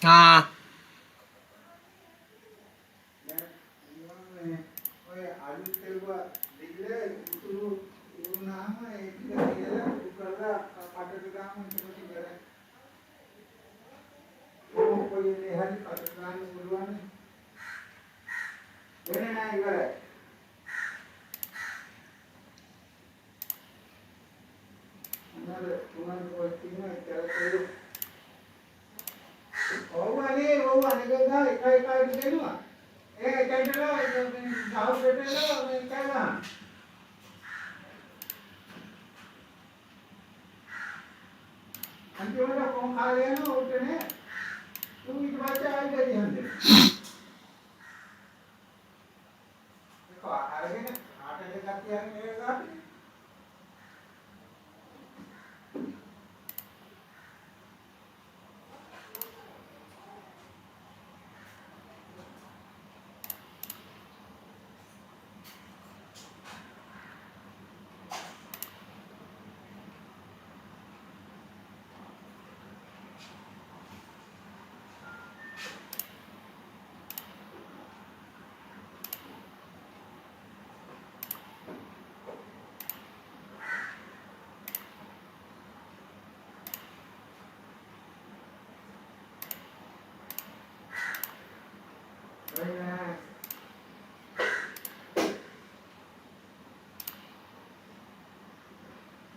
Ah,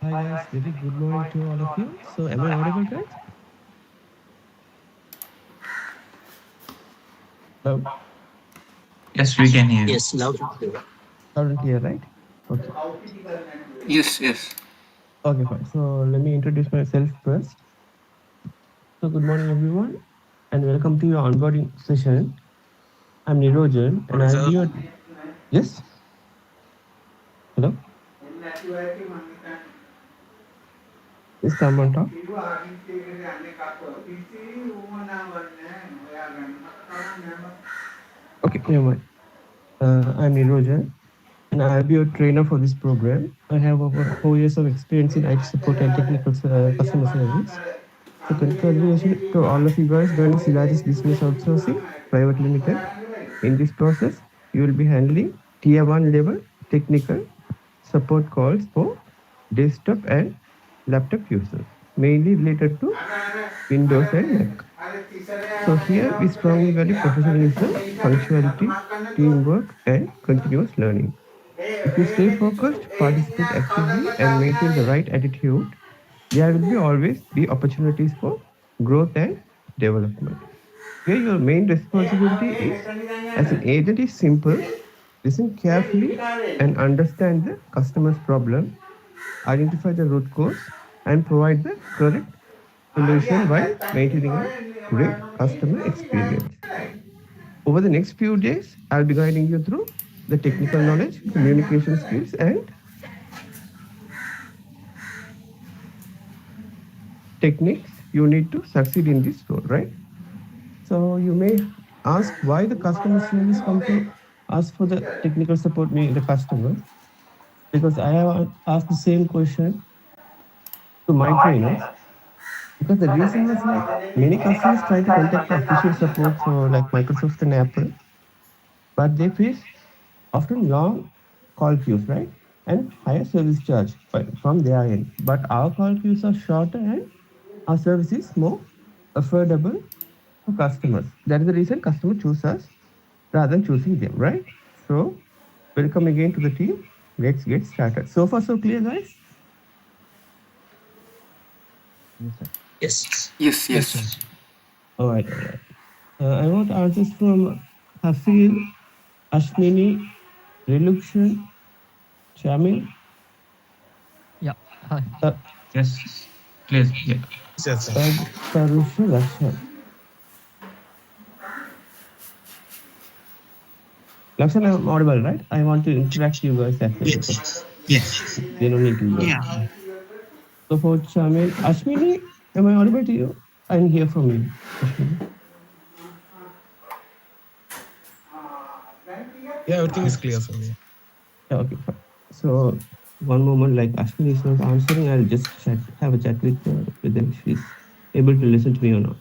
Hi guys, very good morning to all of you. So am I audible guys? Hello? Yes, we can hear you. Yes, loud and clear. Loud and clear, right? Okay. yes, yes. Okay, fine. So let me introduce myself first. So good morning everyone and welcome to your onboarding session. I'm Nirojan and I'll be your yes? Hello? Is someone talk? Okay, never mind. I'm Nirojan and I'll be your trainer for this program. I have over 4 years of experience in IT support and technical customer service. So congratulations to all of you guys joining Silaris Business Outsourcing Private Limited. In this process, you will be handling Tier 1 level technical support calls for desktop and laptop users, mainly related to Windows and Mac. So here we strongly value professionalism, punctuality, teamwork, and continuous learning. If you stay focused, participate actively, and maintain the right attitude, there will be always be opportunities for growth and development. Here, your main responsibility is as an agent is simple: listen carefully and understand the customer's problem, identify the root cause, and provide the correct solution while maintaining a great customer experience. Over the next few days, I'll be guiding you through the technical knowledge, communication skills, and techniques you need to succeed in this role, right? So you may ask why the customer service come to ask for the technical support me the customer, because I have asked the same question to my trainers, because the reason was like many customers try to contact the official support for like Microsoft and Apple, but they face often long call queues, right? And higher service charge from their end. But our call queues are shorter and our service is more affordable for customers. That is the reason customers choose us rather than choosing them, right? So, welcome again to the team. Let's get started. So far, so clear, guys? Yes, sir. Yes. Yes, Yes, yes. sir. All right, all right. I want answers from Hafil, Ashmini, Relukshan, Shamil, Yeah. Hi. Yes, please. Yeah. Yes, sir. Tarusha, Lakshan. Lakshan, I'm audible, right? I want to interact you guys as well because Yes. they don't need to work. Yeah. So for Shamil, Ashmini, am I audible to you? I didn't hear from you, Ashmini. Yeah, everything is clear for me. Yeah, okay, fine. So one moment, like Ashwini is not answering, I'll just have a chat with her whether she's able to listen to me or not.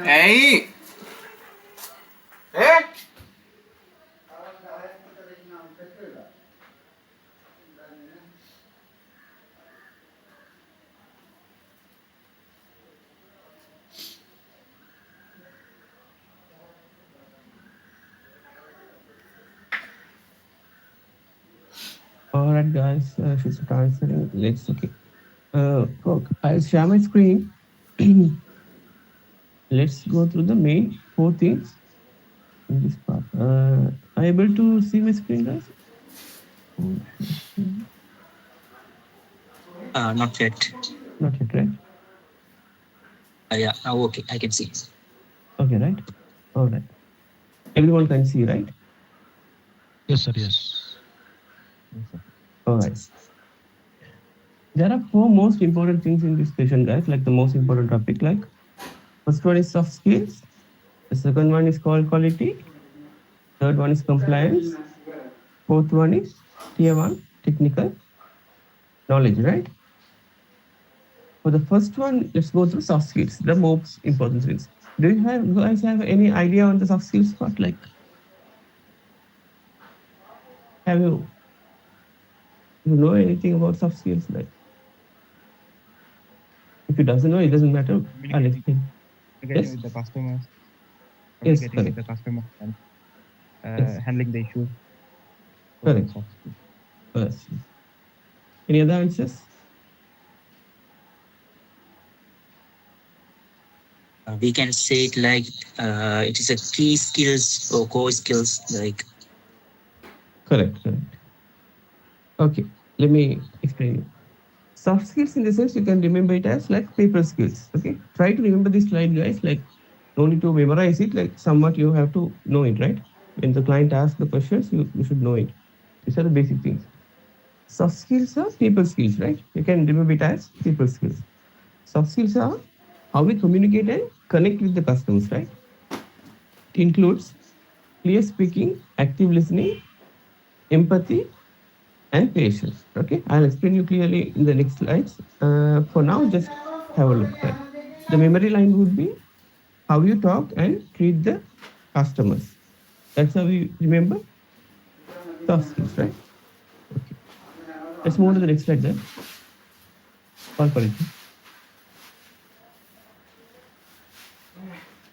Hey! Hey! All right, guys. She's answering. Let's okay. I'll share my screen. Let's go through the main 4 things in this part. Are you able to see my screen, guys? Oh, Not yet. not yet, right? Yeah. Okay. I can see. Okay, right? All right. Everyone can see, right? Yes, sir. Yes. All right. There are 4 most important things in this session, guys. Like the most important topic. Like first one is soft skills. The second one is call quality. Third one is compliance. Fourth one is tier one technical knowledge, right? For the first one, let's go through soft skills, the most important things. Do you guys have any idea on the soft skills part? Like, have you know anything about soft skills? Like, if you doesn't know, it doesn't matter. I'll explain. Communicating Yes. with the customers, Yes, communicating with correct. the customer, and Yes. handling the issues. Correct. Soft skills. Yes. Any other answers? We can say it like it is a key skills or core skills. Like Correct. Okay, let me explain you. Soft skills in the sense you can remember it as like paper skills. Okay, try to remember this slide, guys. Like, no need to memorize it. Like, somewhat you have to know it, right? When the client asks the questions, you should know it. These are the basic things. Soft skills are people skills, right? You can remember it as people skills. Soft skills are how we communicate and connect with the customers, right? It includes clear speaking, active listening, empathy, and patience. Okay, I'll explain you clearly in the next slides. For now, just have a look. Right? The memory line would be how you talk and treat the customers. That's how we remember soft skills, right? Okay. Let's move to the next slide then. Call quality.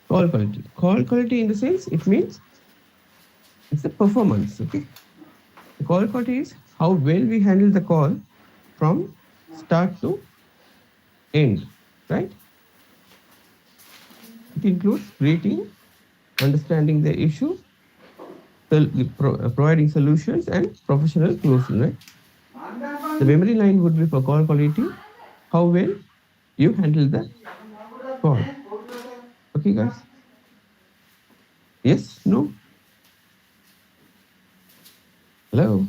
Call quality. Call quality in the sense it means it's the performance. Okay. The call quality is how well we handle the call from start to end, right? It includes greeting, understanding the issue, providing solutions, and professional closing, right? The memory line would be for call quality, how well you handle the call. Okay, guys? Yes? No? Hello?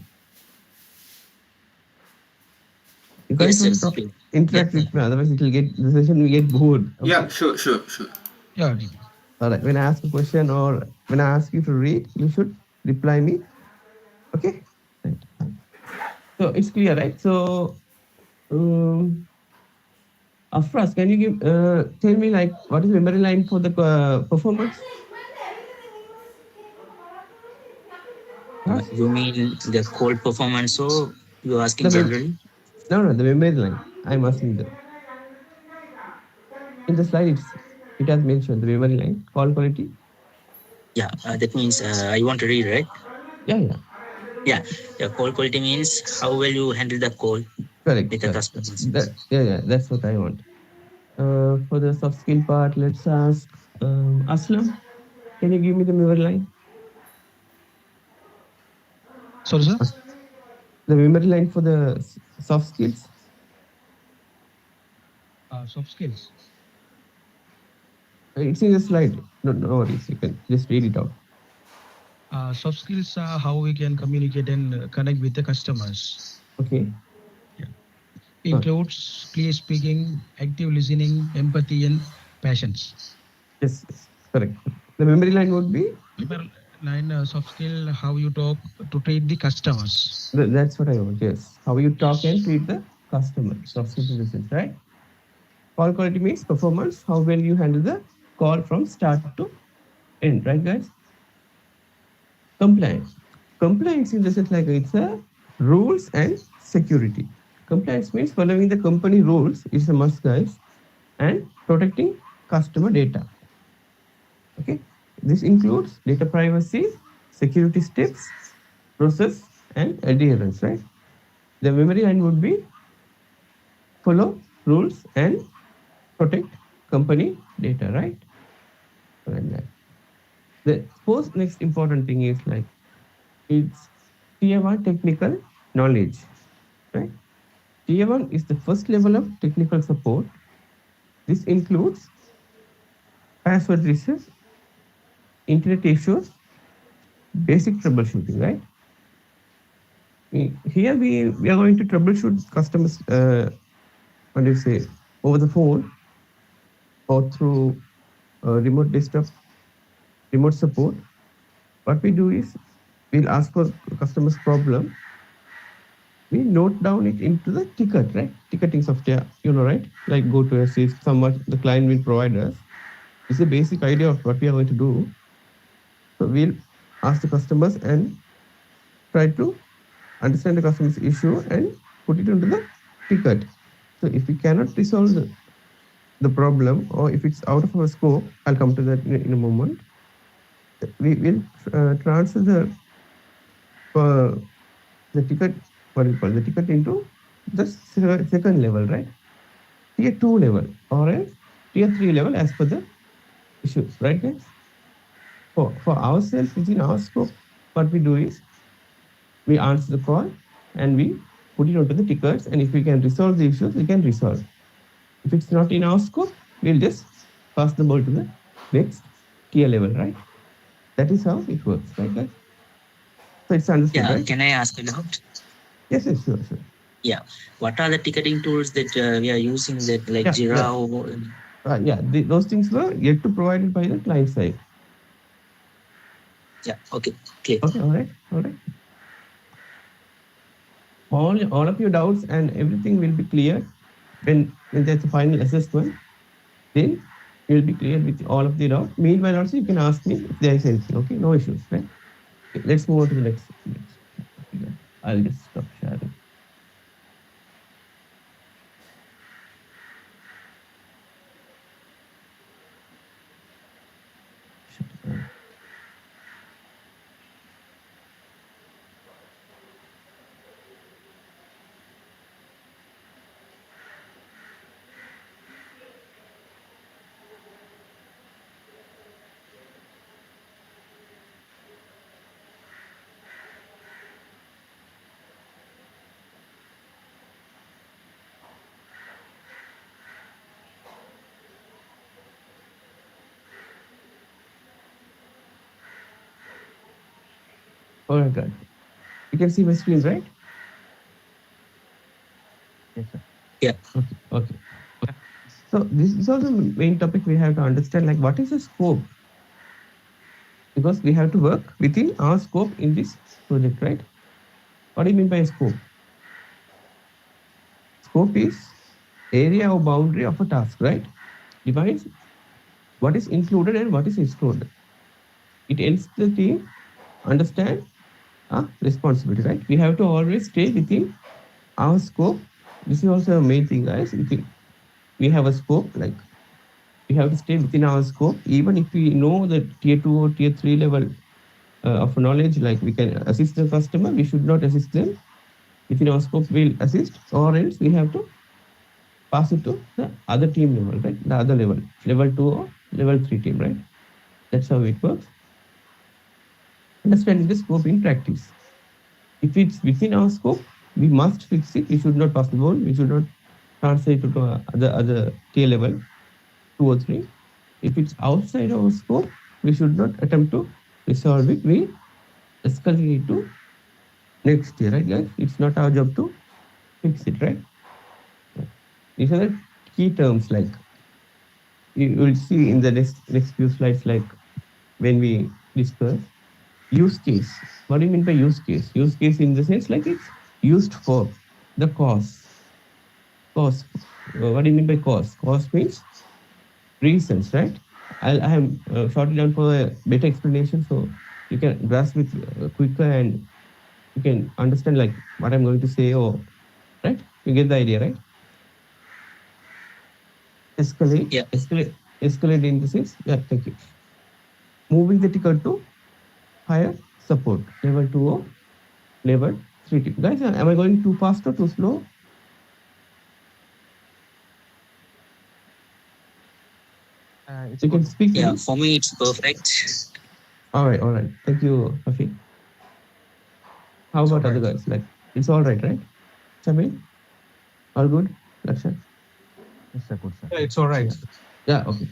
You guys Yes, want yes, to talk, please. interact with me, otherwise the session will get bored. Okay? Yeah, sure. Yeah. All right. When I ask a question or when I ask you to read, you should reply me. Okay? Right. So it's clear, right? So, Afras, can you give tell me like what is memory line for the performance? You mean the core performance? So you're asking The generally? no, the memory line. I'm asking in the slide it has mentioned the memory line, call quality. Yeah, that means I want to read, right? Yeah. Yeah, the call quality means how well you handle the call Correct. with the customers. Yeah, that's what I want. For the soft skill part, let's ask Aslam. Can you give me the memory line? Sorry, sir. The memory line for the soft skills. Soft skills. It's in the slide. No worries. You can just read it out. Soft skills are how we can communicate and connect with the customers. Okay. Includes clear speaking, active listening, empathy, and patience. Yes. Correct. The memory line would be. Line soft skill how you talk to treat the customers. That's what I want. Yes. How you talk and treat the customer. Soft skills in the sense, right? Call quality means performance, how well you handle the call from start to end, right, guys? Compliance. Compliance in the sense like it's a rules and security. Compliance means following the company rules is a must, guys, and protecting customer data. Okay, this includes data privacy, security steps, process, and adherence. Right. The memory line would be follow rules and protect company data. Right. And the first next important thing is like it's tier one technical knowledge. Right. Tier one is the first level of technical support. This includes password reset, internet issues, basic troubleshooting. Right. Here we are going to troubleshoot customers. What do you say, over the phone or through remote desktop, remote support. What we do is we'll ask for customer's problem. We note down it into the ticket, right? Ticketing software, right? Like go to assist, somewhat the client will provide us. It's the basic idea of what we are going to do. So we'll ask the customers and try to understand the customer's issue and put it into the ticket. So if we cannot resolve the problem or if it's out of our scope, I'll come to that in a moment. We will transfer the ticket, what do you call the ticket into the second level, right? Tier 2 level or else tier 3 level as per the issues, right, guys? For ourselves within our scope, what we do is we answer the call and we put it onto the tickets, and if we can resolve the issues, we can resolve. If it's not in our scope, we'll just pass the ball to the next tier level, right? That is how it works, right, guys? So it's understood, Yeah, right? can I ask a doubt? Yes, yes, sure, sure. Yeah. What are the ticketing tools that we are using that like Yeah, Jira the, or yeah, those things were yet to provided by the client side. yeah, okay, clear. Okay, all right, all right. All of your doubts and everything will be clear when there's a final assessment. Then you'll be clear with all of the doubts. Meanwhile, also you can ask me if there is anything. Okay, no issues, right? Okay, let's move on to the next. Okay, I'll just stop sharing. All right, good. You can see my screen, right? Yes, sir. Yeah. Okay, okay. So this is also the main topic we have to understand. Like, what is the scope? Because we have to work within our scope in this project, right? What do you mean by scope? Scope is area or boundary of a task, right? Defines what is included and what is excluded. It helps the team understand responsibility, right? We have to always stay within our scope. This is also a main thing, guys. If we have a scope, like we have to stay within our scope, even if we know the tier 2 or tier 3 level of knowledge, like we can assist the customer, we should not assist them within our scope. We'll assist, or else we have to pass it to the other team level, right? The other level 2 or level 3 team, right? That's how it works. Understanding the scope in practice. If it's within our scope, we must fix it. We should not pass the ball. We should not transfer it to other tier level 2 or 3. If it's outside our scope, we should not attempt to resolve it. We escalate it to next year, right, guys? It's not our job to fix it, right? These are the key terms. Like you will see in the next few slides, like when we discuss use case. What do you mean by use case? Use case in the sense like it's used for the cause. what do you mean by cause? Cause means reasons, right? I have shorted down for a better explanation so you can grasp it quicker and you can understand like what I'm going to say or right? You get the idea, right? Escalate, Yeah. escalate, escalate in the sense. Yeah, thank you. Moving the ticker to higher support level 2 or level 3. Guys, am I going too fast or too slow? It's You can good. speak, Yeah, please. for me it's perfect. All right, all right. Thank you, Afi. How It's all about other right. guys? Like, it's all right? Chamil, all good? Lakshan? Yes, sir. Good, sir. Yeah, it's all right. Yeah. Yeah, okay.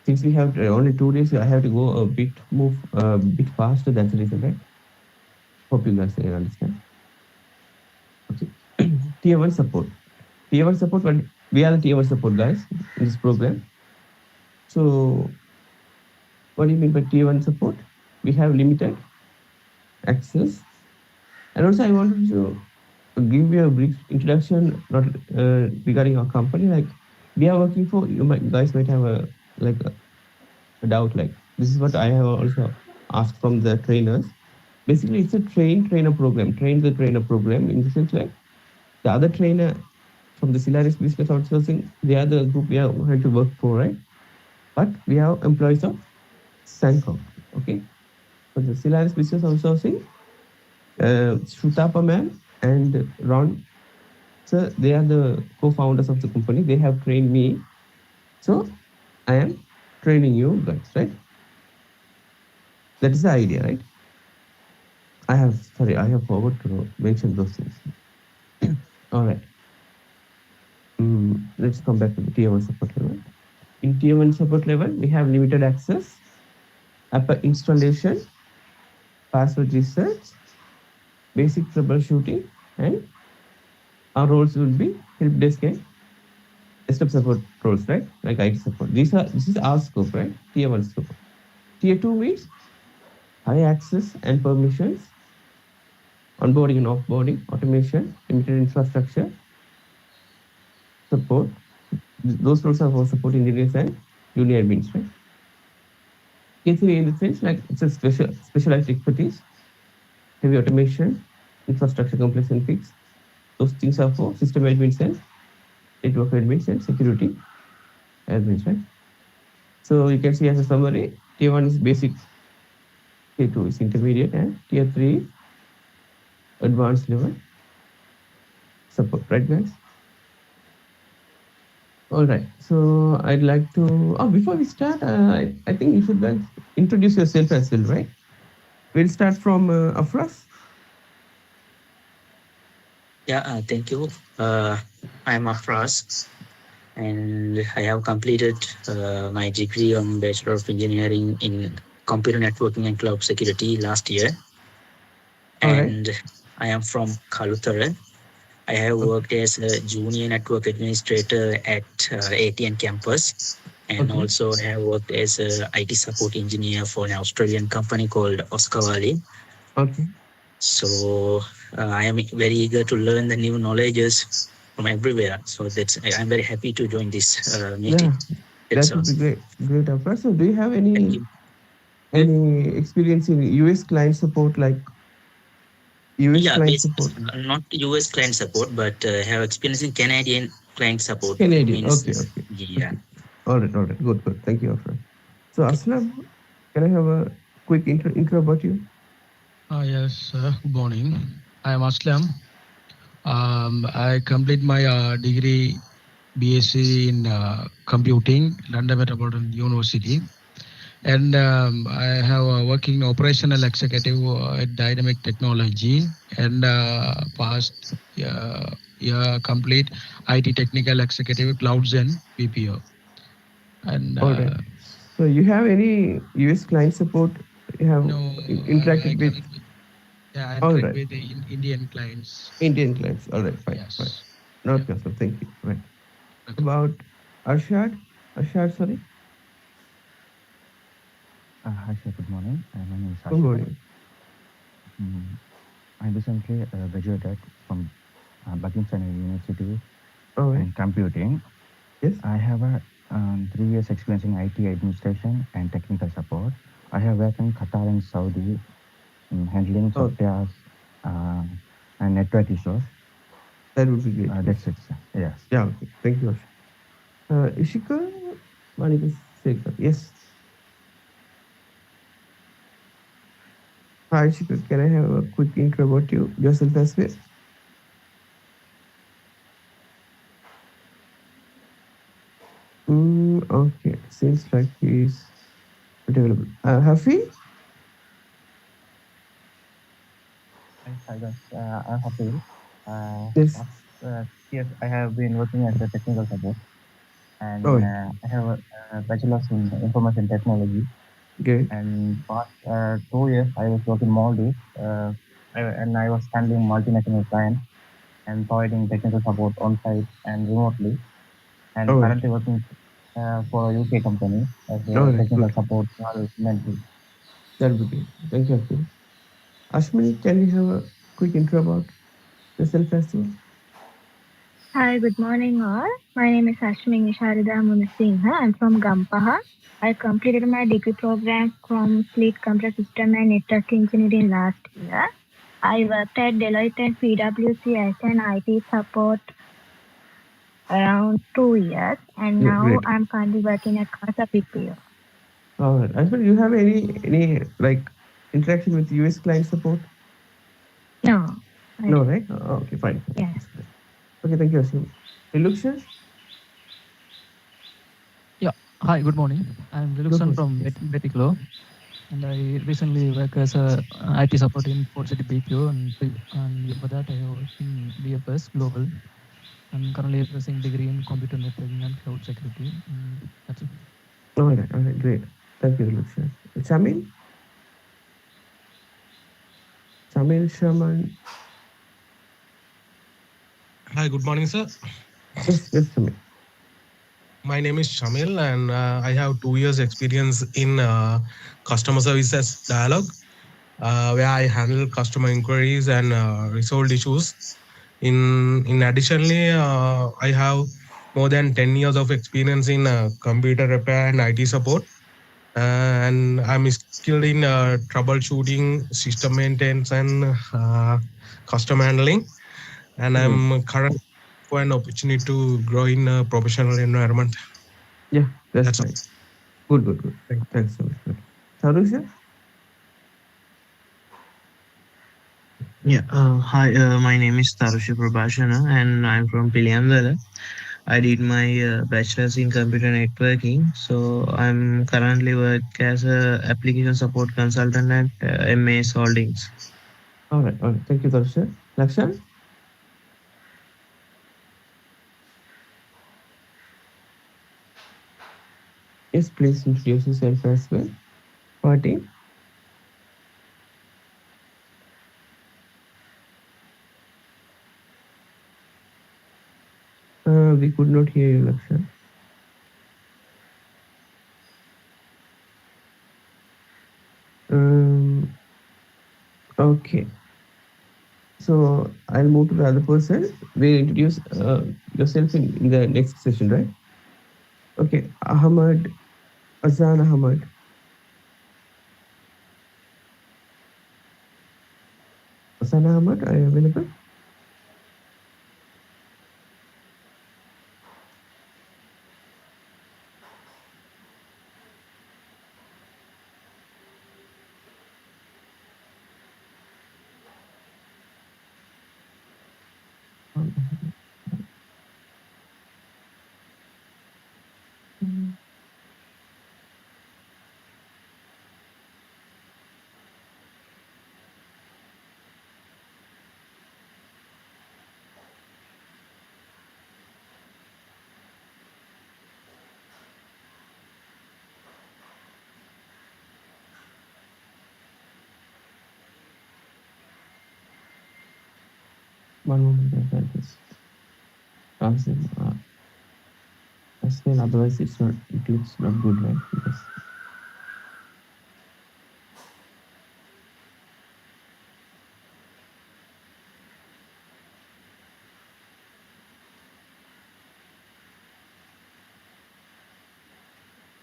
Since we have only 2 days, I have to go move a bit faster. That's the reason, right? Hope you guys can understand. Okay. Tier 1 support. Tier 1 support, but we are the Tier 1 support guys in this program. So, what do you mean by Tier 1 support? We have limited access. And also, I wanted to give you a brief introduction, not regarding our company. Like, we are working for, guys might have like a doubt, like, this is what I have also asked from the trainers. Basically, it's a trainer program, train the trainer program in the sense like the other trainer from the Solaris business outsourcing, they are the group we are going to work for, right? But we have employees of Sankog, okay? For the Solaris business outsourcing, Shrutapa ma'am and Ron, sir, they are the co-founders of the company. They have trained me. So I am training you guys, right? That is the idea, right? I have forgot to mention those things. All right. Let's come back to the tier 1 support level. In tier 1 support level, we have limited access, app installation, password research, basic troubleshooting, and our roles will be help desk and desktop support roles, right? Like IT support. This is our scope, right? Tier 1 scope. Tier 2 means high access and permissions, onboarding and offboarding, automation, limited infrastructure, support. Those roles are for support engineers and junior admins, right? Tier 3 in the sense like it's a specialized expertise, heavy automation, infrastructure complex and fix. Those things are for system admins and network admins and security admins, right? So you can see as a summary, tier 1 is basic, tier 2 is intermediate, and tier 3 is advanced level support, right guys? All right. So I'd like to, before we start, I think you should guys introduce yourself as well, right? We'll start from Afras. Yeah, thank you. I'm Afras, and I have completed my degree on Bachelor of Engineering in Computer Networking and Cloud Security last year. All right. And I am from Kalutara. I have worked as a junior network administrator at ATN campus, and Okay. also have worked as a IT support engineer for an Australian company called Oscar Valley. Okay. So I am very eager to learn the new knowledges from everywhere. So I'm very happy to join this Yeah, meeting. that That's would all. be great. Great, Afras. So do you have Thank you. any experience in US client support, like US Yeah, client support? not US client support, but have experience in Canadian client support. Canadian. Means, Okay, okay. yeah. Okay. All right. Good, good. Thank you, Afras. So Okay. Aslam, can I have a quick intro about you? Yes, good morning. I am Aslam. I complete my degree BSc in computing, London Metropolitan University, and I have working operational executive at Dynamic Technology, and past complete IT technical executive Clouds and BPO, and All right. So you have any US client support you have no, interacted I with? connect with All right. with the Indian clients. Indian clients. All right. Fine. Fine. Yes. Not Yeah. customer. Thank you. Right. Okay. About Arshad. Arshad, sorry. Hi, sir. Good morning. My name is Good Ashad. morning. I recently graduated from Buckinghamshire University All right. and computing. Yes. I have a 3 years experience in IT administration and technical support. I have worked in Qatar and Saudi handling Oh, softwares uh, and network issues. that would be great. Yes. That's it, sir. Yes. Yeah. Okay. Thank you, Harsh. Ishika, Manika Sekar. Yes. Hi, Ishika. Can I have a quick intro about you yourself as well? Okay. Seems like he's available. Hafi? Hi guys, I'm happy. Yes. Last 6 years I have been working as a technical support Oh, and I have a bachelor's in information technology. great. And past 2 years I was working Maldives and I was handling multinational clients and providing technical support on site and remotely. And All right. currently working for a UK company as All a right. technical Good. support mentor. That would be great. Thank you, Hafi. Ashmini, can we have a quick intro about yourself as well? Hi, good morning all. My name is Ashwini Sharida Munasinghe. I'm from Gampaha. I completed my degree program from Fleet Computer System and Network Engineering last year. I worked at Deloitte and PwC as an IT support around 2 years, and Yeah, now great. I'm currently working at Casa PPO. All right. Ashwini, you have any like interaction with US client support? No, I No, don't. right? Okay, fine. Yes. Okay, thank you, Ashwini. Ilukshan? Yeah. Hi, good morning. I'm Good Vilukson morning. from Yes. Betiklo, and I recently work as a IT support in Port City BPO, and before that I have worked in BFS Global, and currently pursuing degree in computer networking and cloud security. And that's it. All right, great. Thank you, Ilukshan. Chamil? Chamil Shaman? Hi, good morning, sir. Yes, Chamil. My name is Shamil, and I have 2 years experience in customer services dialogue, where I handle customer inquiries and resolved issues. In additionally, I have more than 10 years of experience in computer repair and IT support, and I'm skilled in troubleshooting, system maintenance, and custom handling. And Great. I'm currently for an opportunity to grow in a professional environment. Yeah, that's That's all. fine. Good. Thank Thanks so much. Good. Sarusha? Yeah, hi, my name is Tarusha Prabhashana and I'm from Piliamdala. I did my bachelor's in computer networking. So I'm currently work as a application support consultant at MAS Holdings. All right. Thank you, Sarusha. Lakshan? Yes, please introduce yourself as well. Party? We could not hear you, Lakshan. Um, okay. So I'll move to the other person. We'll introduce yourself in the next session, right? Okay. Ahmad, Azan Ahmad. Azan Ahmad, are you available? One moment, I'll just ask them. Explain, otherwise it's not. It looks not good, right? Yes.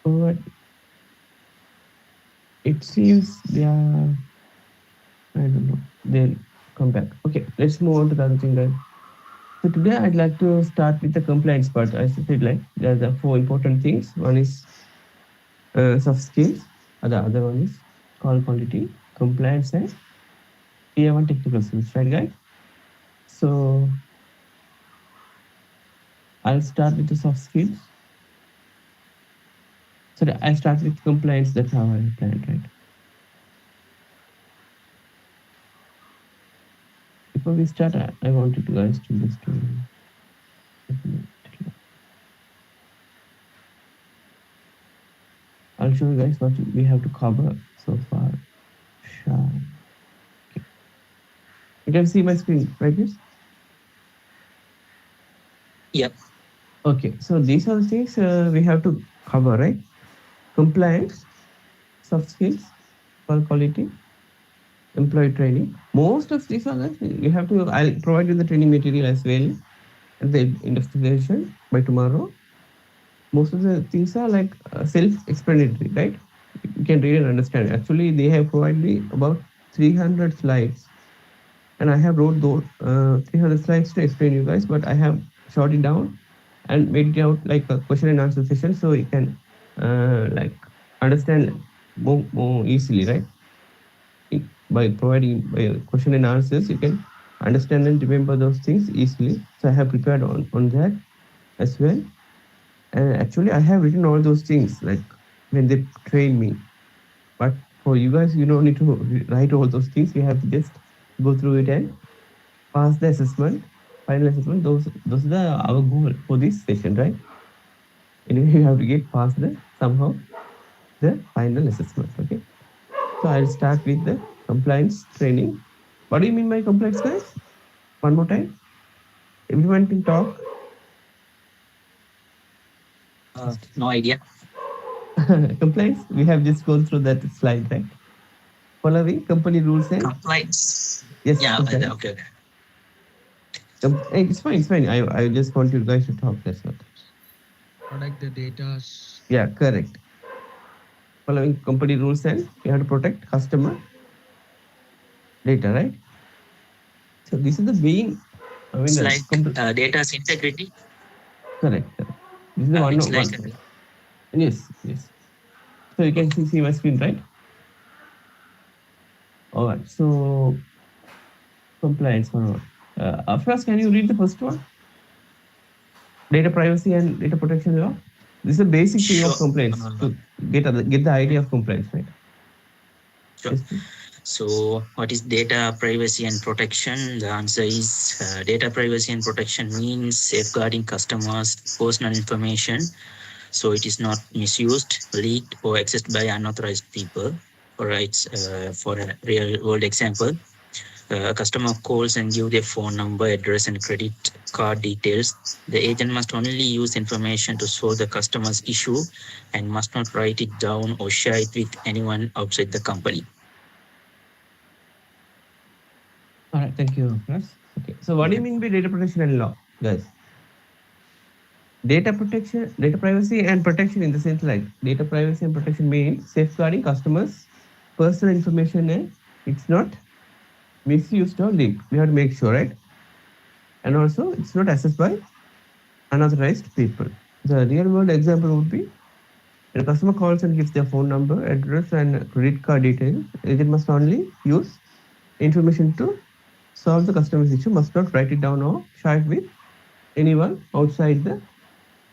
But it seems they are, I don't know, they'll come back. Okay, let's move on to the other thing, guys. So today I'd like to start with the compliance part. As I said, like there are the four important things. One is soft skills, and the other one is call quality, compliance, and tier one technical skills, right, guys? So I'll start with the soft skills. So I start with compliance. That's how I planned, right? Before we start, I wanted you guys to just I'll show you guys what we have to cover so far. Sure. Okay. You can see my screen, right? Yes. Yep. Okay. So these are the things we have to cover, right? Compliance, soft skills, call quality, employee training. Most of these are that you have to. I'll provide you the training material as well at the end of the session by tomorrow. Most of the things are like self-explanatory, right? You can read and understand. Actually, they have provided me about 300 slides, and I have wrote those 300 slides to explain you guys, but I have short it down and made it out like a question and answer session, so you can like understand more easily, right? By providing by question and answers, you can understand and remember those things easily. So I have prepared on that as well. And actually, I have written all those things like when they train me. But for you guys, you don't need to write all those things. You have to just go through it and pass the assessment, final assessment. Those are our goal for this session, right? Anyway, you have to get past the somehow the final assessment. Okay. So I'll start with the compliance training. What do you mean by compliance, guys? One more time. Everyone can talk. No idea. Compliance. We have just gone through that slide, right? Following company rules and Compliance. yes, Yeah. compliance. Okay. Hey, it's fine. It's fine. I just want you guys to talk. That's what. Protect the data. Yeah, correct. Following company rules and you have to protect customer data, right? So this is the main. I mean, It's like data's integrity. correct. Correct. This is the It's one. like Yes, yes. So you can see my screen, right? All right. So compliance for all. First, can you read the first one? Data privacy and data protection law. This is a basic thing of sure. compliance to get the idea of compliance, right? Sure. Yes, please. So, what is data privacy and protection? The answer is data privacy and protection means safeguarding customers' personal information so it is not misused, leaked, or accessed by unauthorized people. All right, for a real world example, a customer calls and give their phone number, address, and credit card details. The agent must only use information to solve the customer's issue and must not write it down or share it with anyone outside the company. All right. Thank you, Chris. Okay. So what do you mean by data protection and law, guys? Data protection, data privacy and protection in the sense like data privacy and protection means safeguarding customers' personal information and it's not misused or leaked. We have to make sure, right? And also it's not accessed by unauthorized people. The real world example would be when a customer calls and gives their phone number, address, and credit card details, agent must only use information to solve the customer's issue, must not write it down or share it with anyone outside the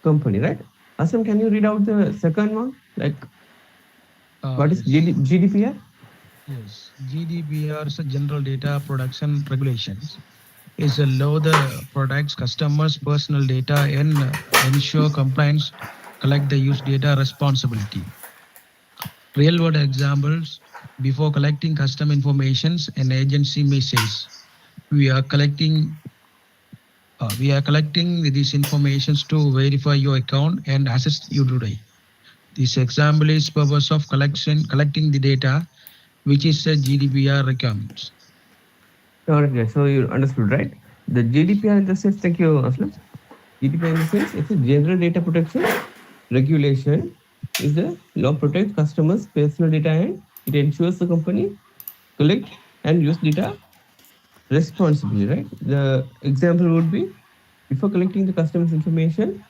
company, right? Asam, can you read out the second one? Like, what is Yes. GDPR? Yes, GDPR is a General Data Protection Regulations. Is a law that protects customers' personal data and ensure compliance, collect the use data responsibility. Real world examples: before collecting custom informations, an agency may say, "We are collecting." We are collecting these informations to verify your account and assist you today. This example is purpose of collecting the data, which is a GDPR requirements. Alright, so you understood, right? The GDPR in the sense, thank you, Aslam. GDPR in the sense, it's a general data protection regulation is the law protects customers' personal data and it ensures the company collect and use data responsibly, right? The example would be before collecting the customer's information,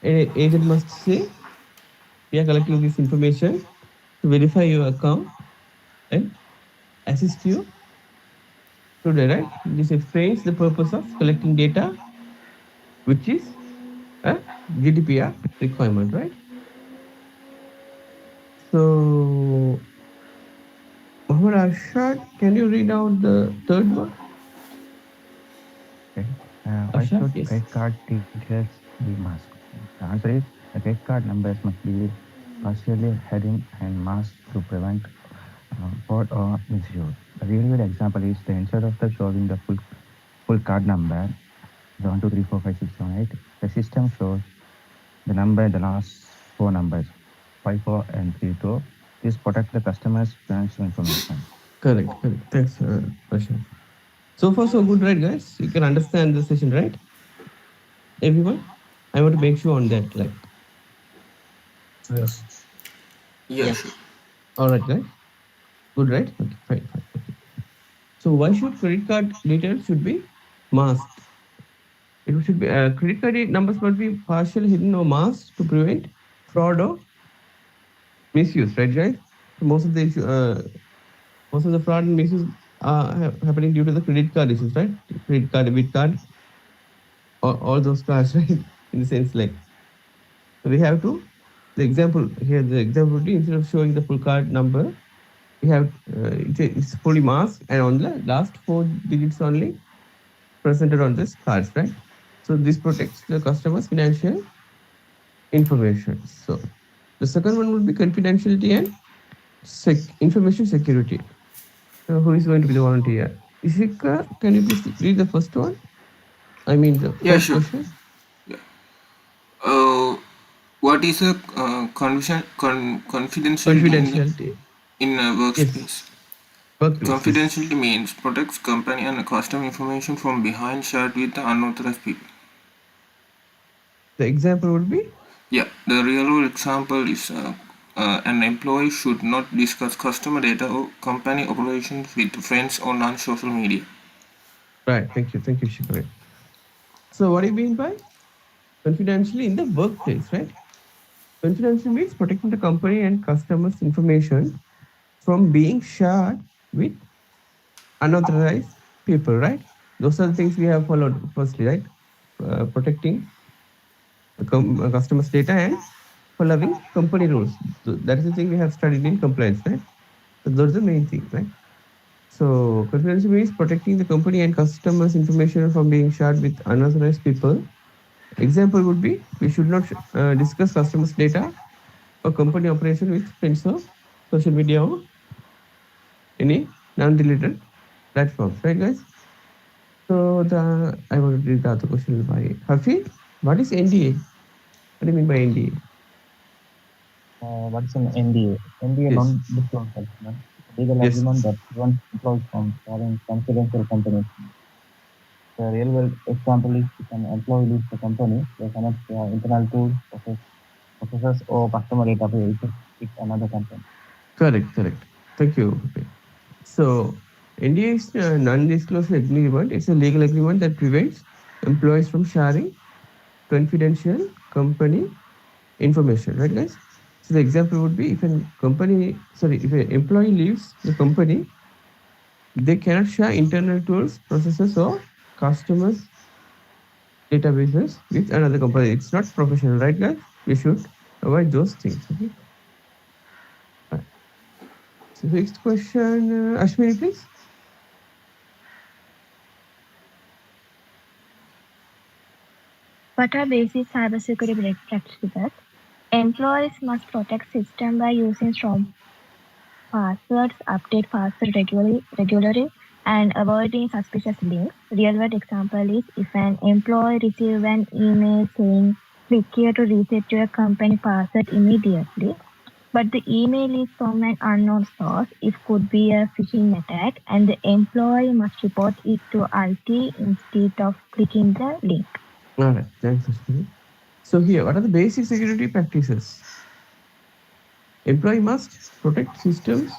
an agent must say, we are collecting this information to verify your account and assist you today, right? This explains the purpose of collecting data, which is a GDPR requirement, right? So, Muhammad Arshad, can you read out the third one? Okay. Why Arshad, should yes. credit card details be masked? The answer is the credit card numbers must be partially hidden and masked to prevent fraud or misuse. A real world example is the instead of the showing the full card number, the 1 2 3 4 5 6 7 8, the system shows the number, the last four numbers, 5 4 and 3 2. This protect the customer's financial information. Correct, correct. Thanks, Arshad. So far, so good, right, guys? You can understand the session, right? Everyone? I want to make sure on that, like, Yes. Yeah. Yes. all right, guys? Good, right? Okay, fine, fine. Okay. So why should credit card details should be masked? It should be credit card numbers must be partially hidden or masked to prevent fraud or misuse, right, guys? So most of the fraud and misuse are happening due to the credit card issues, right? Credit card, debit card, all those cards, right? In the sense, like, so we have to. The example here, the example would be instead of showing the full card number, we have it's fully masked and on the last four digits only presented on this cards, right? So this protects the customer's financial information. So the second one would be confidentiality and information security. Who is going to be the volunteer? Ishika, can you please read the first one? I mean the Yeah, first sure. question. Yeah. Uh, what is a confidentiality Confidentiality. in a Yes. workspace? Workplace. Yes. Confidentiality means protects company and customer information from behind shared with the unauthorized people. The example would be Yeah, the real world example is an employee should not discuss customer data or company operations with friends or on social media. right. Thank you. Thank you, Shikari. So what do you mean by confidentially in the workplace, right? Confidential means protecting the company and customers' information from being shared with unauthorized people, right? Those are the things we have followed firstly, right? Protecting the customers' data and following company rules. So that is the thing we have studied in compliance, right? So those are the main things, right? So confidential means protecting the company and customers' information from being shared with unauthorized people. Example would be we should not discuss customers' data or company operation with friends or social media or any non-deleted platforms, right, guys? So the I want to read the other question by Hafid. What is NDA? What do you mean by NDA? What is an NDA? NDA Yes. non-disclosure agreement, a legal Yes. agreement that prevents employees from sharing confidential company information. The real world example is if an employee leaves the company, they cannot share internal tools, processes, or customer data with another company. Correct. Correct. Thank you, Hafid. So NDA is a non-disclosure agreement. It's a legal agreement that prevents employees from sharing confidential company information, right, guys? So the example would be if if an employee leaves the company, they cannot share internal tools, processes, or customers databases with another company. It's not professional, right, guys? We should avoid those things. Okay. Right. So next question, Ashwini, please. What are basic cybersecurity practices? Employees must protect system by using strong passwords, update password regularly, and avoiding suspicious links. Real world example is if an employee receives an email saying click here to reset your company password immediately, but the email is from an unknown source, it could be a phishing attack, and the employee must report it to IT instead of clicking the link. All right. Thanks, Ashwini. So here, what are the basic security practices? Employee must protect systems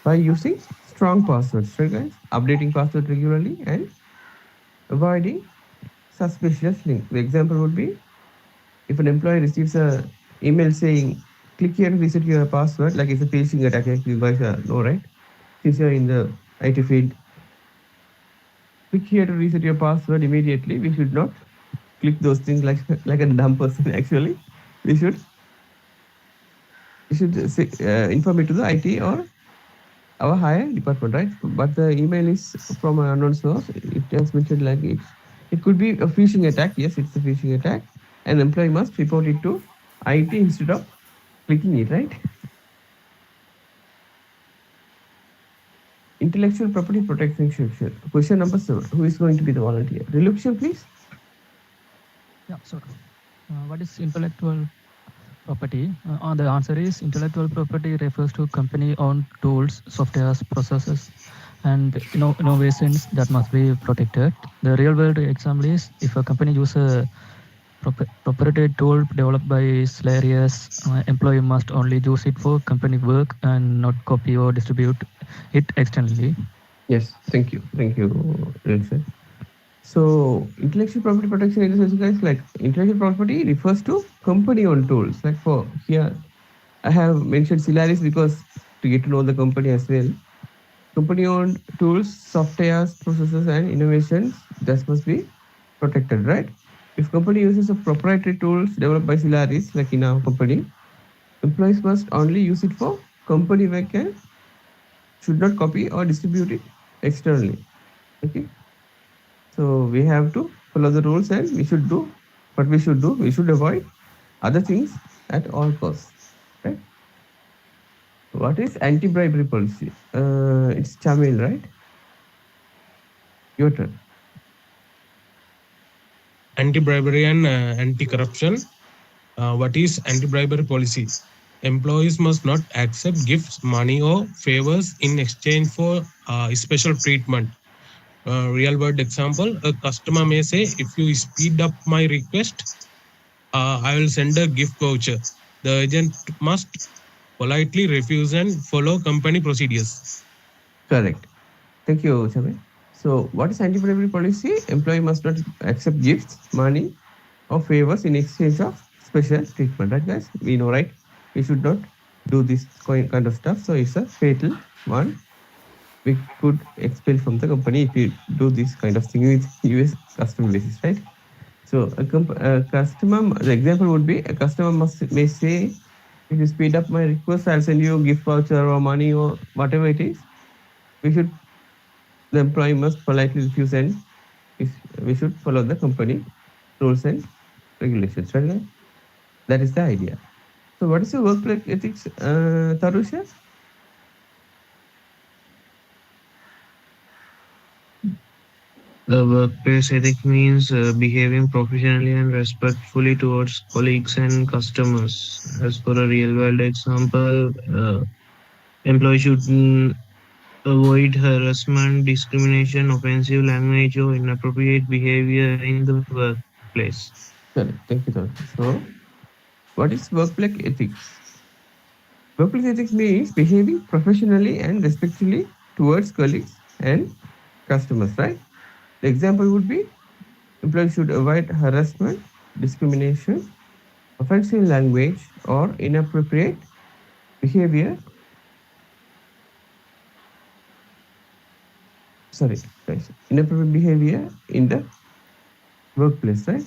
by using strong passwords, right guys? Updating password regularly and avoiding suspicious link. The example would be if an employee receives a email saying click here to reset your password, like it's a phishing attack, like you guys know, right? Since you're in the IT field, click here to reset your password immediately. We should not click those things like like a dumb person. Actually, we should say, inform it to the IT or our higher department, right? But the email is from an unknown source. It has mentioned like it could be a phishing attack. Yes, it's a phishing attack. An employee must report it to IT instead of clicking it, right? Intellectual property protection section. Question number 7. Who is going to be the volunteer? Reluction, please. Yeah, sure. What is intellectual property? The answer is intellectual property refers to company-owned tools, softwares, processes, and innovations that must be protected. The real-world example is if a company uses a proprietary tool developed by Slarius, employee must only use it for company work and not copy or distribute it externally. Yes, thank you, Reluction. So intellectual property protection in this guys, like intellectual property refers to company-owned tools. Like for here, I have mentioned Solaris because to get to know the company as well. Company-owned tools, softwares, processes, and innovations that must be protected, right? If company uses a proprietary tools developed by Solaris, like in our company, employees must only use it for company work and should not copy or distribute it externally. Okay, so we have to follow the rules and we should do what we should do. We should avoid other things at all costs, right? What is anti-bribery policy? It's Chamil, right? Your turn. Anti-bribery and anti-corruption. What is anti-bribery policy? Employees must not accept gifts, money, or favors in exchange for special treatment. Real world example: a customer may say, "If you speed up my request, I will send a gift voucher." The agent must politely refuse and follow company procedures. Correct. Thank you, Chamil. So, what is anti-bribery policy? Employee must not accept gifts, money, or favors in exchange of special treatment, right, guys? We know, right? We should not do this kind of stuff. So, it's a fatal one. We could expel from the company if you do this kind of thing with US customer basis, right? So, a customer, the example would be a customer may say, if you speed up my request, I'll send you a gift voucher or money or whatever it is. We should The employee must politely refuse and we should follow the company rules and regulations, right? Guys? That is the idea. So, what is your workplace ethics, Tarusha? Workplace ethics means behaving professionally and respectfully towards colleagues and customers. As for a real world example, employees should avoid harassment, discrimination, offensive language, or inappropriate behavior in the workplace. Correct. Thank you, Tarusha. So, what is workplace ethics? Workplace ethics means behaving professionally and respectfully towards colleagues and customers, right? The example would be employees should avoid harassment, discrimination, offensive language, or inappropriate behavior. Sorry, guys, inappropriate behavior in the workplace, right?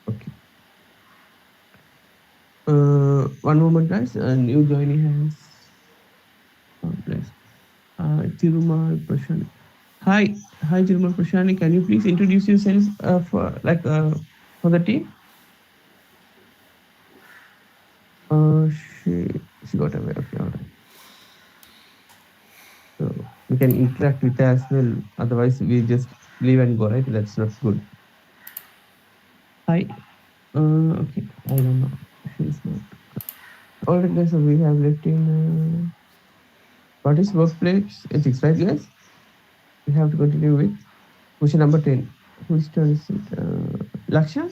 Okay. One moment, guys. A new joining hands. Place. Tirumal Prashani. Hi, Tirumal Prashani. Can you please introduce yourself for the team? She got away. Okay, all right. So we can interact with her as well. Otherwise, we just leave and go. Right? That's not good. Hi. Okay. I don't know. She's not. All right, guys. So we have left in. What is workplace ethics, right, guys? We have to continue with question number 10. Whose turn is it? Laksha?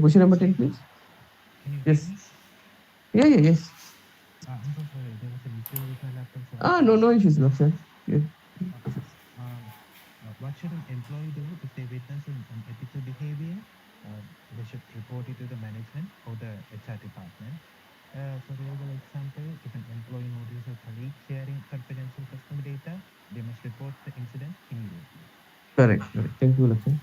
So question number 10, please. Can you hear Yes. me? Yeah, yeah, yes. I'm so sorry. There was an issue with my laptop, so I Ah, no, couldn't. no issues, Lakshan. Yeah. Okay. What should an employee do if they witness an unethical behavior? Uh, they should report it to the management or the HR department. For real world example, if an employee notices a colleague sharing confidential customer data, they must report the incident immediately. Correct, correct. Thank you, Lakshan.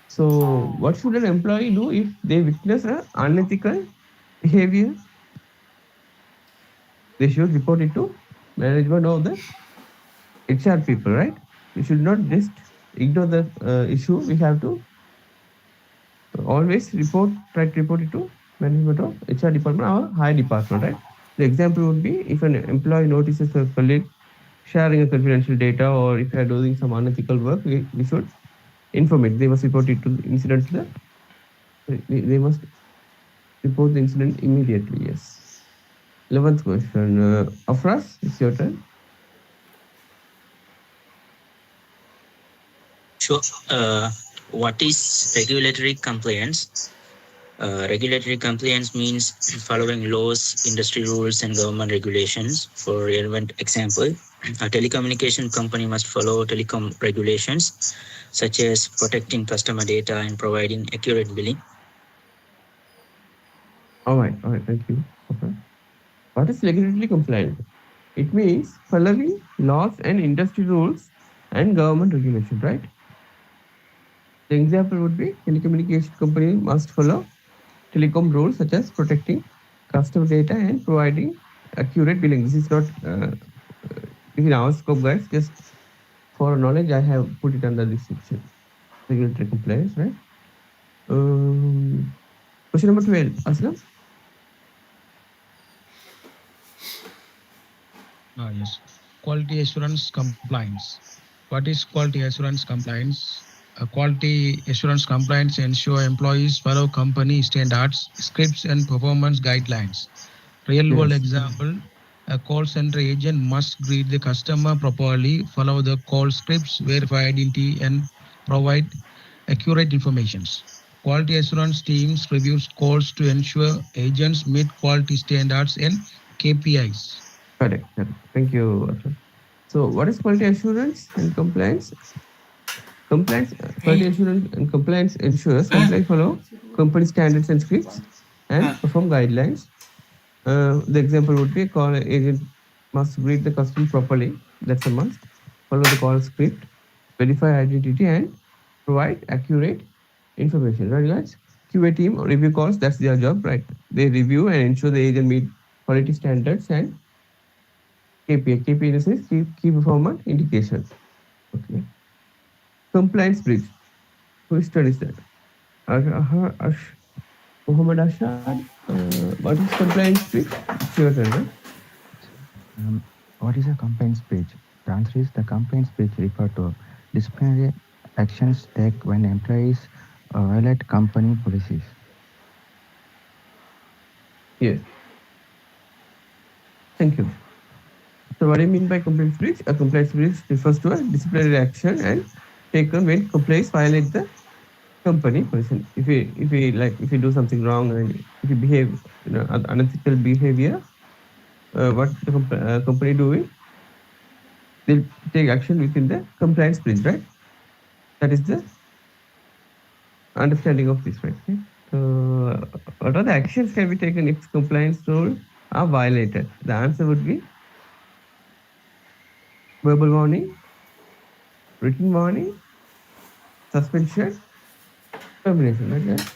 So, what should an employee do if they witness a unethical behavior? They should report it to management or the HR people, right? We should not just ignore the issue. We have to always try to report it to management or HR department or high department, right? The example would be if an employee notices a colleague sharing a confidential data or if they are doing some unethical work, we should inform it. They must report it to the incident to they must report the incident immediately. Yes. 11th question. Afras, it's your turn. Sure. What is regulatory compliance? Regulatory compliance means following laws, industry rules, and government regulations. For relevant example, a telecommunication company must follow telecom regulations, such as protecting customer data and providing accurate billing. All right. Thank you. Afras. What is regulatory compliant? It means following laws and industry rules and government regulation, right? The example would be telecommunication company must follow telecom rules such as protecting customer data and providing accurate billing. This is not within our scope, guys. Just for knowledge, I have put it under this section. Regulatory compliance, right? Question number 12, Aslam. Yes. Quality assurance compliance. What is quality assurance compliance? Quality assurance compliance ensure employees follow company standards, scripts, and performance guidelines. Real world Yes. example, a call center agent must greet the customer properly, follow the call scripts, verify identity, and provide accurate information. Quality assurance teams reviews calls to ensure agents meet quality standards and KPIs. Correct. Correct. Thank you, Aslam. So, what is quality assurance and compliance? Quality assurance and compliance ensures compliance follow company standards and scripts and perform guidelines. The example would be call agent must greet the customer properly. That's a must. Follow the call script, verify identity, and provide accurate information. Right, guys? QA team or review calls. That's their job, right? They review and ensure the agent meet quality standards and KPI. KPI is key performance indication. Okay. Compliance breach. Who studies that? Muhammad Ashad. What is compliance breach? It's your turn, right? What is a complaints page? The answer is the complaints page refer to disciplinary actions taken when employees violate company policies. Yes. Thank you. So what do you mean by compliance breach? A compliance breach refers to a disciplinary action and taken when compliance violate the company policy. If you do something wrong and if you behave unethical behavior, what the company doing? They'll take action within the compliance breach, right? That is the understanding of this, right? Okay. So what are the actions can be taken if compliance rules are violated? The answer would be verbal warning, written warning, suspension, termination, right, guys?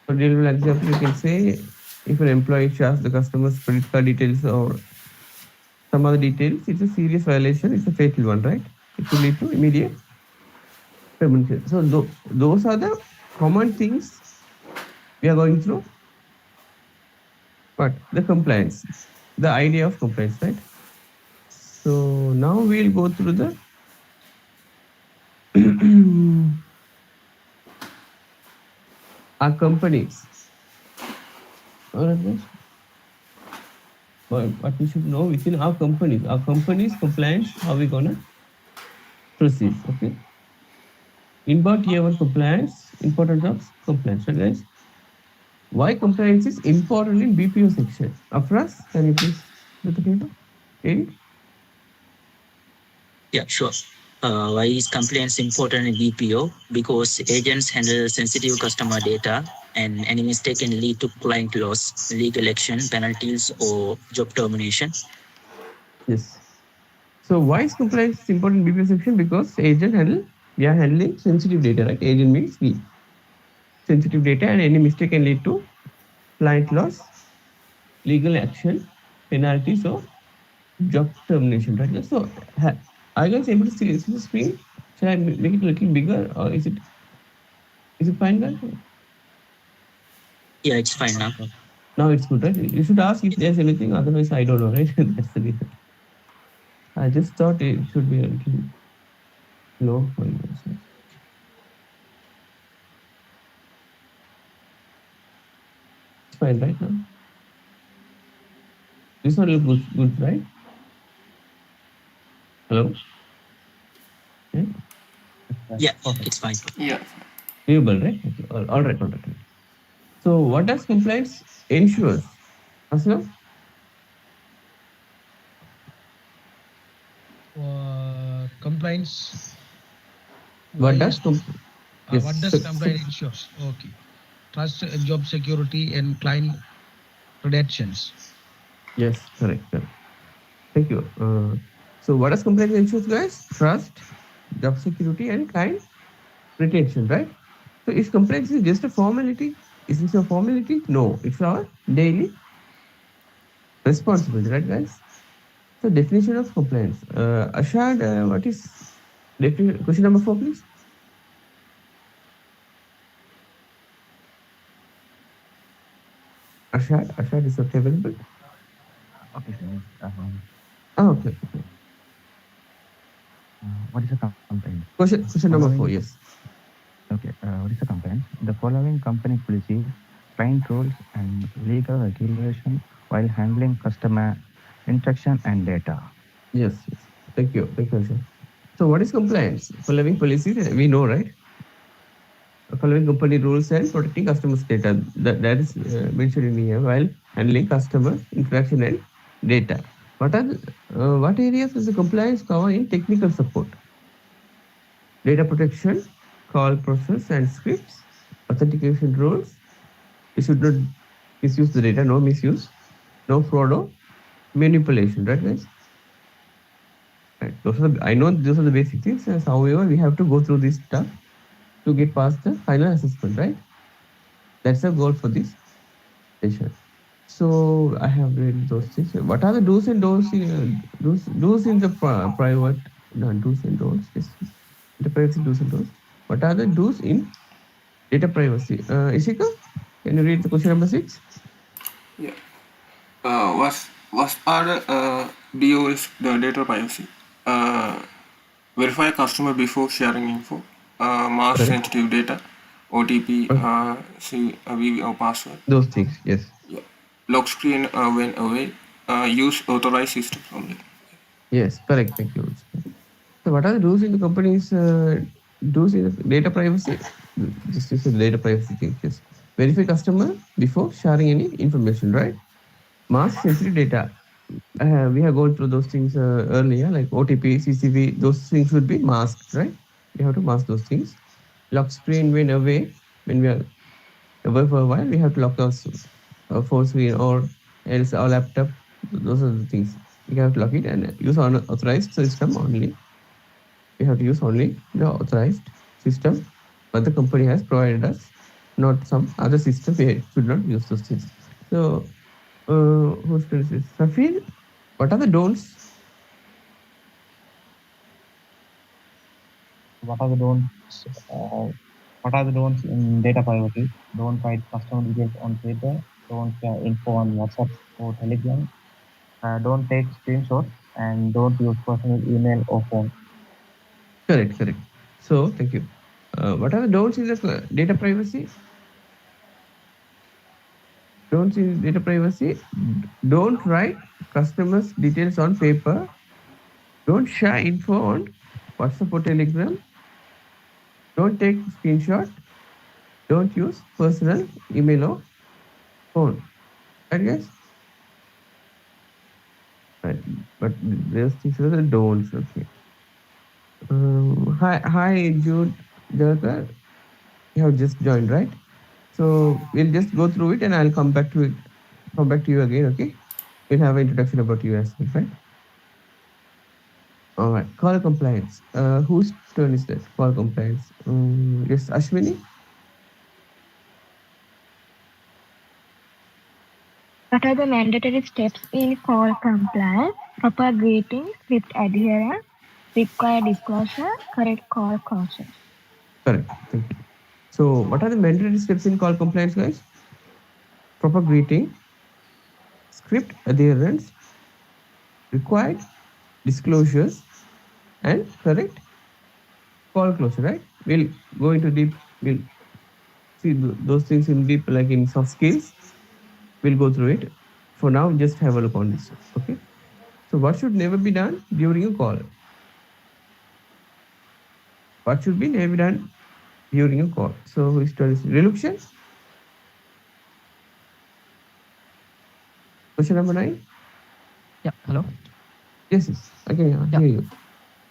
For real example, you can say if an employee shares the customer's credit card details or some other details, it's a serious violation. It's a fatal one, right? It could lead to immediate termination. So those are the common things we are going through. But the compliance, the idea of compliance, right? So now we'll go through the our companies. All right, guys. But what we should know within our companies compliance, how we gonna proceed? Okay. Inbound tier one compliance, importance of compliance, right, guys? Why compliance is important in BPO section? Afras, can you please do the favor? Hey, Yeah, sure. Why is compliance important in BPO? Because agents handle sensitive customer data, and any mistake can lead to client loss, legal action, penalties, or job termination. yes. So why is compliance important in BPO section? Because agent handle we are handling sensitive data, right? Agent means we sensitive data, and any mistake can lead to client loss, legal action, penalties, or job termination, right? So are you guys able to see the screen? Shall I make it a little bigger, or is it fine, guys? Yeah, it's fine now. Now it's good, right? You should ask if there's anything. Otherwise, I don't know, right? That's the reason. I just thought it should be a little low for you. So it's fine right now. This one look good, right? Hello? Yeah. Yeah, Perfect. it's fine. Yeah. Viewable, right? Okay. All right, all right. So what does compliance ensures? Aslam, Compliance. Why what is does what yes, does compliance ensures? Okay, trust, job security, and client protections. yes, correct, correct. Thank you. So what does compliance ensures, guys? Trust, job security, and client retention, right? So is compliance is just a formality? Is this a formality? No, it's our daily responsibility, right, guys? So definition of compliance. Ashad, what is question number 4, please? Ashad is not available. Okay, guys. Ah, okay, okay. What is a complaint? Question number Following. 4, yes. Okay. What is a complaint? The following company policies, client rules, and legal regulation while handling customer interaction and data. Yes, yes. Thank you, Ashad. So what is compliance? Following policies, we know, right? Following company rules and protecting customers' data. That is mentioned in here while handling customer interaction and data. What areas does the compliance cover in technical support? Data protection, call process and scripts, authentication rules. You should not misuse the data, no misuse, no fraud or manipulation, right, guys? Right. I know those are the basic things. However, we have to go through this stuff to get past the final assessment, right? That's the goal for this session. So I have read those things. What are the do's and don'ts do's in the private do's and don'ts? Yes, yes. The privacy do's and don'ts. What are the do's in data privacy? Ishika, can you read the question number 6? Yeah. Was are DOS the data privacy? Uh, Verify customer before sharing info. Mask Correct. sensitive data. OTP. Okay. See VV or password. Those things, yes. Yeah. Lock screen when away. Use authorized systems only. Yes, correct. Thank you. Ishika. So what are the do's in the company's do's in the data privacy? Just is the data privacy thing. Yes. Verify customer before sharing any information, right? Mask sensitive data. We have gone through those things earlier, like OTP, CCV, those things should be masked, right? We have to mask those things. Lock screen when away, when we are away for a while, we have to lock our phone screen or else our laptop. Those are the things. We have to lock it and use unauthorized system only. We have to use only the authorized system what the company has provided us, not some other system. We should not use those things. So, who's going to say? Safir, what are the don'ts? What are the don'ts? Uh, what are the don'ts in data privacy? Don't write customer details on paper. Don't share info on WhatsApp or Telegram. Don't take screenshots and don't use personal email or phone. Correct, correct. So, thank you. What are the don'ts in the data privacy? Don'ts in data privacy. Don't write customers' details on paper. Don't share info on WhatsApp or Telegram. Don't take screenshot. Don't use personal email or phone. Right, guys? Right. But there's things are the don'ts. Okay. Hi, Jude, Jalaka. You have just joined, right? So we'll just go through it, and I'll come back to it. Come back to you again. Okay. We'll have an introduction about you as well, right? All right. Call compliance. Whose turn is that? Call compliance. Yes, Ashwini. What are the mandatory steps in call compliance? Proper greeting, script adherence, required disclosure, correct call cautions. Correct. Thank you. So, what are the mandatory steps in call compliance, guys? Proper greeting, script adherence, required disclosures, and correct call closure. Right? We'll go into deep. We'll see those things in deep, like in soft skills. We'll go through it. For now, just have a look on this. Okay. So, what should never be done during a call? What should be never done during a call? So, who is turn is reluction. Question number 9. Yeah, hello. Yes, yes. I can Yeah, hear you.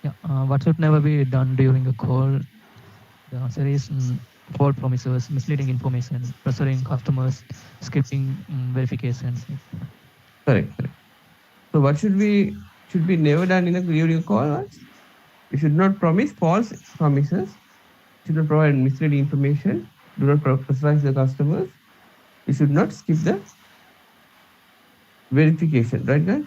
yeah. What should never be done during a call? The answer is false promises, misleading information, pressuring customers, skipping verifications. Correct. Correct. So, what should be never done in a during a call? Guys? You should not promise false promises. Should not provide misleading information. Do not pressurize the customers. You should not skip the verification. Right, guys?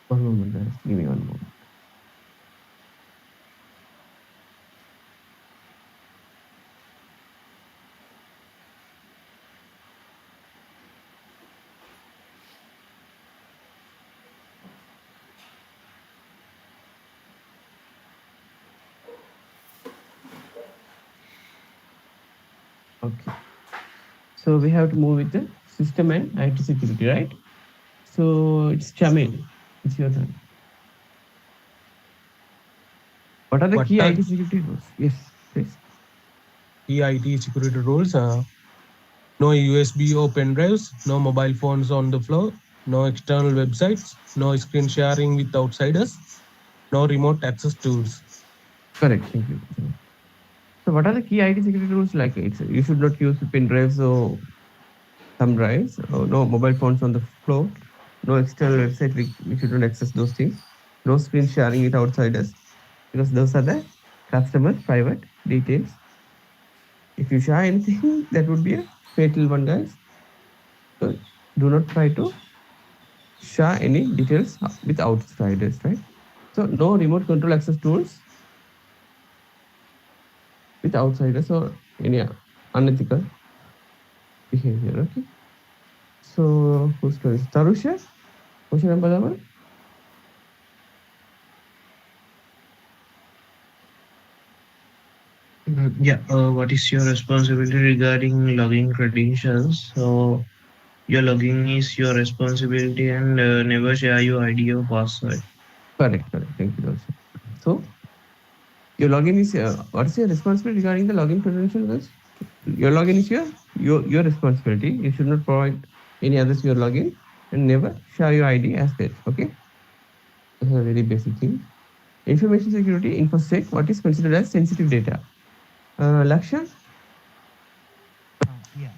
One moment, guys. Give me one moment. Okay. So we have to move with the system and IT security, right? So it's Chamil. It's your turn. What are the What key are IT security rules? Yes, please. key IT security rules? No USB or pen drives, no mobile phones on the floor, no external websites, no screen sharing with outsiders, no remote access tools. Correct. Thank you. So what are the key IT security rules? Like it's you should not use pen drives or thumb drives. Or no mobile phones on the floor. No external website. We should not access those things. No screen sharing with outsiders because those are the customers' private details. If you share anything, that would be a fatal one, guys. So do not try to share any details with outsiders, right? So no remote control access tools with outsiders or any unethical behavior. Okay. So who's turn is Tarusha? Question number 11. Yeah, what is your responsibility regarding login credentials? So your login is your responsibility, and never share your ID or password. Correct, correct. Thank you, Tarusha. So your login is what is your responsibility regarding the login credential, guys? Your login is your responsibility. You should not provide any others your login and never share your ID as that. Okay, those are very basic things. Information security, infosec. What is considered as sensitive data? Laksha, Yeah.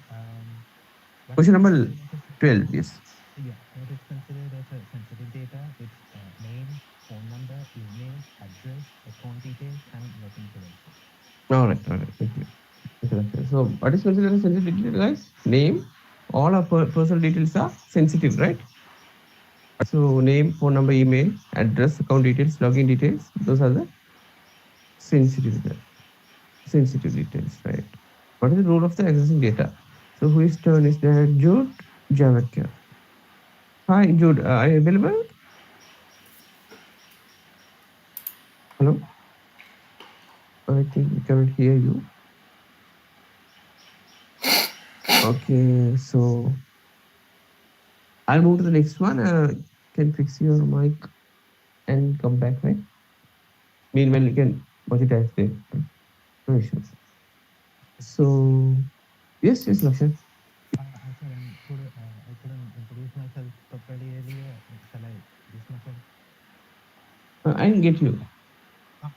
What is question number considered as a 12. Yes. yeah, what is considered as a sensitive data? It's name, phone number, email, address, account details, and login credentials. All right, all right. Thank you. Okay, Laksha. So, what is considered as sensitive data, guys? Name. All our personal details are sensitive, right? So, name, phone number, email, address, account details, login details. Those are the sensitive, sensitive details, right? What is the role of the accessing data? So, whose turn is there? Jude Javakia. Hi, Jude. Are you available? Hello. I think we cannot hear you. Okay, so I'll move to the next one. Can fix your mic and come back, right? Meanwhile, you can watch it as there. No issues. So Yes, yes, Lakshan. Sir, I couldn't introduce myself properly earlier. Shall I introduce myself? I didn't get you. Ah,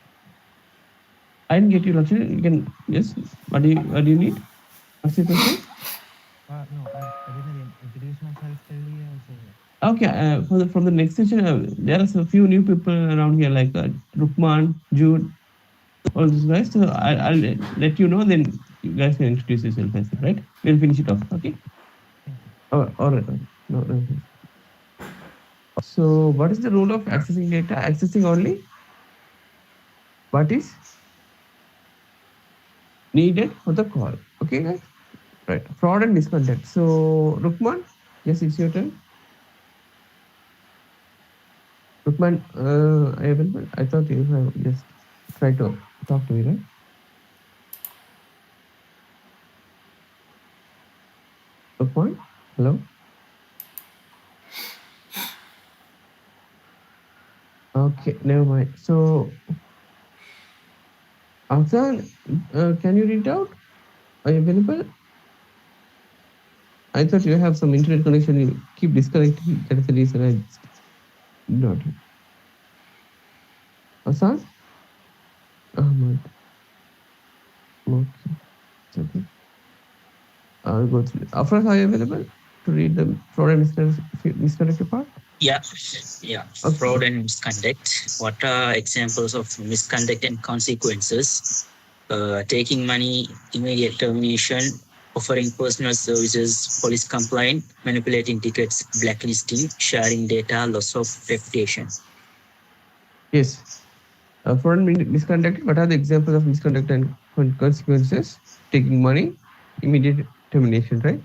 I didn't get you, Lakshan. You can, yes. What do you need? What's your question? no, I didn't introduce myself earlier. So, Okay, from the next session, there are a few new people around here, like Rukman, Jude, all those guys. So I'll let you know, then you guys can introduce yourself as well, right? We'll finish it off, okay? thank you. All right. No, no. So, what is the role of accessing data? Accessing only what is needed for the call. Okay, guys? Right. Fraud and misconduct. So, Rukman, yes, it's your turn. Rukman, are you available? I thought you have just tried to talk to me, right? Rukman, hello? Okay, never mind. So, Afzan, can you read out? Are you available? I thought you have some internet connection. You keep disconnecting. That is the reason I just not. Afzan? Ahmad. Okay. It's okay. I'll go through. Afra, are you available to read the fraud and misconduct part? Yeah, yeah. Okay. Fraud and misconduct. What are examples of misconduct and consequences? Taking money, immediate termination, offering personal services, police complaint, manipulating tickets, blacklisting, sharing data, loss of reputation. Yes. Fraud and misconduct. What are the examples of misconduct and consequences? Taking money, immediate termination, right?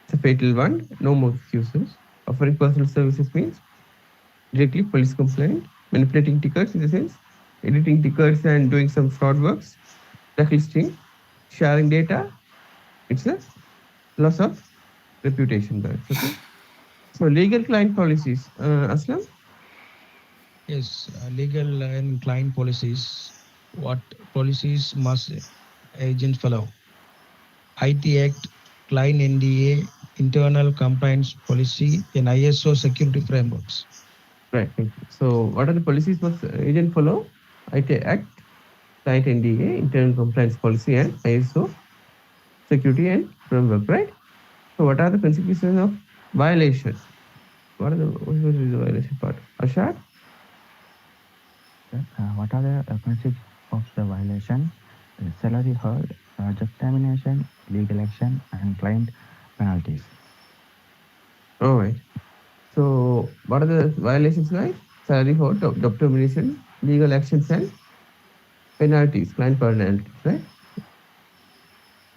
It's a fatal one. No more excuses. Offering personal services means directly police complaint, manipulating tickets in the sense editing tickets and doing some fraud works, blacklisting, sharing data. It's a loss of reputation, guys. Okay. So legal client policies. Aslam? Yes, legal and client policies. What policies must agents follow? IT Act, client NDA, internal compliance policy, and ISO security frameworks. Right. Thank you. So what are the policies must agent follow? IT Act, client NDA, internal compliance policy, and ISO security and framework. Right. So what are the consequences of violation? What is the violation part? Ashad? What are the consequences of the violation? Salary hold, job termination, legal action, and client penalties. All right. So what are the violations, guys? Salary hold, job termination, legal actions, and penalties, client penalties. Right.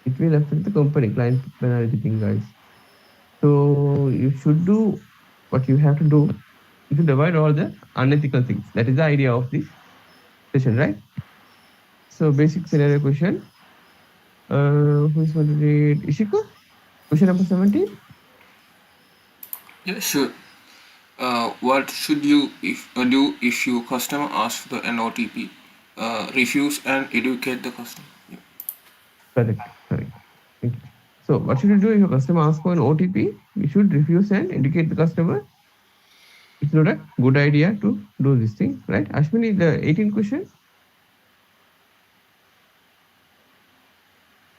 It will affect the company client penalty thing, guys. So you should do what you have to do. You should avoid all the unethical things. That is the idea of this session, right? So basic scenario question. Who is going to read? Ishiko? Question number 17. Yeah, sure. What should you do if your customer asks for an OTP? Refuse and educate the customer. Yeah. Correct. Correct. Thank you. So what should you do if your customer asks for an OTP? You should refuse and educate the customer. It's not a good idea to do this thing, right? Ashwini, the 18th question.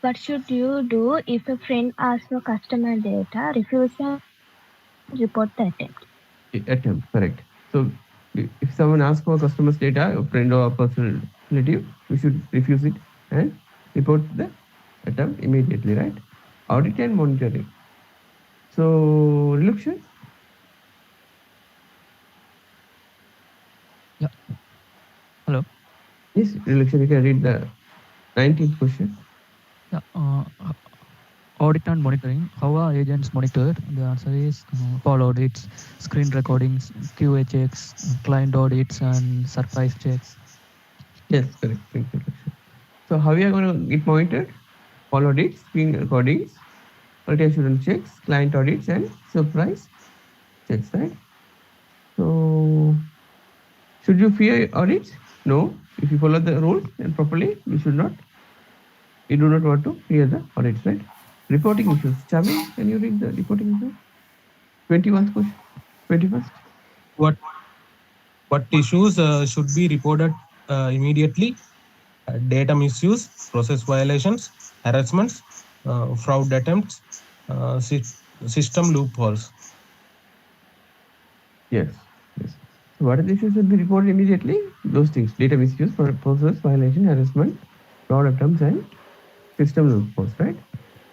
What should you do if a friend asks for customer data, refuse and report the attempt? Attempt, correct. So if someone asks for customer's data, a friend or a personal relative, you should refuse it and report the attempt immediately, right? Audit and monitoring. So, Reluction, Yeah. Hello. yes, Reluction, you can read the 19th question. Yeah. Audit and monitoring. How are agents monitored? The answer is call audits, screen recordings, QA checks, client audits, and surprise checks. Yes, correct. Thank you, Reluction. So, how we are going to get monitored? Call audits, screen recordings, quality assurance checks, client audits, and surprise checks, right? So, should you fear audits? No. If you follow the rules and properly, you should not. You do not want to fear the audits, right? Reporting issues. Chamil, can you read the reporting issues? 21st question. 21st. What what issues should be reported immediately? Data misuse, process violations, harassments, fraud attempts, system loopholes. Yes. Yes. So what are the issues should be reported immediately? Those things: data misuse, process violation, harassment, fraud attempts, and system loopholes. Right?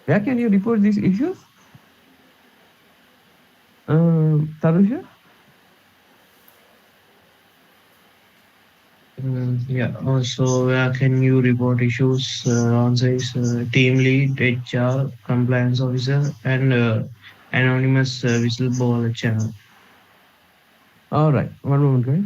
Where can you report these issues? Tarusha? Yeah. Also, where can you report issues? Answer is team lead, HR, compliance officer, and anonymous whistleblower channel. All right. One moment, guys.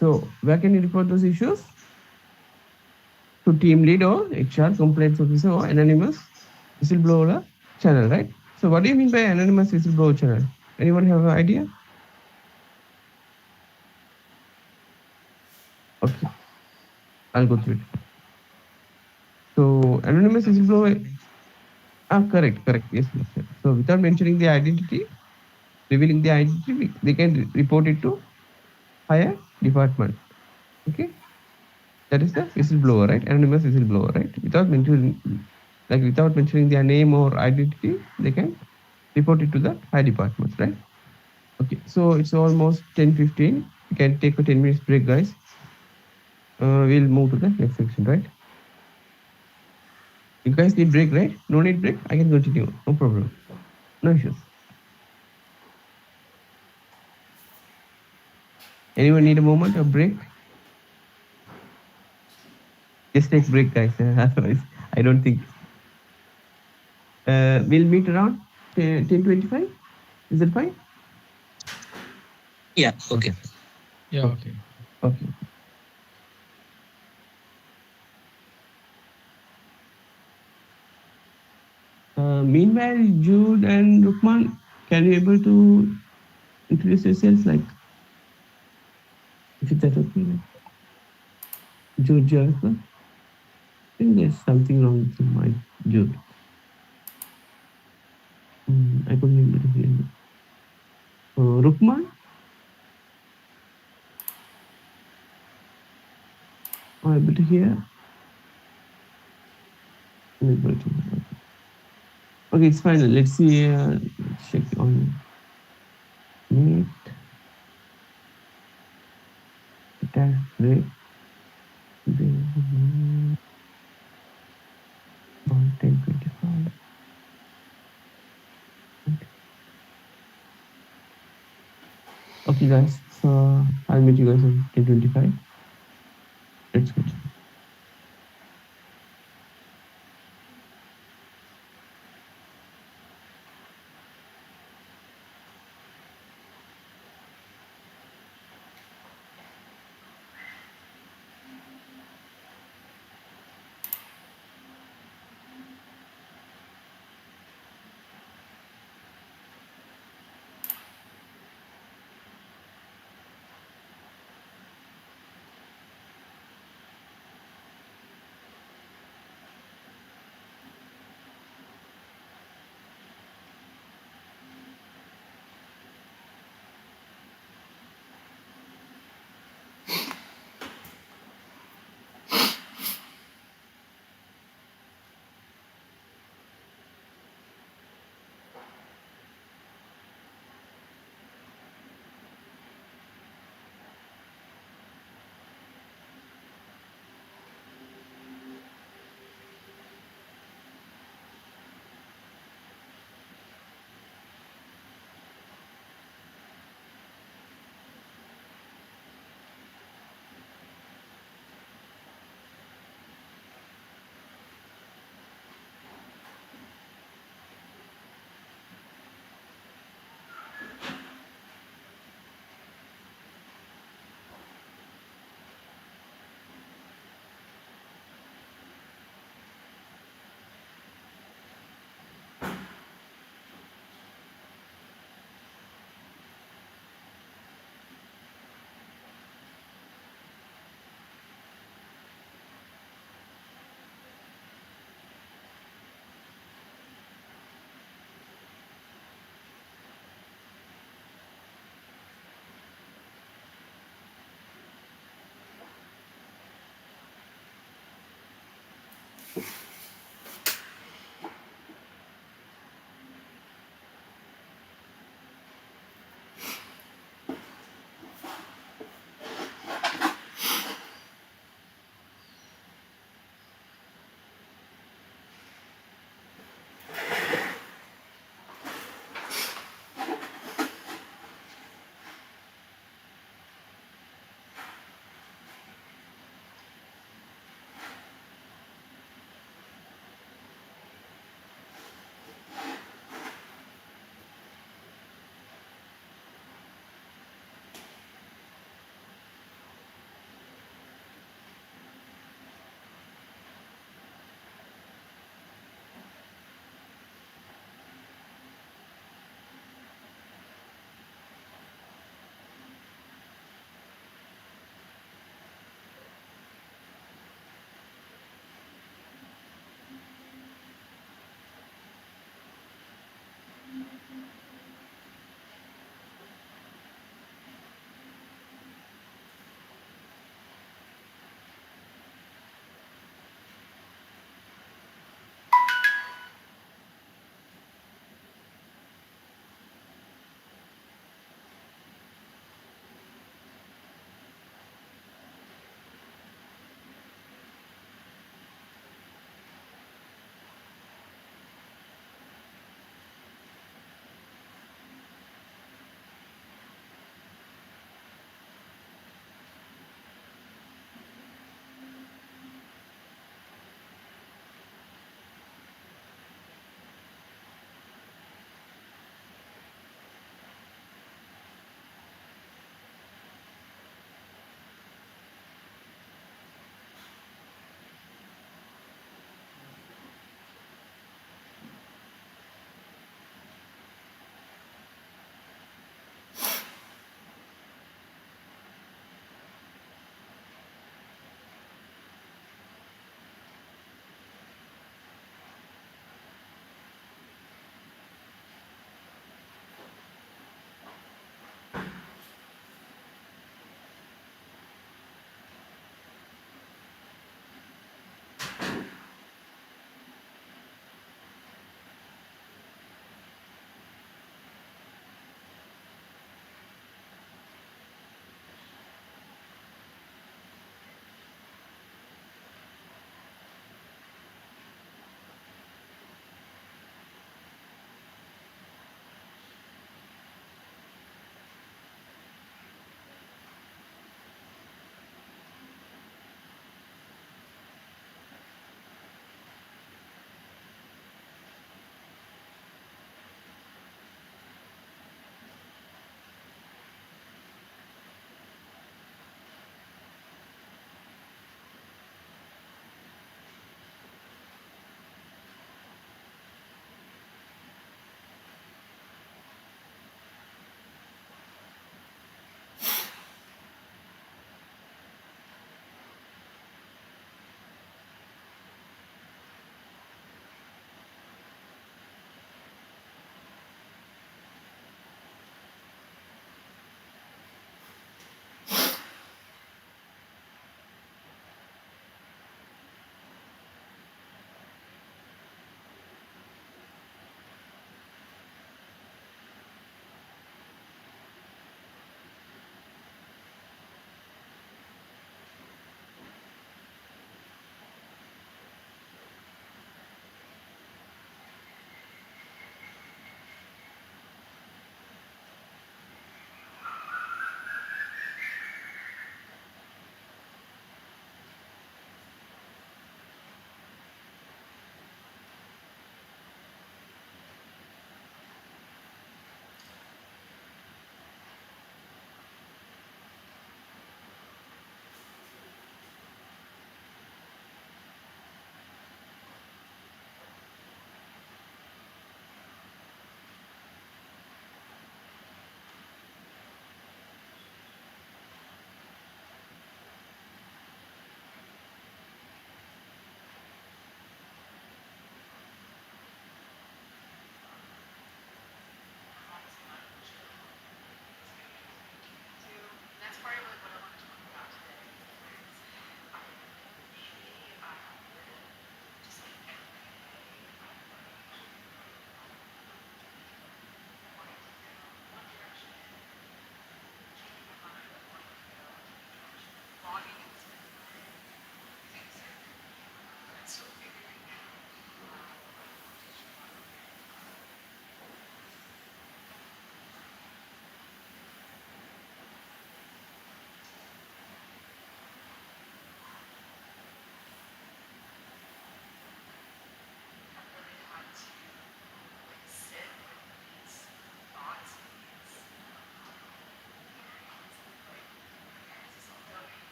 So where can you report those issues? To team lead or HR, compliance officer or anonymous whistleblower channel, right? So what do you mean by anonymous whistleblower channel? Anyone have an idea? Okay, I'll go through it. So anonymous whistleblower, correct, correct, yes, yes, yes. So without mentioning the identity, revealing the identity, they can report it to higher department. Okay, that is the whistleblower, right? Anonymous whistleblower, right? Without mentioning, like without mentioning their name or identity, they can report it to the high departments, right? Okay, so it's almost 10:15. You can take a 10 minutes break, guys. We'll move to the next section, right? You guys need break, right? No need break? I can continue. No problem. No issues. Anyone need a moment, a break? Just take break, guys. Otherwise, I don't think. We'll meet around 10:25. Is that fine? Yeah, okay. Yeah, Okay. okay. Okay. Meanwhile, Jude and Rukman, can you able to introduce yourselves? Like, if that's okay, like Jude, Jasper. I think there's something wrong with my Jude. I couldn't able to hear you. Rukman, are able to hear? Unable to. Okay, it's fine. Let's see. Let's check on meet. Task break. About 10:25. Okay, guys. So I'll meet you guys on 10:25. Let's go.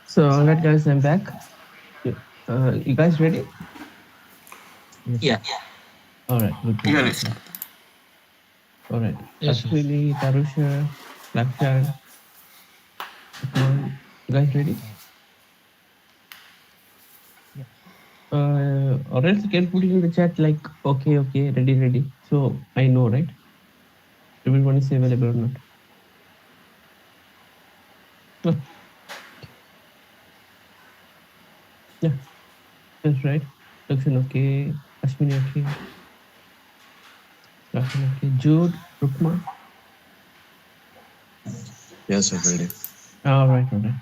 So, all right, guys, I'm back. You guys ready? Yes, Yeah. sir. All right, good, good, Yeah, good, let's good. start. All right, Yes, sir. Ashwini, Tarusha, Lakshan, Upman, you guys ready? Uh, yeah. Or else you can put it in the chat like, okay, okay, ready, ready. So I know, right? Everyone is available or not? Oh, yeah, that's right. Lakshan, okay. Ashwini, okay. Lakshan, okay. Jude, Rukma. Yes, sir, ready. All right, all right.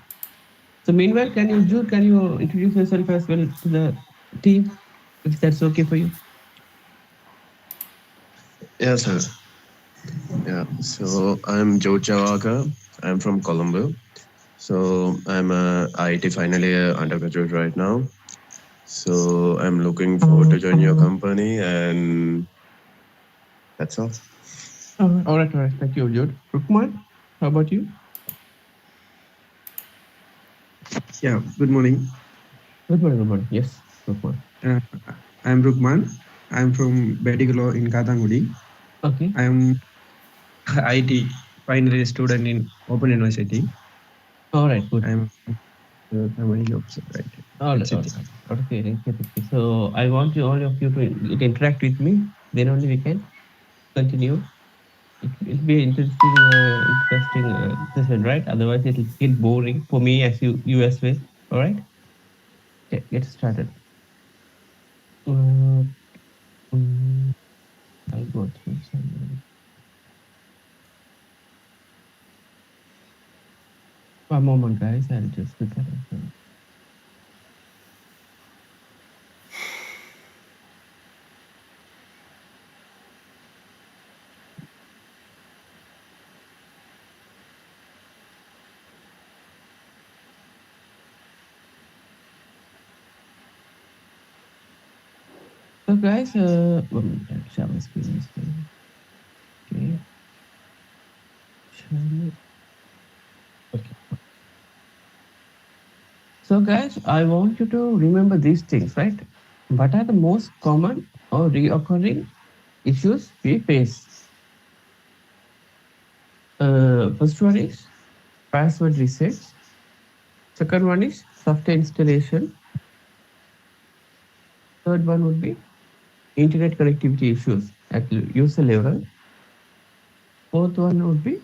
So meanwhile, can you, Jude, can you introduce yourself as well to the team, if that's okay for you? Yes, sir. Yeah. So I'm Joe Chawaka. I'm from Colombo. So I'm a IT final year undergraduate right now. So I'm looking forward to join your company, and that's all. All right, all right. Thank you, Jude. Rukman, how about you? Yeah, good morning. Good morning, good morning. Yes, Rukman. Uh, I'm Rukman. I'm from Betigalo in Katangudi. Okay. I'm IT final year student in Open University. All right, good. I'm family jobs, right? All right, That's all it. right. Okay, okay, okay. So I want you, all of you, to interact with me. Then only we can continue. It'll be interesting session, right? Otherwise, it'll get boring for me as you as well. All right. Okay, get started. Uh, I'll go through some. One moment, guys. I'll just prepare it. So, guys, one minute. I'll share my screen as well. Okay. Share my- Okay. So, guys, I want you to remember these things, right? What are the most common or reoccurring issues we face? First one is password resets. Second one is software installation. Third one would be internet connectivity issues at user level. Fourth one would be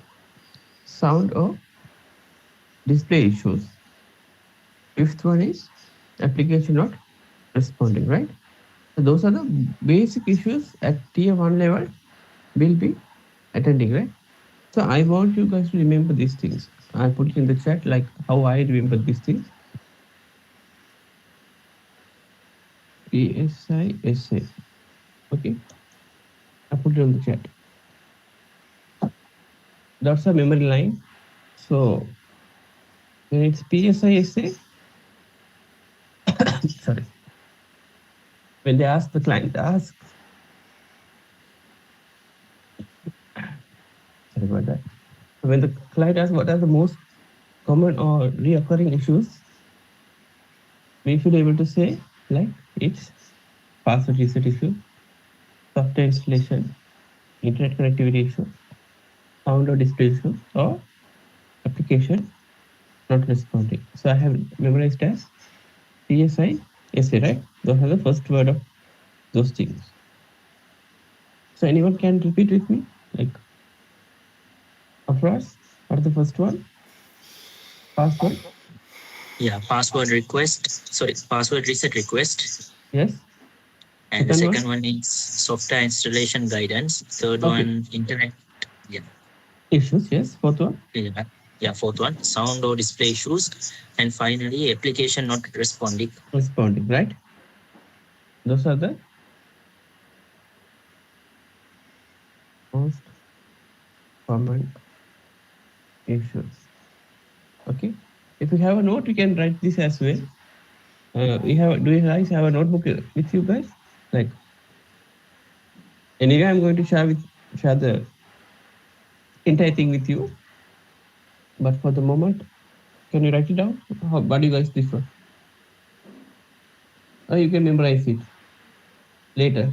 sound or display issues. Fifth one is application not responding, right? So those are the basic issues at tier one level we'll be attending, right? So I want you guys to remember these things. I put it in the chat like how I remember these things. PSISA. Okay, I put it on the chat. That's a memory line. So when it's PSISA, sorry, when they ask the client, ask, sorry about that. When the client asks what are the most common or reoccurring issues, we should be able to say like it's password reset issue, software installation, internet connectivity issue, sound or display issue, or application not responding. So I have memorized as PSI, SA, right? Those are the first word of those things. So anyone can repeat with me? Like Afras, what is the first one? Password? Yeah, password request. Sorry, password reset request. Yes. And the Second second one, one is software installation guidance. Third okay. one, internet. Yeah, Issues, yes. Fourth one, yeah, yeah. Fourth one, sound or display issues. And finally, application not responding. responding, right? Those are the most common issues. Okay. If you have a note, you can write this as well. We have. Do you guys have a notebook with you guys? Like anyway, I'm going to share the entire thing with you. But for the moment, can you write it down? What do you guys prefer? Or you can memorize it later.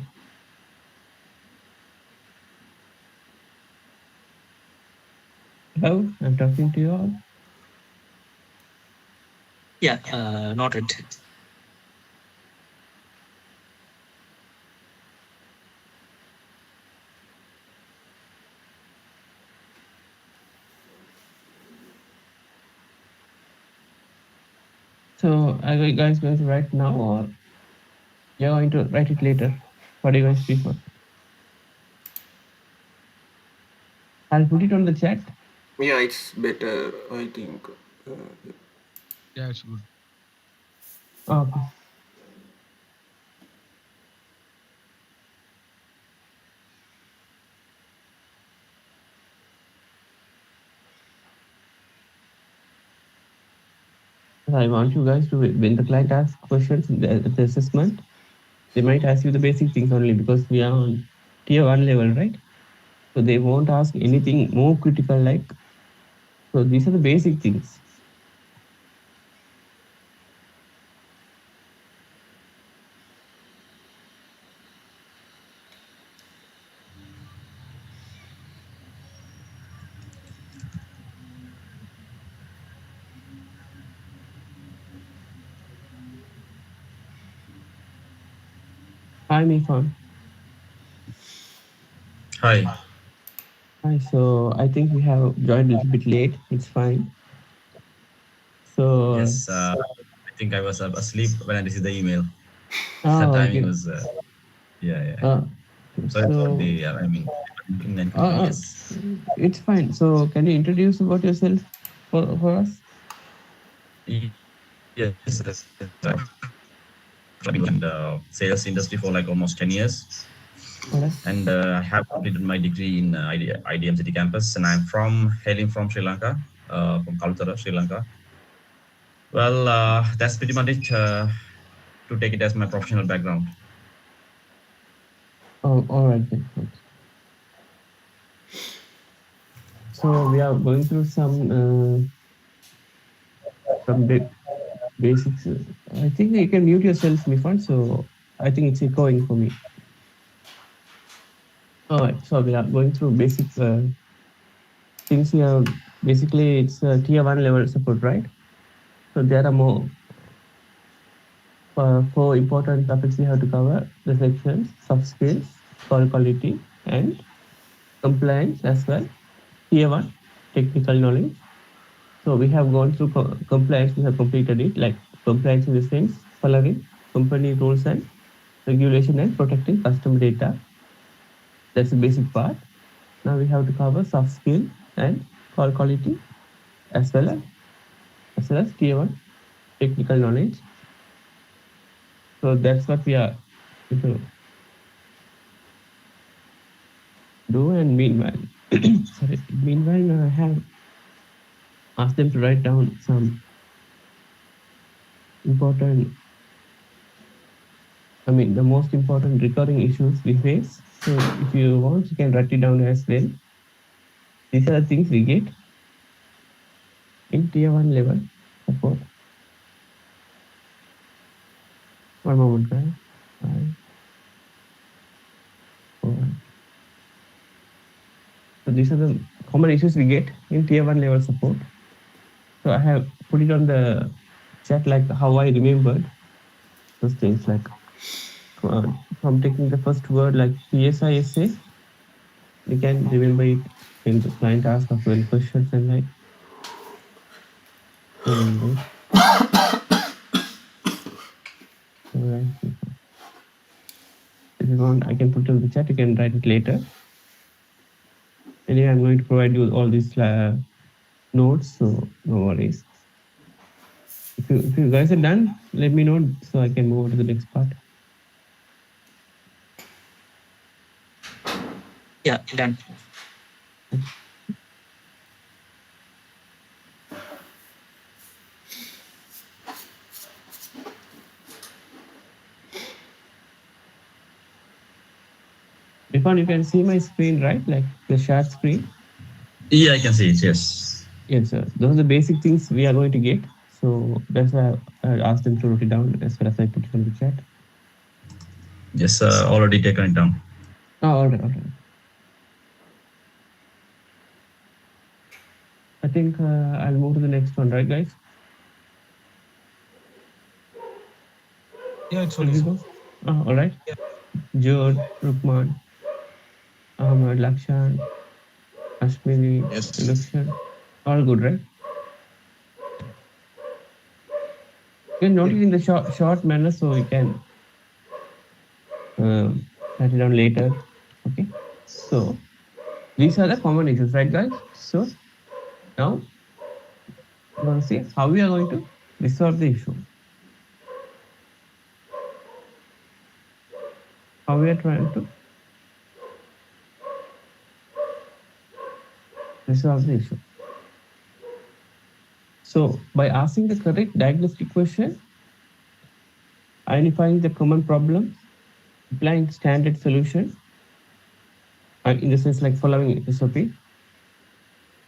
Hello, I'm talking to you all. Yeah, noted. So are you guys going to write now or you're going to write it later? What do you guys prefer? I'll put it on the chat. Yeah, it's better, I think. Uh, Yeah, it's good. Okay. I want you guys to, when the client asks questions in the assessment, they might ask you the basic things only because we are on tier one level, right? So they won't ask anything more critical like, so these are the basic things. Hi, Mifan. Hi. Hi, so I think we have joined a little bit late. It's fine. So, Yes, I think I was asleep when I received the email. That oh, timing okay. was, yeah, yeah. Uh, Sorry for so, the, I mean, uh, uh, inconvenience. it's fine. So, can you introduce about yourself for us? Yes, I've been in the sales industry for like almost 10 years. All right. And I have completed my degree in IDM City campus. And I'm hailing from Sri Lanka, from Kalutara, Sri Lanka. Well, that's pretty much it to take it as my professional background. Oh, all right then. Okay. So we are going through some basics. I think you can mute yourself, Mifan. So I think it's echoing for me. All right. So we are going through basic things here. Basically, it's tier one level support, right? So there are more four important topics we have to cover: reflections, soft skills, call quality, and compliance as well. Tier one, technical knowledge. So we have gone through compliance. We have completed it, like compliance in the sense following company rules and regulation and protecting customer data. That's the basic part. Now we have to cover soft skill and call quality as well as tier one technical knowledge. So that's what we are going to do. And meanwhile, sorry, meanwhile I have asked them to write down some important, I mean, the most important recurring issues we face. So if you want, you can write it down as well. These are the things we get in tier one level support. One moment, guys. Five, four. So these are the common issues we get in tier one level support. So I have put it on the chat like how I remembered those things, like from taking the first word like PSISA, we can remember it when the client asks us well questions and like remember it. Alright. If you want, I can put it in the chat. You can write it later. Anyway, I'm going to provide you all these notes, so no worries. If you guys are done, let me know so I can move on to the next part. Yeah, done. Irfan, you can see my screen, right? Like the shared screen. Yeah, I can see it. Yes. Yes, sir. Those are the basic things we are going to get. So that's why I asked them to write it down as well as I put it on the chat. Yes, already taken it down. Oh, all right, all right. I think I'll move to the next one, right, guys? Yeah, it's Should okay, we sir. go? All right. Jod, Rukman, Ahmad, Lakshan, Ashmini, Lakshan. All good, right? You can note it in the short manner so we can write it down later. Okay. So these are the common issues, right, guys? So now we're going to see how we are going to resolve the issue. How we are trying to resolve the issue. So by asking the correct diagnostic question, identifying the common problems, applying standard solution, in the sense like following SOP.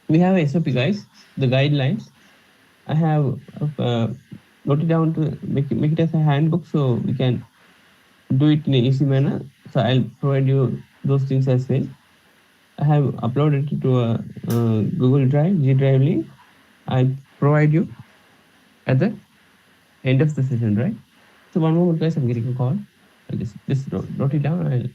We have a SOP, guys, the guidelines. I have noted down to make it as a handbook so we can do it in an easy manner. So I'll provide you those things as well. I have uploaded it to a Google Drive, G Drive link. I provide you at the end of the session, right? So one moment, guys, I'm getting a call. I'll just note it down.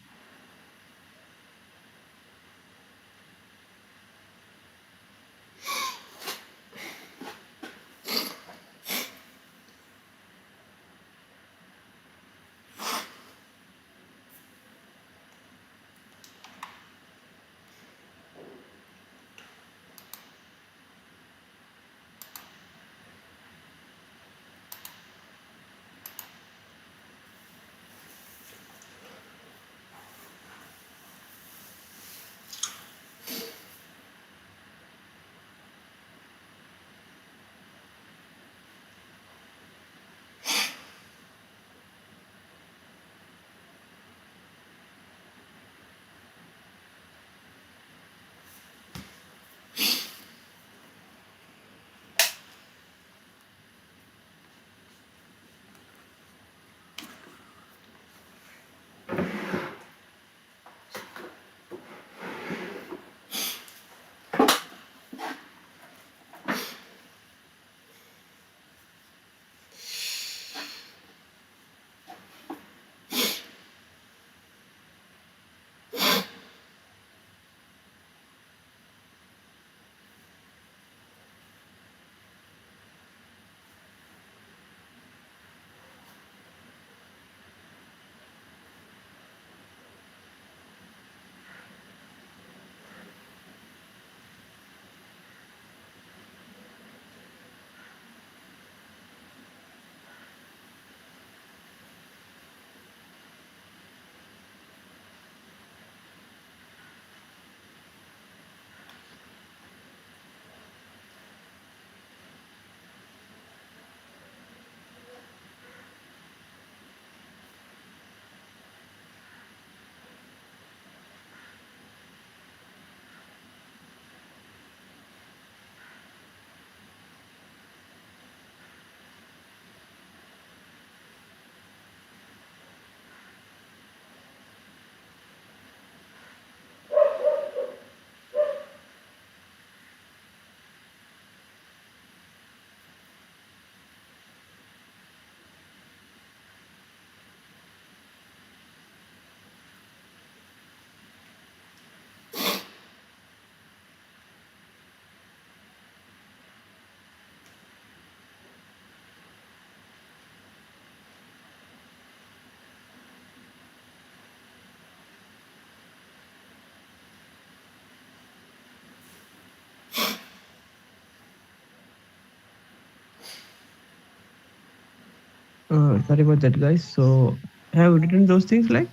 Sorry about that, guys. So I have written those things like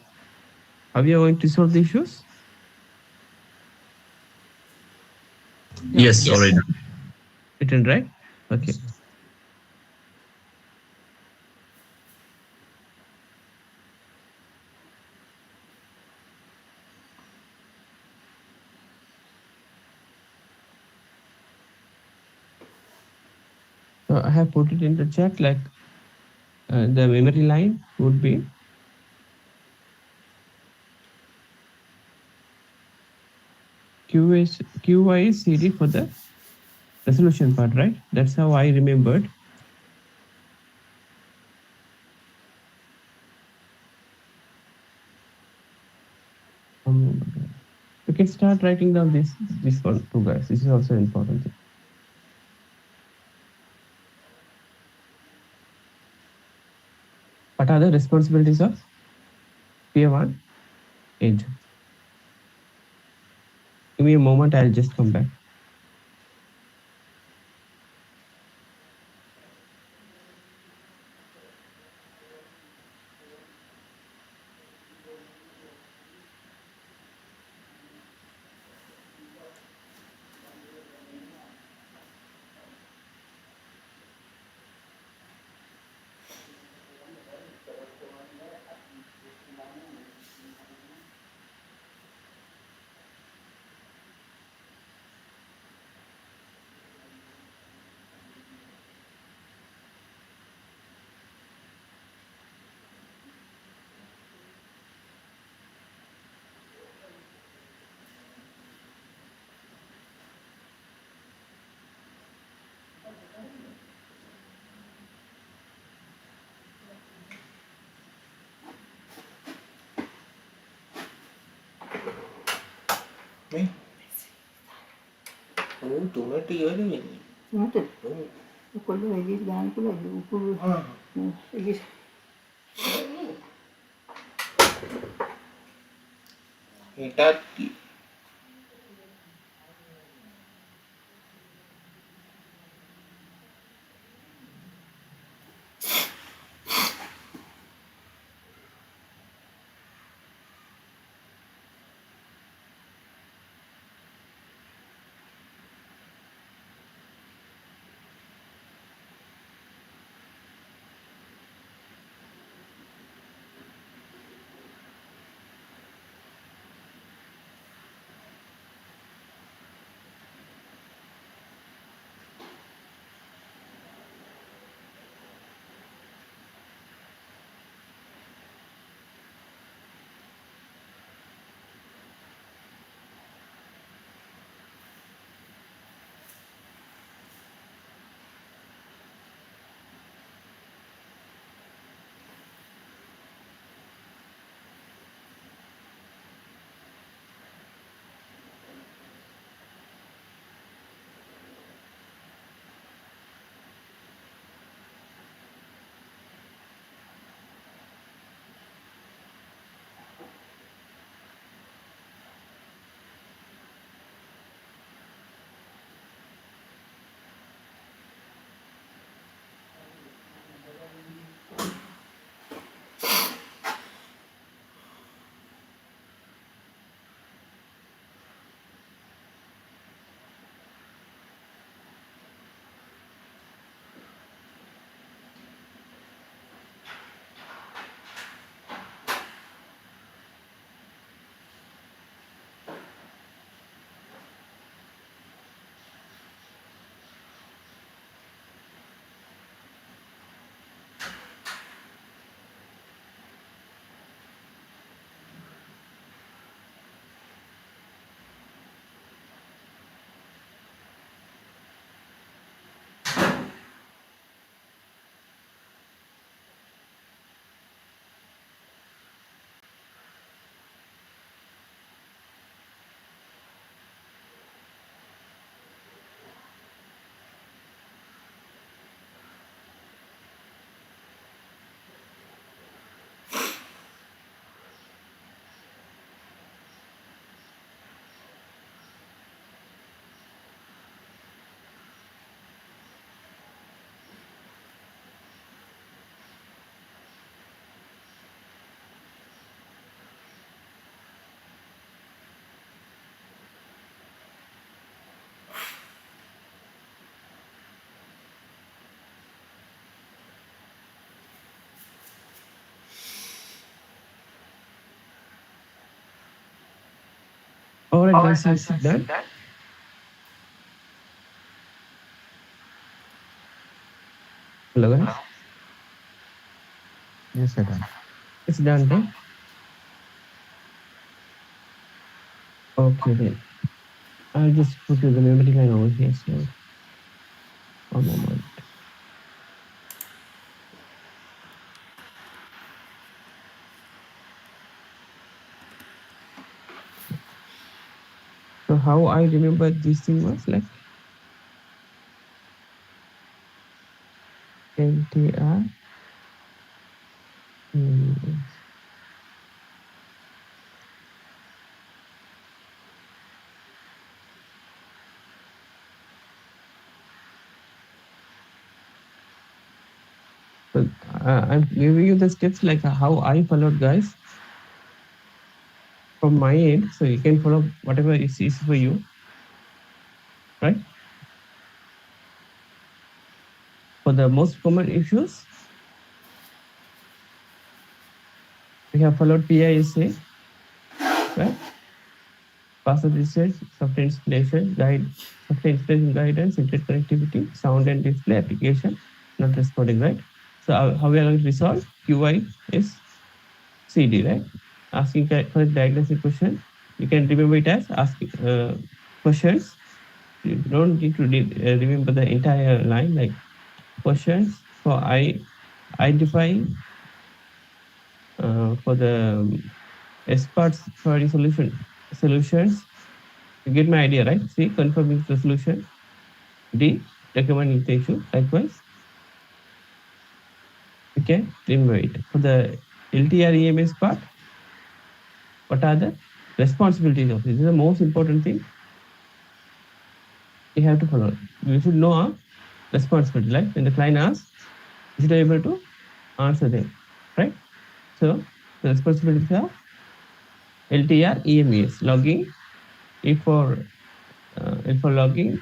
how we are going to solve the issues. Yeah, Yes, yes. already. Written, right? Okay. So I have put it in the chat like the memory line would be QICD for the resolution part, right? That's how I remembered. Um, we can start writing down this one too, guys. This is also important thing. What are the responsibilities of Tier 1 edge? Give me a moment, I'll just come back. මේ ඔව් තුනට ඉවර වෙන්නේ. තුනට? ඔව්. කොල්ල එළියට දාන්න පුළුවන් උකුළු. එළිය හිටත් All right, guys, is it done? Hello, guys. Yes, you're done. It's done, right? Okay, then. I'll just put the memory line over here. So, one moment. So, how I remember this thing was like LTR. So, I'm giving you the steps like how I followed, guys, from my end. So, you can follow whatever is easy for you, right? For the most common issues, we have followed PISA, right? Password research, software installation, software installation guidance, internet connectivity, sound and display application, not responding, right? So how we are going to resolve QI is CD, right? Asking for diagnostic question. You can remember it as asking questions. You don't need to remember the entire line, like questions for identifying for the experts for any solutions. You get my idea, right? C, confirming the solution. D, recommending the issue. Likewise, we can remove it. For the LTR EMS part, what are the responsibilities of it? This is the most important thing you have to follow. You should know our responsibility. Like when the client asks, you should be able to answer them, right? So the responsibilities are LTR EMS, logging, E for L for logging,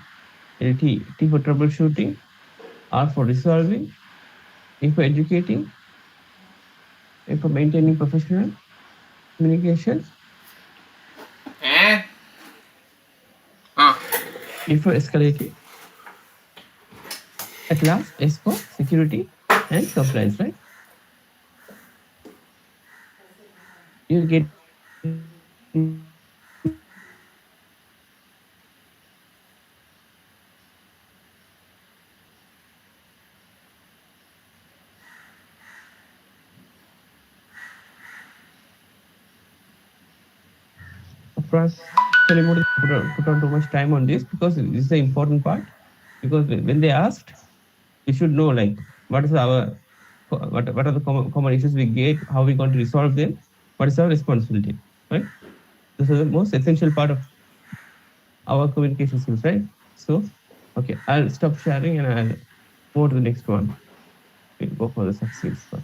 T for troubleshooting, R for resolving, E for educating, A for maintaining professional communication, Eh? Ah. E for escalating, at last S for security and compliance, right? You'll get my idea, right? Of course, actually more put on too much time on this because this is the important part. Because when they asked, we should know like what is our what are the common issues we get, how we going to resolve them, what is our responsibility, right? This is the most essential part of our communication skills, right? So, okay, I'll stop sharing and I'll move to the next one. We'll go for the soft skills part.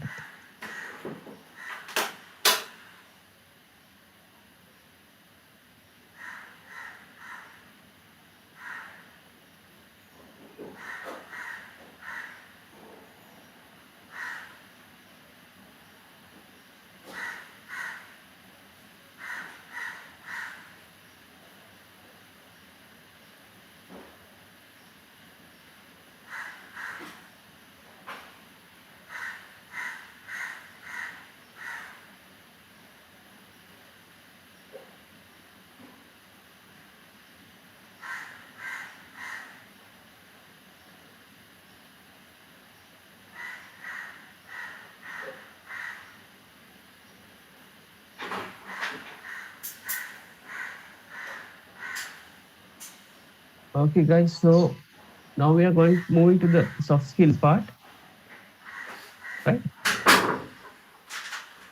Okay, guys. So now we are going moving to the soft skill part, right?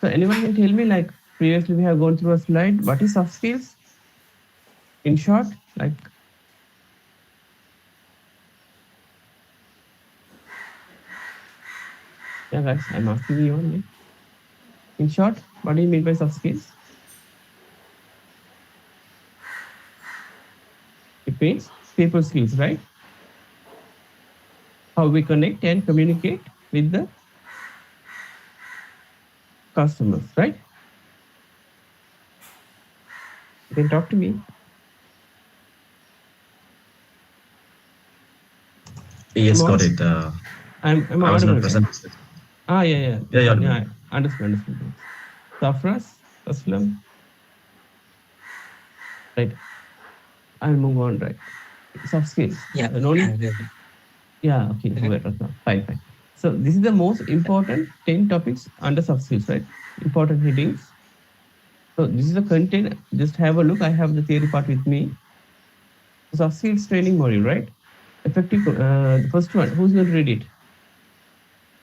So anyone can tell me like previously we have gone through a slide. What is soft skills? In short, like yeah, guys, I'm asking you only. In short, what do you mean by soft skills? It means people skills, right? How we connect and communicate with the customers, right? You can talk to me. Yes, I'm got on. it. I'm I was not audible, right? present. Yeah. Yeah, That's yeah, fine. audible. Yeah, I understood. Thanks. Safras, Aslam, right? I'll move on, right? Soft skills. Yeah. No need. uh, Yeah, okay, go ahead, Aslam. Fine. So this is the most important 10 topics under soft skills, right? Important headings. So this is the content. Just have a look. I have the theory part with me. Soft skills training module, right? Effective. The first one. Who's going to read it?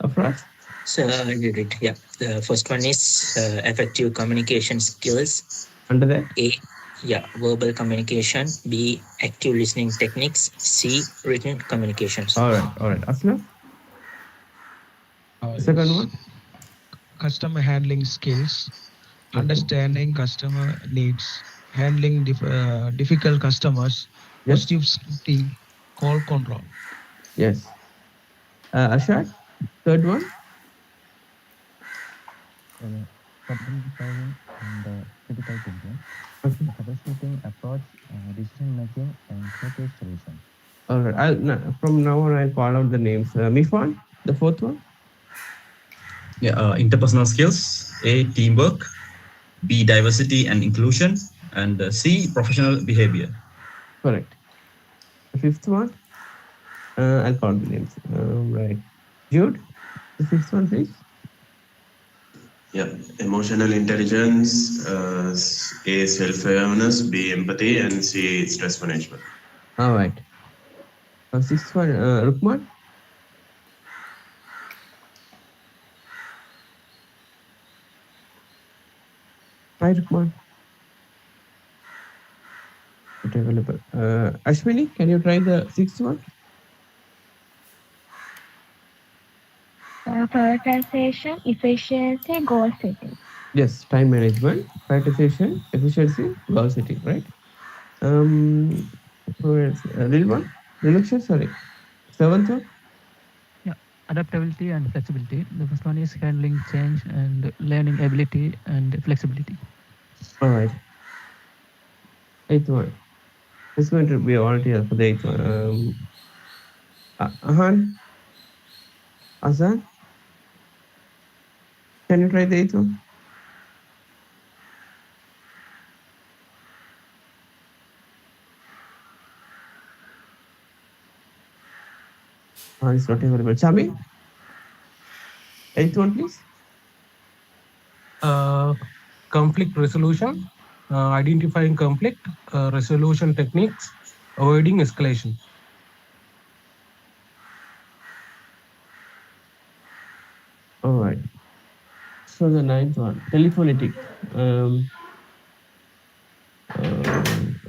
Afras? So I did it. Yeah. The first one is effective communication skills. Under that? A, yeah, verbal communication. B, active listening techniques. C, written communications. All right. Aslam? Second Yes. one? Customer handling skills, Okay. understanding customer needs, handling difficult customers, Yes. positive scripting, call control. Yes. Ashad? Third one? Well, problem solving and critical thinking, Okay. troubleshooting approach, decision making, and creative solutions. All right. No, from now on, I'll call out the names. Mifan? The fourth one? Yeah, interpersonal skills. A, teamwork. B, diversity and inclusion. And C, professional behavior. Correct. The fifth one? I'll call the names. Right. Jude? The fifth one, please. Yeah, emotional intelligence, A, self-awareness, B, empathy, and C, stress management. All right. Sixth one, Rukman? Hi, Rukman. Not available. Ashwini, can you try the sixth one? Prioritization, efficiency, goal setting. Yes, time management, prioritization, efficiency, goal setting, right? Um, who else? Real one? Reluction, sorry. Seventh one? Yeah, adaptability and flexibility. The first one is handling change and learning ability and flexibility. All right. Eighth one. It's going to be a volunteer for the eighth one. Ahan, Azan, can you try the eighth one? It's not available. Chami, eighth one, please. Uh, Conflict resolution, identifying conflict, resolution techniques, avoiding escalation. All right. So the ninth one, telephonetic.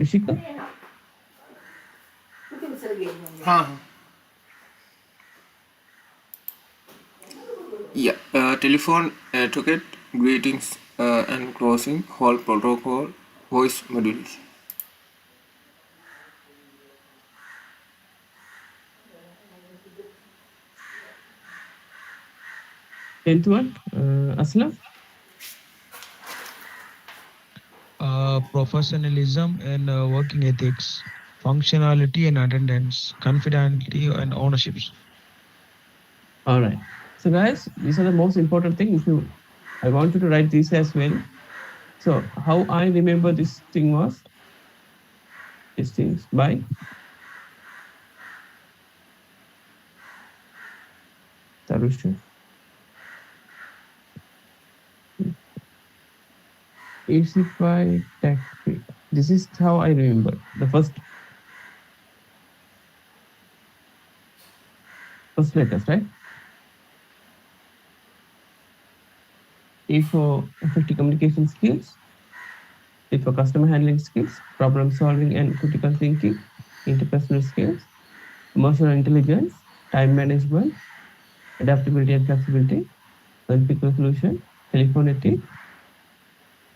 Ishika? Huh. Yeah, telephone etiquette, greetings and closing, call protocol, voice modules. Tenth one, Aslam? Professionalism and working ethics, functionality and attendance, confidentiality and ownerships. All right. So guys, these are the most important thing. I want you to write this as well. So how I remember this thing was, these things by Tarusha. Acify tactic. This is how I remember. The first letters, right? A for effective communication skills, A for customer handling skills, problem solving and critical thinking, interpersonal skills, emotional intelligence, time management, adaptability and flexibility, conflict resolution, telephonetic,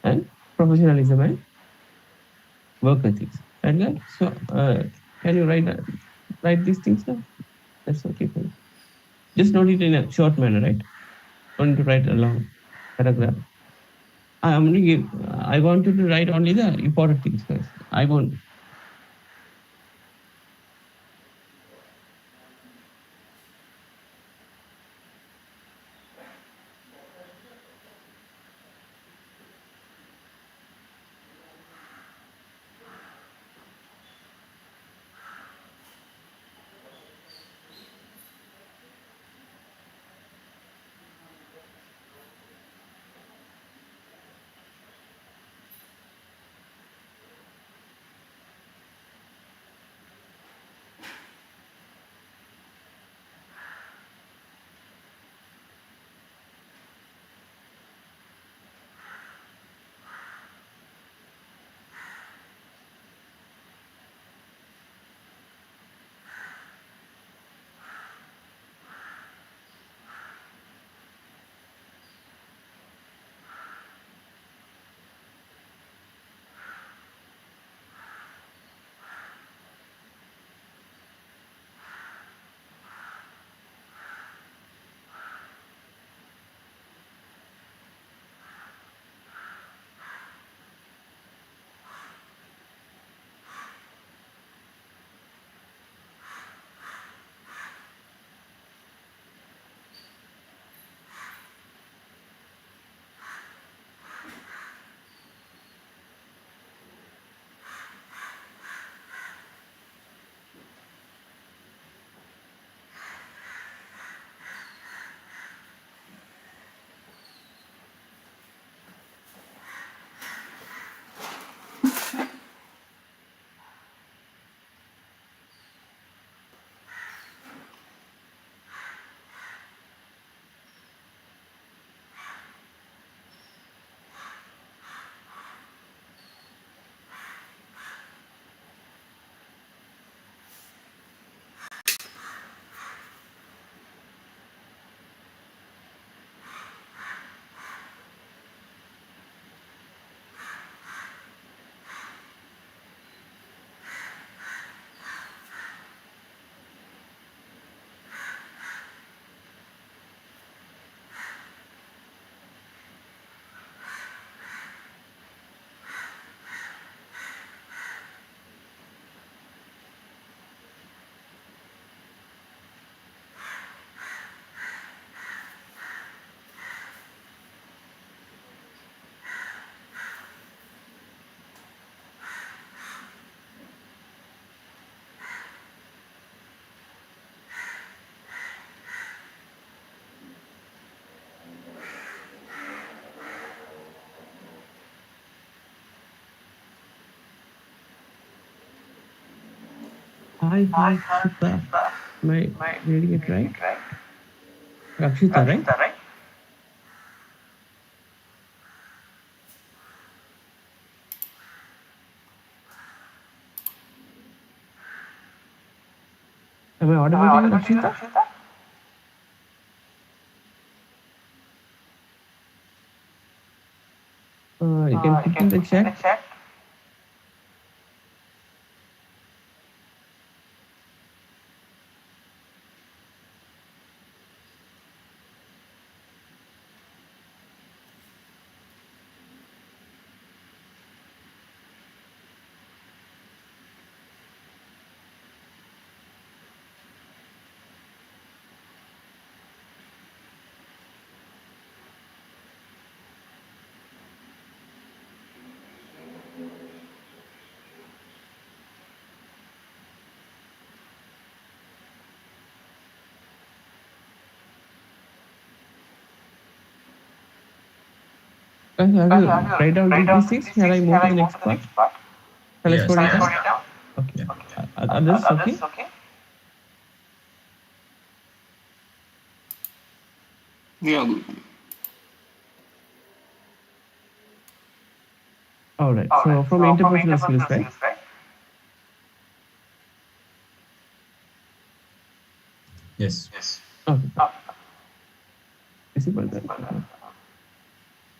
and professionalism and work ethics. And then, so can you write these things down? That's okay for you. Just note it in a short manner, right? Don't need to write a long paragraph. I want you to write only the important things first. I won't. Hi, Rakshita. Am I reading it right? Rakshita, right? Am I audible to you, Rakshita? You can put in the chat. Have you write down these things? Shall I move to the next part? Shall I Yes, scroll it yes. down? Okay. Others, okay? Yeah, good. All right. So from interpersonal skills, right? Yes. Okay. Visible, right?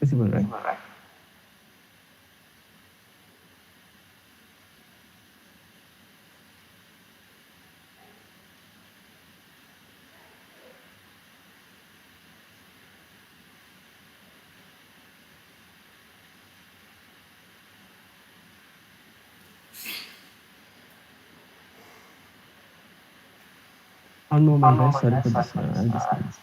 Visible, right? One moment, guys. Sorry for this. I'll just.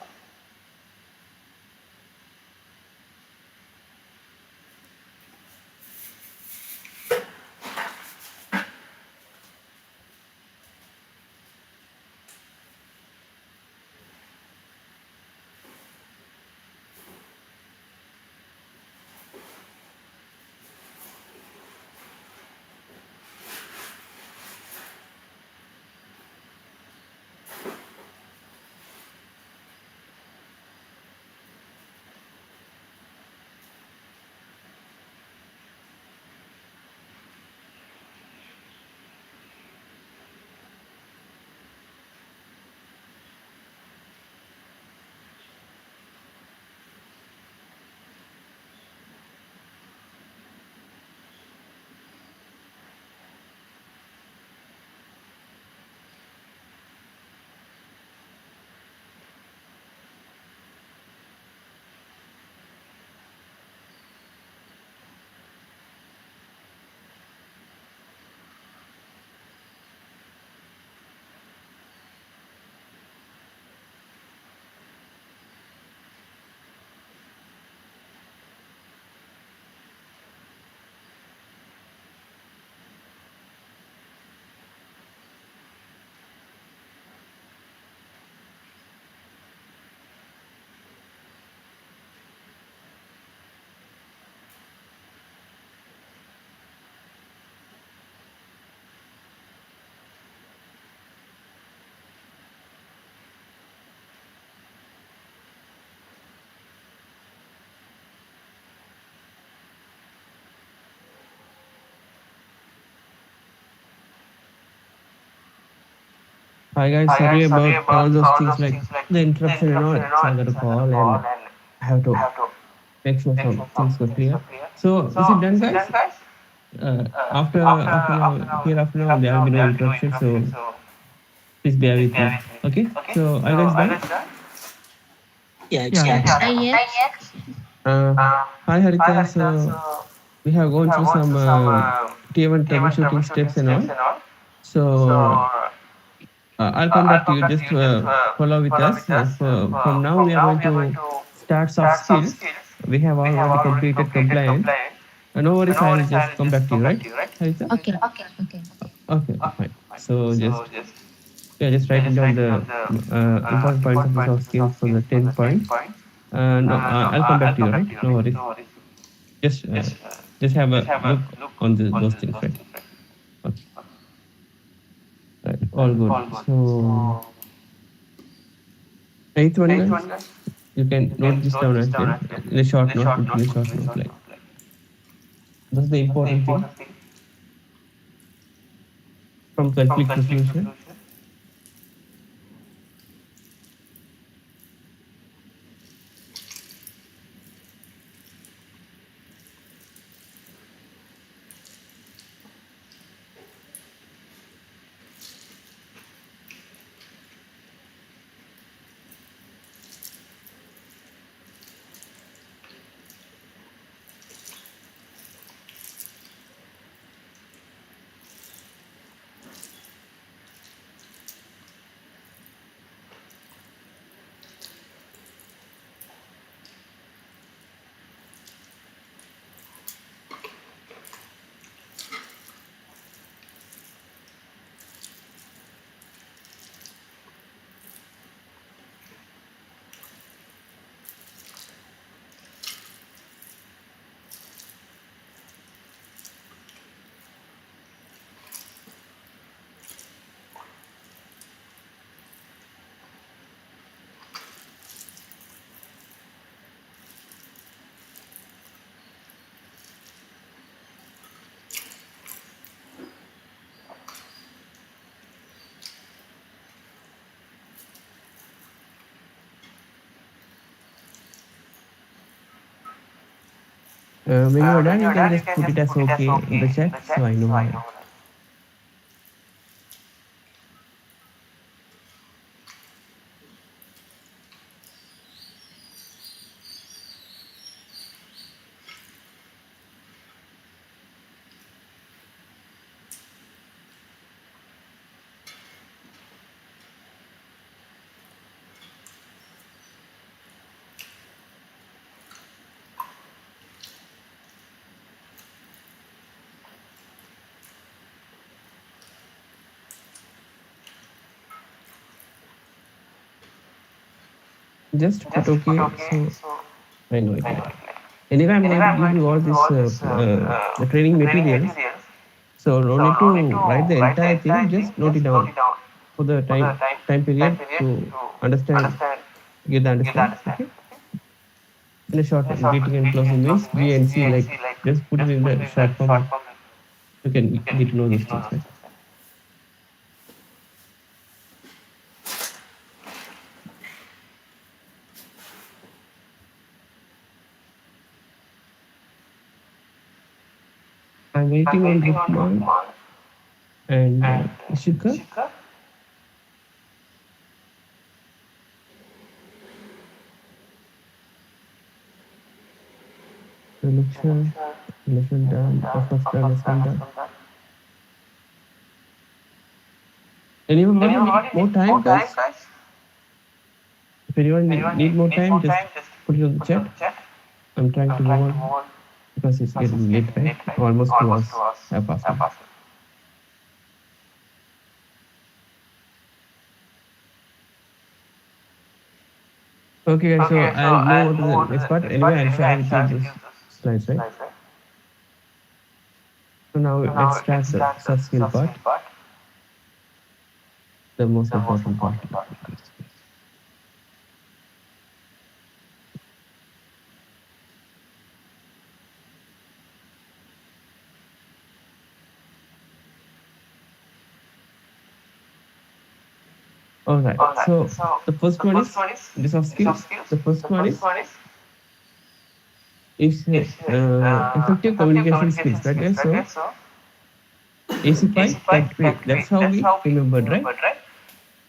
Hi guys, sorry about all those things like the interruption and all. So I got a call and I have to make sure some things were clear. So is it done, guys? After now, here after now, there will be no interruption. So please bear with me. Okay. So are you guys done? Yeah, it's Yeah. done. Yes. Uh, Hi Harita. So we have gone through some tier one troubleshooting steps and all. So I'll come back to you. Just follow with us. From now, we are going to start soft skills. We have already completed compliance. No worries, I'll just come back to you, right, Harita? Okay. Okay. Okay, fine. So just writing down the important points of the soft skills for the 10 points. No, I'll come back to you, right? No worries. Just uh, just have a look on those things, right? Okay. Right, all good. So eighth one, guys, you can note this down as well in a short note, put in a short note. Like that's the important thing from conflict resolution. When you are done, you can just put it as okay in the chat, so I know that. Just put okay, so I know it. Like anyway, I'm going to give you all this the training materials. So no need to write the entire thing. Just note it down for the time period to understand, get the understand. Okay. In a short time, greeting and closing means G and C. Like just put it in the short form. You can get to know those things, right? I'm waiting on Rukman and Ishika. Election done. The first assessment done. Anyone want more time, guys? If anyone need more time, just put it on the chat. I'm trying to move on because it's getting late, right? Almost 2 hours have passed now. Okay, guys, so I'll move on to the next part. Anyway, I'll share with you those slides, right? So now let's start the soft skill part, the most important part. All right. So the first one is the soft skills. The first one is effective communication skills, right, guys? So AC5, that's how we remembered, right?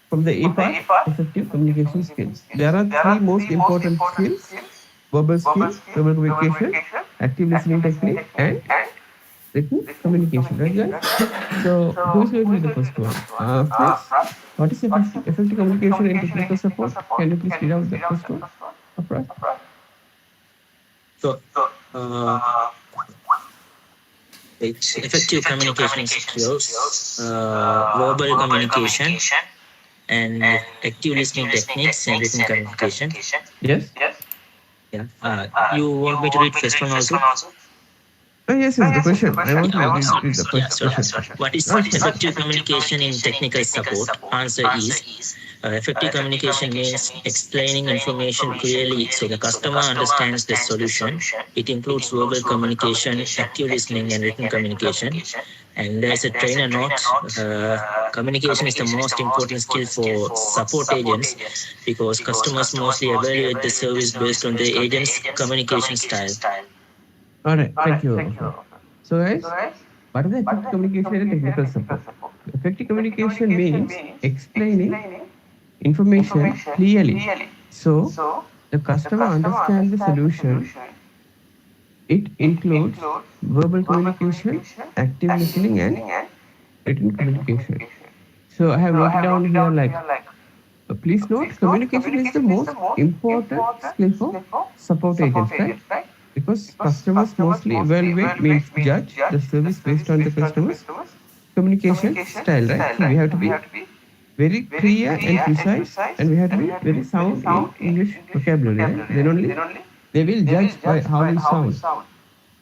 From the A part, effective communication skills. There are three most important skills: verbal skill, verbal communication, active listening technique, and written communication, right, guys? So who is going to be the first one? Friends, what is effective communication and technical support? Can you please read out the first one? Afra? So, it's effective communication skills, verbal communication, and active listening techniques and written communication. Yes. Yeah. You want me to read first one also? Yes, the question. I want to read, read the Yeah, sorry. question. What is effective communication in technical support? Answer is effective communication means explaining information clearly so the customer understands the solution. It includes verbal communication, active listening, and written communication. And there's a trainer note. Communication is the most important skill for support agents because customers mostly evaluate the service based on the agent's communication style. All right, thank you. Okay. So, guys, what is the effective communication and technical support? Effective communication means explaining information clearly so the customer understands the solution. It includes verbal communication, active listening, and written communication. So, I have noted down here like, please note, communication is the most important skill for support agents, right? Because customers mostly evaluate means judge the service based on the customer's communication style, right? So we have to be very clear and precise, and we have to be very sound in English vocabulary, right? Then only they will judge by how we sound.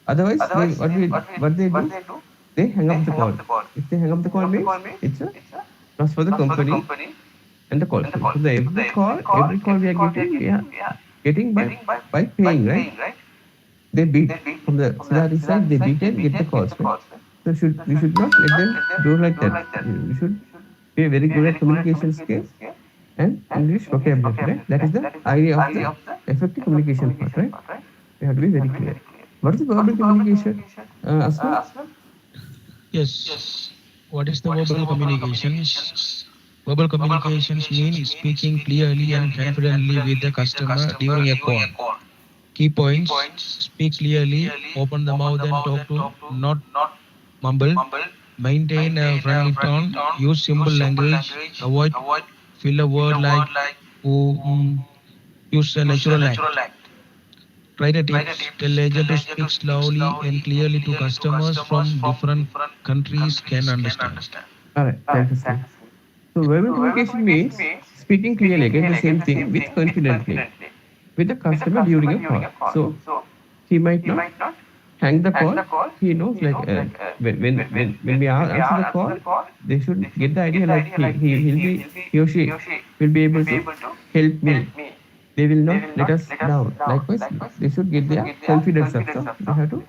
Otherwise, what they do, they hang up the call. If they hang up the call means it's a loss for the company and the call fee. So the every call we are getting by paying, right? They beat from the Siddharthi side, they beat and get the calls, right? So we should not let them do like that. We should be very good at communication skills and English vocabulary, right? That is the idea of the effective communication part, right? We have to be very clear. What is the verbal communication, Asman? Yes. What is the verbal communications? Verbal communications mean speaking clearly and confidently with the customer during a call. Key points: speak clearly, open the mouth and talk to, not mumble. Maintain a friendly tone, use simple language, avoid fill a word like "oh," use a natural act. Trainer tips: tell agent to speak slowly and clearly to customers from different countries can understand. All right, thank you, sir. So verbal communication means speaking clearly, again the same thing, with confidently with the customer during a call. So he might not hang the call. He knows like when we answer the call, they should get the idea like he or she will be able to help me. They will not let us down. Likewise, they should get their confidence up. So we have to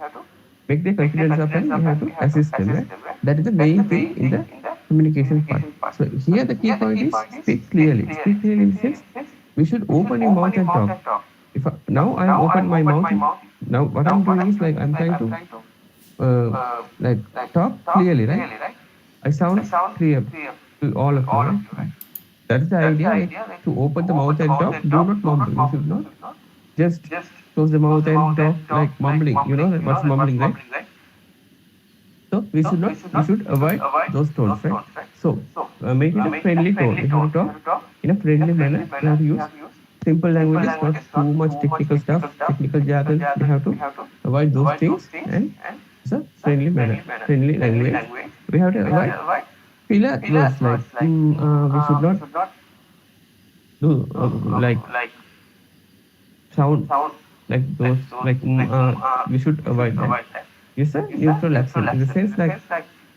make their confidence up and we have to assist them, right? That is the main thing in the communication part. So here the key point is speak clearly. Speak clearly in the sense we should open your mouth and talk. If now I am open my mouth, now what I'm doing is like I'm trying to like talk clearly, right? I sound clear to all of you, right? That's the idea, like to open the mouth and talk. Do not mumble. You should not just close the mouth and talk like mumbling. You know what's mumbling, right? So we should not. We should avoid those tones, right? So make it a friendly tone. We have to talk in a friendly manner. We have to use simple languages, not too much technical stuff, technical jargon. We have to avoid those things and it's a friendly manner, friendly language. We have to avoid filler words like we should not do like sound like those like we should avoid that. Use a neutral accent in the sense like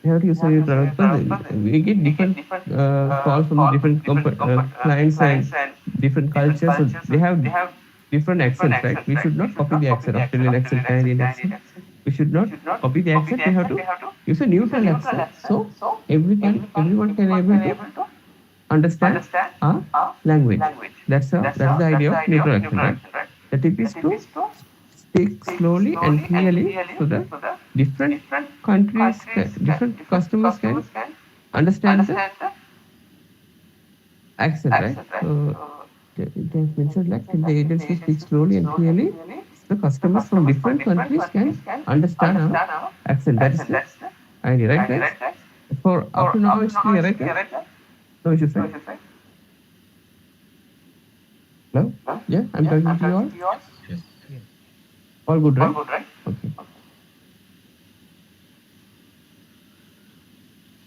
we have to use a neutral because we get different calls from different clients and different cultures, so they have different accents, right? We should not copy the accent, Australian accent, Canadian accent. We should not copy the accent. We have to use a neutral accent so everyone can able to understand our language. That's the idea of neutral accent, right? The tip is to speak slowly and clearly so that different different customers can understand the accent, right? So it has mentioned like the agents to speak slowly and clearly so the customers from different countries can understand our accent. That is the idea, right, guys? For up to now, it's clear, right, guys? No issues, right? Hello? Yeah, I'm talking to you all. Yes. All good, right? Okay.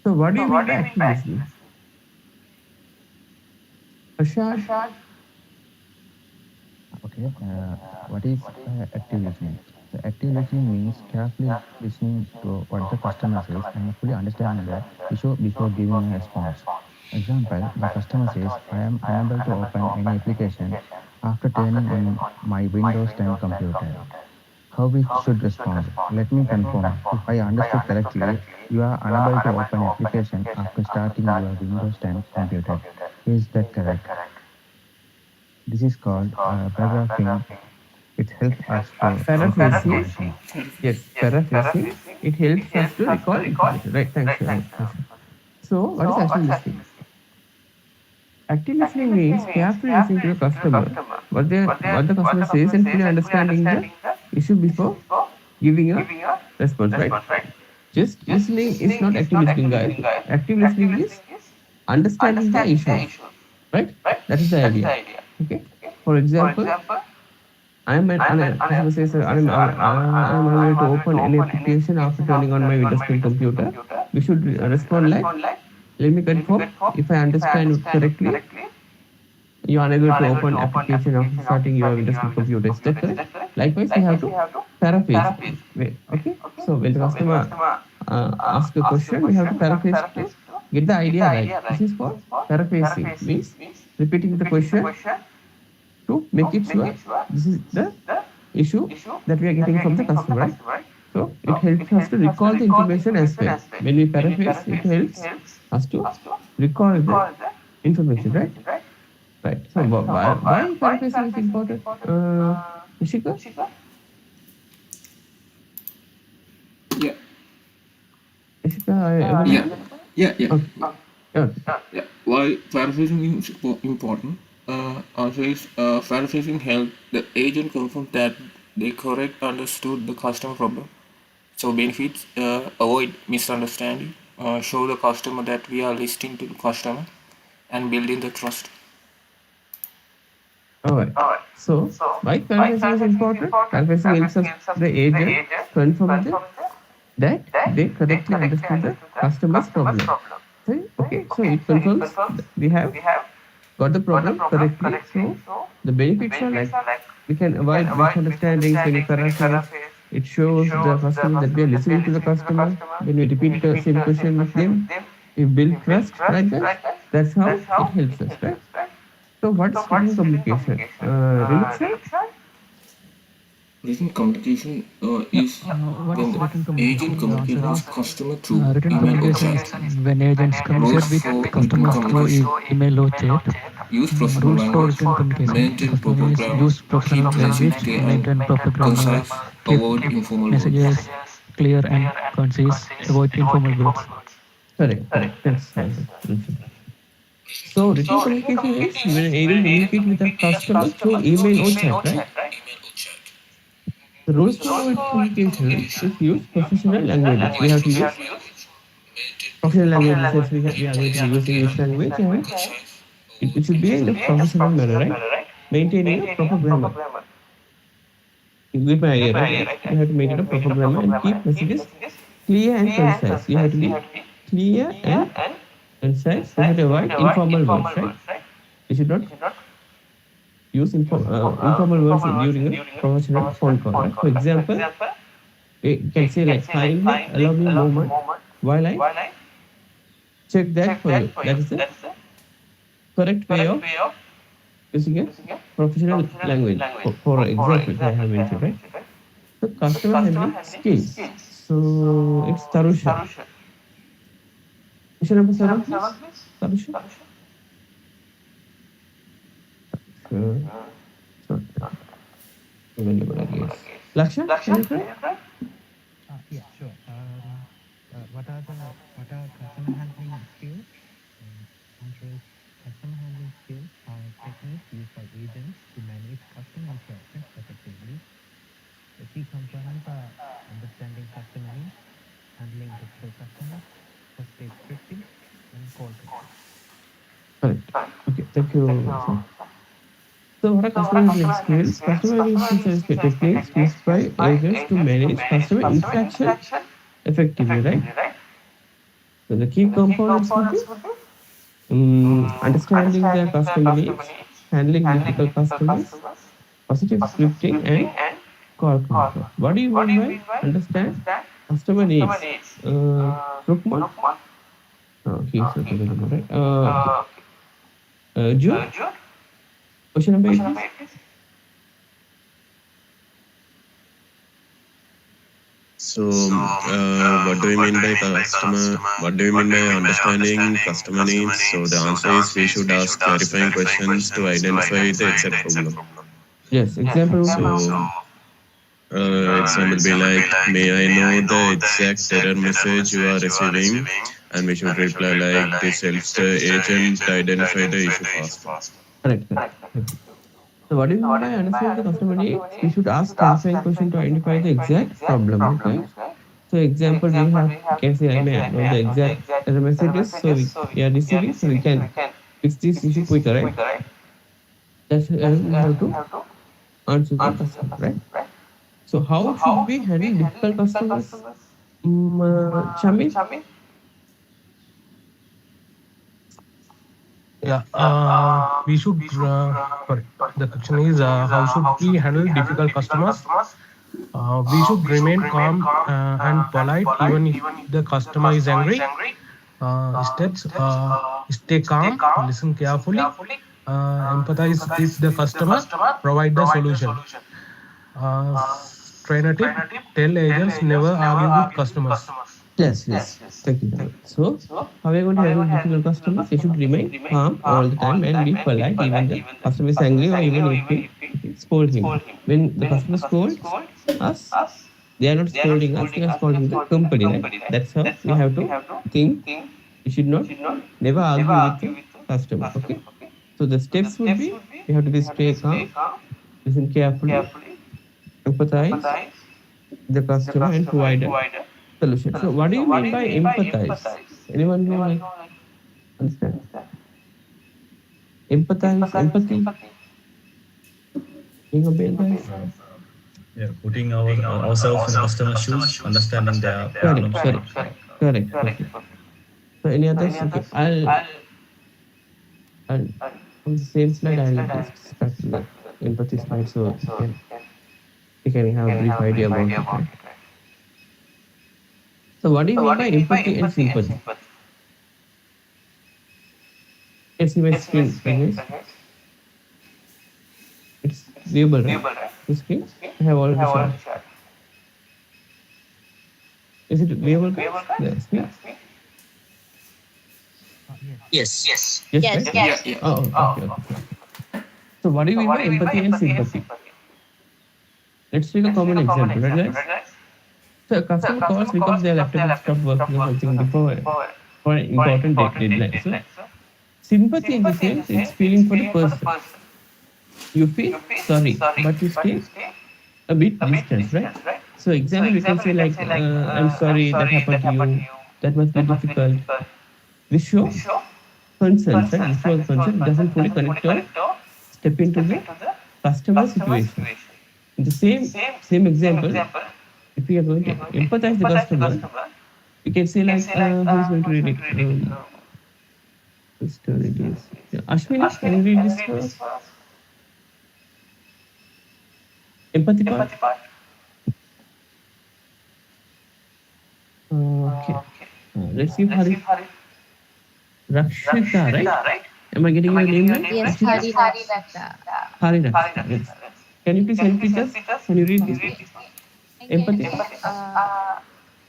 So what do you mean by active listening? Ashad? Okay. What is active listening? So active Active listening means carefully listening to what the customer says and fully understanding the issue before giving a response. Example, the customer says, I am unable to open any application after turning on my Windows 10 computer. How we should respond? Let me confirm. If I understood correctly, you are unable to open application after starting your Windows 10 computer. Is that correct? This is called paragraphing. It helps us to recall Paraphrasing. information. Yes, paraphrasing. It helps us to recall information. Right. Thanks, Harsha. So, what is active listening? Active listening means carefully listening to the customer, what the customer says, and fully understanding the issue before giving a response. Right. Just listening is not active listening, guys. Active listening is understanding the issues. Right. That is the idea. Okay. For example, customer says I'm unable to open any application after turning on my Windows 10 computer. We should respond like, let me confirm if I understand it correctly. You are unable to open application after starting your Windows 10 computer. Is that correct? Likewise, we have to paraphrase. Okay. So when the customer asks a question, we have to paraphrase to get the idea right. This is called paraphrasing. Means repeating the question to make it sure this is the issue that we are getting from the customer, right? So it helps us to recall the information as well. When we paraphrase, it helps us to recall the information, right? Right. So why paraphrasing is important? Ishika? Yeah. Ishika, are you Yeah. available? Yeah. Okay. Okay. Yeah. Why paraphrasing is important? Also is paraphrasing help the agent confirm that they correct understood the customer problem. So benefits avoid misunderstanding, show the customer that we are listening to the customer, and building the trust. All right. So why paraphrasing is important? Paraphrasing helps us the agent confirm that they correctly understood the customer's problem. Okay, so it confirms we have got the problem correctly. So the benefits are like we can avoid misunderstandings when we paraphrase. It shows the customer that we are listening to the customer. When we repeat the same question with them, we build trust, right, guys? That's how it helps us, right? So what is written communication? Religion? Written communication Yeah. is What is when written agent communication? The communicate answer with is customer through written email or communication is chat. when agents communicate Rules with for written customers through communication: email or chat. use professional Rules for language, written communication. The maintain first one proper is grammar, use professional keep message language, clear and maintain proper grammar, concise, keep avoid informal words. messages clear and concise, avoid informal words. Correct, correct. Thanks, Rishi. So written communication is when an agent communicate with a customer through email or chat, right? The rules for written communication is use professional languages. We have to use professional language in the sense we are going to be using English language and it should be in a professional manner, right? Maintaining a proper grammar. You get my idea, right, guys? We have to maintain a proper grammar and keep messages clear and concise. You have to be clear and concise. We have to avoid informal words, right? We should not use informal words during a professional phone call, right? For example, we can say like, kindly allow me a moment while I check that for you. That is the correct way of using a professional language. For examples, I have mentioned, right? So customer handling skills. So it's Tarusha. Question number 7, please. Tarusha. It's not available, I guess. Laksha, can you try? Yeah, sure. What are customer handling skills? Answer is customer handling skills are techniques used by agents to manage customer interactions effectively. The key components are understanding customer needs, handling difficult customers, first-stage scripting, and call control. Correct. Okay, thank you, sir. So what are customer handling skills? Customer handling skills are techniques used by agents to manage customer interaction effectively, right? So the key components would be understanding their customer needs, handling difficult customers, positive scripting, and call concept. What do you mean by understand customer needs? Rukman? He's not available, right? Okay. Jude? Question number 8, please. So, what do you mean by customer? What do you mean by understanding customer needs? So, the answer is we should ask clarifying questions to identify the exact problem. Yes, example would be? So, example be like, may I know the exact error message you are receiving? And we should reply like, this helps the agent identify the issue faster. Correct, correct. So what do you mean by understanding the customer needs? We should ask clarifying question to identify the exact problem, okay? So example, we can say I may know the exact error messages, so we are receiving, so we can fix this issue quicker, right? That's we have to answer the customer, right? So how should we handle difficult customers? Chamil? Yeah, we should. Sorry, the question is how should we handle difficult customers? We should remain calm and polite even if the customer is angry. Steps: stay calm, listen carefully, empathize with the customer, provide the solution. Trainer tip: tell agents never argue with customers. Yes, yes. Thank you, Jamil. So, how are you going to handle difficult customers? You should remain calm all the time and be polite, even the customer is angry or even if we scold him. When the customer scolds us, they are not scolding us, they are scolding the company, right? That's how we have to think. We should not never argue with the customer, okay? So, the steps would be we have to be stay calm, listen carefully, empathize the customer, and provide a solution. So, what do you mean by empathize? Anyone know like understand? Empathize, empathy, being a bad guy. Yeah, putting ourselves in the customer's shoes, understanding their Correct, problems. correct, correct. Okay. So, any others? Okay, I'll on the same slide. I'll just start the empathy slide so you can have a brief idea about it, right? So, what do you mean by empathy and sympathy? Can see my screen, guys. It's viewable, right? The screen I have already shared. Is it viewable, guys? The screen? Yes. Yes, Yes. right? Yeah, yeah. Oh, okay, okay. So, what do you mean by empathy and sympathy? Let's take a common example, right, guys? So, a customer calls because their laptop stopped working or something before for an important deadline. So, sympathy in the sense it's feeling for the person. You feel sorry, but you stay a bit distant, right? So, example, we can say like, "I'm sorry that happened to you. That must be difficult." This show concern, right? Visual concern doesn't fully connect or step into the customer situation. In the same example, if we are going to empathize the customer, we can say like, who is going to read it? Just read this. Yeah. Ashwini, can you read this for us? Empathy part. Okay. Let's see Hari. Rakshita, right? Am I getting your name right? Yes, Rakshita? Hari Rakshita. Hari Rakshita, yes. Can you please help with us? Can you read this? Empathy.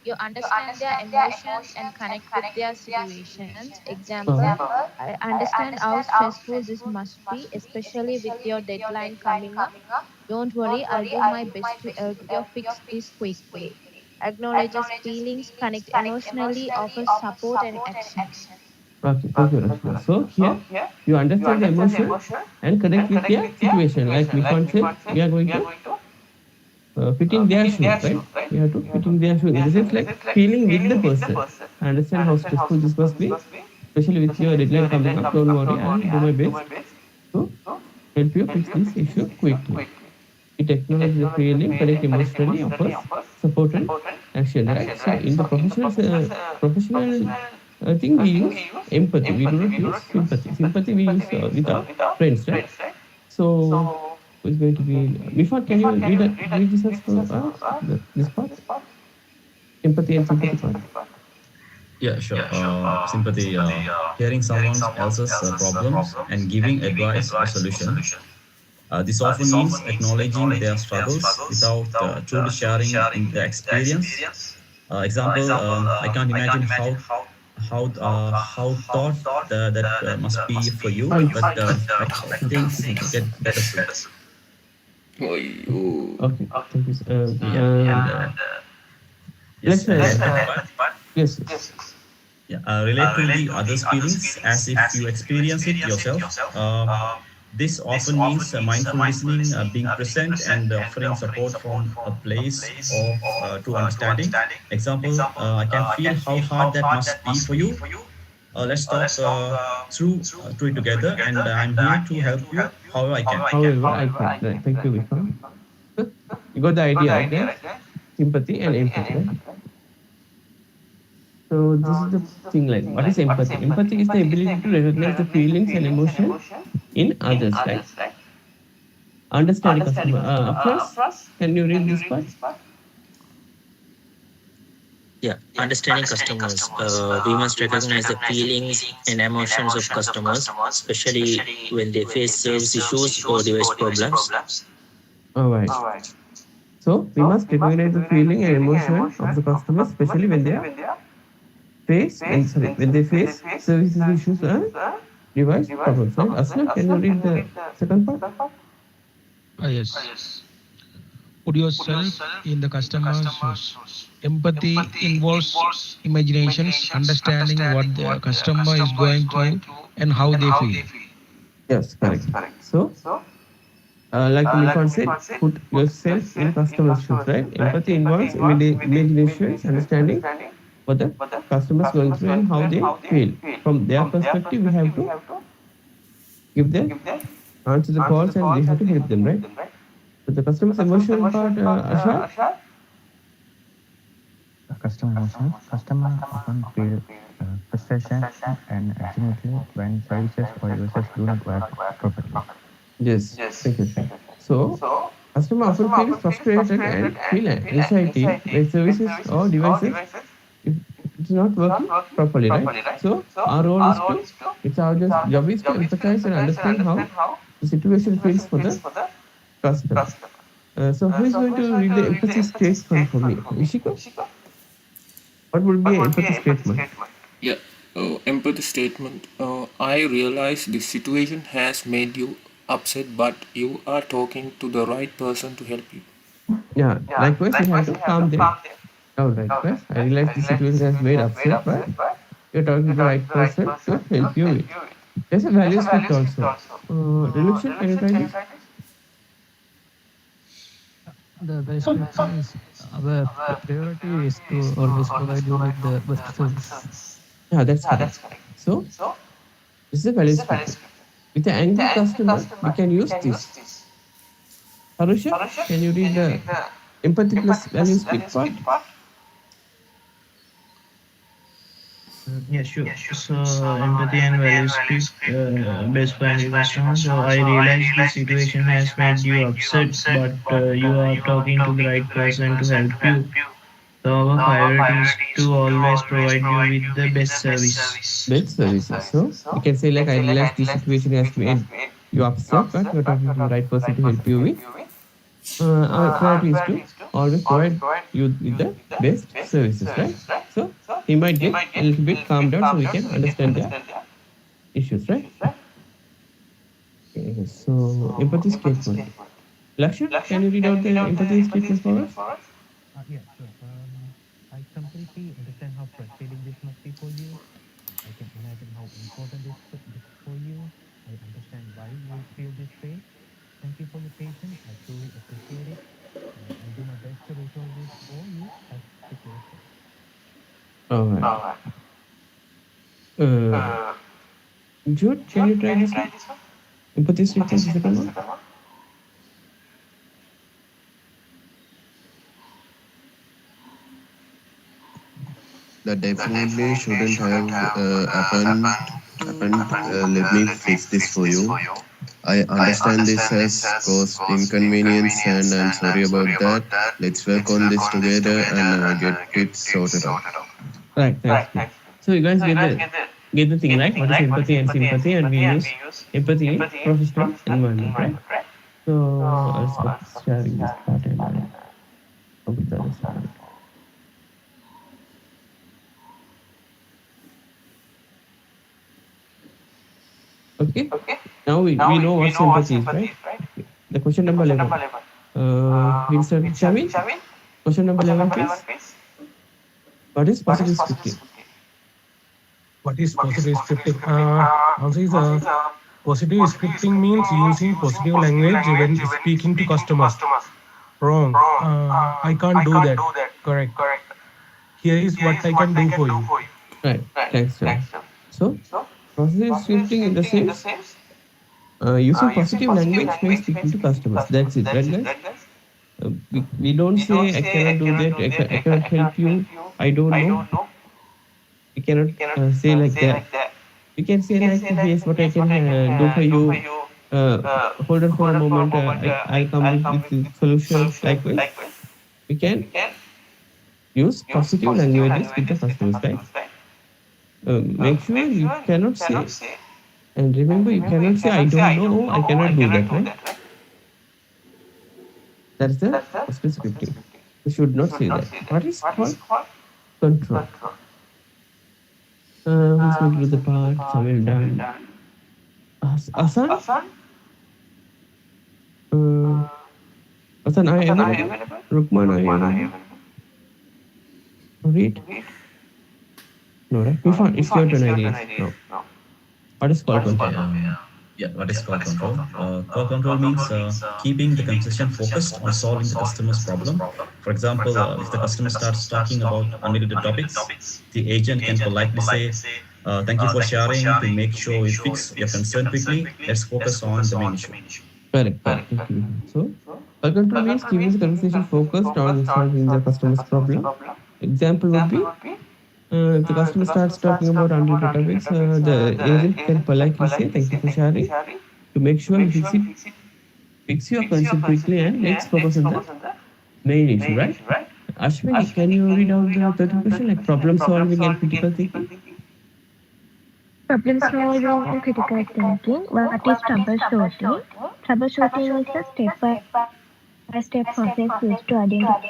You understand their emotions and connect with their situations. Example, I understand how stressful this must be, especially with your deadline coming up. Don't worry, I'll do my best to help you fix this quickly. Acknowledges feelings, connect emotionally, offers support and action. Okay, thank you, Rakshita. So here you understand the emotion and connect with their situation. Like Mishwan said, we are going to fit in their shoe, right? We have to fit in their shoe. In the sense like feeling with the person. I understand how stressful this must be, especially with your deadline coming up. Don't worry, I'll do my best to help you fix this issue quickly. It acknowledges the feeling, connect emotionally, offers support and action, right? So in the professional thing, we use empathy. We do not use sympathy. Sympathy we use with our friends, right? So Who is going to be Mifan? Can you read this as for us? This part, empathy and sympathy part. Yeah, sure. Sympathy, hearing someone else's problems and giving advice or solution. This often means acknowledging their struggles without truly sharing in the experience. Example, I can't imagine how thought that must be for you, but I think get the same. Okay, thank you. Yeah, and yes, Let's and sympathy part. yes, yes. Yeah, relate to the other's feelings as if you experience it yourself. This often means mindful listening, being present, and offering support from a place of true understanding. Example, I can feel how hard that must be for you. Let's talk through it together, and I'm here to help you however I can. However, I can. Right. Thank you, Mifan. So, you got the idea, right, guys? Sympathy and empathy, right? So this is the thing, like what is empathy? Empathy is the ability to recognize the feelings and emotion in others, right? Understand the customer. Afras, can you read this part? Yeah, understanding customers. We must recognize the feelings and emotions of customers, especially when they face service issues or device problems. All right. So we must recognize the feeling and emotion of the customers, especially when they are when they face services issues and device problems, right? Aslam, can you read the second part? Yes. Put yourself in the customer's shoes. Empathy involves imaginations, understanding what the customer is going through and how they feel. Yes, correct. So, like Mifan said, put yourself in customer's shoes, right? Empathy involves imaginations, understanding what the customer's going through and how they feel. From their perspective, we have to give them answer the calls and we have to help them, right? So the customer's emotional part, Ashar? Customer emotions. Customer often feel frustration and anxiety when services or users do not work properly. Yes, thank you, Ashar. So, customer often feel frustrated and feel anxiety when services or devices if it's not working properly, right? So our role is to it's our job is to empathize and understand how the situation feels for the customer. So who is going to read the empathy statement for me? Ishiko? What would be an empathy statement? Yeah, empathy statement. I realize this situation has made you upset, but you are talking to the right person to help you. Yeah, likewise we have to calm them. All right, guys. I realize the situation has made upset, but you're talking to the right person to help you with. There's a value script also. Reluction, can you try this? The best script is our priority is to always provide you with the best service. Yeah, that's correct. So this is a value script. With an angry customer, we can use this. Harusha, can you read the empathy plus value script part? Yeah, sure. So, empathy and value script based for angry customer. So, I realize the situation has made you upset, but you are talking to the right person to help you. So, our priority is to always provide you with the best service. Best services. So we can say like I realize this situation has made you upset, but you're talking to the right person to help you with. Our priority is to always provide you with the best services, right? So he might get a little bit calmed down so we can understand their issues, right? Okay, so empathy statement. Lakshan, can you read out the empathy statement for us? Yeah, sure. I completely understand how frustrating this must be for you. I can imagine how important this is for you. I understand why you feel this way. Thank you for your patience. I truly appreciate it. I'll do my best to resolve this for you as quickly as possible. All right. Jude, can you try this one? Empathy statement, the second one. That definitely shouldn't have happened. Let me fix this for you. I understand this has caused inconvenience and I'm sorry about that. Let's work on this together and get it sorted out. Right, thanks. Bro. So you guys get the thing right. What is empathy and sympathy, and we use empathy in professional environment, right? So I'll stop sharing this part and come with the other slide. Okay. Now we know what sympathy is, right? The question number 11. Mr. Shamil, question number 11, please. What is positive scripting? What is positive scripting? Answer is positive scripting means using positive language when speaking to customers. Wrong. I can't do that. Correct. Here is what I can do for you. Right. Thanks, sir. So positive scripting in the sense using positive language when speaking to customers. That's it, right, guys? We don't say I cannot do that. I cannot help you. I don't know. We cannot say like that. We can say like, here's what I can do for you. Hold on for a moment. I'll come with the solution. Likewise, we can use positive languages with the customers, right? Make sure you cannot say, and remember, you cannot say I don't know. I cannot do that, right? That's the positive scripting. We should not say that. What is called control? Who's going to do the part? Samil done. Asan? Asan, are you available? Rukman, are you available? Read? No, right? It's your turn, I guess. No. What is called control? Yeah, what is core control? Core control means keeping the conversation focused on solving the customer's problem. For example, if the customer starts talking about unrelated topics, the agent can politely say, thank you for sharing. To make sure we fix your concern quickly, let's focus on the main issue. Correct. Thank you. So, core control means keeping the conversation focused on solving the customer's problem. Example would be if the customer starts talking about unrelated topics, the agent can politely say, thank you for sharing. To make sure we fix your concern quickly, and let's focus on the main issue, right? Ashwini, can you read out the 13th question, like problem solving and critical thinking? Problem solving and critical thinking. What is troubleshooting? Troubleshooting is a step-by-step process used to identify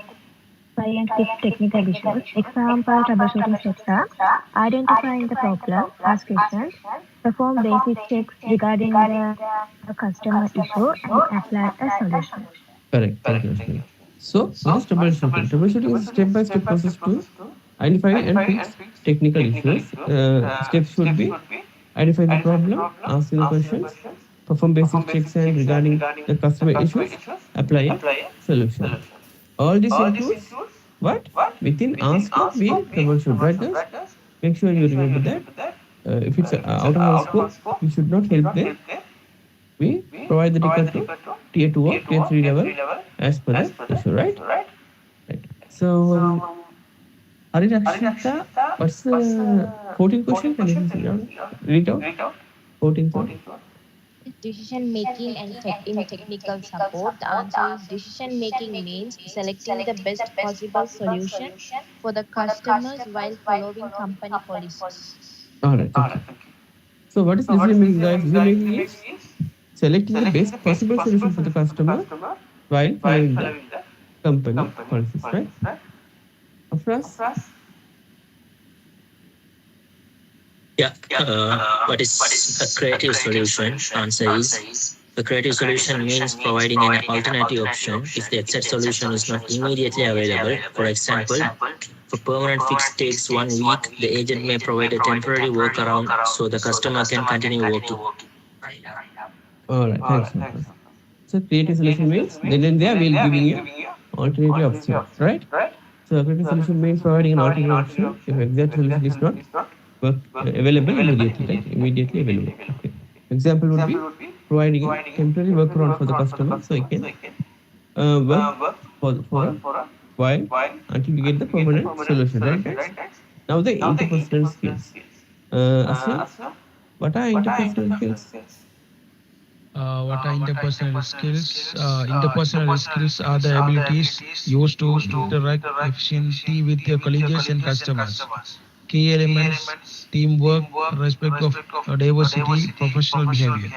and fix technical issues. Example troubleshooting steps are identifying the problem, ask questions, perform basic checks regarding the customer issue, and apply a solution. Correct. Thank you, Ashwini. So, what is troubleshooting? Troubleshooting is a step-by-step process to identify and fix technical issues. Steps should be identify the problem, asking the questions, perform basic checks and regarding the customer issues, apply a solution. All this includes what? Within our scope, we troubleshoot, right guys? Make sure you remember that. If it's out of our scope, we should not help them. We provide the ticket to tier 2 or tier 3 level as per the issue, right? Right. So, Harinakshita, what's the 14th question? Can you read out? 14th one. Decision making and in technical support. The answer is decision making means selecting the best possible solution for the customers while following company policies. All right, thank you. So, what is decision making, guys? Decision making is selecting the best possible solution for the customer while following the company policies, right? Afras? Yeah. What is a creative solution? Answer is a creative solution means providing an alternative option if the exact solution is not immediately available. For example, if a permanent fix takes 1 week, the agent may provide a temporary workaround so the customer can continue working. All right, thanks, Afras. So, creative solution means then and there we'll giving you alternative option, right? So, a creative solution means providing an alternative option if exact solution is not available immediately, right? Immediately available. Okay. Example would be providing a temporary workaround for the customer so he can work for a while until we get the permanent solution, right guys? Now the interpersonal skills. Asya, what are interpersonal skills? What are interpersonal skills? Interpersonal skills are the abilities used to interact efficiently with your colleagues and customers. Key elements: teamwork, respect of diversity, professional behavior.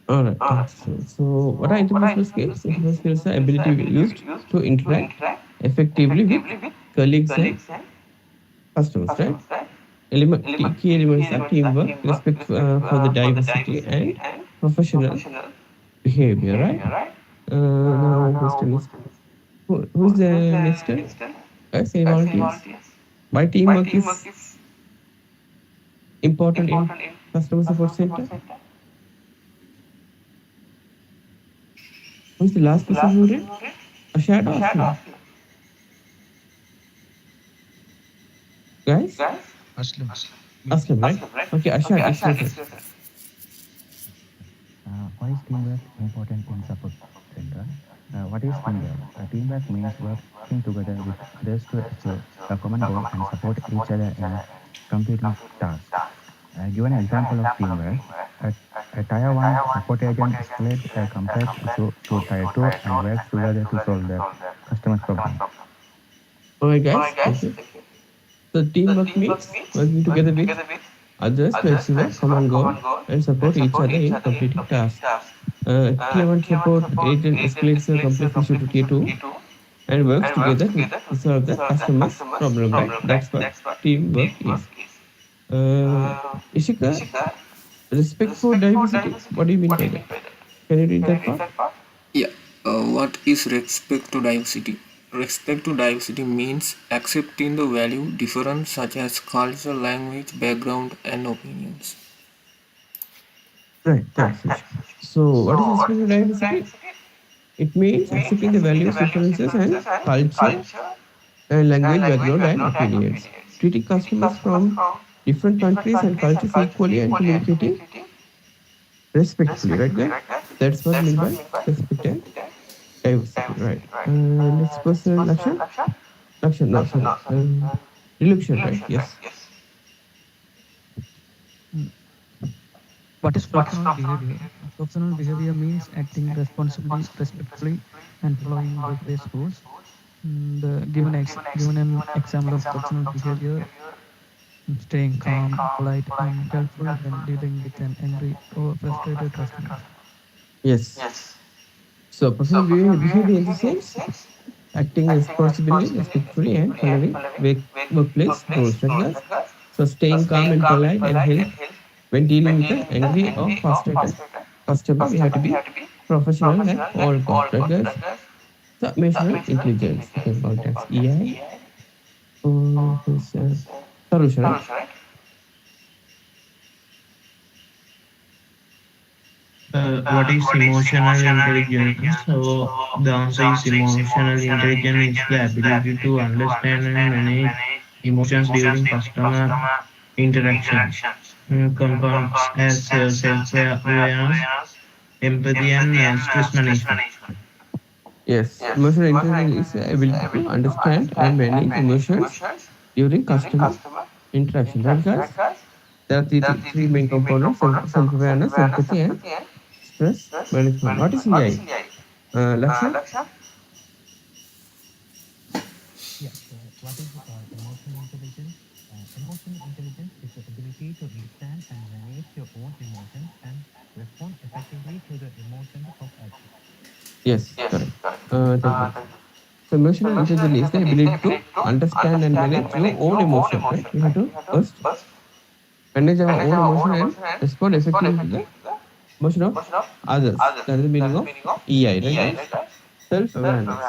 All right, thanks. So, what are interpersonal skills? Interpersonal skills are ability used to interact effectively with colleagues and customers, right? Key elements are teamwork, respect for the diversity, and professional behavior, right? Now, question is who's the next? Guys, any volunteers? Why teamwork is important in customer support center? Who's the last person who did? Ashad or Aslam? Guys? Aslam. Aslam, right? Okay, Ashad, it's your turn. Why is teamwork important in support center? What is teamwork? Teamwork means working together with others to achieve a common goal and support each other in completing tasks. Give an example of teamwork. A Tier 1 support agent escalates a complex issue to Tier 2 and works together to solve the customer's problem. Alright, guys, thank you. So, teamwork means working together with others to achieve a common goal and support each other in completing tasks. Tier 1 support agent escalates a complex issue to Tier 2 and works together to resolve the customer's problem, right? That's what teamwork is. Ishika, respect for diversity. What do you mean by that? Can you read that part? Yeah. What is respect to diversity? Respect to diversity means accepting the value difference such as culture, language, background, and opinions. Right, thanks, Ishika. So, what is respect for diversity? It means accepting the values, differences, and culture, and language, background, and opinions. Treating customers from different countries and cultures equally and communicating respectfully, right, guys? That's what meant by respect and diversity, right? Next person, Lakshan. Lakshan, no, sorry. Dilukshan, right? Yes. Mm, What is professional behavior? Professional behavior means acting responsibly, respectfully, and following workplace rules. Given an example of professional behavior, staying calm, polite, and helpful when dealing with an angry or frustrated customers. Yes. So, professional behavior in the sense acting responsibly, respectfully, and following workplace rules, right, guys? So, staying calm and polite and help when dealing with an angry or frustrated customer, we have to be professional at all costs, right, guys? So, emotional intelligence, you can call it as EI. Who's Tarusha, right? What is emotional intelligence? So the answer is emotional intelligence is the ability to understand and manage emotions during customer interactions. Compounds as self-awareness, empathy, and stress management. Yes, emotional intelligence is the ability to understand and manage emotions during customer interaction, right, guys? There are three main components: self-awareness, empathy, and stress management. What is EI? Lakshan? Yeah. What is emotional intelligence? Emotional intelligence is the ability to understand and manage your own emotions and respond effectively to the emotions of others. Yes, correct. Thank you. So emotional intelligence is the ability to understand and manage your own emotion, right? We have to first manage our own emotion and respond effectively to the emotion of others. That is the meaning of EI, right, guys? Self-awareness.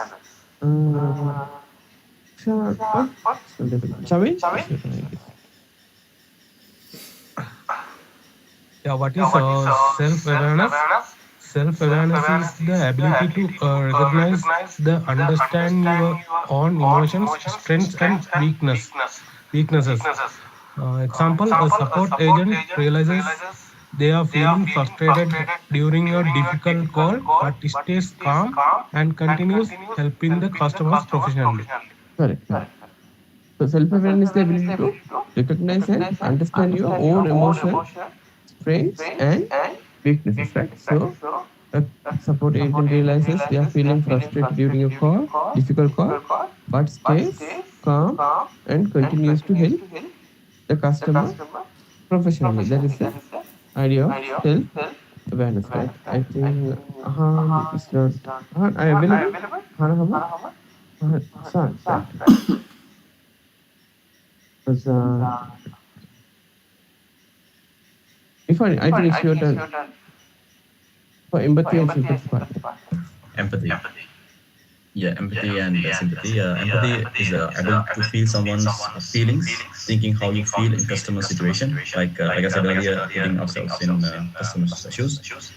What? So different. Shamil? It's your turn, I guess. Yeah, what is self-awareness? Self-awareness is the ability to recognize the understand your own emotions, strengths, and weaknesses. Example: a support agent realizes they are feeling frustrated during a difficult call, but stays calm and continues helping the customers professionally. Correct, correct. So self-awareness is the ability to recognize and understand your own emotion, strengths, and weaknesses, right? So a support agent realizes they are feeling frustrated during a call, difficult call, but stays calm and continues to help the customer professionally. That is the idea of self awareness, right? I think Han is not. Han, are you available? Han Ahmad? Hassan, right? Hassan. If I think it's your turn for empathy and sympathy part. Empathy. Yeah, empathy and sympathy. Empathy is able to feel someone's feelings, thinking how you feel in customer situation. Like I said earlier, putting ourselves in customers' shoes,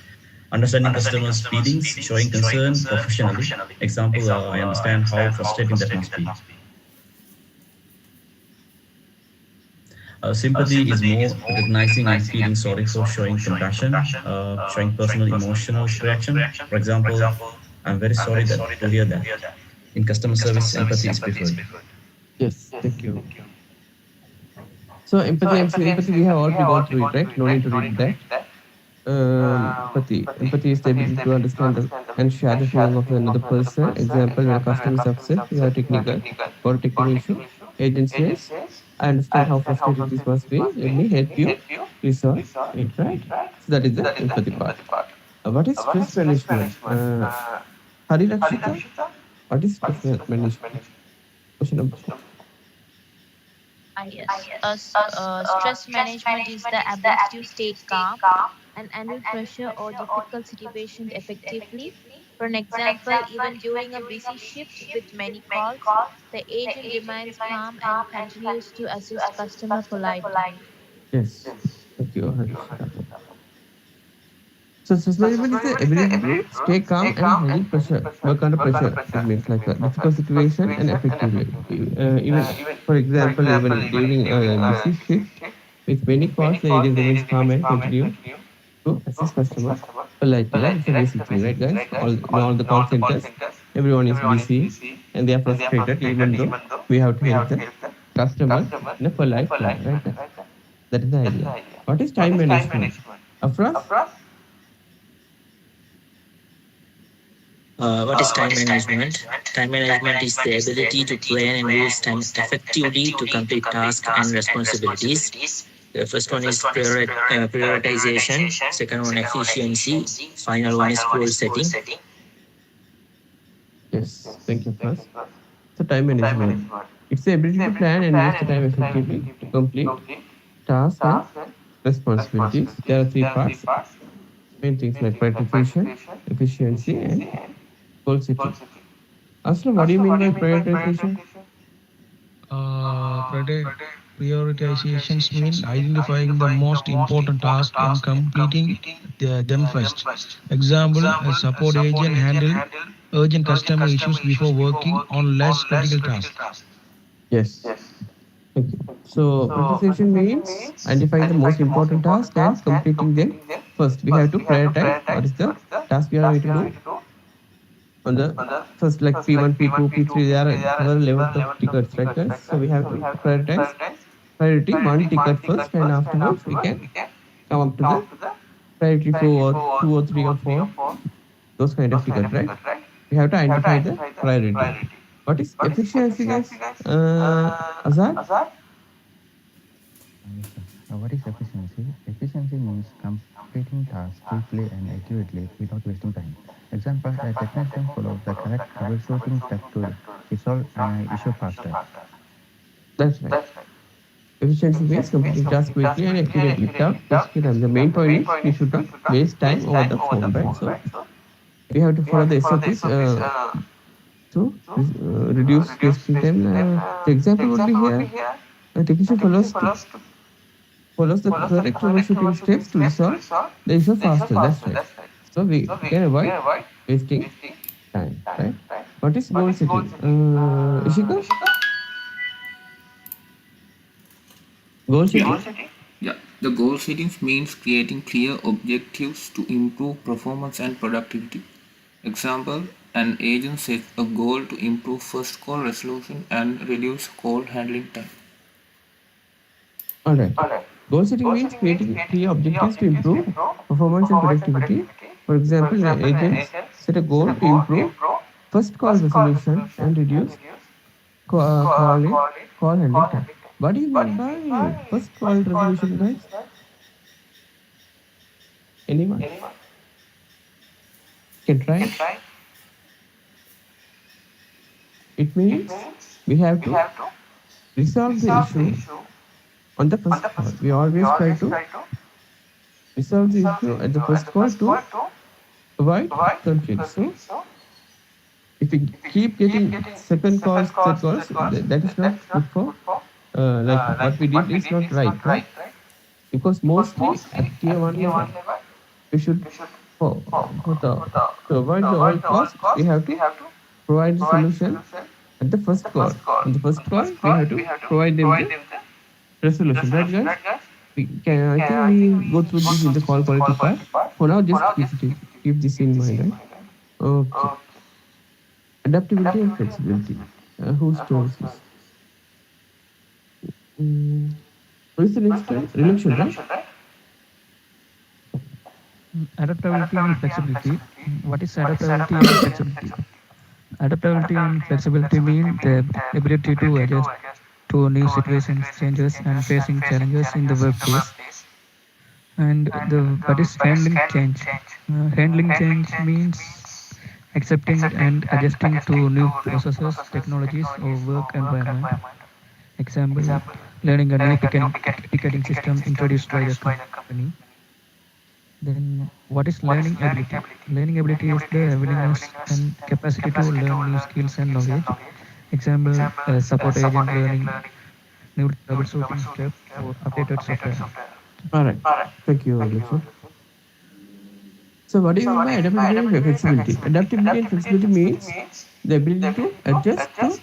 understanding customers' feelings, showing concern professionally. Example, I understand how frustrating that must be. Sympathy is more recognizing and feeling sorry for showing compassion, showing personal emotional reaction. For example, I'm very sorry that to hear that. In customer service, empathy is preferred. Yes, thank you. So empathy and sympathy, we have already gone through it, right? No need to read that. Empathy. Empathy is the ability to understand and share the feeling of another person. Example, when a customer is upset, we have technical or technical issue. Agent says, I understand how frustrated this must be. Let me help you resolve it, right? So that is the empathy part. What is stress management? Hari Rakshita, what is stress management? Question number 4. Yes. Stress management is the ability to stay calm and handle pressure or difficult situations effectively. For an example, even during a busy shift with many calls, the agent remains calm and continues to assist customer politely. Yes, thank you, Harishita. So stress management is the ability to stay calm and handle pressure, work under pressure. It means like a difficult situation and effectively. Even, for example, even during a busy shift with many calls, the agent remains calm and continue to assist customer politely. Right? It's a basic thing, right, guys? All the call centers, everyone is busy and they are frustrated, even though we have to help the customer in a polite manner, right, guys? That is the idea. What is time management? Afras? What is time management? Time management is the ability to plan and use time effectively to complete tasks and responsibilities. The first one is prioritization, second one efficiency, final one is goal setting. Yes, thank you, Afras. So time management. It's the ability to plan and use the time effectively to complete tasks and responsibilities. There are three parts. Main things like prioritization, efficiency, and goal setting. Aslam, what do you mean by prioritization? Prioritizations mean identifying the most important task and completing them first. Example, a support agent handle urgent customer issues before working on less critical tasks. Yes. Thank you. So prioritization means identifying the most important task and completing them first. We have to prioritize what is the task we are going to do on the first, like P1, P2, P3. There are several levels of tickets, right, guys? So we have to prioritize priority one ticket first, and afterwards we can come up to the priority four or two or three or four, those kind of ticket, right? We have to identify the priority. What is efficiency, guys? Azad? Yes, sir. What is efficiency? Efficiency means completing tasks quickly and accurately without wasting time. Example, a technician follows the correct troubleshooting step to resolve an issue faster. That's right. Efficiency means completing tasks quickly and accurately without wasting time. The main point is we should not waste time over the phone, right? So we have to follow the SOPs to reduce wasting time. The example would be here: a technician follows the correct troubleshooting steps to resolve the issue faster. That's right. So we can avoid wasting time, right? What is goal setting? Ishika, goal Yeah. setting? Yeah. The goal settings means creating clear objectives to improve performance and productivity. Example, an agent sets a goal to improve first call resolution and reduce call handling time. All right. Goal setting means creating clear objectives to improve performance and productivity. For example, agents set a goal to improve first call resolution and reduce call handling time. What do you mean by first call resolution, guys? Anyone can try? It means we have to resolve the issue on the first call. We always try to resolve the issue at the first call to avoid conflict. So if we keep getting second calls, third calls, that is not good for like what we did is not right? Because mostly at tier one level, we should for the to avoid the all calls, we have to provide the solution at the first call. In the first call, we have to provide them the resolution, right, guys? We can, I think we go through this in the call quality part. For now, just keep this in mind, right? Okay. Adaptability and flexibility. Whose turn is this? What is the next one? Reduction, right? Adaptability and flexibility. What is adaptability and flexibility? Adaptability and flexibility mean the ability to adjust to new situations, changes, and facing challenges in the workplace. And the what is handling change? Handling change means accepting and adjusting to new processes, technologies, or work environment. Example: learning a new ticketing system introduced by the company. Then, what is learning ability? Learning ability is the willingness and capacity to learn new skills and knowledge. Example: support agent learning new troubleshooting steps or updated software. All right. Thank you, Lakshman. So, what do you mean by adaptability and flexibility? Adaptability and flexibility means the ability to adjust to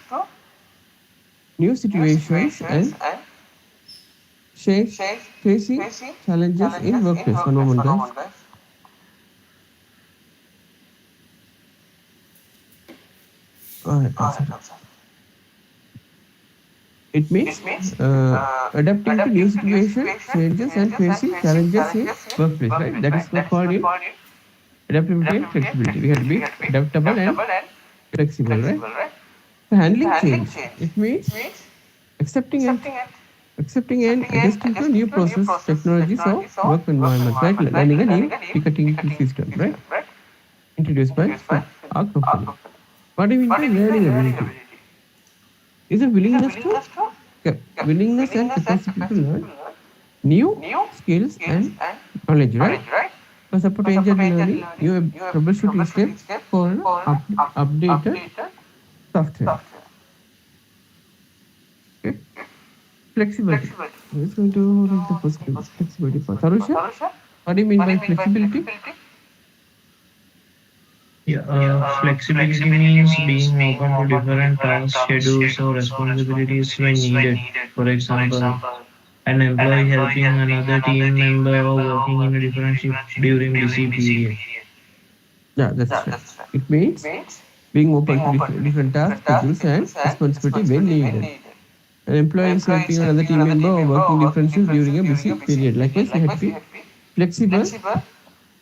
new situations and change, facing challenges in workplace. One moment, guys. All right, I'm sorry. It means adapting to new situation, changes, and facing challenges in workplace, right? That is what called in adaptability and flexibility. We have to be adaptable and flexible, right? So handling change, it means accepting and adjusting to new process, technologies, or work environments, right? Learning a new ticketing system, right? Introduced by our company. What do you mean by learning ability? Is a willingness to willingness and capacity to learn new skills and knowledge, right? For support agent learning, new troubleshooting steps for an updated software. Okay. Flexibility. Who's going to read the first flexibility part? Sarusha, what do you mean by flexibility? Yeah, flexibility means being open to different tasks, schedules, or responsibilities when needed. For example, an employee helping another team member or working in a different shift during busy period. Yeah, that's right. It means being open to different tasks, schedules, and responsibility when needed. An employee is helping another team member or working different shifts during a busy period. Likewise, we have to be flexible.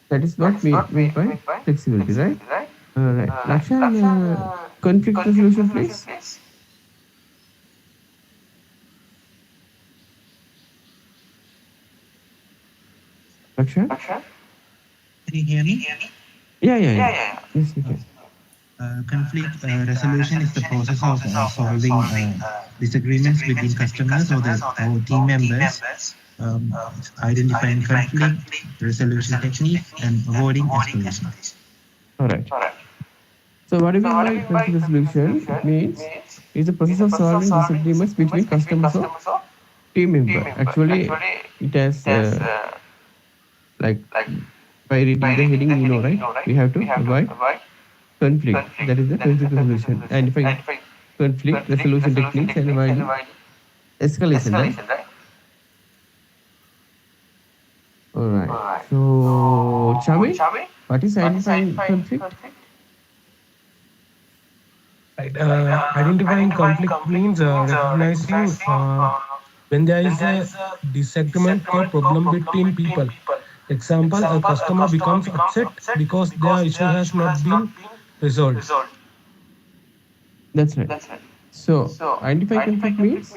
That is what we mean by flexibility, right? All right. Lakshan, conflict resolution, please. Lakshan? Can you hear me? Yeah. Yes, we can. Conflict resolution is the process of solving disagreements between customers or team members, identifying conflict, resolution techniques, and avoiding escalation. All right. So, what do you mean by conflict resolution? It means it's the process of solving disagreements between customers or team member. Actually, it has like by reading the heading, you know, right? We have to avoid conflict. That is the conflict resolution. Identifying conflict resolution techniques and avoiding escalation, right? All right. So, Chami, what is identifying conflict? Right. Identifying conflict means recognizing when there is a disagreement or problem between people. Example, a customer becomes upset because their issue has not been resolved. That's right. So identify conflict means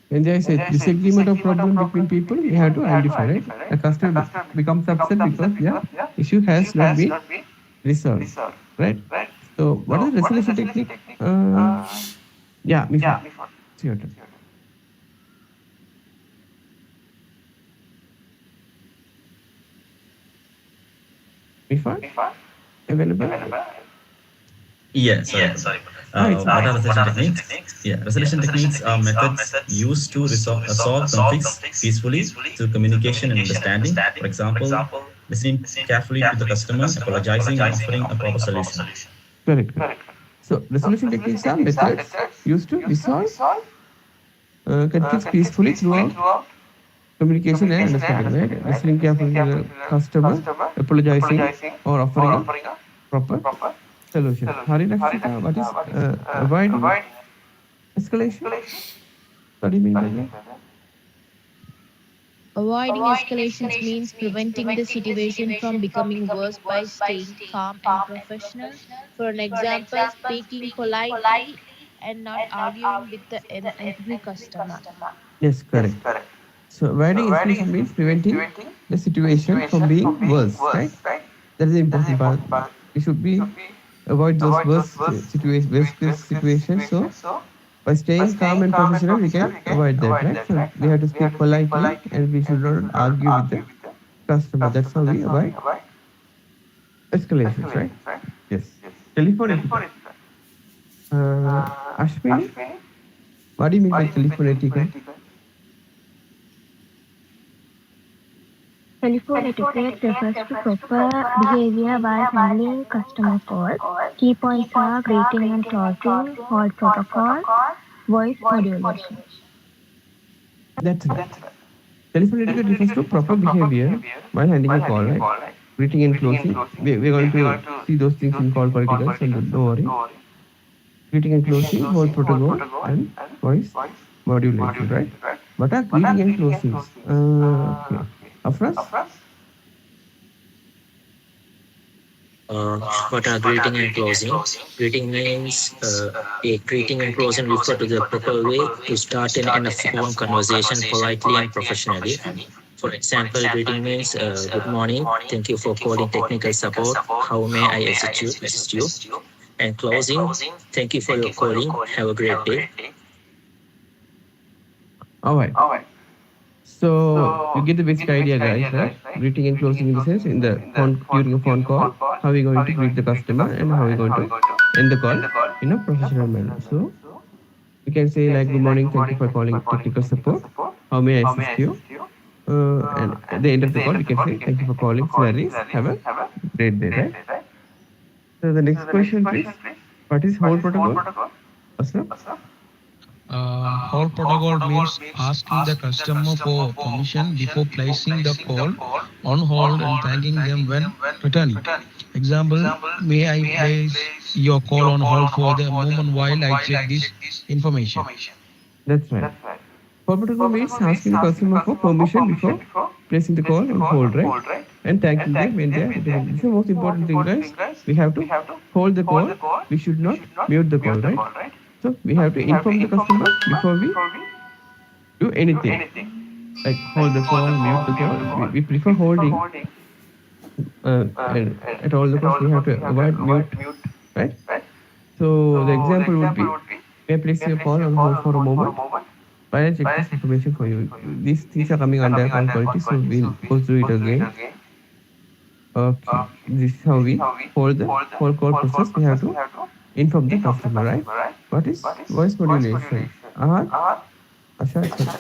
when there is a disagreement or problem between people, we have to identify, right? The customer becomes upset because their issue has not been resolved, right? So what is the resolution technique? Yeah, Mifa, it's your turn. Mifa, available? Yeah, sorry about that. Ah, it's What okay. are resolution techniques? Yeah, resolution techniques are methods used to solve conflicts peacefully through communication and understanding. For example, listening carefully to the customer, apologizing, and offering a proper solution. Correct, correct. So resolution techniques are methods used to resolve conflicts peacefully throughout communication and understanding, right? Listening carefully to the customer, apologizing, or offering a proper solution. Hari Rakshita, what is avoiding escalation? What do you mean by that? Avoiding escalations means preventing the situation from becoming worse by staying calm and professional. For an example, speaking politely and not arguing with the angry customer. Yes, correct. So avoiding escalation means preventing the situation from being worse, right? That is the important part. We should be avoid those worst situations, worst case situations. So by staying calm and professional, we can avoid that, right? So we have to speak politely, and we should not argue with the customer. That's how we avoid escalations, right? Yes. Telephone etiquette. Ashwini, what do you mean by telephone etiquette? Telephone etiquette refers to proper behavior while handling customer calls. Key points are greeting and closing, hold protocol, voice modulation. That's right. Telephone etiquette refers to proper behavior while handling a call, right? Greeting and closing. We're going to see those things in call politicals, so don't worry. Greeting and closing, hold protocol, and voice modulation, right? What are greeting and closings? Okay. Afras? What are greeting and closing? Greeting means a greeting and closing refer to the proper way to start an informal conversation politely and professionally. For example, greeting means good morning, thank you for calling technical support. How may I assist you? And closing, thank you for your calling. Have a great day. All right. So you get the basic idea, guys, right? Greeting and closing in the sense in the phone during a phone call, how we're going to greet the customer and how we're going to end the call in a professional manner. So we can say like, good morning, thank you for calling technical support. How may I assist you? And at the end of the call, we can say thank you for calling Solaris. Have a great day, right? So the next question, please. What is whole protocol? Aslam? Hold protocol means asking the customer for permission before placing the call on hold and thanking them when returning. Example, may I place your call on hold for the moment while I check this information. That's right. Hold protocol means asking the customer for permission before placing the call on hold, right? And thanking them when they are returning. This is the most important thing, guys. We have to hold the call. We should not mute the call, right? So we have to inform the customer before we do anything. Like hold the call, mute the call. We prefer holding, and at all the costs we have to avoid mute, right? So the example would be, may I place your call on hold for a moment while I check this information for you. These things are coming under call quality, so we'll go through it again. Okay, this is how we hold the whole call process. We have to inform the customer, right? What is voice modulation? Asha, it's okay.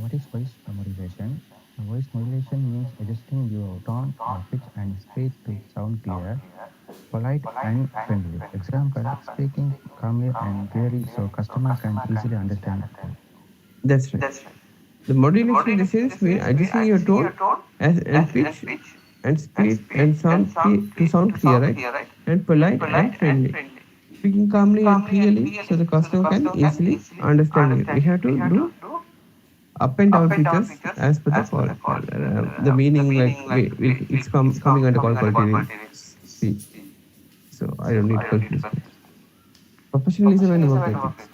What is voice modulation? Voice modulation means adjusting your tone, pitch, and speed to sound clear, polite, and friendly. Example: speaking calmly and clearly so customer can easily understand you. That's right. The modulation in the sense means adjusting your tone and pitch and speed and sound to sound clear, right? And polite and friendly. speaking calmly and clearly so the customer can easily understand you. We have to do append our features as per the call. The meaning like it's coming under call quality name. See, so I don't need to confuse myself. Professionalism and work ethics.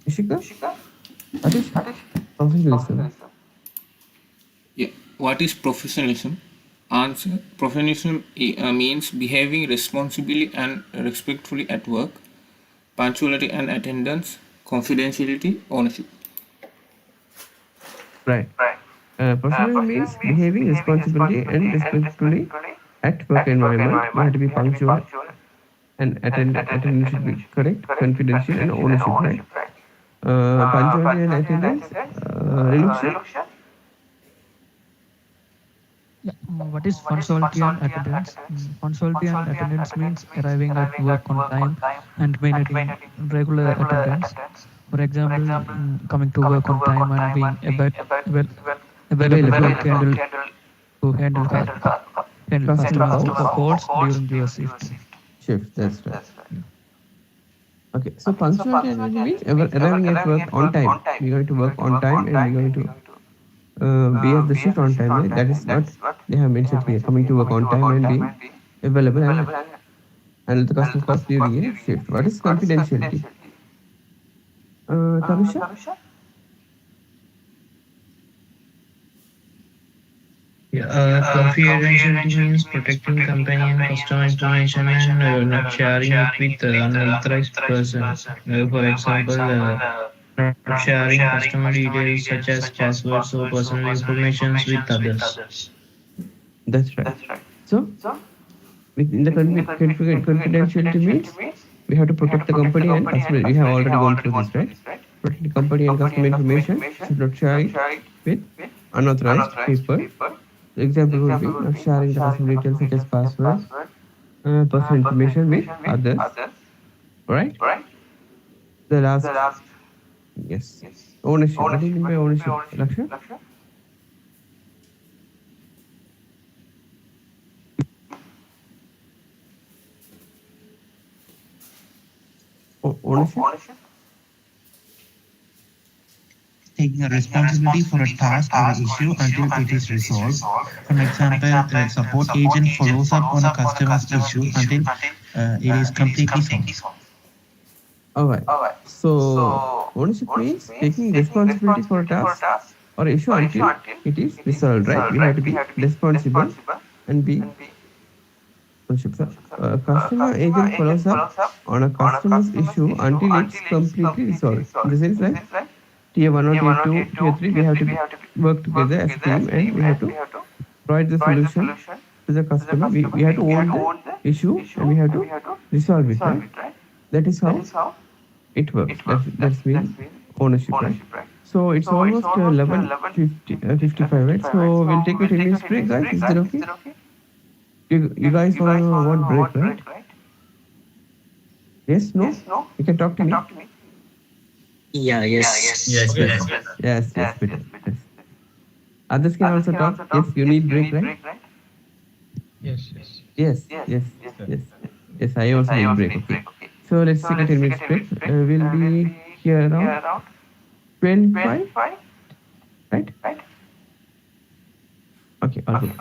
Ishika, Atish, professionalism. Yeah. What is professionalism? Answer: professionalism means behaving responsibly and respectfully at work, punctuality and attendance, confidentiality, ownership. Right. Professional means behaving responsibly and respectfully at work environment. We have to be punctual and attendance should be correct, confidential and ownership, right? Punctuality and attendance, Reluksha? Yeah, what is punctuality and attendance? Punctuality and attendance means arriving at work on time and maintaining regular attendance. For example, coming to work on time and being avail- available to handle Customer customer calls. calls during your shift. Shift, that's right. Okay, so punctuality and attendance means arriving at work on time. We're going to work on time and we're going to be at the shift on time. Right? That is what they have mentioned here. Coming to work on time and being available and handle the customer calls during a shift. What is confidentiality? Tarusha? Yeah, confidentiality means protecting company and customer information and not sharing it with unauthorized person. For example, not sharing customer details such as passwords or personal information with others. That's right. So, in the confidentiality means we have to protect the company and customer. We have already gone through this, right? Protect the company and customer information. Should not share it with unauthorized people. The example would be not sharing the customer details such as password, personal information with others. Right? The last, yes, ownership. What do you mean by ownership, Laksha? Ownership? Taking a responsibility for a task or an issue until it is resolved. For example, a support agent follows up on a customer's issue until it is completely solved. All right. So ownership means taking responsibility for a task or issue until it is resolved, right? We have to be responsible and be ownership. So, customer agent follows up on a customer's issue until it's completely resolved. In the sense like tier 1 or tier 2, tier 3, we have to work together as a team and we have to provide the solution to the customer. We have to own the issue and we have to resolve it, right? That is how it works. That's mean ownership, right? So it's almost 11:55, right? So we'll take a 10 minutes break, guys. Is that okay? You guys want break, right? Yes, no? You can talk to me. Yeah, yes. Yes, Yes, yes. yes, better. Yes. Others can also talk. Yes, you need break, right? Yes, yes. Yes, yes, yes. Yes, I also need break. Okay. So let's take a 10 minutes break. We'll be here around 12:05, right? Okay, all good.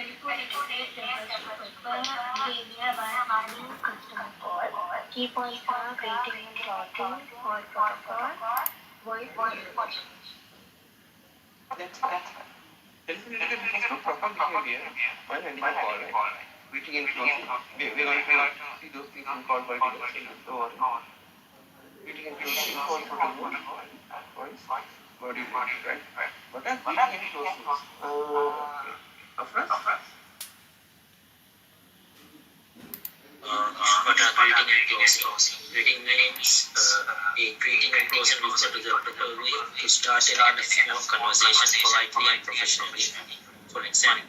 Telephone interface refers to customer behavior while handling customer call. Key points are greeting and routing, call protocol, voice modulation. That's it. Telephone etiquette refers to proper behavior while handling a call, right? Greeting and closing. We're going to see those things in call political, so don't worry. Greeting and closing, call protocol, and voice modulation, right? What are greeting and closing? Okay. Afras? What are greeting and closing? Greeting means a greeting and closing refer to the proper way to start and end a flow of conversation politely and professionally. For example,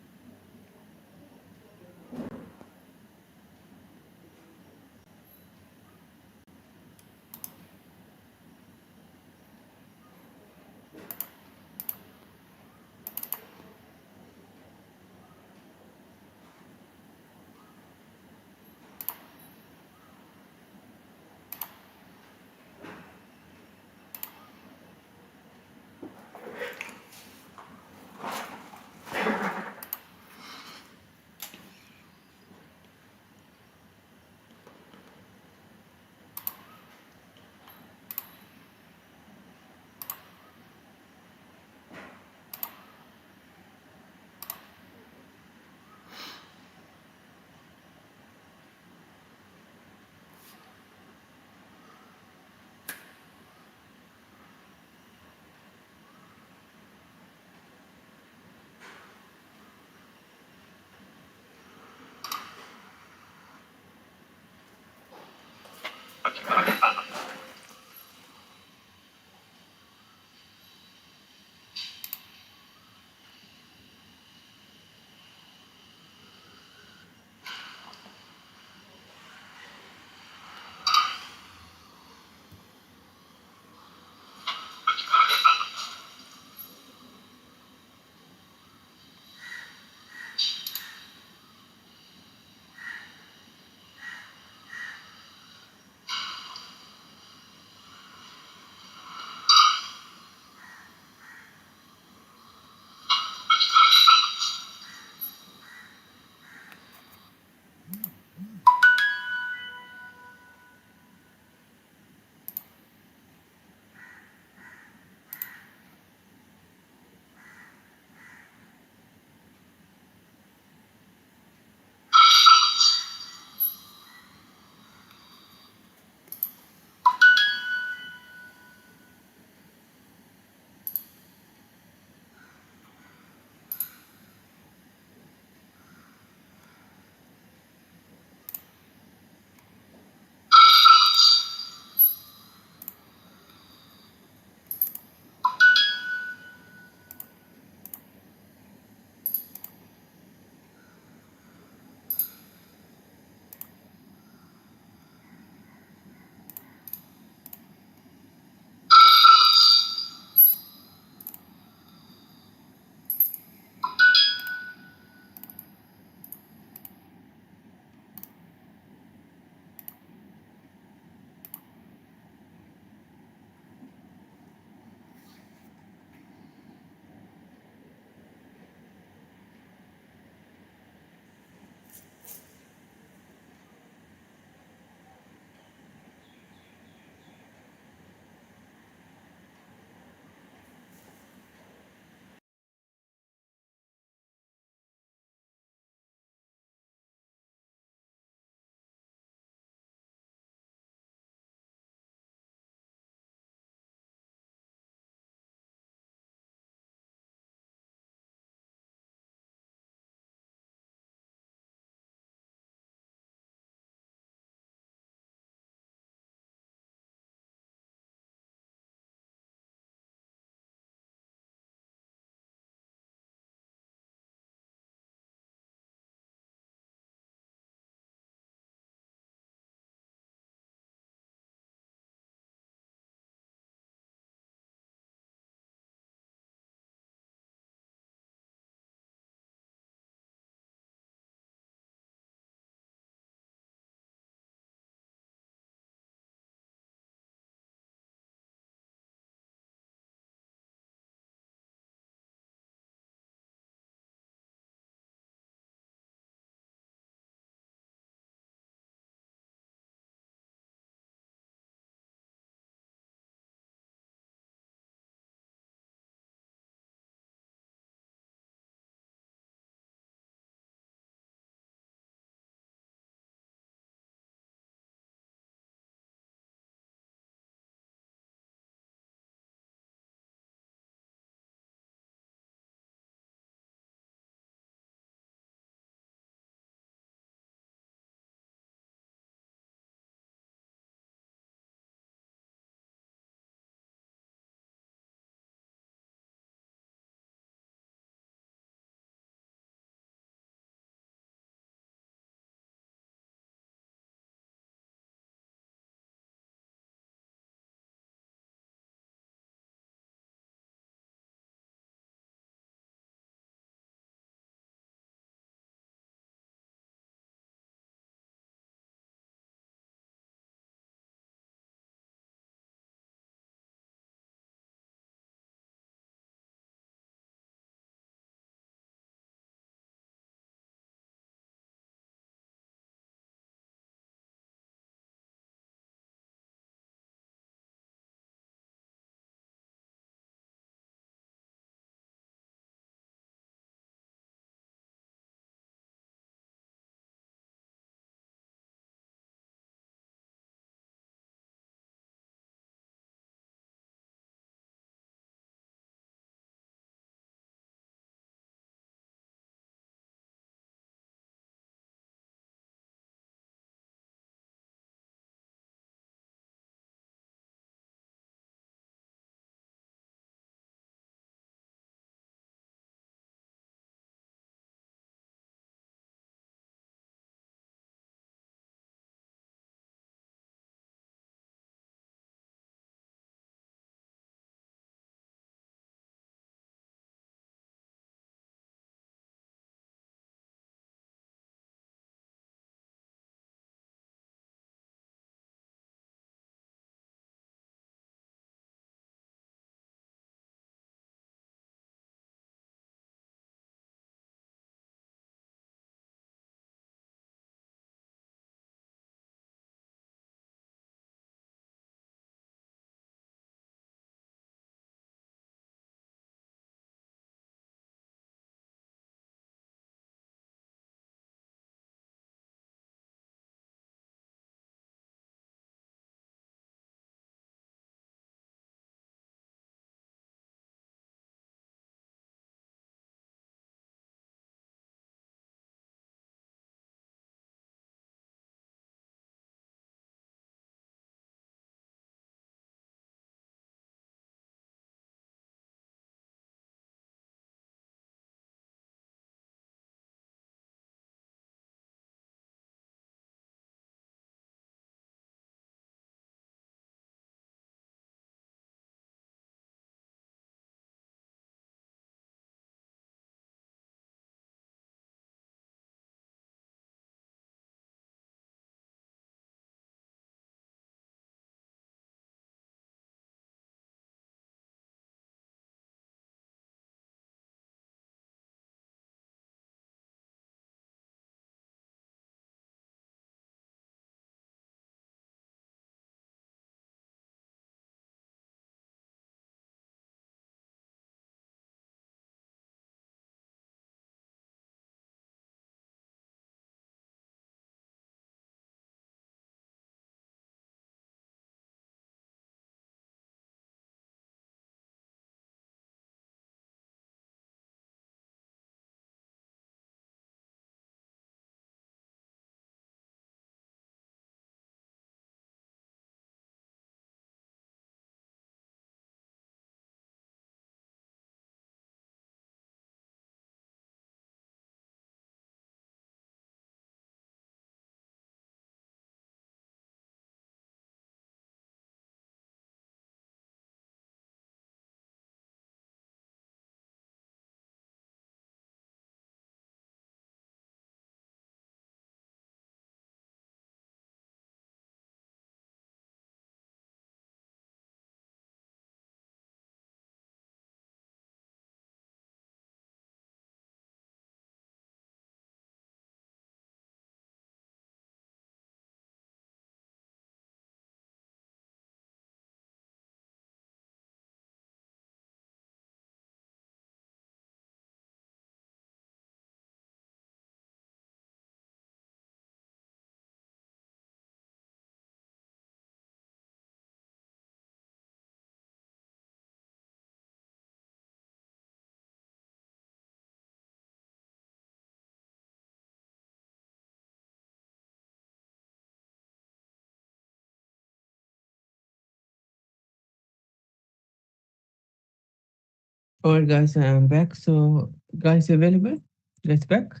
All right, guys, I'm back. So, guys, available? Guys, back?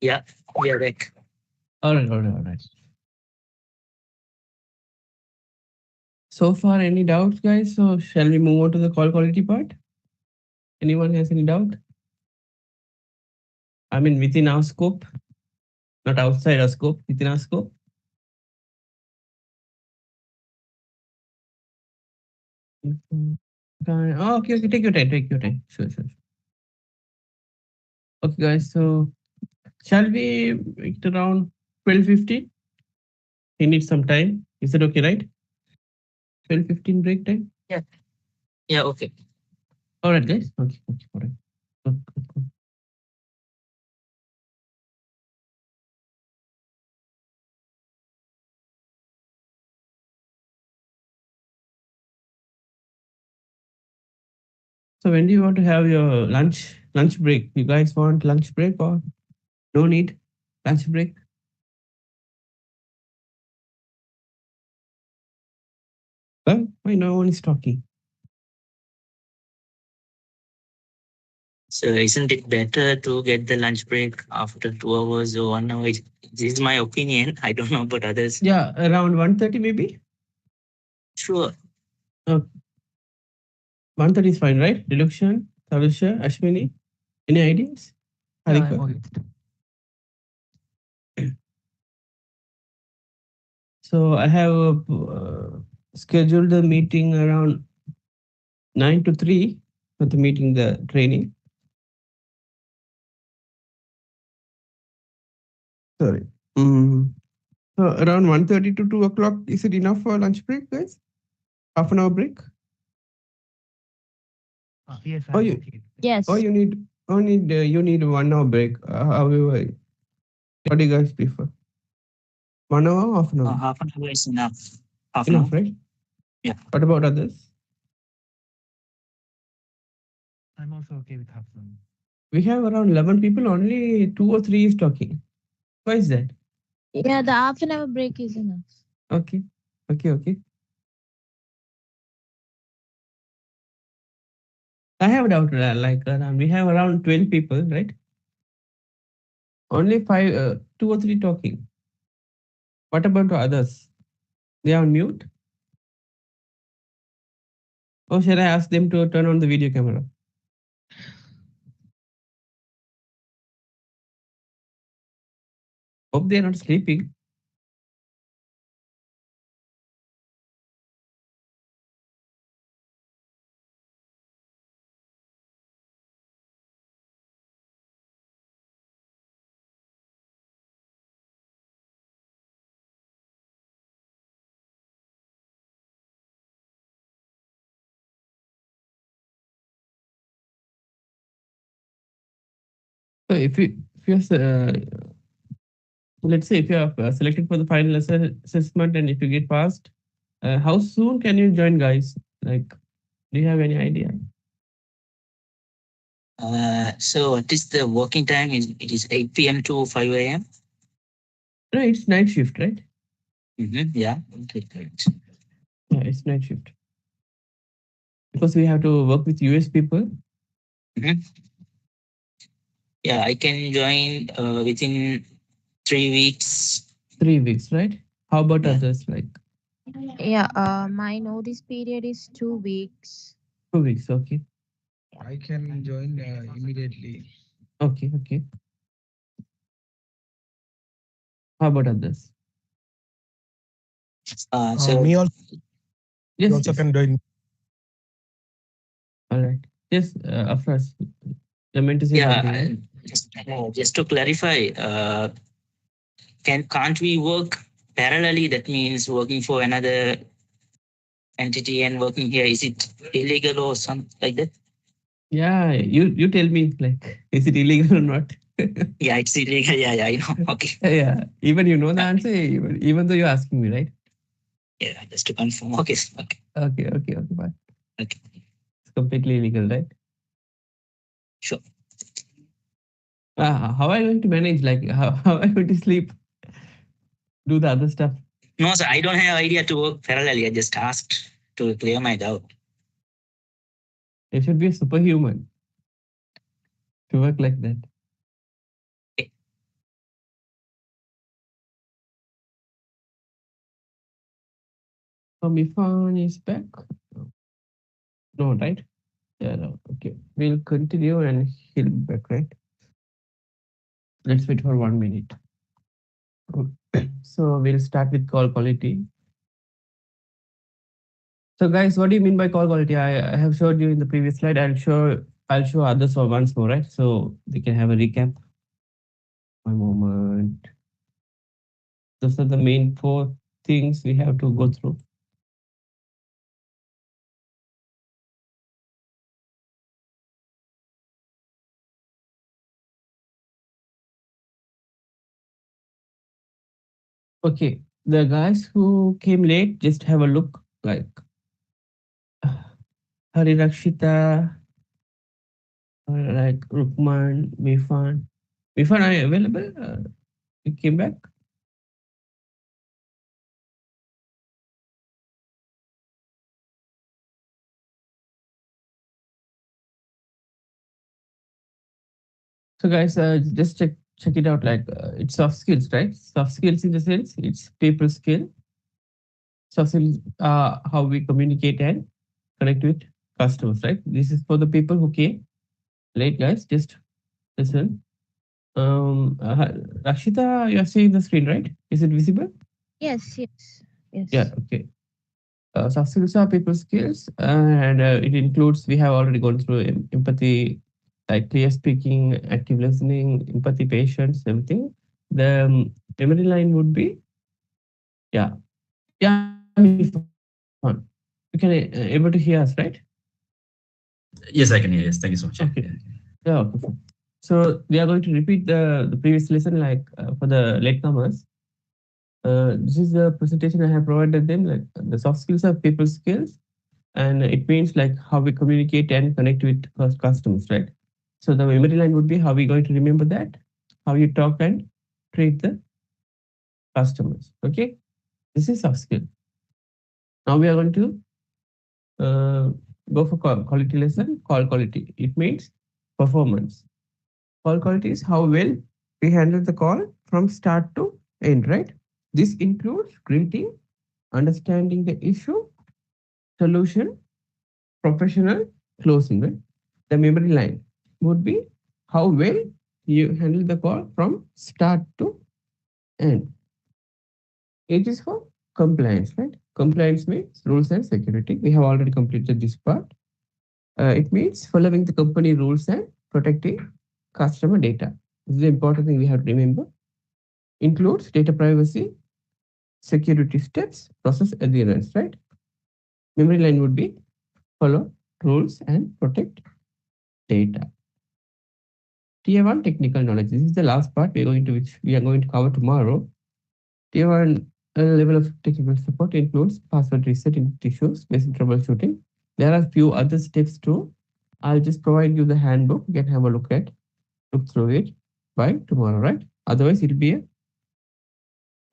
Yeah, we are back. All right, all right, all right. So far, any doubts, guys? So, shall we move on to the call quality part? Anyone has any doubt? I mean, within our scope, not outside our scope, within our scope. Mhm. Oh, okay, okay, take your time, take your time. Sure, sure. Okay, guys, so shall we make it around 12:50? We need some time. Is it okay, right? 12:15 break time? Yeah. Yeah, okay. All right, guys. Okay, okay, all right. Good, good, good. So when do you want to have your lunch break? You guys want lunch break or no need lunch break? Well, why no one is talking? So isn't it better to get the lunch break after 2 hours or 1 hour? This is my opinion. I don't know about others. Yeah, around 1:30 maybe. Sure. 1:30 is fine, right? Deluction, Tarusha, Ashwini, any ideas? Yeah, I'm Harika? okay with it. So I have scheduled the meeting around 9 to 3 for the meeting, the training. Sorry. So around 1:30 to 2 o'clock, is it enough for lunch break, guys? Half an hour break? Yes, Or I'm you, okay. or Yes. you need 1 hour break. However, what do you guys prefer? 1 hour or half an hour? Half an hour is enough. Half an hour. Enough, right? Yeah. What about others? I'm also okay with half an We have around 11 people, only 2 or 3 is talking. Why is that? Yeah, the half an hour break is enough. Okay, okay, okay. I have a doubt, we have around 12 people, right? Only 2 or 3 talking. What about the others? They are on mute? Or shall I ask them to turn on the video camera? Hope they are not sleeping. So if you're let's say if you are selected for the final assessment and if you get passed, how soon can you join, guys? Like, do you have any idea? So what is the working time? It is 8 p.m. to 5 a.m. No, it's night shift, right? Mm-hmm. Yeah. Okay, great. Yeah, it's night shift. Because we have to work with US people. Mm-hmm. Yeah, I can join within 3 weeks. 3 weeks, right? How about Yeah. others? Like Yeah, my notice period is 2 weeks. 2 weeks, okay. I can join immediately. Okay, okay. How about others? So Me also, Yes, can yes. do it. All right. Yes, Afras, I meant to say yeah, something, right? just to clarify, can't we work parallelly? That means working for another entity and working here. Is it illegal or something like that? Yeah, you tell me, like, is it illegal or not? Yeah, it's illegal. Yeah, yeah, I know. Okay. Yeah, even you know the answer, even though you're asking me, right? Yeah, just to confirm. Okay. Okay. Okay, okay, okay, fine. Okay. It's completely illegal, right? Sure. How are you going to manage? Like, how are you going to sleep? Do the other stuff? No, sir, I don't have idea to work parallelly. I just asked to clear my doubt. You should be a superhuman to work like that. So Mifan is back. No, right? Yeah, no. Okay. We'll continue and he'll be back, right? Let's wait for 1 minute. So we'll start with call quality. So guys, what do you mean by call quality? I have showed you in the previous slide. I'll show others for once more, right? So they can have a recap. One moment. Those are the main four things we have to go through. Okay, the guys who came late, just have a look. Like Hari Rakshita, like Rukman, Mifan. Mifan, are you available? You came back. So guys, just check it out. Like it's soft skills, right? Soft skills in the sense it's people skill. Soft skills, how we communicate and connect with customers, right? This is for the people who came late, guys. Just listen. Rakshita, you're seeing the screen, right? Is it visible? Yes, yes, Yeah. yes. Okay. Soft skills are people skills, and it includes. We have already gone through empathy, like clear speaking, active listening, empathy, patience, everything. The memory line would be, yeah, yeah, Mifan. You can able to hear us, right? Yes, I can hear. Yes, thank you so much. Okay. Yeah. Okay. Fine. So we are going to repeat the previous lesson, like for the latecomers. This is the presentation I have provided them. Like the soft skills are people skills, and it means like how we communicate and connect with customers, right? So the memory line would be how we going to remember that, how you talk and treat the customers. Okay, this is soft skill. Now we are going to uh, go for quality lesson. Call quality. It means performance. Call quality is how well we handle the call from start to end, right? This includes greeting, understanding the issue, solution, professional, closing, right? The memory line would be how well you handle the call from start to end. It is for compliance, right? Compliance means rules and security. We have already completed this part. It means following the company rules and protecting customer data. This is the important thing we have to remember. Includes data privacy, security steps, process adherence, right? Memory line would be follow rules and protect data. Tier 1 technical knowledge. This is the last part which we are going to cover tomorrow. Tier 1 level of technical support includes password reset in issues, basic troubleshooting. There are few other steps too. I'll just provide you the handbook. You can have a look through it by tomorrow, right? Otherwise, it'll be a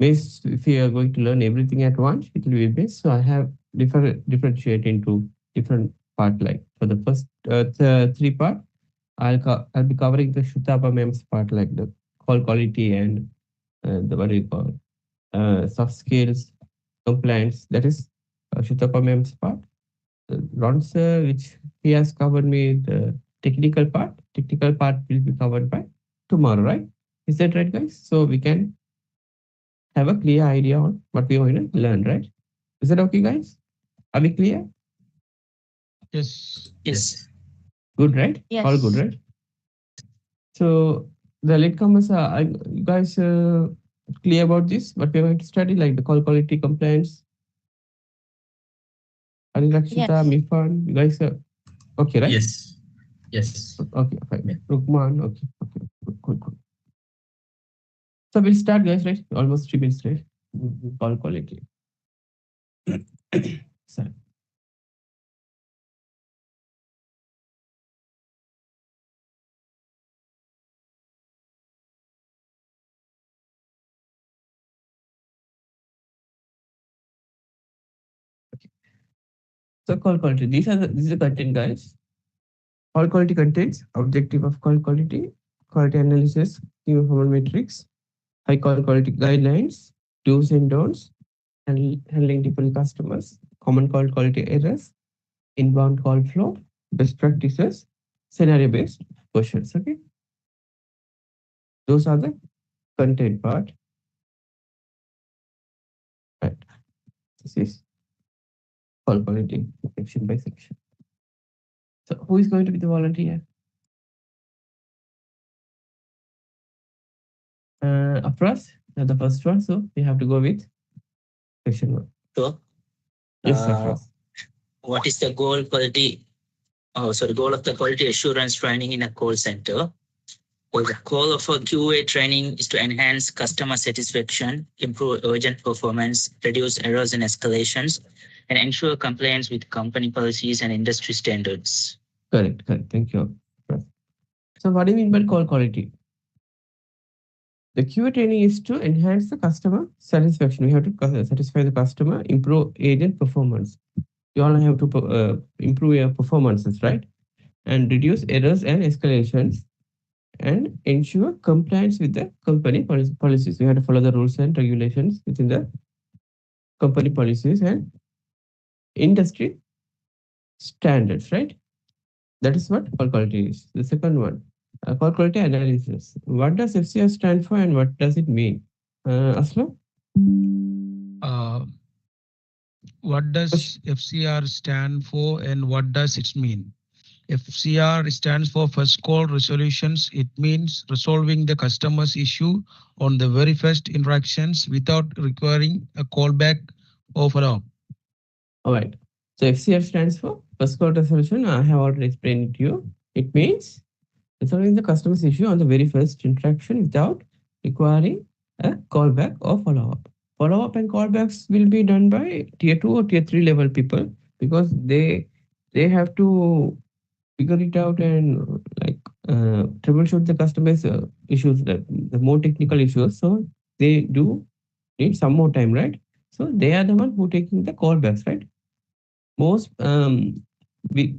mess. If you are going to learn everything at once, it will be a mess. So I have differentiate into different part. Like for the first three part, I'll be covering the Shutapa mems part, like the call quality and the what do you call soft skills, compliance. That is Shutapa mems part. Ron sir, which he has covered me the technical part. Technical part will be covered by tomorrow, right? Is that right, guys? So we can have a clear idea on what we are going to learn, right? Is that okay, guys? Are we clear? Yes. Yes. Good, right? All good, Yes. right? So the latecomers are you guys clear about this? What we're going to study, like the call quality compliance, Anikshita, Yes. Mifan, you guys are okay, right? Yes, yes. Okay, Yeah. fine. Rukman, okay, good. So we'll start, guys, right? Almost 3 minutes, right? Call quality. Sorry. Okay. So call quality. This is the content, guys. Call quality contains objective of call quality, quality analysis, key performance metrics, high call quality guidelines, do's and don'ts, handling different customers, common call quality errors, inbound call flow, best practices, scenario-based questions. Okay, those are the content part. Right. This is call quality section by section. So who is going to be the volunteer? Afras, you're the first one, so we have to go with section one. Sure. Yes, Uh, Afras. what is the goal of the quality assurance training in a call center? Well, the goal of a QA training is to enhance customer satisfaction, improve urgent performance, reduce errors and escalations, and ensure compliance with company policies and industry standards. Correct, correct. Thank you. Afras. So what do you mean by call quality? The QA training is to enhance the customer satisfaction. We have to satisfy the customer, improve agent performance. You all have to improve your performances, right? And reduce errors and escalations and ensure compliance with the company policies. We have to follow the rules and regulations within the company policies and industry standards, right? That is what call quality is. The second one, call quality analysis. What does FCR stand for and what does it mean? Aslam? Uh, what does FCR stand for and what does it mean? FCR stands for first call resolutions. It means resolving the customer's issue on the very first interactions without requiring a callback or follow-up. All right. So FCR stands for first call resolution. I have already explained it to you. It means resolving the customer's issue on the very first interaction without requiring a callback or follow-up. Follow-up and callbacks will be done by tier 2 or tier 3 level people because they have to figure it out and like troubleshoot the customer's issues, the more technical issues. So they do need some more time, right? So they are the one who taking the callbacks, right? Most we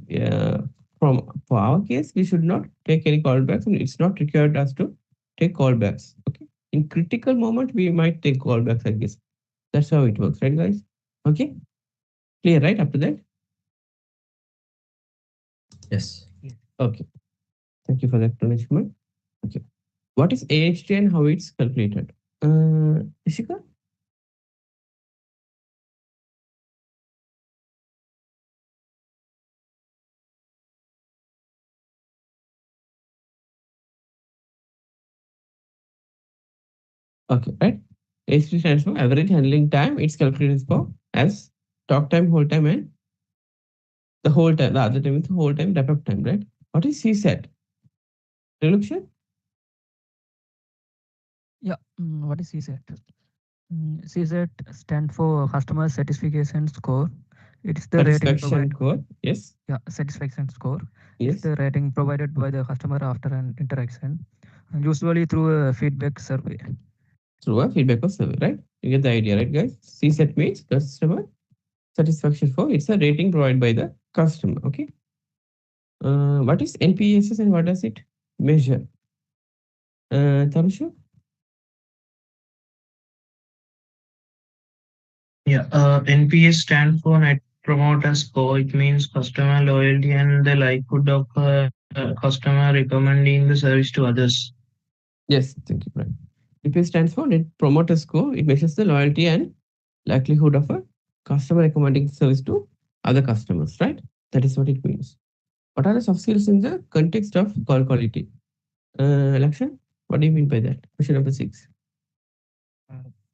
from for our case we should not take any callbacks and it's not required us to take callbacks. Okay, in critical moment we might take callbacks, I guess. That's how it works, right, guys? Okay, clear, right? Up to that. Yes. Okay, thank you for the explanation. Okay, what is AHT and how it's calculated? Ishika? Okay, right. AHT stands for average handling time. It's calculated for as talk time, hold time, and the whole time. The other time is the whole time, wrap up time, right? What is CSAT? Reluction? Yeah, what is CSAT? CSAT stand for Customer Satisfaction Score. It is the rating Satisfaction provided. score. Yes. Yeah, satisfaction score. It's Yes. the rating provided by the customer after an interaction, and usually through a feedback survey. Through a feedback or survey, right? You get the idea, right, guys? CSAT means customer satisfaction score. It's a rating provided by the customer. Okay. What is NPSS and what does it measure? Tarusha? Yeah, NPS stand for Net Promoter Score. It means customer loyalty and the likelihood of customer recommending the service to others. Yes, thank you, right. NPS stands for Net Promoter Score. It measures the loyalty and likelihood of a customer recommending service to other customers, right? That is what it means. What are the soft skills in the context of call quality? Lakshan, what do you mean by that? Question number 6.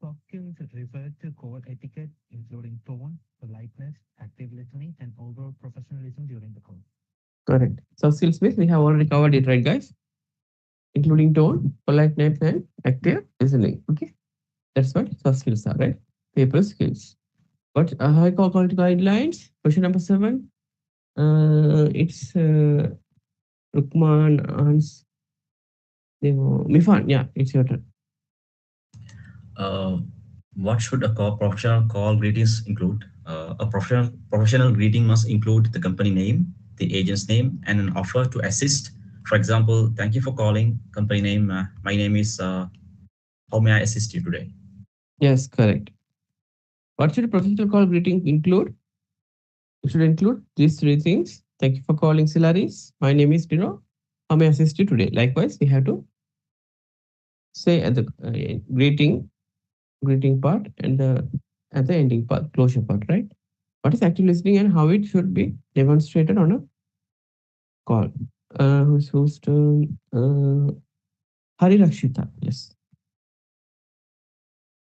Soft skills refer to core etiquette, including tone, politeness, active listening, and overall professionalism during the call. Correct. Soft skills means we have already covered it, right, guys? Including tone, politeness, and active listening. Okay, that's what soft skills are, right? Paper skills. What high quality guidelines? Question number 7. It's Rukman Ans Mifan. Yeah, it's your turn. Uh, what should a professional call greetings include? A professional greeting must include the company name, the agent's name, and an offer to assist. For example, thank you for calling. Company name. My name is. How may I assist you today? Yes, correct. What should a professional call greeting include? It should include these three things. Thank you for calling Silaris. My name is Dino. How may I assist you today? Likewise, we have to say at the greeting part and the at the ending part, closure part, right? What is active listening and how it should be demonstrated on a call? Who's turn? Hari Rakshita. Yes.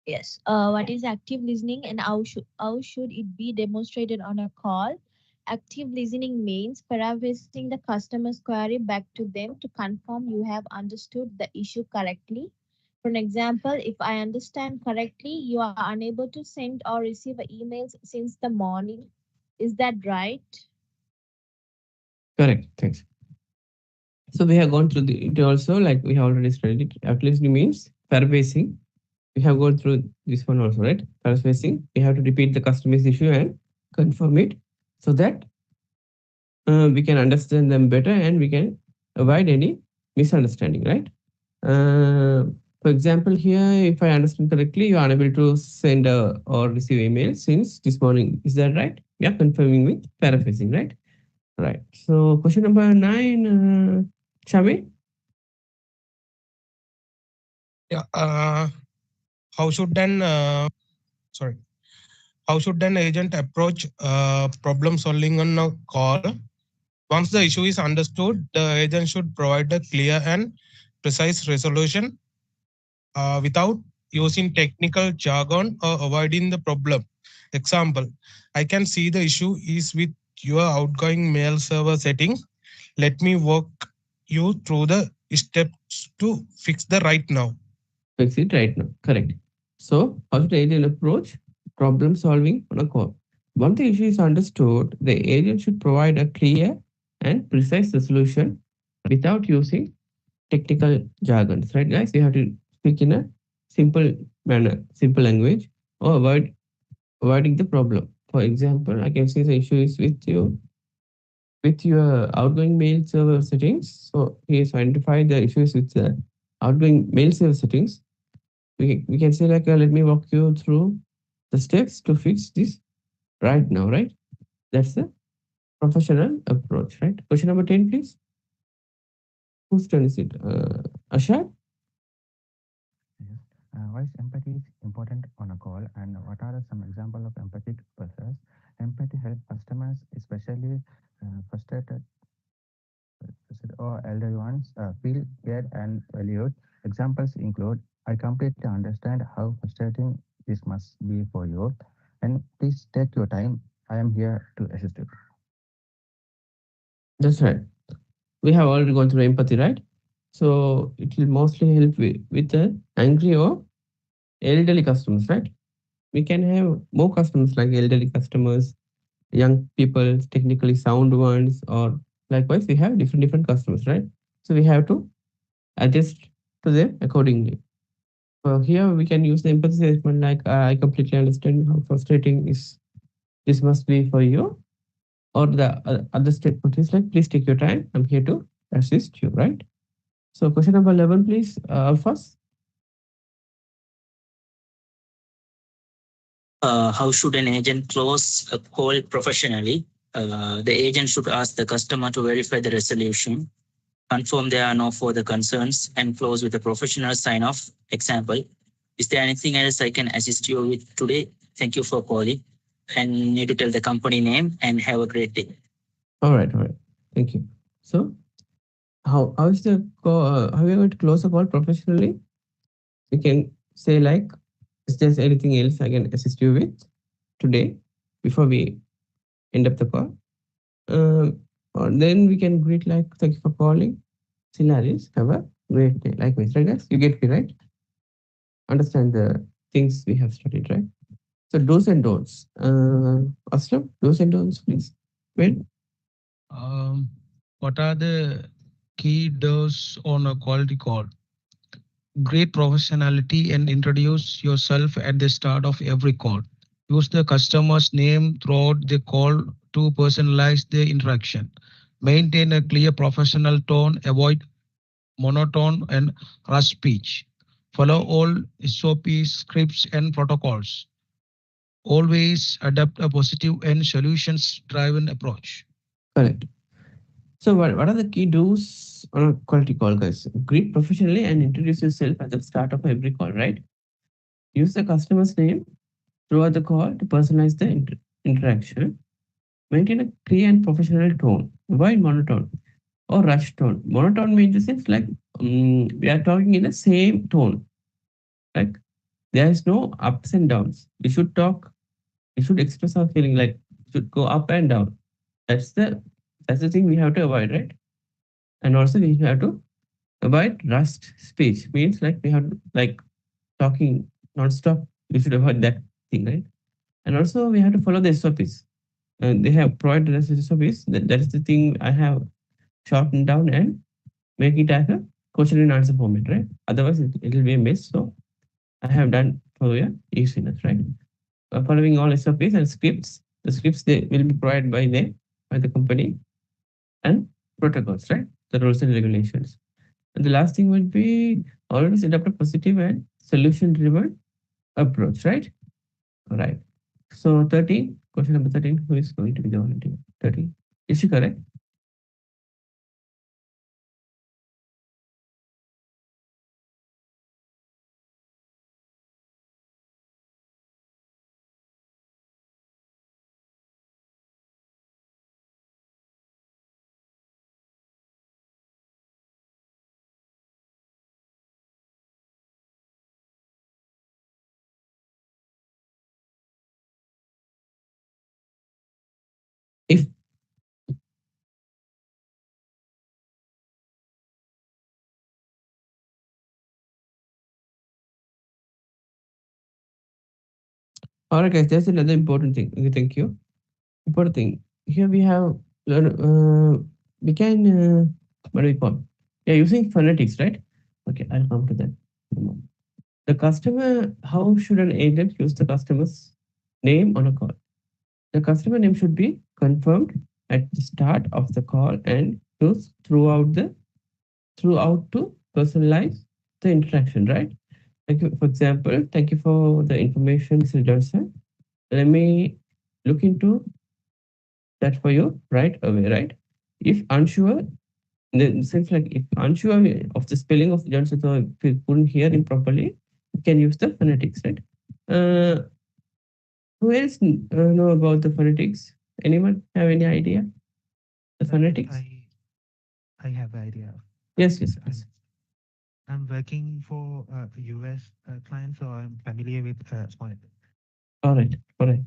Yes. What is active listening and how should it be demonstrated on a call? Active listening means paraphrasing the customer's query back to them to confirm you have understood the issue correctly. For an example, if I understand correctly, you are unable to send or receive emails since the morning. Is that right? Correct. Thanks. So we have gone through it also, like we have already studied it. Active listening means paraphrasing. We have gone through this one also, right? Paraphrasing. We have to repeat the customer's issue and confirm it so that we can understand them better and we can avoid any misunderstanding, right? Uh, for example, here, if I understand correctly, you are unable to send or receive email since this morning. Is that right? Yeah, confirming with paraphrasing, right? Right. So question number 9, Shami. Yeah. How should an sorry? How should an agent approach problem solving on a call? Once the issue is understood, the agent should provide a clear and precise resolution without using technical jargon or avoiding the problem. Example, I can see the issue is with your outgoing mail server settings. Let me walk you through the steps to fix the right now. Fix it right now. Correct. So how should the agent approach problem solving on a call? Once the issue is understood, the agent should provide a clear and precise solution without using technical jargons, right, guys? You have to speak in a simple manner, simple language, or avoiding the problem. For example, I can see the issue is with your outgoing mail server settings. So he has identified the issues with the outgoing mail server settings. We can say like, let me walk you through the steps to fix this right now, right? That's the professional approach, right? Question number 10, please. Whose turn is it? Ashad? Yes. Why is empathy is important on a call, and what are some examples of empathic process? Empathy helps customers, especially frustrated or elderly ones, feel heard and valued. Examples include: I completely understand how frustrating this must be for you, and please take your time. I am here to assist you. That's right. We have already gone through empathy, right? So it will mostly help with the angry or elderly customers, right? We can have more customers like elderly customers, young people, technically sound ones, or likewise we have different customers, right? So we have to adjust to them accordingly. So here we can use the empathy statement like, I completely understand how frustrating is this must be for you. Or the other statement is like, please take your time. I'm here to assist you, right? So question number 11, please, Alphas. How should an agent close a call professionally? The agent should ask the customer to verify the resolution, confirm there are no further concerns, and close with a professional sign-off. Example, is there anything else I can assist you with today? Thank you for calling. And need to tell the company name and have a great day. All right, all right. Thank you. So how is the call, how are you going to close the call professionally? You can say like, is there anything else I can assist you with today before we end up the call? Or then we can greet like, thank you for calling. Scenarios, have a great day. Likewise, right guys? You get me, right? Understand the things we have studied, right? So do's and don'ts. Aslam, do's and don'ts, please. Well, Um, what are the key doors on a quality call? Great professionality and introduce yourself at the start of every call. Use the customer's name throughout the call to personalize the interaction. Maintain a clear professional tone, avoid monotone and rush speech. Follow all SOPs, scripts, and protocols. Always adopt a positive and solutions driven approach. Correct. So what are the key do's on a quality call, guys? Greet professionally and introduce yourself at the start of every call, right? Use the customer's name throughout the call to personalize the interaction. Maintain a clear and professional tone. Avoid monotone or rush tone. Monotone means it's like we are talking in the same tone. Like there is no ups and downs. We should talk. We should express our feeling like should go up and down. That's the that's the thing we have to avoid, right? And also we have to avoid rust speech. Means like we have like talking non-stop. We should avoid that thing, right? And also we have to follow the SOPs. They have provided us SOPs. That is the thing I have shortened down and make it as a question and answer format, right? Otherwise, it will be a mess. So I have done for your easiness, right? Following all SOPs and scripts. The scripts they will be provided by the company and protocols, right? The rules and regulations. And the last thing would be always adopt a positive and solution-driven approach, right? All right. So 13, question number 13, who is going to be the volunteer? 13. Is she correct? If all right, guys, that's another important thing. Okay, thank you. Important thing. Here we have we can what do we call? Yeah, using phonetics, right? Okay, I'll come to that. The customer, how should an agent use the customer's name on a call? The customer name should be confirmed at the start of the call and used throughout to personalize the interaction, right? Thank you. For example, thank you for the information, Mr. Johnson. Let me look into that for you right away, right? If unsure, in the sense like if unsure of the spelling of Johnson or if you couldn't hear him properly, you can use the phonetics, right? Uh, who else know about the phonetics? Anyone have any idea? The phonetics? I have idea. Yes, yes, I'm please. I'm working for a US client, so I'm familiar with Smart. All right, all right.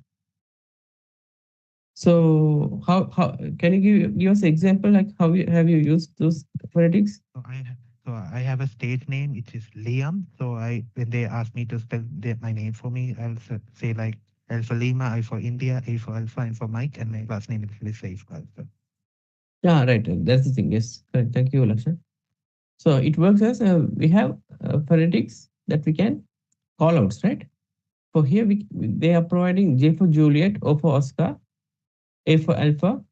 So how can you give us an example like how you have you used those phonetics? So I have a stage name, which is Liam. So I when they ask me to spell my name for me, I'll say like L for Lima, I for India, A for Alpha, and for Mike, and my last name is Safe also. Yeah, right. That's the thing. Yes, correct. Thank you, Lakshan. So it works as we have phonetics that we can call outs, right? So here they are providing J for Juliet, O for Oscar, A for Alpha.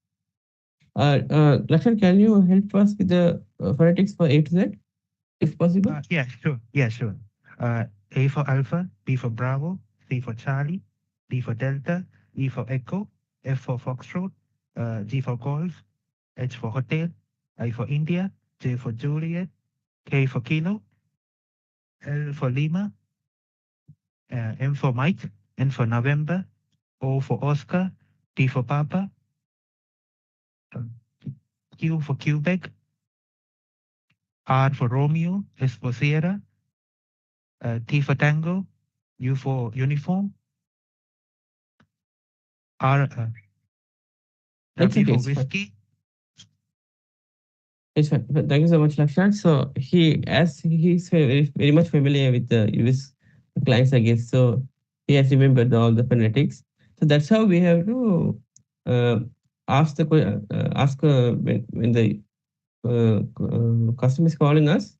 Lakshan, can you help us with the phonetics for A to Z, if possible? Yeah, sure. Yeah, sure. A for Alpha, B for Bravo, C for Charlie, D for Delta, E for Echo, F for Foxtrot, G for Golf, H for Hotel, I for India, J for Juliet, K for Kilo, L for Lima, M for Mike, N for November, O for Oscar, T for Papa, uh, Q for Quebec, R for Romeo, S for Sierra, T for Tango, U for Uniform, It's W okay. for It's fine. Whiskey. It's fine. But thank you so much, Lakshan. So as he's very much familiar with the US clients, I guess. So he has remembered all the phonetics. So that's how we have to uh, ask when the customer is calling us.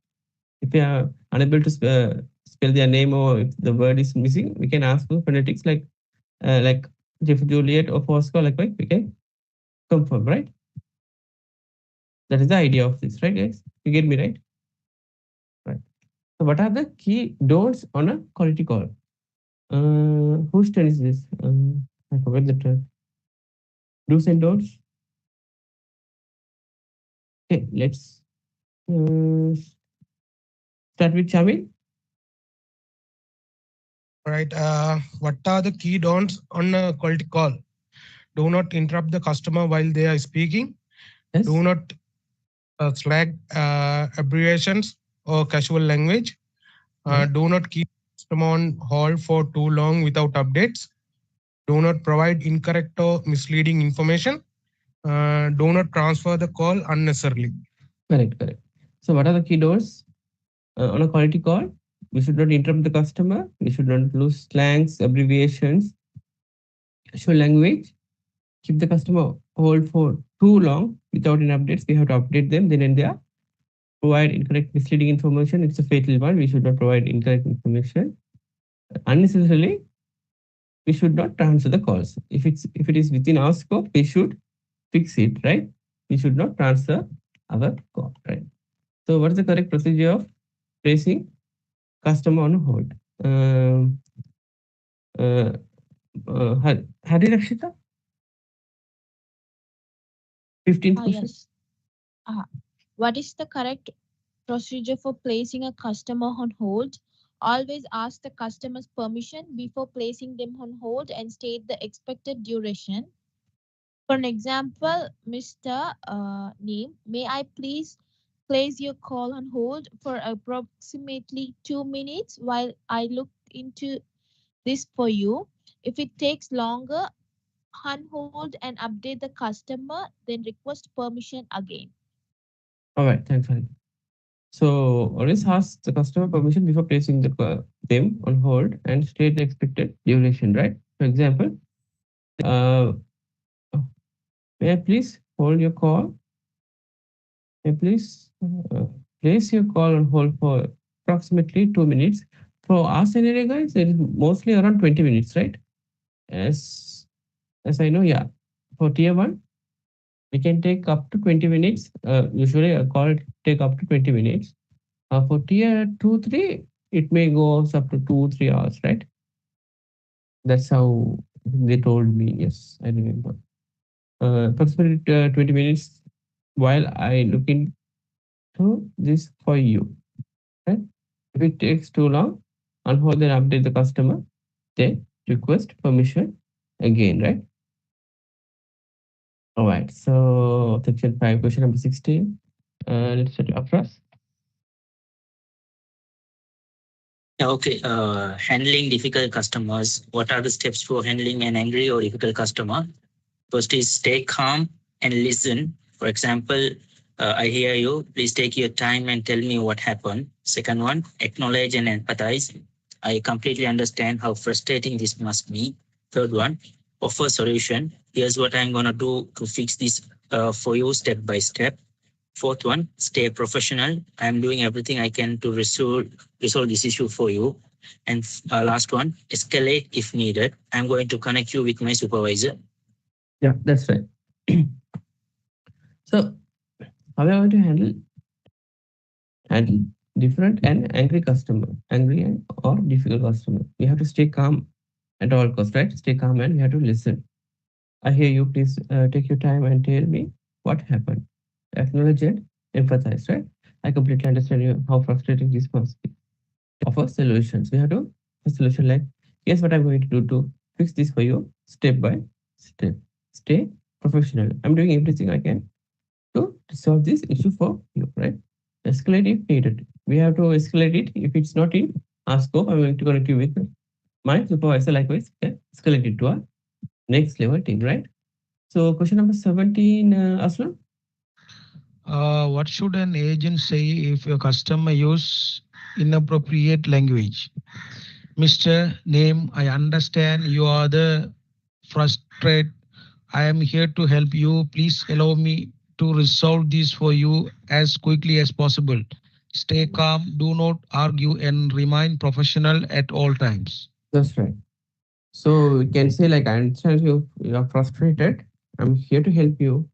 If we are unable to spell their name or if the word is missing, we can ask for phonetics like J for Juliet or for Oscar, like right? Okay. confirm, right? That is the idea of this, right, guys? You get me, right? Right. So what are the key don'ts on a quality call? Whose turn is this? I forgot the term. Do's and don'ts. Okay, let's start with Chamil. Right. What are the key don'ts on a quality call? Do not interrupt the customer while they are speaking. Yes. Do not slag abbreviations or casual language. Do not keep customer on hold for too long without updates. Do not provide incorrect or misleading information. Do not transfer the call unnecessarily. Correct, correct. So what are the key don'ts on a quality call? We should not interrupt the customer. We should not use slangs, abbreviations, casual language. Keep the customer hold for too long without any updates. We have to update them then and there. Provide incorrect, misleading information. It's a fatal one. We should not provide incorrect information. Unnecessarily, we should not transfer the calls. If it is within our scope, we should fix it, right? We should not transfer our call, right? So what is the correct procedure of placing customer on hold? Uh, Hari Rakshita, 15th question. Yes. What is the correct procedure for placing a customer on hold? Always ask the customer's permission before placing them on hold and state the expected duration. For an example, Mr. Name, may I please place your call on hold for approximately 2 minutes while I look into this for you. If it takes longer, unhold and update the customer, then request permission again. All right, thanks, Hari. So always ask the customer permission before placing them on hold and state the expected duration, right? For example, uh, may I please hold your call? May I please place your call on hold for approximately 2 minutes. For our scenario, guys, it is mostly around 20 minutes, right? As as I know, yeah. For tier one, we can take up to 20 minutes. Usually, a call take up to 20 minutes. For tier 2, 3, it may go up to 2, 3 hours, right? That's how they told me. Yes, I remember. Approximately 20 minutes while I look into this for you. Right? If it takes too long, unhold and update the customer, then request permission again, right? All right. So section 5, question number 16. Let's start up first. Yeah, okay. Handling difficult customers. What are the steps for handling an angry or difficult customer? First is stay calm and listen. For example, I hear you. Please take your time and tell me what happened. Second one, acknowledge and empathize. I completely understand how frustrating this must be. Third one, offer solution. Here's what I'm gonna do to fix this for you step by step. Fourth one, stay professional. I'm doing everything I can to resolve this issue for you. And last one, escalate if needed. I'm going to connect you with my supervisor. Yeah, that's right. So how are we going to handle different and angry customer, angry and or difficult customer? We have to stay calm at all costs, right? Stay calm and we have to listen. I hear you. Please take your time and tell me what happened. Acknowledge and empathize, right? I completely understand you how frustrating this must be. Offer solutions. We have to a solution like, here's what I'm going to do to fix this for you, step by step. Stay professional. I'm doing everything I can to solve this issue for you, right? Escalate if needed. We have to escalate it. If it's not in our scope, I'm going to connect you with my supervisor. Likewise, can escalate it to our next level team, right? So question number 17, Aslam. What should an agent say if a customer use inappropriate language? Mr. Name, I understand you are the frustrated. I am here to help you. Please allow me to resolve this for you as quickly as possible. Stay calm, do not argue, and remain professional at all times. That's right. So we can say like, I understand you are frustrated. I'm here to help you.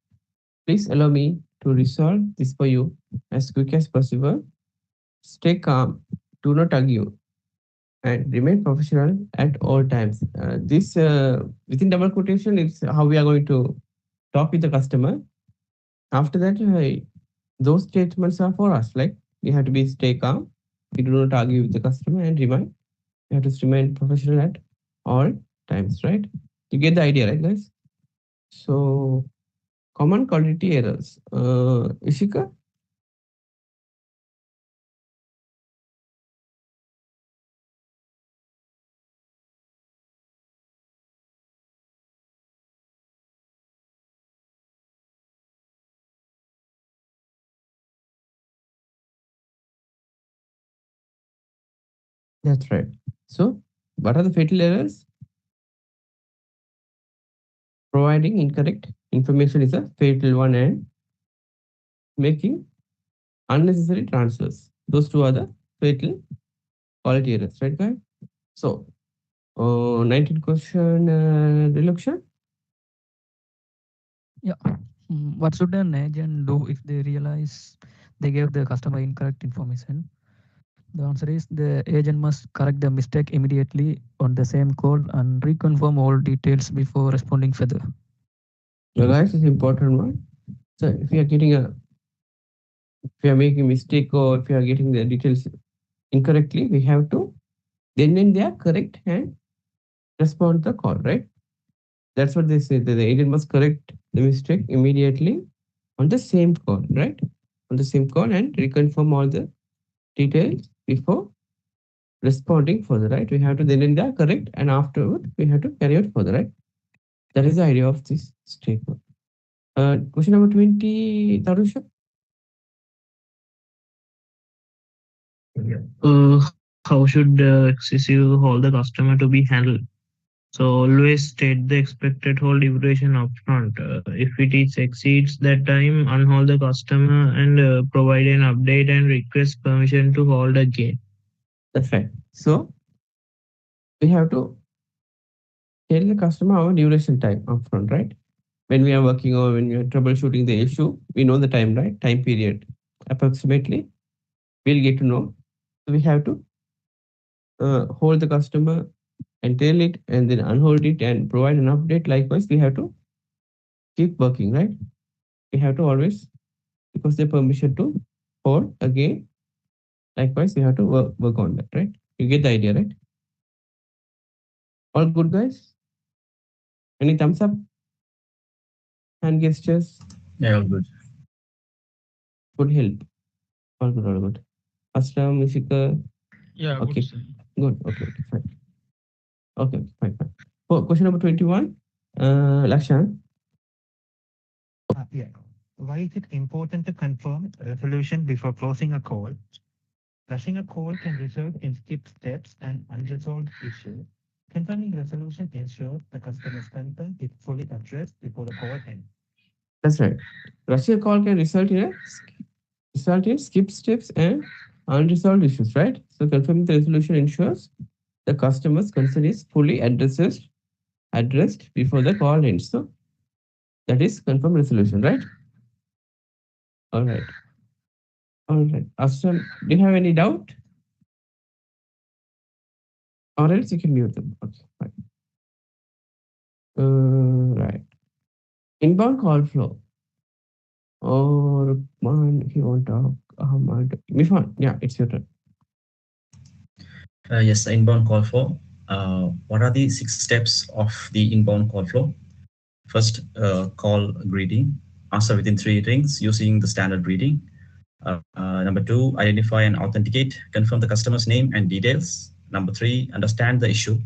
Please allow me to resolve this for you as quick as possible. Stay calm, do not argue, and remain professional at all times. This within double quotation is how we are going to talk with the customer. After that, those statements are for us. Like we have to be stay calm, we do not argue with the customer, and remind we have to remain professional at all times. Right? You get the idea, right, guys? So common quality errors. Ishika. That's right. So what are the fatal errors? Providing incorrect information is a fatal one, and making unnecessary transfers. Those two are the fatal quality errors, right, guys? So, 19th question, Diluksha. Yeah. What should an agent do if they realize they gave the customer incorrect information? The answer is the agent must correct the mistake immediately on the same call and reconfirm all details before responding further. So, guys, is important one. So, if we are making mistake or if we are getting the details incorrectly, we have to then when they are correct and respond to the call, right? That's what they say. That the agent must correct the mistake immediately on the same call, right? On the same call and reconfirm all the details before responding further, right? We have to then and there correct, and afterward we have to carry out further, right? That is the idea of this statement. Question number 20, Tarusha. How should excessive hold the customer to be handled? So always state the expected hold duration upfront. If it is exceeds that time, unhold the customer and provide an update and request permission to hold again. That's right. So we have to tell the customer our duration time upfront, right? When we are working or when we are troubleshooting the issue, we know the time, right? Time period. Approximately, we'll get to know. So we have to hold the customer and tell it and then unhold it and provide an update. Likewise, we have to keep working, right? We have to always because they permission to hold again. Likewise, we have to work on that, right? You get the idea, right? All good, guys? Any thumbs up? Hand gestures? Yeah, all good. Good help. All good, all good. Ashram, Mishika. Yeah, good, Okay, sir. good. Okay, okay, fine. Okay, okay, fine, fine. Question number 21. Lakshan. Yeah. Why is it important to confirm resolution before closing a call? Rushing a call can result in skipped steps and unresolved issues. Confirming resolution ensures the customer's concern is fully addressed before the call ends. That's right. Rushing a call can result in skip steps and unresolved issues, right? So confirming the resolution ensures the customer's concern is fully addressed before the call ends. So that is confirm resolution, right? All right. All right. Ashram, do you have any doubt? Or else you can mute them. Okay, fine. Right. Inbound call flow. Or man, if you want to talk, Mifan, yeah, it's your turn. Yes, the inbound call flow. What are the 6 steps of the inbound call flow? First, call greeting. Answer within 3 rings using the standard greeting. Number 2, identify and authenticate. Confirm the customer's name and details. Number 3, understand the issue.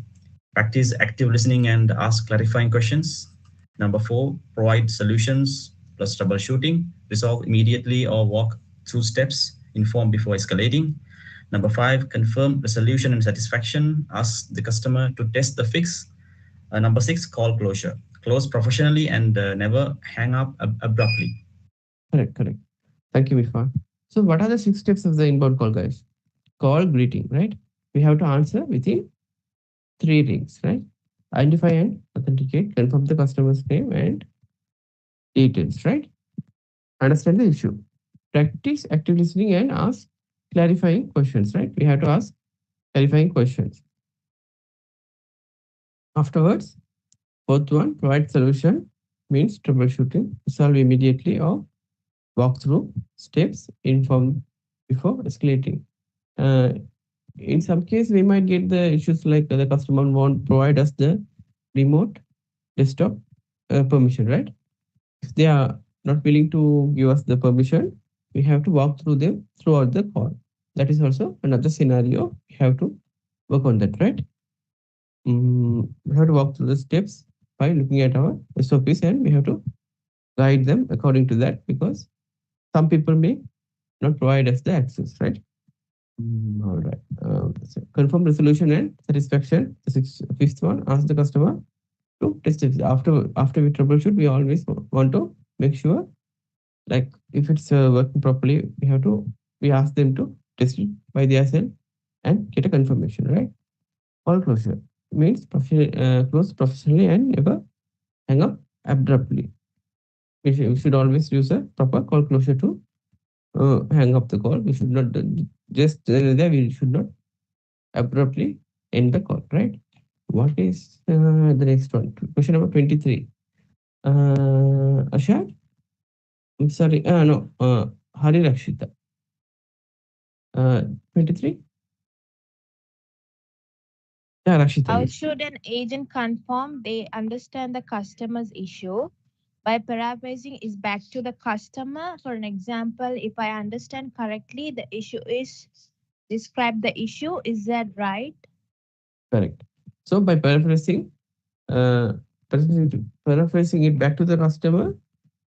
Practice active listening and ask clarifying questions. Number 4, provide solutions plus troubleshooting. Resolve immediately or walk through steps. Inform before escalating. Number 5, confirm resolution and satisfaction. Ask the customer to test the fix. Number 6, call closure. Close professionally and never hang up abruptly. Correct, correct. Thank you, Mifan. So what are the 6 steps of the inbound call, guys? Call greeting, right? We have to answer within 3 rings, right? Identify and authenticate, confirm the customer's name and details, right? Understand the issue. Practice active listening and ask clarifying questions, right? We have to ask clarifying questions. Afterwards, fourth one, provide solution means troubleshooting, solve immediately or walk through steps, inform before escalating. Uh, in some case, we might get the issues like the customer won't provide us the remote desktop permission, right? If they are not willing to give us the permission, we have to walk through them throughout the call. That is also another scenario. We have to work on that, right? We have to walk through the steps by looking at our SOPs and we have to guide them according to that because some people may not provide us the access, right? All right. So confirm resolution and satisfaction. Fifth one, ask the customer to test it. After we troubleshoot, we always want to make sure like if it's working properly, we ask them to test it by themselves and get a confirmation, right? Call closure means close professionally and never hang up abruptly. We should always use a proper call closure to hang up the call. We should not just there. We should not abruptly end the call, right? What is the next one? Question number 23. Ashad? I'm sorry. No. Hari Rakshita. 23? Yeah, Rakshita, How yes. should an agent confirm they understand the customer's issue? By paraphrasing is back to the customer. For an example, if I understand correctly, the issue is describe the issue. Is that right? Correct. So by paraphrasing it back to the customer,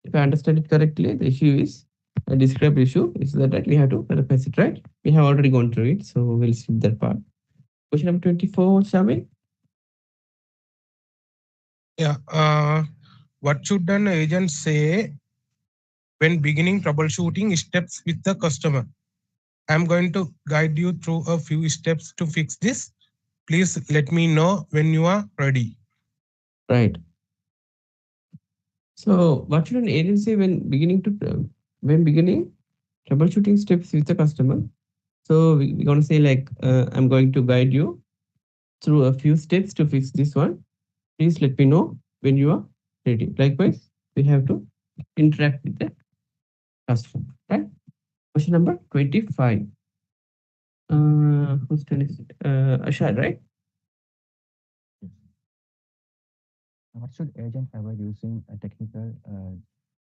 if I understand it correctly, the issue is a described issue. Is that right? We have to paraphrase it, right? We have already gone through it, so we'll skip that part. Question number 24, Shamil. Yeah. What should an agent say when beginning troubleshooting steps with the customer? I'm going to guide you through a few steps to fix this. Please let me know when you are ready. Right. So what should an agent say when beginning troubleshooting steps with the customer? So we're gonna say like I'm going to guide you through a few steps to fix this one. Please let me know when you are ready. Likewise, we have to interact with the customer. Right? Question number 25. Whose turn is it? Ashad, right? What should agent avoid using a technical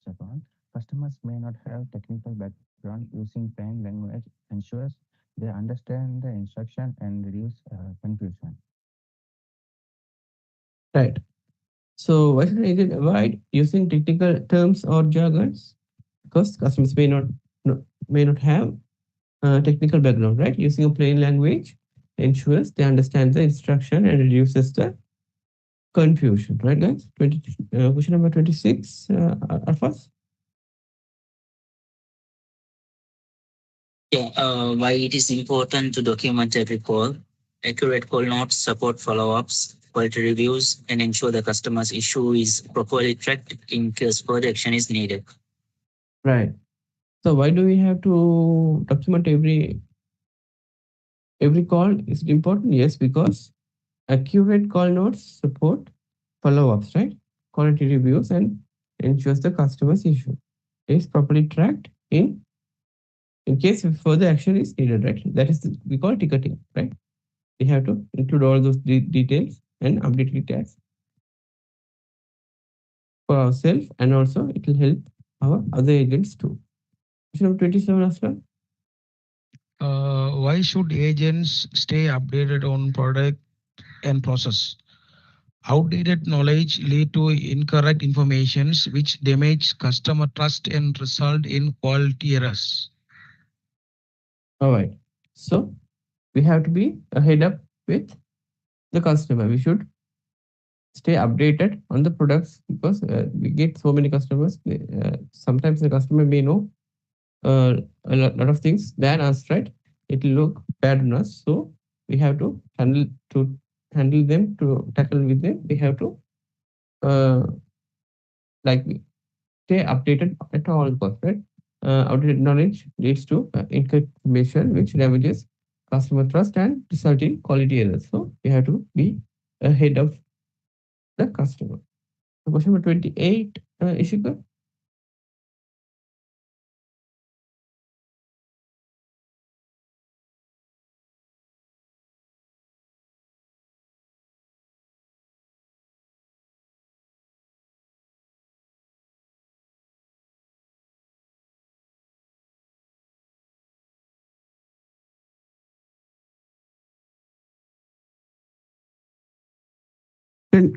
jargon? Customers may not have technical background. Using plain language ensures they understand the instruction and reduce confusion. Right. So why should an agent avoid using technical terms or jargons? Because customers may not have technical background, right? Using a plain language ensures they understand the instruction and reduces the confusion, right, guys? Question number 26, Arfas. Yeah, why it is important to document every call, accurate call notes, support follow-ups, quality reviews, and ensure the customer's issue is properly tracked in case further action is needed. Right. So why do we have to document every call? Is it important? Yes, because accurate call notes support follow-ups, right? Quality reviews and ensures the customer's issue is properly tracked in case if further action is needed, right? That is we call ticketing, right? We have to include all those details and update it as for ourselves, and also it will help our other agents too. Question number 27 as well. Why should agents stay updated on product and process? Outdated knowledge lead to incorrect informations which damage customer trust and result in quality errors. All right. So we have to be ahead up with the customer. We should stay updated on the products because we get so many customers. Sometimes the customer may know lot of things than us, right? It will look bad on us. So we have to handle them to tackle with them. We have to uh, like stay updated at all costs, right? Outdated knowledge leads to incorrect information, which damages customer trust and result in quality errors. So you have to be ahead of the customer. So question number 28, Ishika.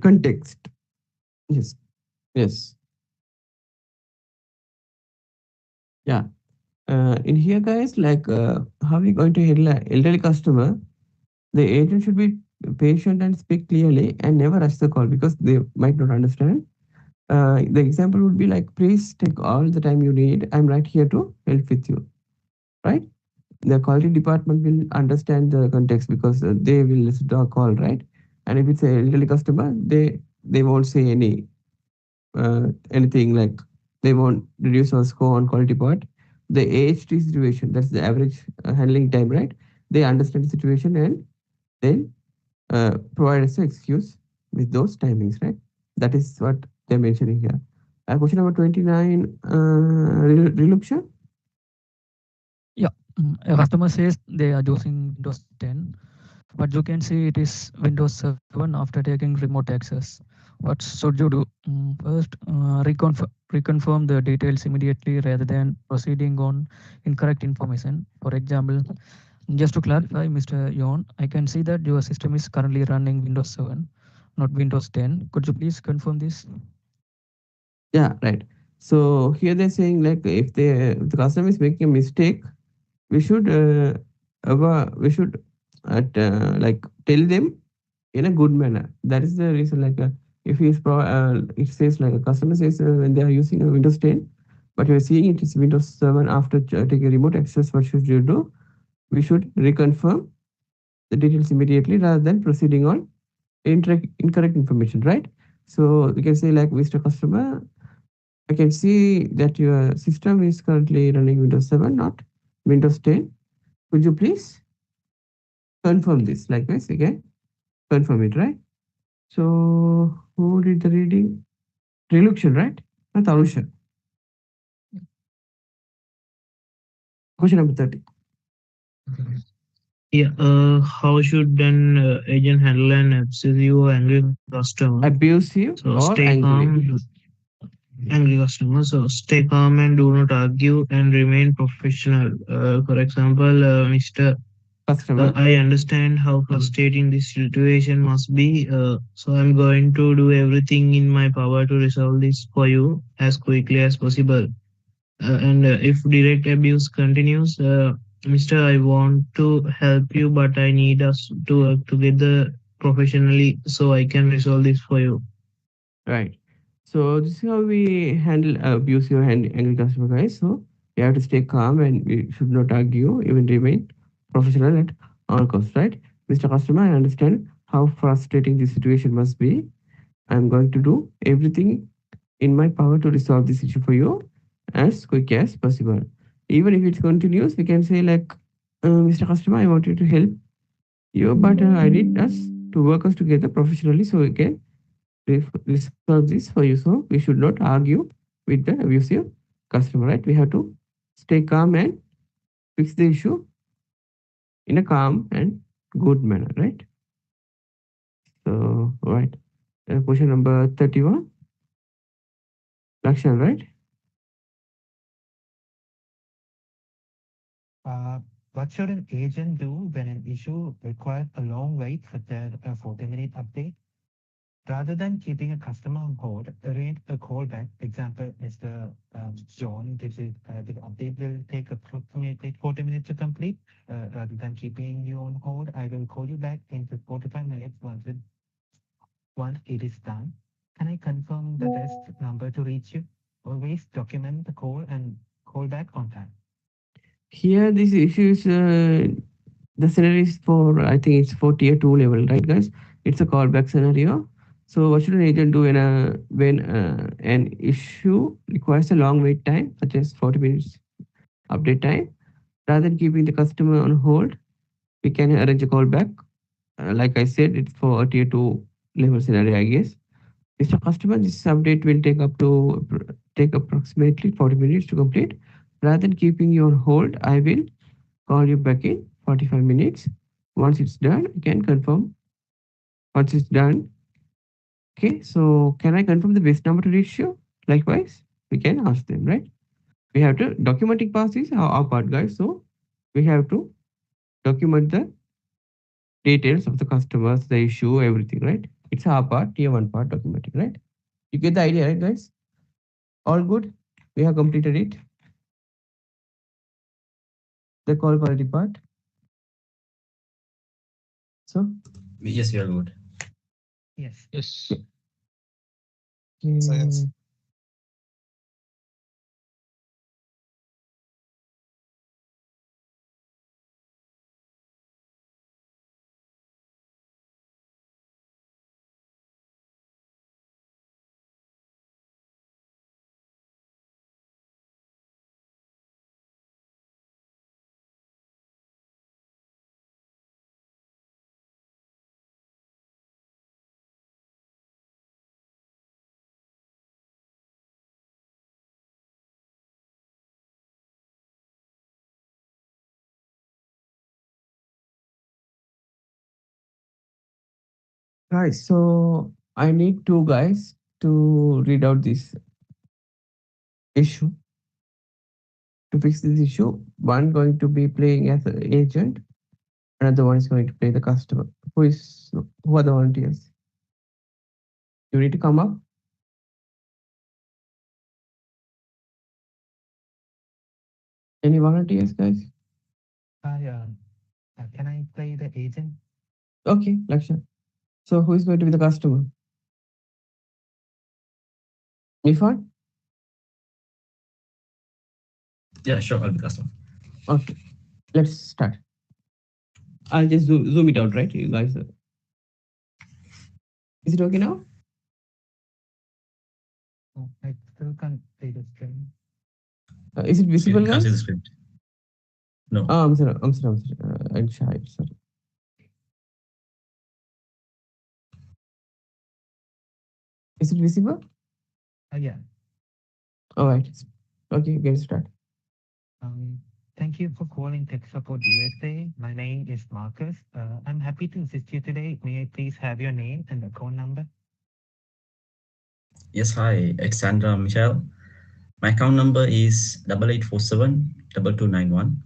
Context. Yes. Yes. Yeah. In here, guys, like how we going to handle an elderly customer? The agent should be patient and speak clearly and never rush the call because they might not understand. The example would be like, please take all the time you need. I'm right here to help with you, right? The quality department will understand the context because they will listen to our call, right? And if it's a elderly customer, they won't say anything like they won't reduce our score on quality part. The AHT situation, that's the average handling time, right? They understand the situation and then provide us an excuse with those timings, right? That is what they're mentioning here. Question number 29, Reluksha. Yeah, a customer says they are using Windows 10, but you can see it is Windows 7 after taking remote access. What should you do? First, reconfirm the details immediately rather than proceeding on incorrect information. For example, just to clarify, Mr. Yon, I can see that your system is currently running Windows 7, not Windows 10. Could you please confirm this? Yeah, right. So here they're saying like if the customer is making a mistake, we should we should like tell them in a good manner. That is the reason. Like if it says like a customer says when they are using a Windows 10, but you are seeing it is Windows 7 after taking remote access. What should you do? We should reconfirm the details immediately rather than proceeding on incorrect information, right? So we can say like, Mr. Customer, I can see that your system is currently running Windows 7, not Windows 10. Could you please confirm this? Like this again, confirm it, right? So who did the reading? Reluction, right? Not Arusha. Question number 30. Yeah, how should an agent handle an obsessive or angry customer? Abusive So stay or angry? calm, angry customer. So stay calm and do not argue and remain professional. For example, Mr. Customer. I understand how frustrating this situation must be. So I'm going to do everything in my power to resolve this for you as quickly as possible. And if direct abuse continues, Mr. I want to help you, but I need us to work together professionally so I can resolve this for you. Right. So this is how we handle abusive and angry customer, guys. So you have to stay calm and we should not argue, even remain professional at all costs, right? Mr. Customer, I understand how frustrating this situation must be. I'm going to do everything in my power to resolve this issue for you as quick as possible. Even if it continues, we can say like, Mr. Customer, I wanted to help you, but I need us to work us together professionally so we can resolve this for you. So we should not argue with the abusive customer, right? We have to stay calm and fix the issue in a calm and good manner, right? So, right. Question number 31, Lakshan, right? What should an agent do when an issue requires a long wait, such as a 40-minute update? Rather than keeping a customer on hold, arrange a callback. Example, Mr. John, this update will take approximately 40 minutes to complete. Rather than keeping you on hold, I will call you back in 45 minutes once it is done. Can I confirm the best number to reach you? Always document the call and call back on time. Here, this issue is the scenario is for, I think it's for tier 2 level, right, guys? It's a callback scenario. So what should an agent do when an issue requires a long wait time, such as 40 minutes update time? Rather than keeping the customer on hold, we can arrange a callback. Like I said, it's for a tier 2 level scenario, I guess. Mr. Customer, this update will take approximately 40 minutes to complete. Rather than keeping you on hold, I will call you back in 45 minutes. Once it's done, you can confirm. Once it's done, okay, so can I confirm the best number to reach you? Likewise, we can ask them, right? We have to documenting part is our part, guys. So we have to document the details of the customers, the issue, everything, right? It's our part, tier one part documenting, right? You get the idea, right, guys? All good. We have completed it. The call quality part. So, Yes, we are good. Yes. Yes. okay. Mm, guys, so I need two guys to read out this issue. To fix this issue, one going to be playing as an agent, another one is going to play the customer. Who are the volunteers? You need to come up. Any volunteers, guys? Hi, can I play the agent? Okay, Laksha. So who is going to be the customer? Nifan? Yeah, sure. I'll be customer. Okay, let's start. I'll just zoom it out, right? You guys. Is it okay now? Oh, I still can't play the string. Is it visible, You can't see the guys? script. No. Oh, I'm sorry. I'm shy. Sorry. Is it visible? Yeah. All right. Okay, you can start. Um, Thank you for calling Tech Support USA. My name is Marcus. I'm happy to assist you today. May I please have your name and account number? Yes, hi. It's Sandra Michelle. My account number is 8847 2291.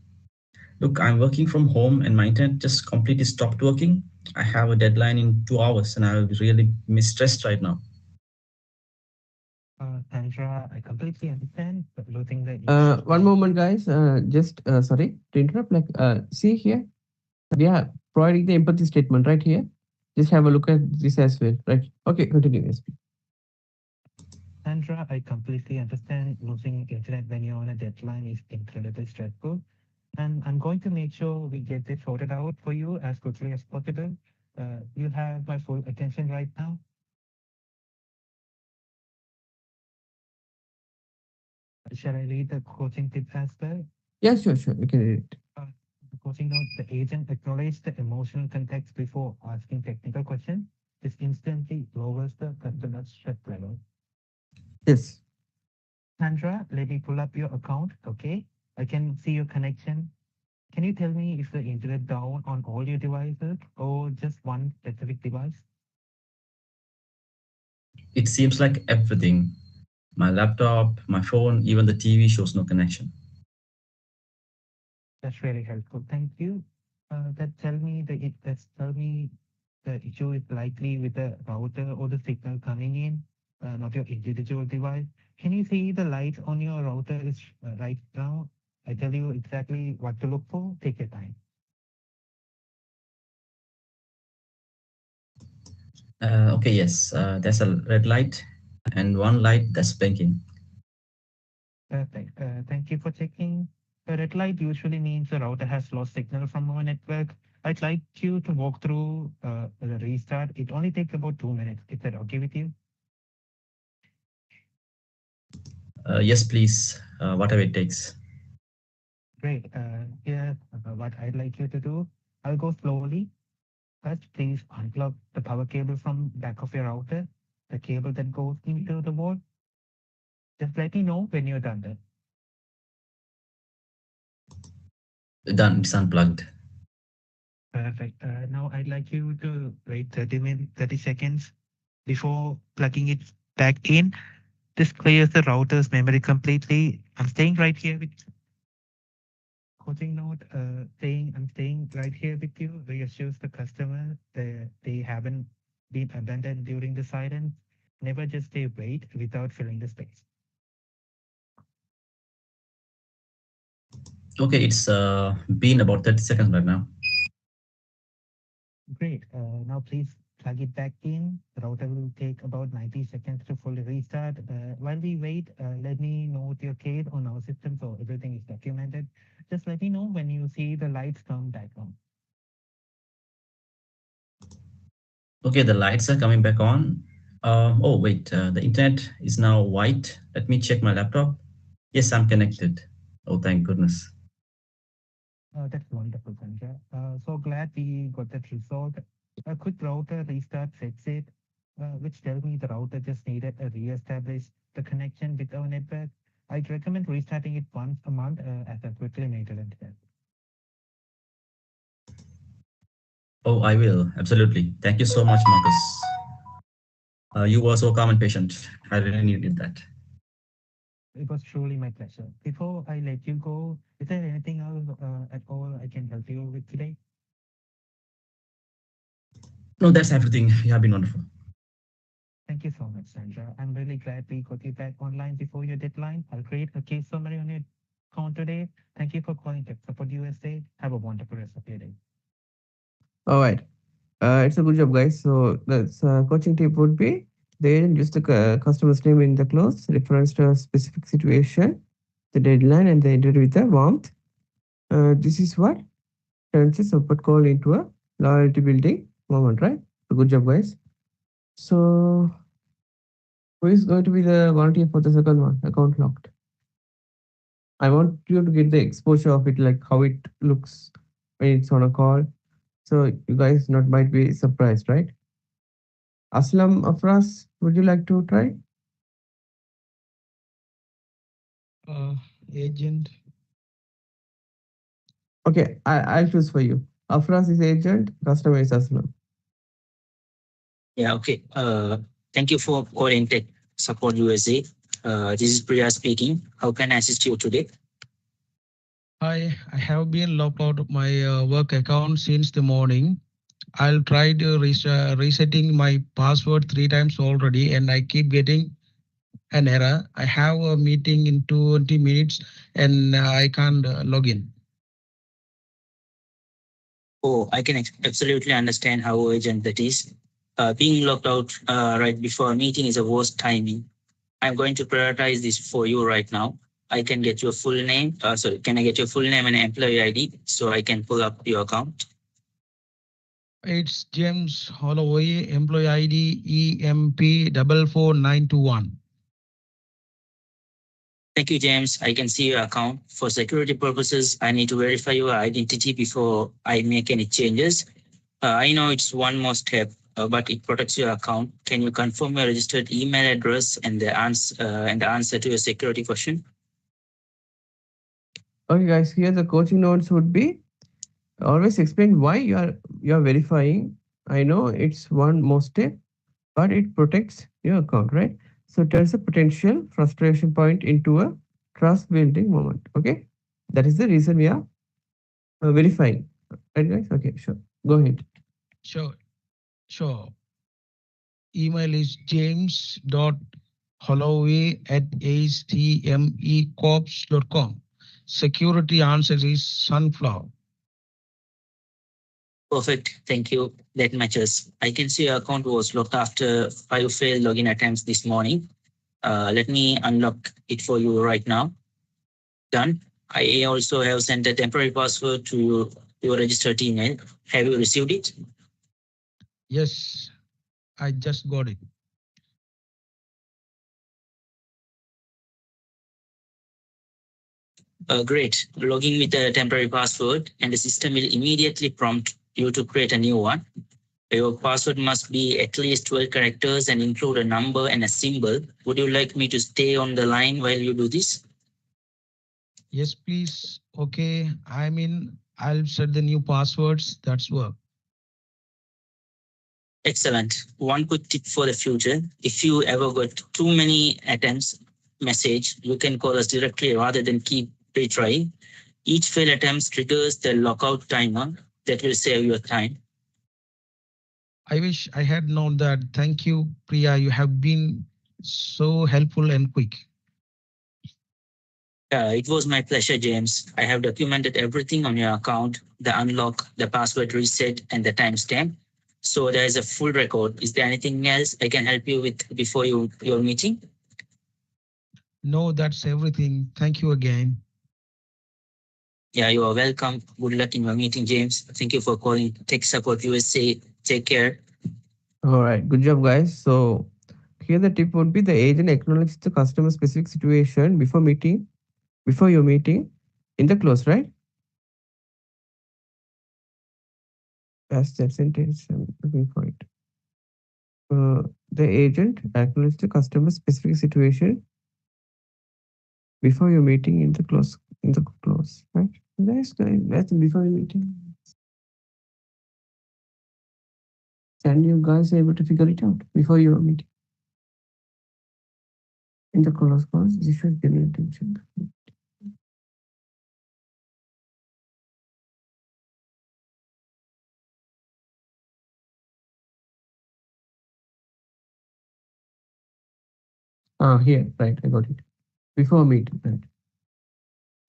Look, I'm working from home and my internet just completely stopped working. I have a deadline in 2 hours and I'll be really stressed right now. Sandra, I completely understand, but losing the issue. One moment, guys. Just sorry to interrupt. Like, see here, we are providing the empathy statement right here. Just have a look at this as well, right? Okay, continue, SP. Sandra, I completely understand losing internet when you're on a deadline is incredibly stressful. And I'm going to make sure we get this sorted out for you as quickly as possible. You have my full attention right now. Shall I read the coaching tips as well? Yeah, sure. You can read it. The coaching note, the agent acknowledge the emotional context before asking technical questions. This instantly lowers the customer's stress level. Yes. Sandra, let me pull up your account, okay? I can see your connection. Can you tell me if the internet down on all your devices or just one specific device? It seems like everything. My laptop, my phone, even the TV shows no connection. That's really helpful. Thank you. That's tell me the issue is likely with the router or the signal coming in, not your individual device. Can you see the light on your router is right now? I tell you exactly what to look for. Take your time. Okay, yes, there's a red light and one light that's blinking. Perfect. Thank you for checking. A red light usually means the router has lost signal from our network. I'd like you to walk through the restart. It only takes about 2 minutes. Is that okay with you? Yes, please. Whatever it takes. Great. Here's what I'd like you to do. I'll go slowly. First, please unplug the power cable from back of your router, the cable that goes into the wall. Just let me know when you're done there. Done. It's unplugged. Perfect. Now I'd like you to wait 30 seconds before plugging it back in. This clears the router's memory completely. I'm staying right here with coaching note, saying I'm staying right here with you reassures the customer that they haven't been abandoned during the silence. Never just stay wait without filling the space. Okay, it's been about 30 seconds right now. Great. Now please plug it back in. The router will take about 90 seconds to fully restart. While we wait, let me note your case on our system so everything is documented. Just let me know when you see the lights come back on. Okay, the lights are coming back on. Oh, wait, the internet is now white. Let me check my laptop. Yes, I'm connected. Oh, thank goodness. That's wonderful, Sandra. So glad we got that resolved. A quick router restart fixed it, which tells me the router just needed to re-establish the connection with our network. I'd recommend restarting it once a month as a quickly maintenance step. Oh, I will. Absolutely. Thank you so much, Marcus. You were so calm and patient. I really needed that. It was truly my pleasure. Before I let you go, is there anything else at all I can help you with today? No, that's everything. You have been wonderful. Thank you so much, Sandra. I'm really glad we got you back online before your deadline. I'll create a case summary on your account today. Thank you for calling Tech Support USA. Have a wonderful rest of your day. All right. It's a good job, guys. So the coaching tip would be they use the customer's name in the clause, reference to a specific situation, the deadline, and they enter with the warmth. This is what turns a support call into a loyalty building moment, right? So good job, guys. So who is going to be the volunteer for the second one? Account locked. I want you to get the exposure of it, like how it looks when it's on a call. So you guys not might be surprised, right? Aslam Afras, would you like to try? Uh, Agent. Okay, I'll choose for you. Afras is agent, customer is Aslam. Yeah, okay. Thank you for calling Tech Support USA. This is Priya speaking. How can I assist you today? I have been locked out of my work account since the morning. I'll try to resetting my password 3 times already, and I keep getting an error. I have a meeting in 20 minutes, and I can't log in. Oh, I can absolutely understand how urgent that is. Being locked out right before a meeting is a worst timing. I'm going to prioritize this for you right now. I can get your full name. Sorry, can I get your full name and employee ID so I can pull up your account? It's James Holloway, employee ID EMP 44921. Thank you, James. I can see your account. For security purposes, I need to verify your identity before I make any changes. I know it's one more step, but it protects your account. Can you confirm your registered email address and the answer to your security question? Okay, guys, here the coaching notes would be always explain why you are verifying. I know it's one more step, but it protects your account, right? So it turns a potential frustration point into a trust building moment. Okay, that is the reason we are verifying. Right, guys? Okay, sure. Go ahead. Sure, sure. Email is james.holloway@acmecorps.com. Security answer is sunflower. Perfect. Thank you. That matches. I can see your account was locked after 5 failed login attempts this morning. Let me unlock it for you right now. Done. I also have sent a temporary password to your registered email. Have you received it? Yes, I just got it. Great. Log in with a temporary password, and the system will immediately prompt you to create a new one. Your password must be at least 12 characters and include a number and a symbol. Would you like me to stay on the line while you do this? Yes, please. Okay, I'll set the new passwords. That's work. Excellent. One quick tip for the future. If you ever got too many attempts message, you can call us directly rather than keep retrying. Each failed attempt triggers the lockout timer that will save your time. I wish I had known that. Thank you, Priya. You have been so helpful and quick. It was my pleasure, James. I have documented everything on your account, the unlock, the password reset, and the timestamp. So there's a full record. Is there anything else I can help you with before your meeting? No, that's everything. Thank you again. Yeah, you are welcome. Good luck in your meeting, James. Thank you for calling Tech Support USA. Take care. All right, good job, guys. So here the tip would be the agent acknowledges the customer specific situation before your meeting in the close, right? That's that sentence. I'm looking for it. The agent acknowledges the customer specific situation before your meeting in the close, right? That's before your meeting. And you guys are able to figure it out before your meeting in the close. This should generate attention. Here, right? I got it. Before meeting, right?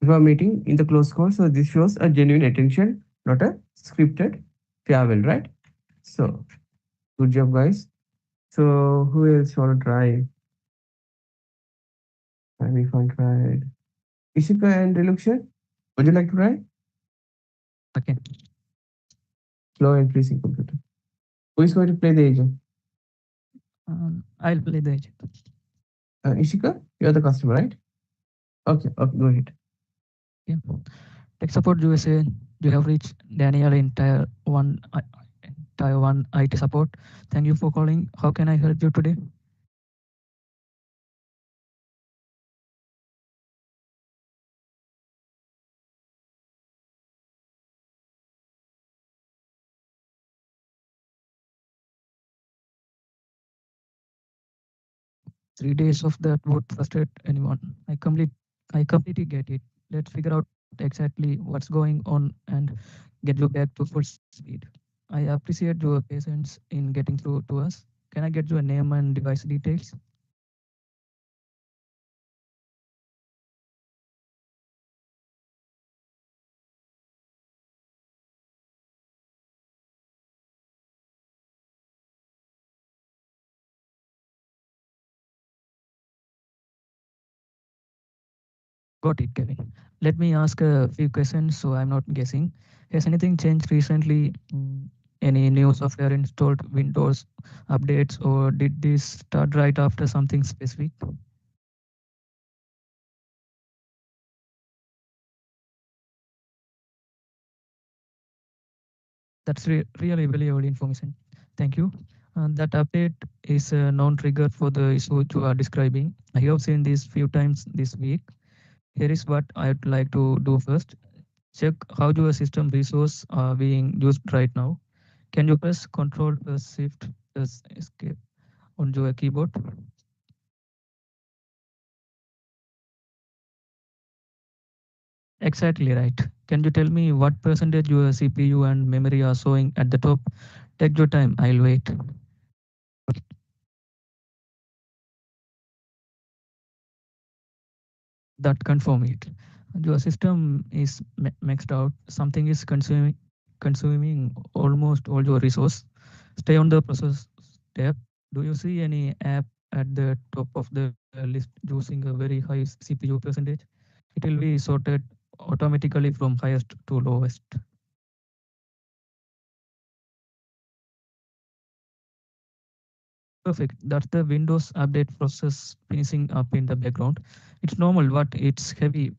Before meeting in the close call. So this shows a genuine attention, not a scripted farewell, right? So good job, guys. So who else wanna try? And if I tried Ishika and Reluksha, would you like to try? Okay. Slow and freezing computer. Who is going to play the agent? I'll play the agent. Ishika, you're the customer, right? Okay, go ahead. Okay. Tech support USA, you have reached Daniel in tier one IT support. Thank you for calling. How can I help you today? Three days of that would frustrate anyone. I completely get it. Let's figure out exactly what's going on and get you back to full speed. I appreciate your patience in getting through to us. Can I get your name and device details? Got it, Kevin. Let me ask a few questions so I'm not guessing. Has anything changed recently? Any new software installed, Windows updates, or did this start right after something specific? That's really valuable information. Thank you. That update is a known trigger for the issue you are describing. I have seen this few times this week. Here is what I'd like to do first. Check how your system resource are being used right now. Can you press Control plus Shift plus Escape on your keyboard? Exactly right. Can you tell me what percentage your CPU and memory are showing at the top? Take your time. I'll wait. That confirm it. Your system is maxed out. Something is consuming almost all your resource. Stay on the process tab. Do you see any app at the top of the list using a very high CPU percentage? It will be sorted automatically from highest to lowest. Perfect. That's the Windows update process finishing up in the background. It's normal, but it's heavy.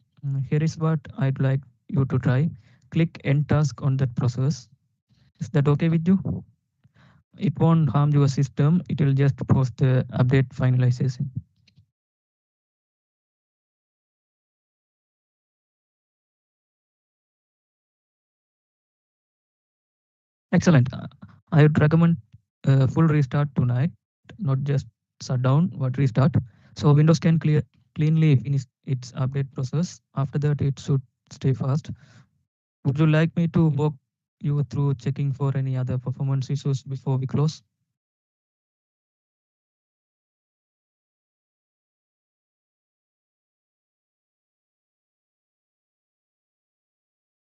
Here is what I'd like you to try. Click End Task on that process. Is that okay with you? It won't harm your system. It will just post the update finalization. Excellent. I would recommend full restart tonight, not just shut down, but restart. So Windows can cleanly finish its update process. After that, it should stay fast. Would you like me to walk you through checking for any other performance issues before we close?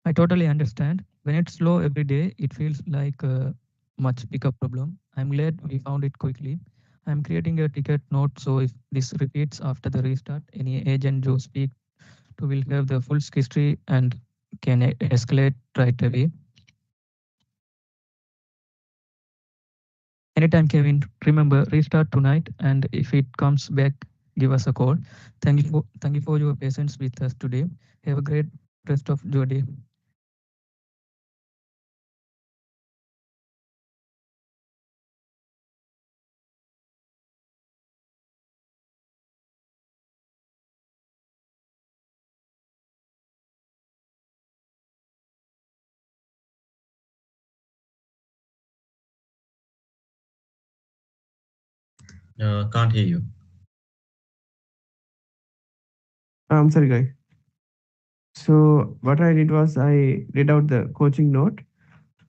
I totally understand. When it's slow every day, it feels like a much bigger problem. I'm glad we found it quickly. I'm creating a ticket note so if this repeats after the restart, any agent you speak to will have the full history and can escalate right away. Anytime, Kevin, remember restart tonight, and if it comes back, give us a call. Thank you for your patience with us today. Have a great rest of your day. Can't hear you. I'm sorry, guys. So what I did was I read out the coaching note.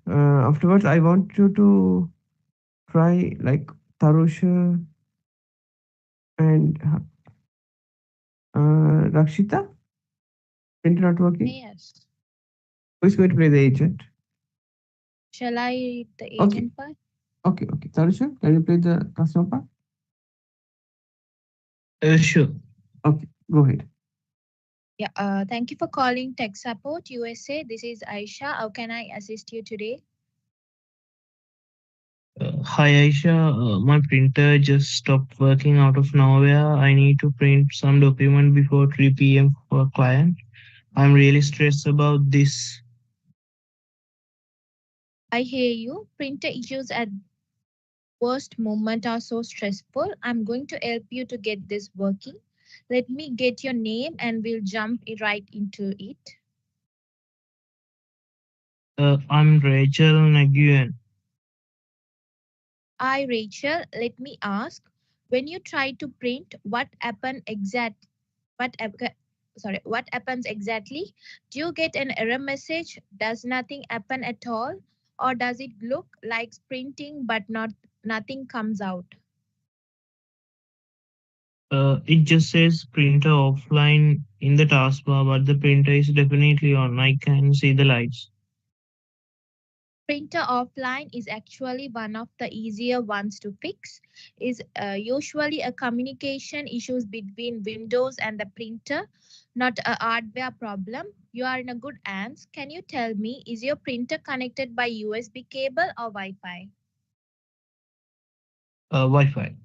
Afterwards, I want you to try like Tarusha and Rakshita. Print not working. Yes. Who's going to play the agent? Shall I read the Okay, agent part? okay. Tarusha, can you play the customer part? Sure. Okay, go ahead. Yeah. Thank you for calling Tech Support USA. This is Aisha. How can I assist you today? Hi Aisha, my printer just stopped working out of nowhere. I need to print some document before 3 p.m. for a client. I'm really stressed about this. I hear you. Printer issues at worst moment are so stressful. I'm going to help you to get this working. Let me get your name and we'll jump right into it. I'm Rachel Nguyen. Hi, Rachel. Let me ask. When you try to print, what ap- what happens exactly? Do you get an error message? Does nothing happen at all? Or does it look like printing but nothing comes out? It just says printer offline in the taskbar, but the printer is definitely on. I can see the lights. Printer offline is actually one of the easier ones to fix. Is usually a communication issues between Windows and the printer, not a hardware problem. You are in a good hands. Can you tell me, is your printer connected by USB cable or Wi-Fi? Wi-Fi.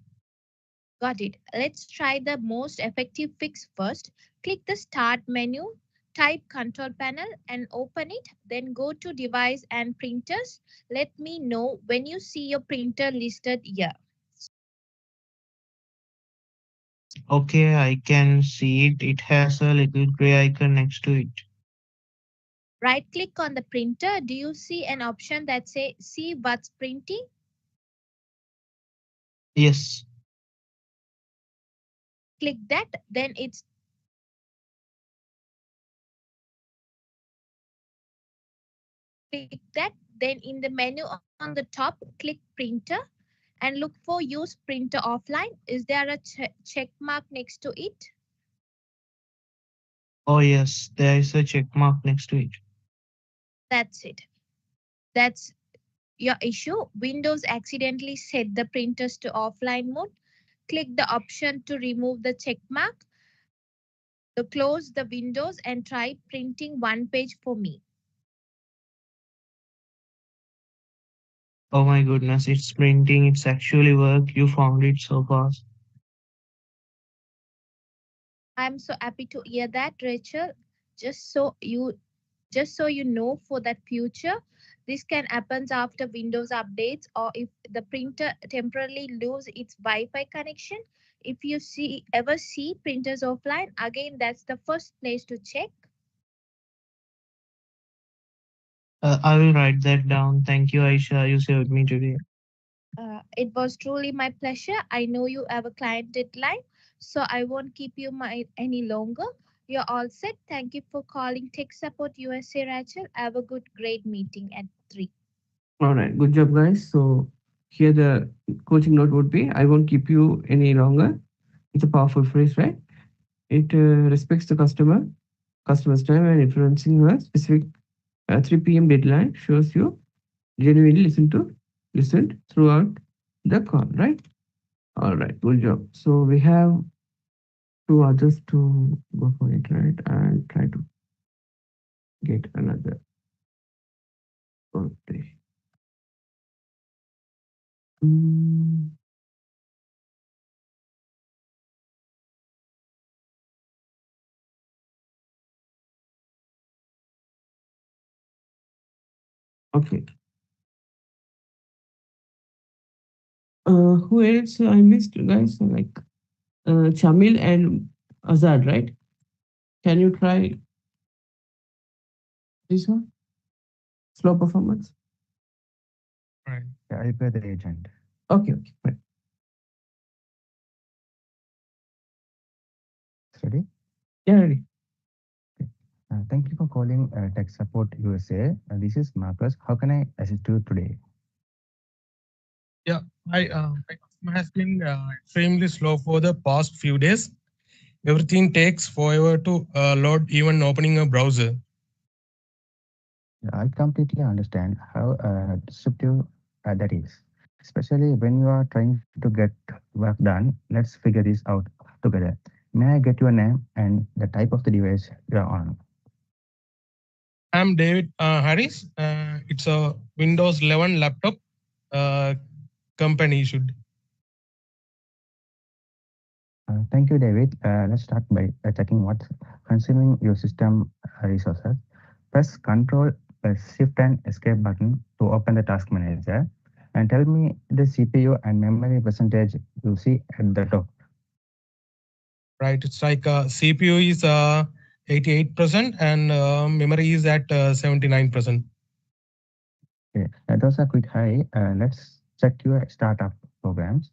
Got it. Let's try the most effective fix first. Click the Start menu, type Control Panel and open it. Then go to Device and Printers. Let me know when you see your printer listed here. Okay, I can see it. It has a little gray icon next to it. Right click on the printer. Do you see an option that say See what's printing? Yes. Click that. Click that. Then in the menu on the top, click Printer and look for Use Printer Offline. Is there a check mark next to it? Oh, yes. There is a check mark next to it. That's it. That's your issue. Windows accidentally set the printers to offline mode. Click the option to remove the check mark. To close the windows and try printing one page for me. Oh my goodness, it's printing, it's actually work. You found it so fast. I'm so happy to hear that, Rachel. Just so you just so you know, for that future, this can happen after Windows updates or if the printer temporarily lose its Wi-Fi connection. If you see printers offline, again that's the first place to check. I will write that down. Thank you, Aisha. You saved me today. It was truly my pleasure. I know you have a client deadline, so I won't keep you any longer. You're all set. Thank you for calling Tech Support USA, Rachel. Have a great meeting at 3. All right, good job, guys. So here the coaching note would be: I won't keep you any longer. It's a powerful phrase, right? It respects the customer's time and influencing a specific 3 p.m. deadline. Shows you genuinely listened throughout the call, right? All right, good job. So we have two others to go for it, right? And try to get another birthday. Mm, okay. Who else I missed, guys? Like Chamil and Azad, right? Can you try this one? Slow performance. Right. Yeah, I'll play the agent. Okay, okay, right. Ready? Yeah, ready. Thank you for calling Tech Support USA. This is Marcus. How can I assist you today? Yeah, my customer has been extremely slow for the past few days. Everything takes forever to load, even opening a browser. Yeah, I completely understand how disruptive that is, especially when you are trying to get work done. Let's figure this out together. May I get your name and the type of the device you are on? I'm David Harris. It's a Windows 11 laptop. Uh, Company issued. Thank you, David. Let's start by checking what's consuming your system resources. Press Control, Shift and Escape button to open the Task Manager and tell me the CPU and memory percentage you see at the top. Right. It's like CPU is 88% and memory is at 79%. Okay. Those are quite high. Let's check your startup programs.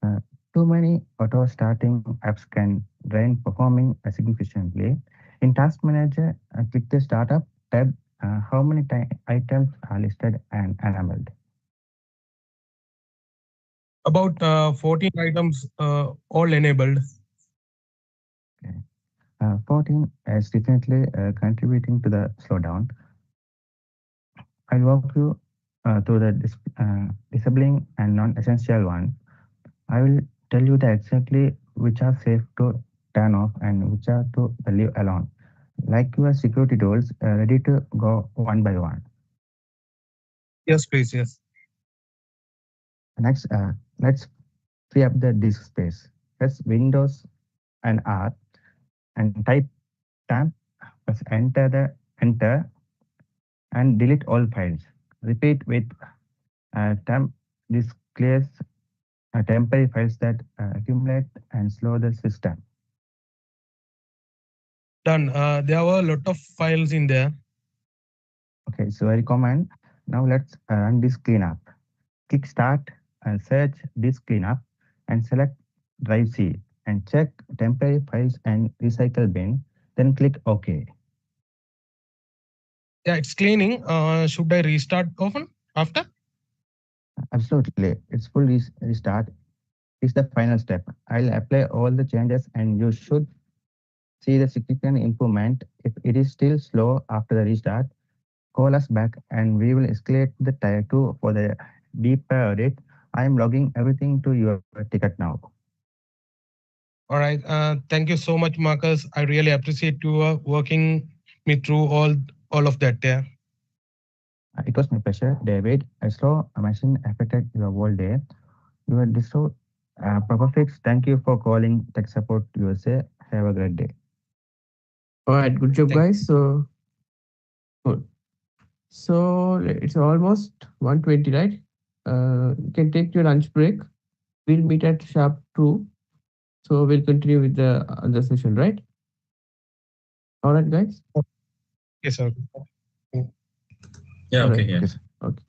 Uh, Too many auto starting apps can drain performing significantly. In Task Manager, click the Startup tab. How many items are listed and enabled? About 14 items all enabled. Okay. 14 is definitely contributing to the slowdown. I'll walk you through the disabling and non-essential one. I will tell you the exactly which are safe to turn off and which are to leave alone. Like your security tools, ready to go one by one. Yes, please. Yes. Next, let's free up the disk space. Press Windows and R and type tab. Press enter and delete all files. Repeat with tab. This clears temporary files that accumulate and slow the system. Done. There were a lot of files in there. Okay, so I recommend now let's run this cleanup. Click Start and search Disk Cleanup and select Drive C and check temporary files and recycle bin. Then click OK. Yeah, it's cleaning. Should I restart often after? Absolutely, it's full restart is the final step. I'll apply all the changes and you should see the significant improvement. If it is still slow after the restart, call us back and we will escalate the tier 2 for the deeper audit. I am logging everything to your ticket now. All right. Thank you so much, Marcus. I really appreciate you working me through all of that there. It was my pleasure, David. A slow machine affected your whole day. You are so proper fix. Thank you for calling Tech Support USA. Have a great day. All right, good job, Thank guys. So, cool. So it's almost 1:20, right? You can take your lunch break. We'll meet at sharp 2. So we'll continue with the other session, right? All right, guys. Yes, sir. Yeah, All okay, right. Okay, yes. sir. Okay.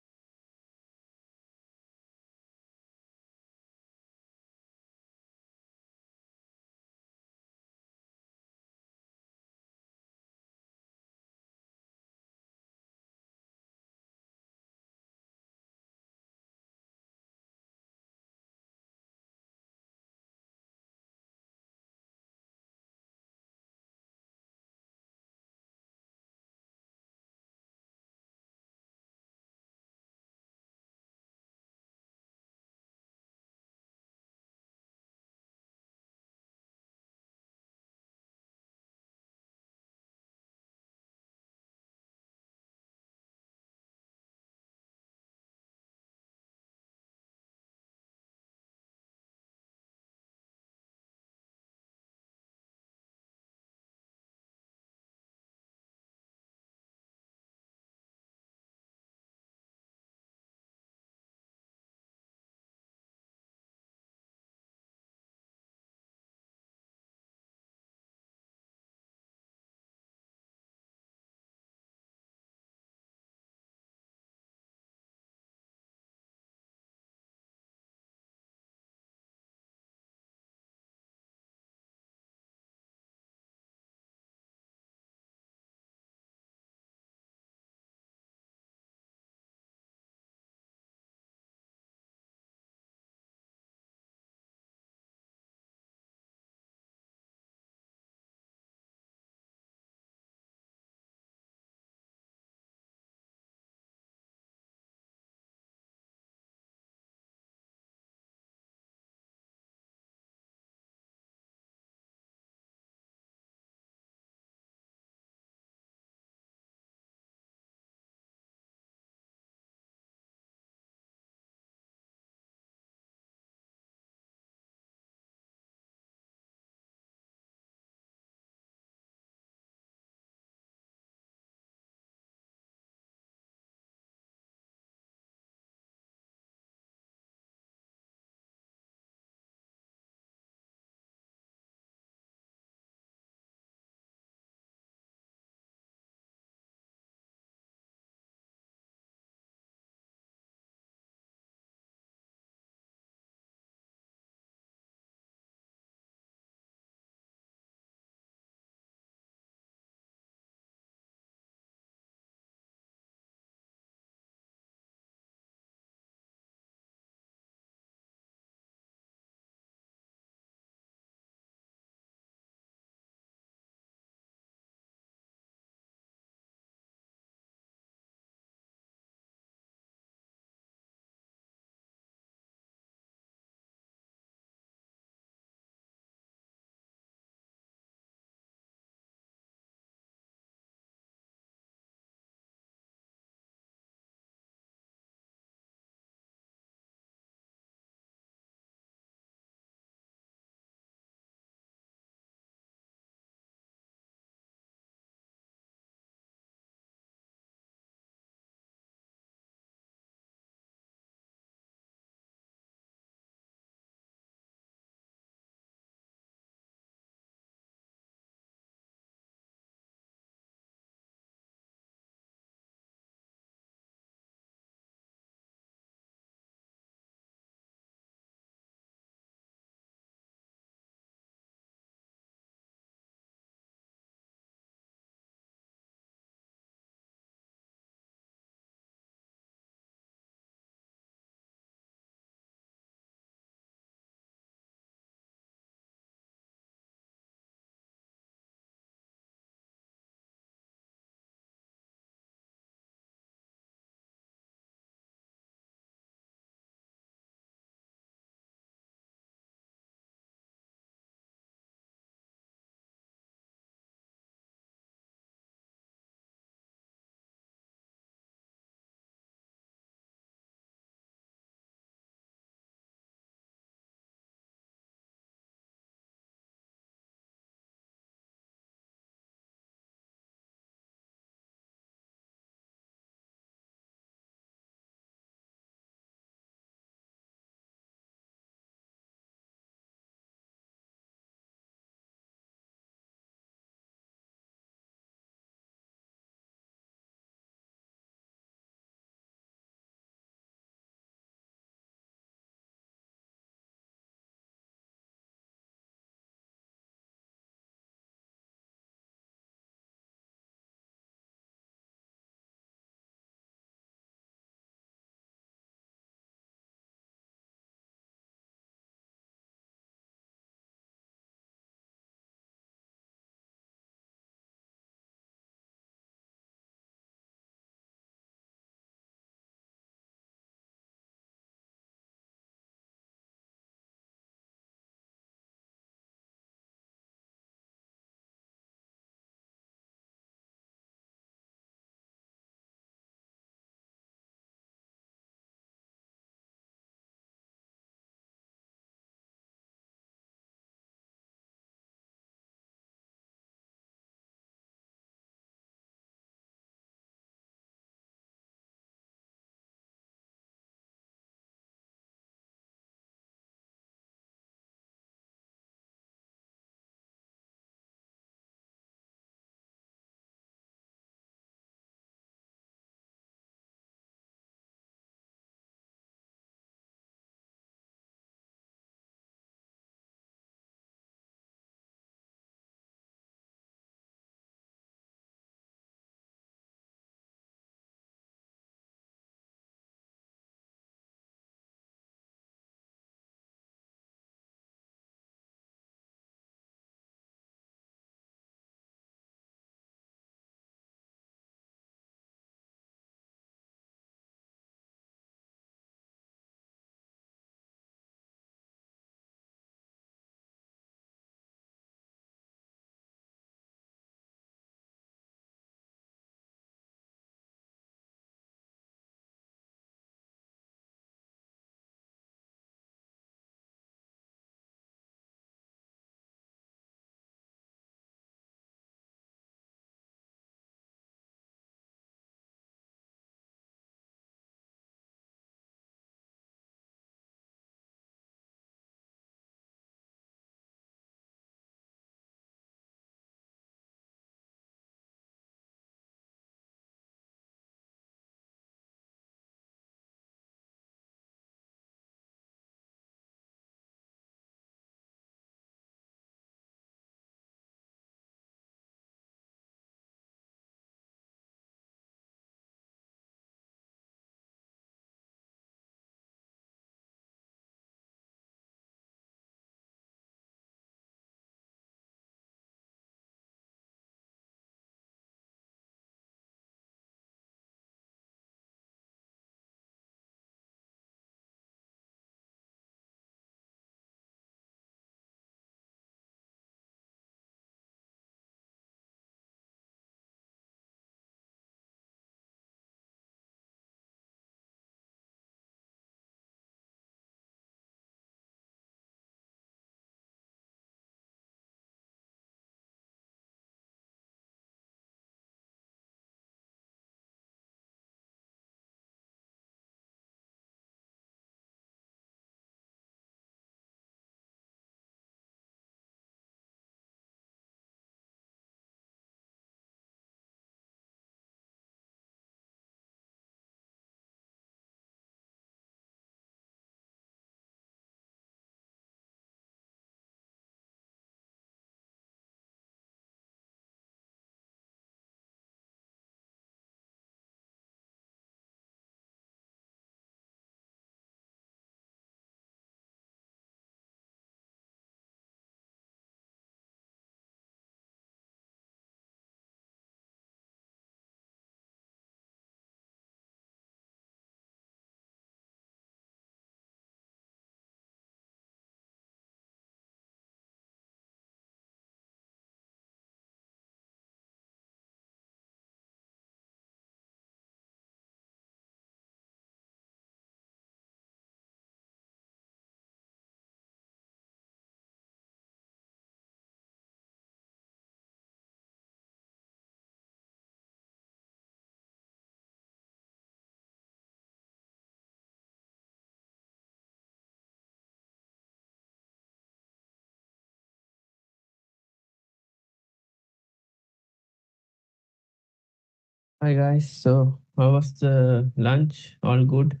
Hi guys. So how was the lunch? All good?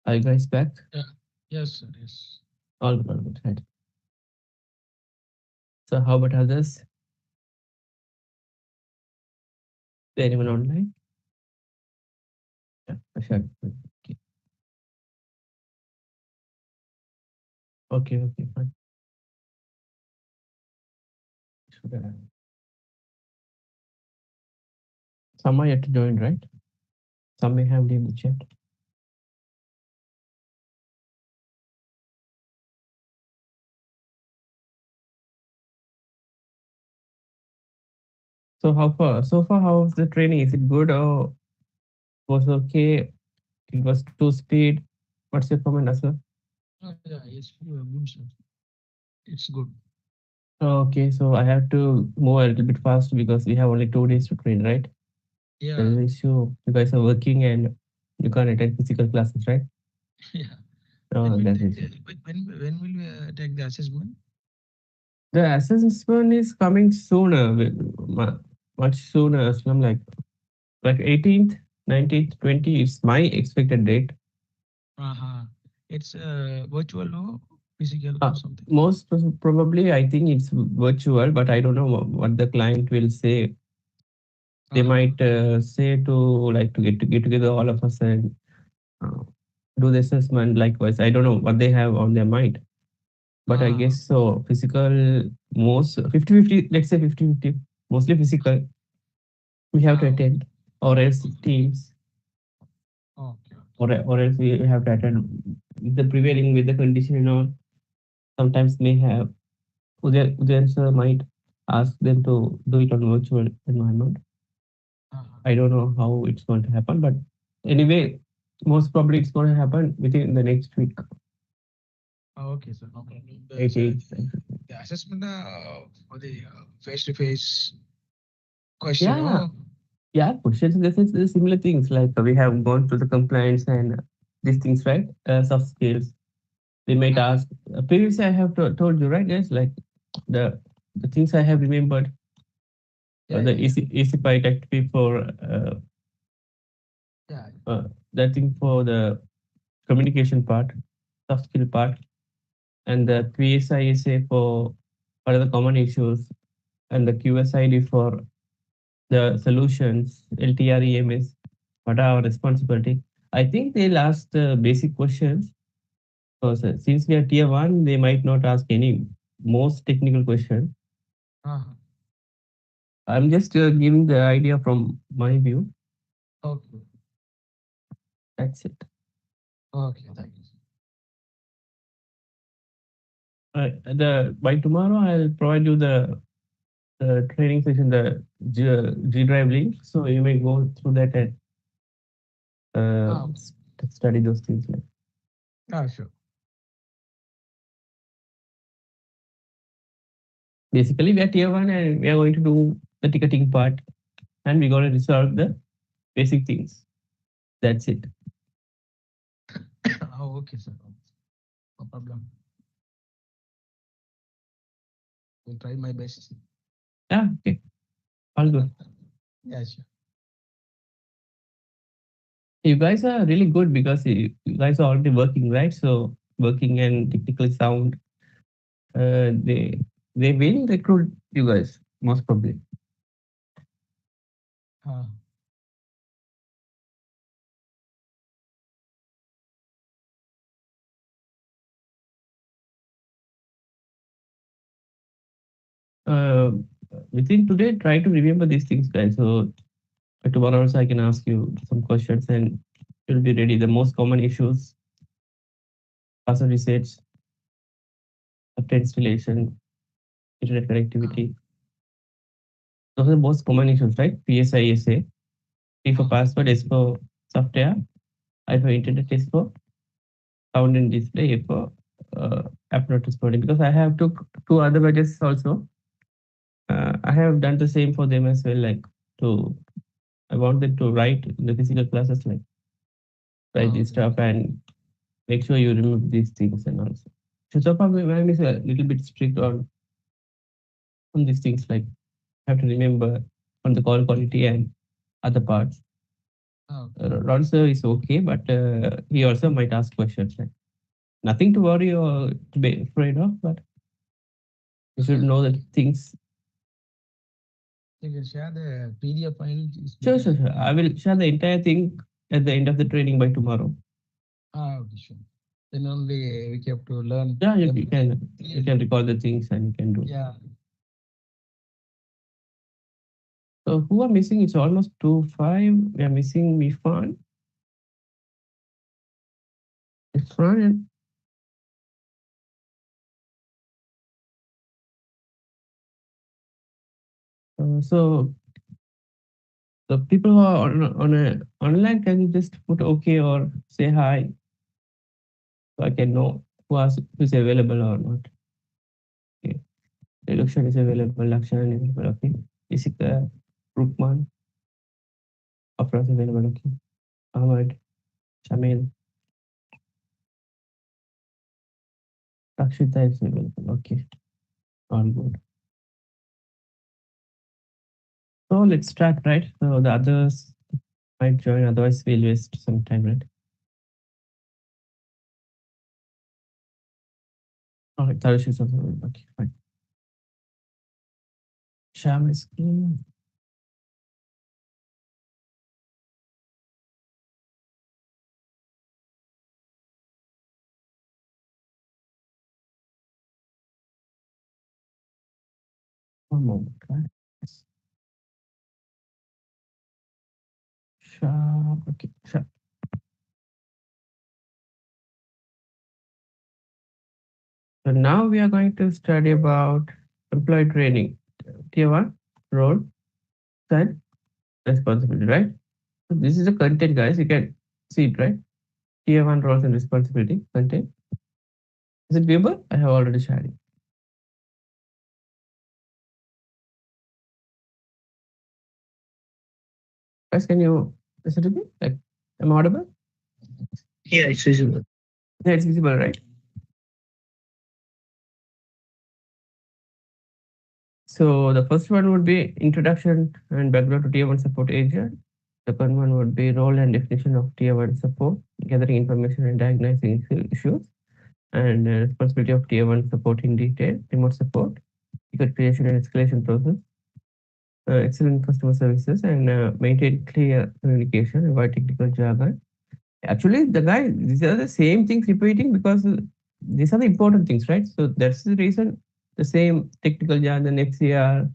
Are you guys back? Yeah. Yes, sir. Yes. All good, all good. Right. So how about others? Is there anyone online? Yeah, for sure. Okay, okay, fine. Should, some are yet to join, right? Some may have leave the chat. So how far? So far, how was the training? Is it good or was okay? It was too speed. What's your comment, Asla? Yeah, it's good, sir. It's good. Okay, so I have to move a little bit fast because we have only 2 days to train, right? There Yeah. is an issue. You guys are working and you can't attend physical classes, right? Yeah. When Oh, will that's take it. when will we take the assessment? The assessment is coming sooner, much sooner as well. Like 18th, 19th, 20 is my expected date. Uh-huh. It's virtual or physical or Uh, something. Probably, I think it's virtual, but I don't know what the client will say. They Uh-huh. might say to like to get together all of us and uh, do the assessment likewise. I don't know what they have on their mind, but I Uh-huh. guess so. Physical, most 50-50, let's say 50-50, mostly physical. We have to Ah, attend, or else teams, okay. or else we have to attend with the prevailing with the condition, sometimes may have Uday sir might ask them to do it on virtual environment. Uh-huh. I don't know how it's going to happen, but anyway, most probably it's going to happen within the next week, Okay, sir. No problem. 18th. The assessment for the face-to-face question, Yeah, oh, yeah, questions in the sense, the similar things like we have gone through the compliance and these things, right? Soft skills. They might uh-huh. ask. Previously, I have told you, right, guys? Like the things I have remembered, Yeah, the yeah, yeah. easy fight activity for Yeah. that thing for the communication part, soft skill part, and the QSISA for what are the common issues, and the QSID for the solutions, LTREMS, what are our responsibility. I think they'll ask the basic questions because since we are tier one, they might not ask any most technical question. Uh-huh. I'm just giving the idea from my view. Okay. That's it. Okay, thank you. The by tomorrow, I'll provide you the training session, the G Drive link, so you may go through that and Ah, study those things. Like sure. basically, we are tier one and we are going to do the ticketing part, and we're going to resolve the basic things. That's it. Oh, okay, sir. No problem. Will try my best. Yeah, okay, all good. Yeah, sure. You guys are really good because you guys are already working, right? So working and technically sound. They will recruit you guys most probably. Uh, Uh, Within today, try to remember these things, guys. So tomorrow also I can ask you some questions and you'll be ready. The most common issues, password research, after installation, internet connectivity. Those are the most common issues, right? PSISA. P for password, S for software, I for internet, S for sound and display, A for app not responding. Because I have took two other badges also. I have done the same for them as well. Like to, I want them to write in the physical classes, like write this okay. stuff and make sure you remember these things and also. Shutapa ma'am is a little bit strict on these things. Like have to remember. on the call quality and other parts. Okay. Ron sir is okay, but he also might ask questions. Like, nothing to worry or to be afraid of, but you should know that things. You can share the PDF file. Sure, sure, sure. I will share the entire thing at the end of the training by tomorrow. Okay, sure. Then only we have to learn. Yeah, you can recall the things and you can do. Yeah. So who are missing? It's almost 2:05. We are missing Mifan. It's fine. So the people who are on a online, can you just put okay or say hi so I can know who's available or not? Okay. Reduction is available. Lakshan is available. Okay. Jessica, Rukman, Afra is available. Okay. Ahmad, Shamil, Rakshita is available. Okay. All good. So let's start, right? So the others might join, otherwise we'll waste some time, right? All right, Tarush is also available. Okay, fine. Sham is clean. One moment, right? Sham, okay, Sham. So now we are going to study about employee training, tier one, role, and responsibility, right? So this is the content, guys. You can see it, right? Tier one roles and responsibility content. Is it viewable? I have already shared it. Guys, can you listen to me? Like, am I audible? Yeah, it's visible. Yeah, it's visible, right? So the first one would be introduction and background to tier one support agent. Second one would be role and definition of tier one support, gathering information and diagnosing issues, and responsibility of tier one support in detail, remote support, ticket creation and escalation process, excellent customer services, and maintain clear communication, avoid technical jargon. Actually, these are the same things repeating because these are the important things, right? So that's the reason the same technical jargon, XCR,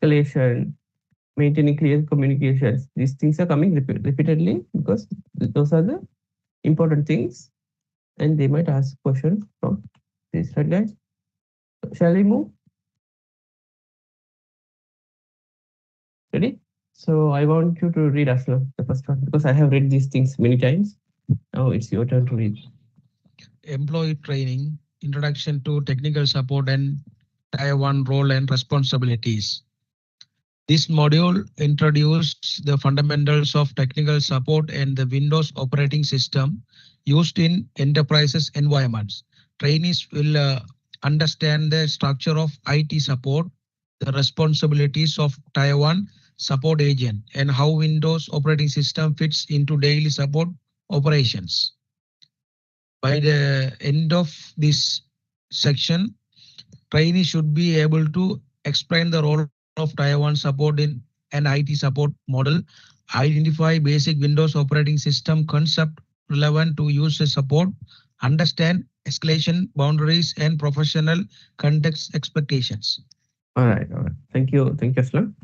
escalation, maintaining clear communications. These things are coming repeatedly because those are the important things, and they might ask questions from this, right, guys? So shall we move? Ready? So I want you to read Aslam, the first one, because I have read these things many times. Now it's your turn to read. Employee training, introduction to technical support and Tier 1 role and responsibilities. This module introduces the fundamentals of technical support and the Windows operating system used in enterprises environments. Trainees will understand the structure of IT support, the responsibilities of Tier 1 support agent, and how Windows operating system fits into daily support operations. By the end of this section, trainees should be able to explain the role of Tier 1 support in an IT support model, identify basic Windows operating system concept relevant to user support, understand escalation boundaries and professional context expectations. All right, all right. Thank you, Aslam.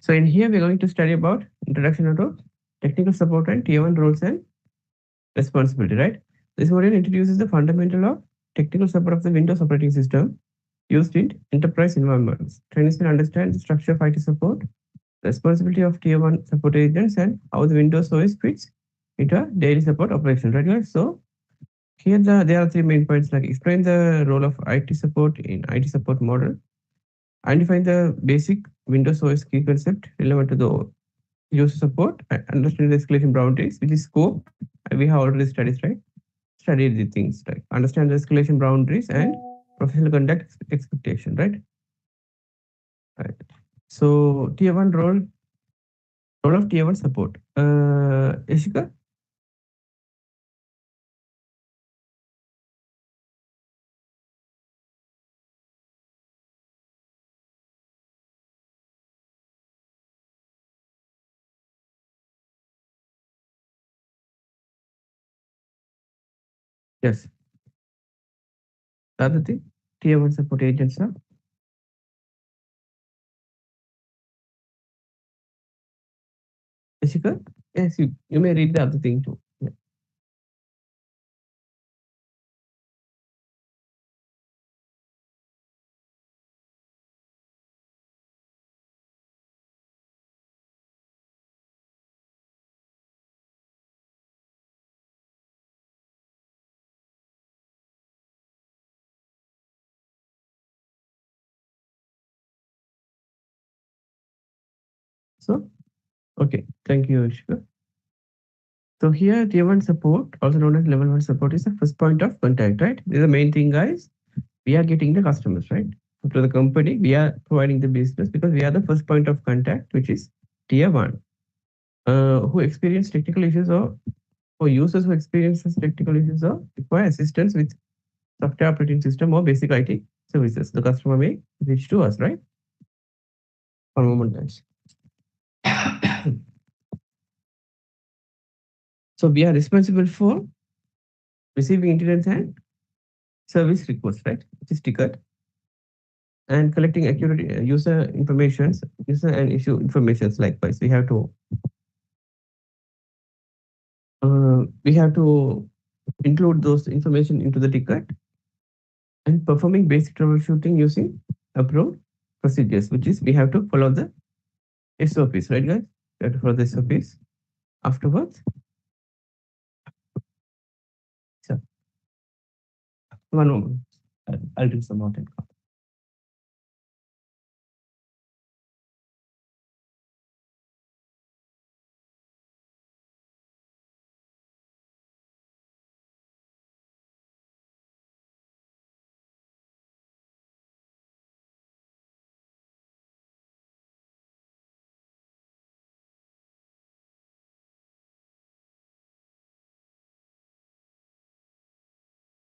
So in here, we're going to study about introduction to technical support and tier one roles and responsibility, right? This module introduces the fundamental of technical support of the Windows operating system used in enterprise environments. Trainees will understand the structure of IT support, responsibility of tier one support agents, and how the Windows OS fits into a daily support operation, right, guys? So here there are three main points, like explain the role of IT support in IT support model, identify the basic Windows OS key concept relevant to the user support, understand the escalation boundaries, which is scope. We have already studied, right? Studied the things, right? Understand the escalation boundaries and professional conduct expectation, right? Right. So tier one role of tier one support. Ishika? Yes. The other thing, tier one support agents are Ishika? Yes, you may read the other thing too. Yeah. So, okay. Thank you, Ishika. So here, tier one support, also known as level one support, is the first point of contact, right? This is the main thing, guys. We are getting the customers, right? So to the company, we are providing the business because we are the first point of contact, which is tier one. Who experience technical issues or for users who experiences technical issues or require assistance with software operating system or basic IT services. The customer may reach to us, right? One moment, guys. So we are responsible for receiving incidents and service requests, right? Which is ticket and collecting accurate user informations, user and issue informations. Likewise, we have to include those information into the ticket and performing basic troubleshooting using approved procedures, which is we have to follow the SOPs, right, guys? We have to follow the SOPs. Afterwards, so one moment, I'll drink some water.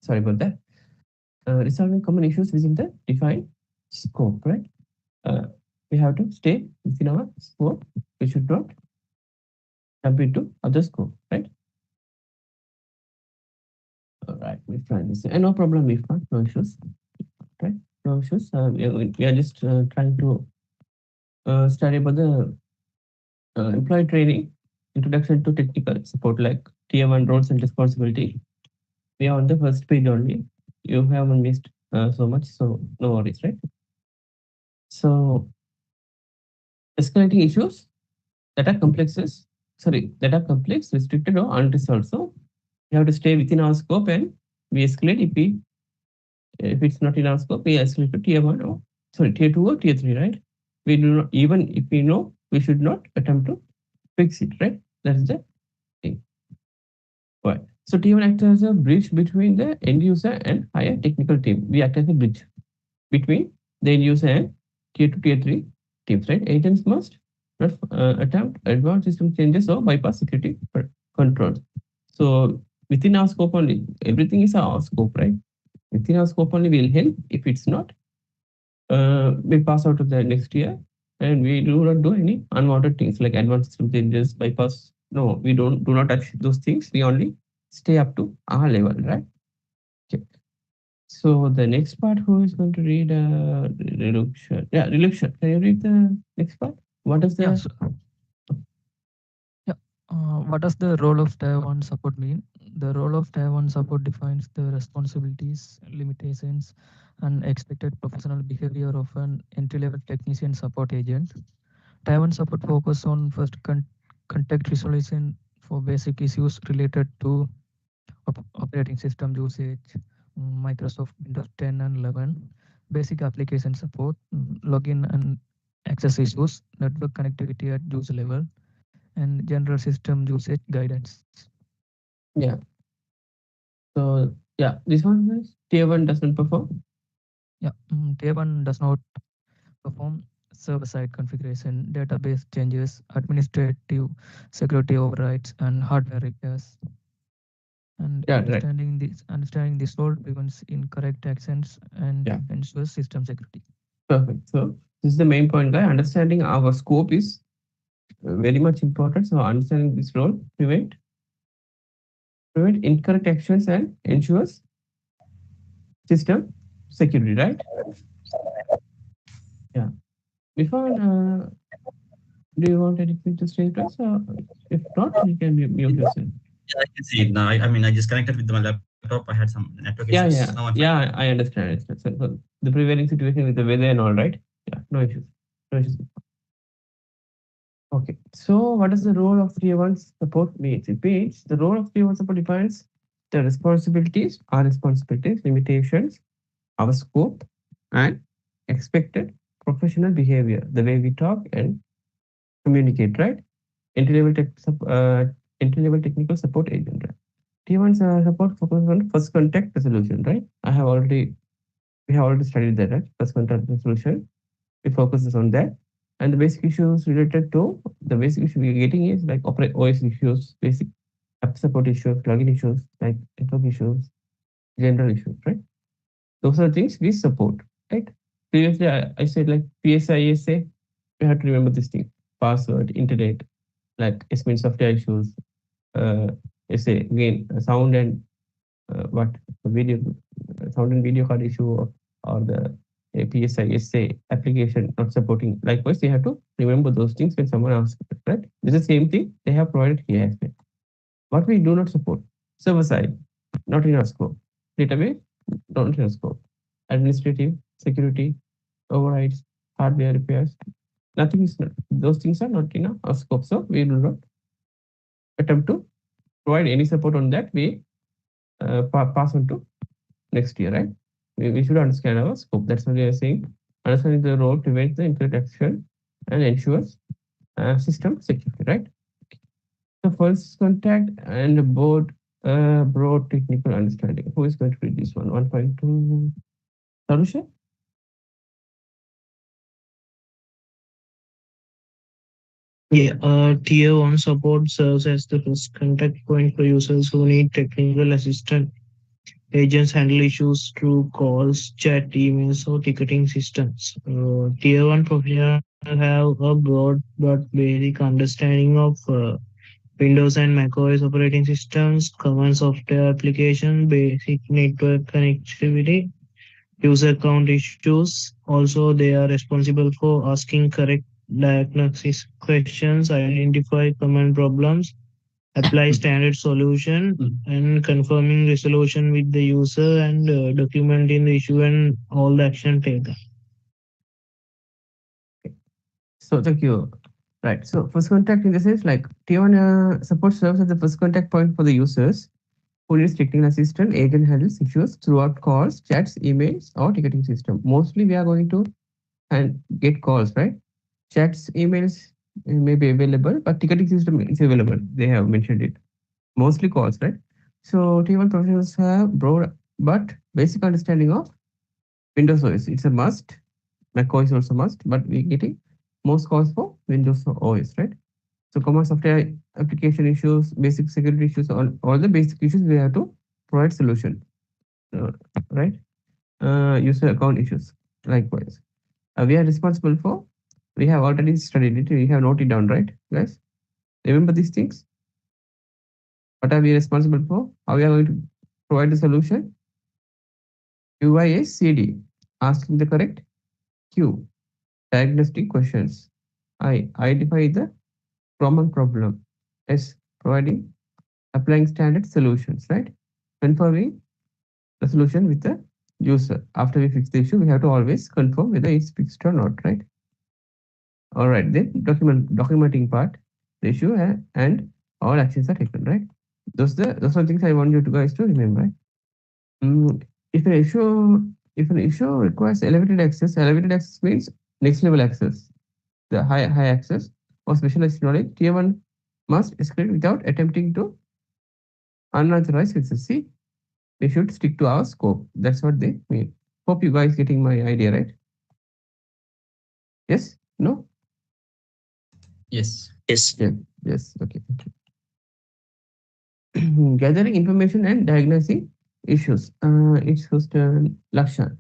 Sorry about that. Resolving common issues within the defined scope, right? Uh, we have to stay within our scope. We should not jump into other scope, right? All right, we try this. And no problem if not, no issues, right? No issues. We are just trying to study about the employee training, introduction to technical support, like tier one roles and responsibility. We are on the first page only. You haven't missed so much, so no worries, right? So escalating issues that are complexes, sorry, that are complex, restricted or unresolved. So we have to stay within our scope and we escalate if it's not in our scope, we escalate to tier one or sorry, tier two or tier three, right? We do not even if we know we should not attempt to fix it, right? That's the thing. Right. So tier one acts as a bridge between the end user and higher technical team. We act as a bridge between the end user and tier two, tier three teams, right? Agents must not attempt advanced system changes or bypass security controls. So within our scope only, everything is our scope, right? Within our scope only will help. If it's not, we pass out to the next year and we do not do any unwanted things like advanced system changes, bypass. No, we do not touch those things. We only stay up to our level, right? Okay. So the next part, who is going to read reduction? Yeah, reduction. Can you read the next part? What is Yeah, the so, yeah. What does the role of Tier 1 support mean? The role of Tier 1 support defines the responsibilities, limitations, and expected professional behavior of an entry-level technician support agent. Tier 1 support focus on first contact resolution for basic issues related to operating system usage, Microsoft Windows 10 and 11, basic application support, login and access issues, network connectivity at user level, and general system usage guidance. yeah? So yeah, this one is tier one doesn't perform. Yeah, Tier 1 does not perform server-side configuration, database changes, administrative security overrides, and hardware repairs. And Yeah, right. understanding this role prevents incorrect actions and Yeah, ensures system security. perfect. So this is the main point, guy. Understanding our scope is very much important. So understanding this role prevent incorrect actions and ensures system security, right? Yeah. Before, do you want anything to say to us? If not, you can mute yourself. Yeah, I can see it now. I mean, I just connected with my laptop. I had some network issues. Yeah, Now yeah, I'm fine. yeah. I understand. So the prevailing situation with the weather and all, right? Yeah, no issues. No issues. Okay. So what does the role of tier one support means? It means the role of tier one support defines the responsibilities, our responsibilities, limitations, our scope, and expected professional behavior, the way we talk and communicate, right? Entry-level entry-level technical support agent, right? Tier one support focuses on first contact resolution, right? We have already studied that, right? First contact resolution. We focuses on that. And the basic issues related to the basic issue we're getting is like operate OS issues, basic app support issues, login issues, like network issues, general issues, right? Those are things we support, right? Previously, I said like PSISA, we have to remember this thing, password, internet, like it means software issues, SA, again, sound and what video, sound and video card issue, or the PSISA application not supporting. Likewise, you have to remember those things when someone asks, right? This is the same thing they have provided here as well. What we do not support, server side, not in our scope. Database, not in our scope. Administrative, security, overrides, hardware repairs, nothing is not, those things are not in our scope. So we do not attempt to provide any support on that. We pass on to next year, right? We should understand our scope. That's what we are saying. Understanding the role prevents the incorrect action and ensures system security, right? The first contact and broad technical understanding. Who is going to read this one? 1.2. Sarusha? Yeah, tier 1 support serves as the first contact point for users who need technical assistance. Agents handle issues through calls, chat, emails, or ticketing systems. Tier 1 professionals have a broad but basic understanding of Windows and macOS operating systems, common software applications, basic network connectivity, user account issues. Also, they are responsible for asking correct diagnosis questions, identify common problems, apply standard solution, and confirming resolution with the user, and documenting the issue and all the action taken. So thank you. Right. So first contact in the sense like T1 support serves as the first contact point for the users who needs technical assistance. Agent handles issues throughout calls, chats, emails, or ticketing system. Mostly we are going to and get calls, right? Chats, emails may be available, but ticketing system is available. They have mentioned it. Mostly calls, right? So T1 professionals have broad but basic understanding of Windows OS. It's a must. Mac OS also must, but we're getting most calls for Windows OS, right? So common software application issues, basic security issues, all the basic issues we have to provide solution, uh, right? User account issues, likewise. We are responsible for, we have already studied it, we have noted down, right, guys? Remember these things? What are we responsible for? How we are going to provide the solution? UISCD, asking the correct Q, diagnostic questions. I, identify the common problem. S, providing, applying standard solutions, right? Confirming the solution with the user. After we fix the issue, we have to always confirm whether it's fixed or not, right? All right, then documenting part, the issue and all actions are taken, right? Those are things I want you to guys to remember, right? Mm, if an issue requires elevated access means next level access, the high access or specialized knowledge. Tier one must escalate without attempting to unauthorized access. See, we should stick to our scope. That's what they mean. Hope you guys getting my idea, right? Yes. No? Yes. Yes. Yeah. Yes. Okay. Gathering information and diagnosing issues. It's host Lakshan.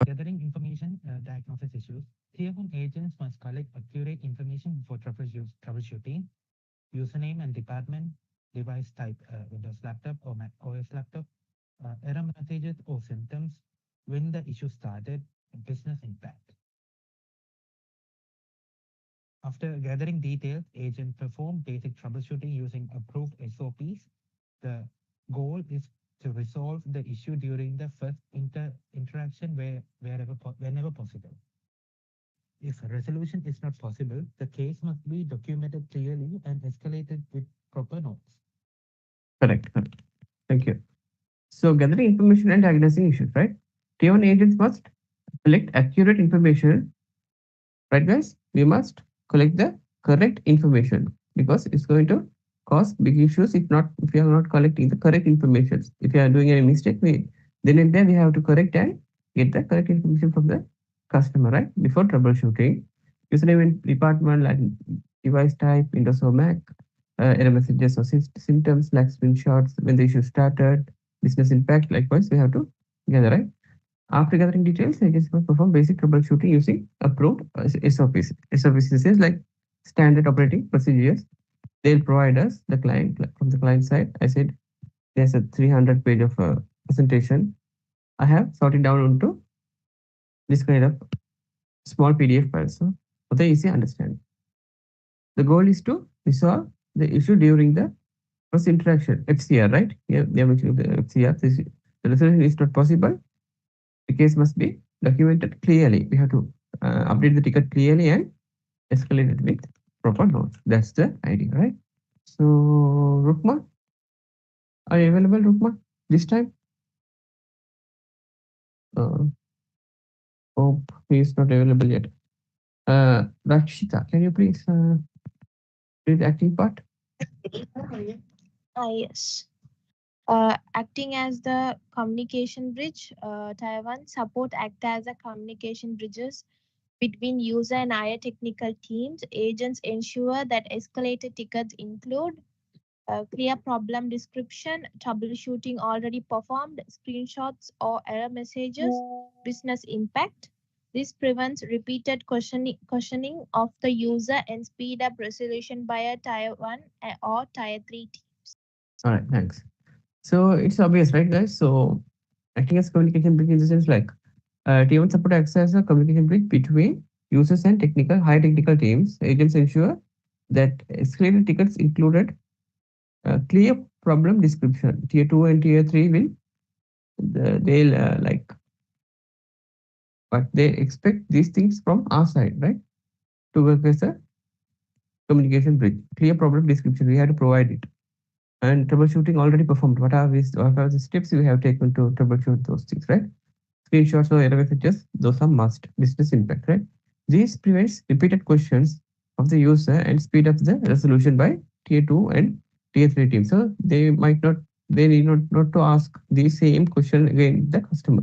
Gathering information, diagnosis issues. Tier 1 agents must collect accurate information for troubleshooting, username and department, device type, Windows laptop or Mac OS laptop, error messages or symptoms, when the issue started, business impact. After gathering details, agent perform basic troubleshooting using approved SOPs. The goal is to resolve the issue during the first interaction whenever possible. If resolution is not possible, the case must be documented clearly and escalated with proper notes. Correct. Correct. Thank you. So gathering information and diagnosing issues, right? Tier 1 agents must collect accurate information, right, guys? We must collect the correct information because it's going to cause big issues if we are not collecting the correct information. If you are doing any mistake, we then and there we have to correct and get the correct information from the customer, right? Before troubleshooting, username and department like device type, Windows or Mac, error messages or symptoms like screenshots when the issue started, business impact. Likewise, we have to gather, right? After gathering details, agents must perform basic troubleshooting using approved SOPs. SOPs is like standard operating procedures. They'll provide us the client from the client side. I said there's a 300 page of presentation. I have sorted down into this kind of small PDF files, so for the easy understanding. The goal is to resolve the issue during the first interaction. FCR, right? Yeah, they are mentioning the FCR. The resolution is not possible. The case must be documented clearly. We have to update the ticket clearly and escalate it with proper notes. That's the idea, right? So, Rukma, are you available, Rukma, this time? Uh, Hope he is not available yet. Rakshita, can you please read the acting part? Yes. Acting as the communication bridge, Taiwan support act as a communication bridges between user and higher technical teams. Agents ensure that escalated tickets include clear problem description, troubleshooting already performed, screenshots or error messages, business impact. This prevents repeated questioning of the user and speed up resolution by a Tier 1 or Tier 3 team. All right, thanks. So it's obvious, right, guys? So acting as communication bridge in the sense like T1 support acts as a communication bridge between users and high technical teams. Agents ensure that escalated tickets included clear problem description. Tier 2 and Tier 3 will they'll like but they expect these things from our side, right? To work as a communication bridge. Clear problem description, we have to provide it. And troubleshooting already performed. What are the steps we have taken to troubleshoot those things, right? Screenshots or error messages, those are must. Business impact, right? This prevents repeated questions of the user and speed up the resolution by tier 2 and tier 3 teams. So they need not to ask the same question again the customer.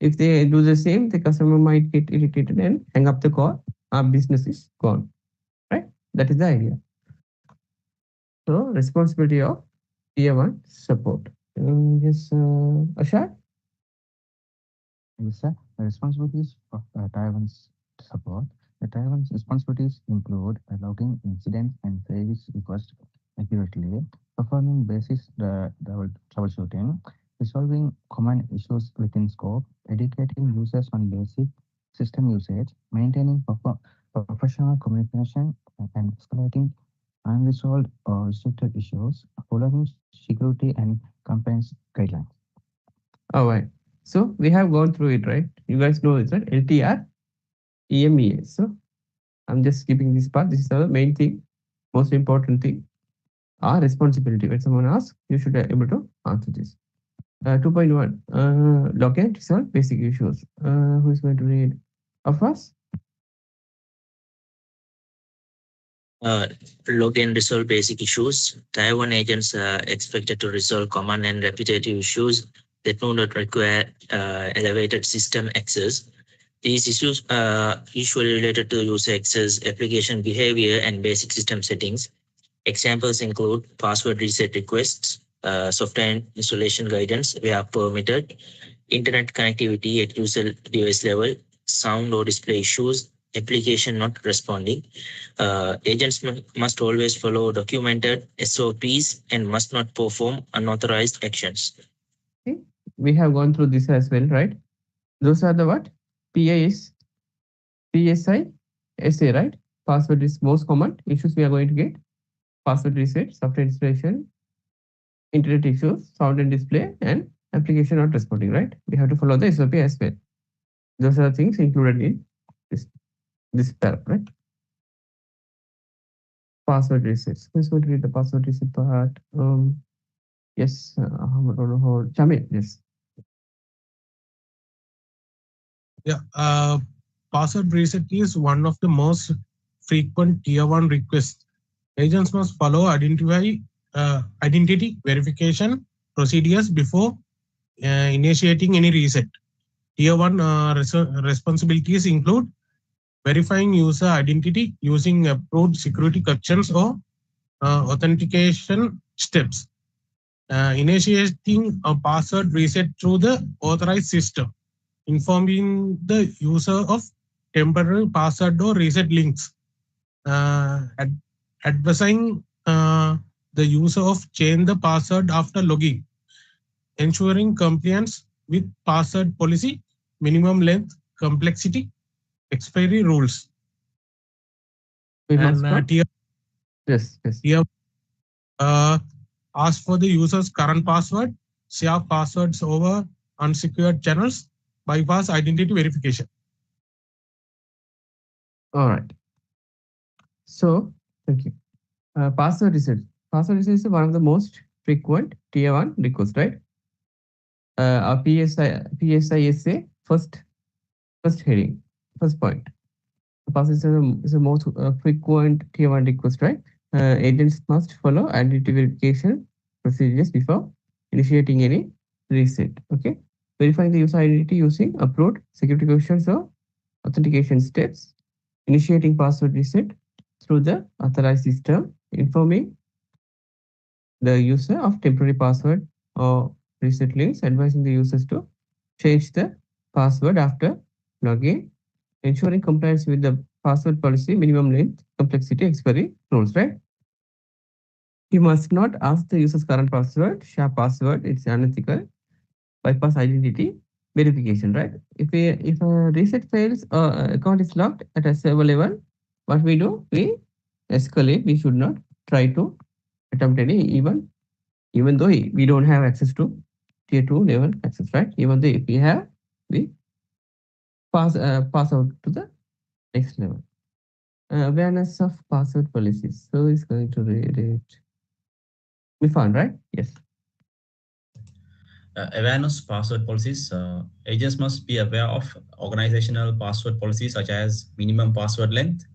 If they do the same, the customer might get irritated and hang up the call. Our business is gone, right? That is the idea. So responsibility of tier 1 support. Yes, Ashar? Yes, sir. The responsibilities of Taiwan's support. The Taiwan's responsibilities include logging incidents and service requests accurately, performing basic troubleshooting, resolving common issues within scope, educating users on basic system usage, maintaining professional communication, and escalating unresolved or restricted issues, following security and compliance guidelines. All right. So we have gone through it, right? You guys know it, right? LTR, EMEA. So I'm just skipping this part. This is the main thing, most important thing. Our responsibility. When someone asks, you should be able to answer this. 2.1. Log and resolve basic issues. Who is going to read? Of us? Uh, Log and resolve basic issues. Tier 1 agents are expected to resolve common and repetitive issues that do not require elevated system access. These issues are usually related to user access, application behavior, and basic system settings. Examples include password reset requests, software installation guidance where permitted, internet connectivity at user device level, sound or display issues, application not responding. Agents must always follow documented SOPs and must not perform unauthorized actions. Okay. We have gone through this as well, right? Those are the what? PIS, PSI, SA, right? Password is most common issues we are going to get. Password reset, software installation, internet issues, sound and display, and application not responding, right? We have to follow the SOP as well. Those are the things included in this this paragraph, right? Password resets. Who's going to read the password reset part? Yes, Jamil, yes. Yeah, password reset is one of the most frequent tier one requests. Agents must follow identity verification procedures before initiating any reset. Tier one responsibilities include verifying user identity using approved security captions or authentication steps, initiating a password reset through the authorized system, informing the user of temporary password or reset links, advising the user of change the password after logging, ensuring compliance with password policy, minimum length, complexity, expiry rules. We must And not. tier, Yes, yes. tier uh, ask for the user's current password, share passwords over unsecured channels, bypass identity verification. All right. So, thank you. Password reset. Password reset is one of the most frequent tier one requests, right? Our PSISA first heading, first point. Password is the most frequent tier one request, right? Agents must follow identity verification procedures before initiating any reset. Okay, verifying the user identity using approved security questions or authentication steps, initiating password reset through the authorized system, informing the user of temporary password or reset links, advising the users to change the password after login, ensuring compliance with the password policy, minimum length, complexity, expiry rules, right? You must not ask the user's current password, share password, it's unethical, bypass identity verification, right? If a reset fails or account is locked at a server level, what we do? We escalate. We should not try to attempt any even though we don't have access to tier 2 level access, right? Even though if we have, we pass out to the next level. Awareness of password policies. So it's going to read it. We found, right? Yes. Awareness password policies. Agents must be aware of organizational password policies such as minimum password length,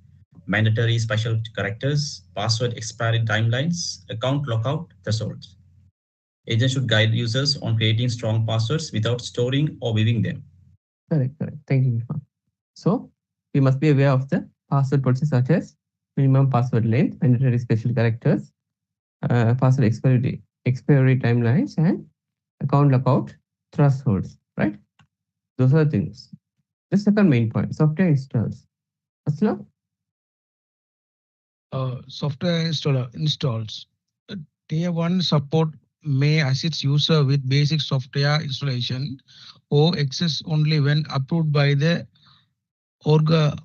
mandatory special characters, password expiry timelines, account lockout thresholds. Agents should guide users on creating strong passwords without storing or weaving them. Correct, correct. Thank you, Irfan. So we must be aware of the password policies such as minimum password length, mandatory special characters, password expiry timelines, and account lockout thresholds, right? Those are the things. The second main point, software installs. Aslam? Software installs. Tier 1 support may assist user with basic software installation or access only when approved by the orga,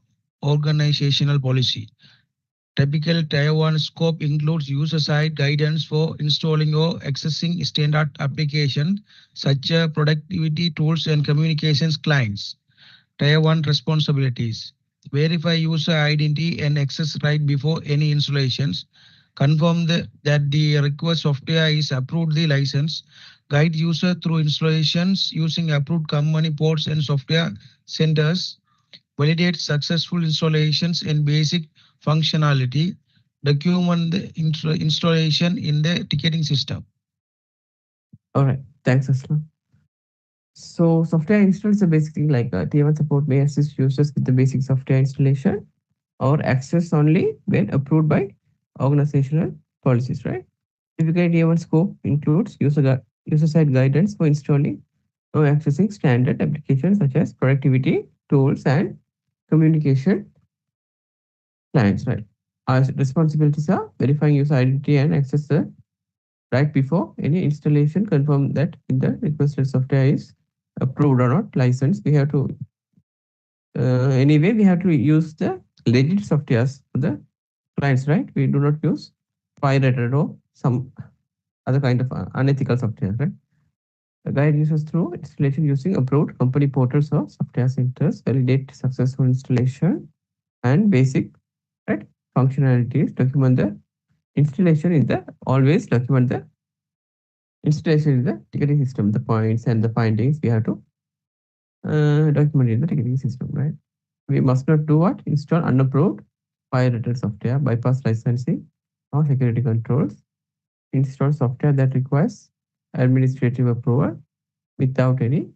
organizational policy. Typical Tier 1 scope includes user-side guidance for installing or accessing standard applications such as productivity tools and communications clients. Tier 1 responsibilities. Verify user identity and access right before any installations. Confirm that the request software is approved the license. Guide user through installations using approved company ports and software centers. Validate successful installations and basic functionality. Document the installation in the ticketing system. All right. Thanks, Aslam. So software install is basically like Tier 1 support may assist users with the basic software installation or access only when approved by organizational policies, right? Typically, Tier 1 scope includes user-side guidance for installing or accessing standard applications such as productivity tools and communication clients, right? Our responsibilities are verifying user identity and access the right before any installation, confirm that in the requested software is approved or not licensed. We have to anyway we have to use the legit softwares for the clients, right? We do not use pirated or some other kind of unethical software, right? The guide users through installation using approved company portals or software centers, validate successful installation and basic, right, functionalities, document the installation in the always document the installation in the ticketing system, the points and the findings we have to document in the ticketing system, right? We must not do what? Install unapproved pirated software, bypass licensing or security controls, install software that requires administrative approval without any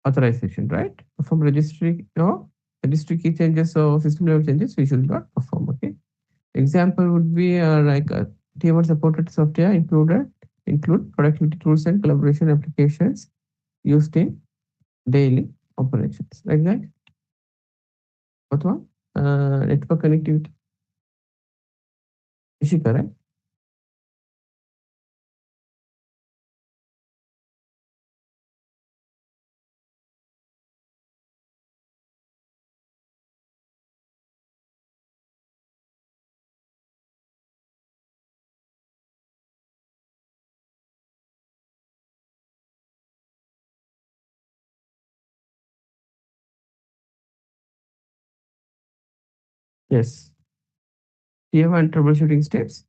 authorization, right? Perform registry key changes or system level changes we should not perform, okay? Example would be Tier 1 supported software include productivity tools and collaboration applications used in daily operations. Like that. What one? Network connectivity. Is she correct? Yes. Tier 1 troubleshooting steps.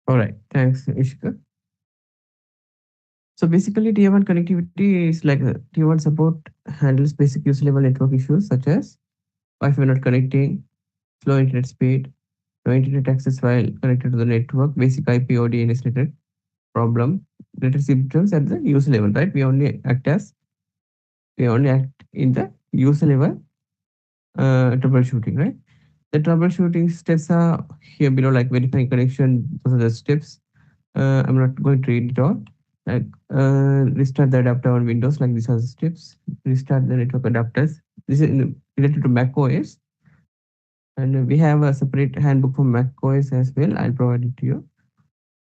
All right. Thanks, Ishika. So basically, Tier 1 connectivity is like Tier 1 support handles basic user level network issues such as Wi-Fi not connecting, slow internet speed, no internet access while connected to the network, basic IP or DNS related problem, related symptoms at the user level, right? We only act in the user level troubleshooting, right? The troubleshooting steps are here below, like verifying connection. Those are the steps. I'm not going to read it all. Like restart the adapter on Windows, like these are the steps. Restart the network adapters. This is related to Mac OS, and we have a separate handbook for Mac OS as well. I'll provide it to you.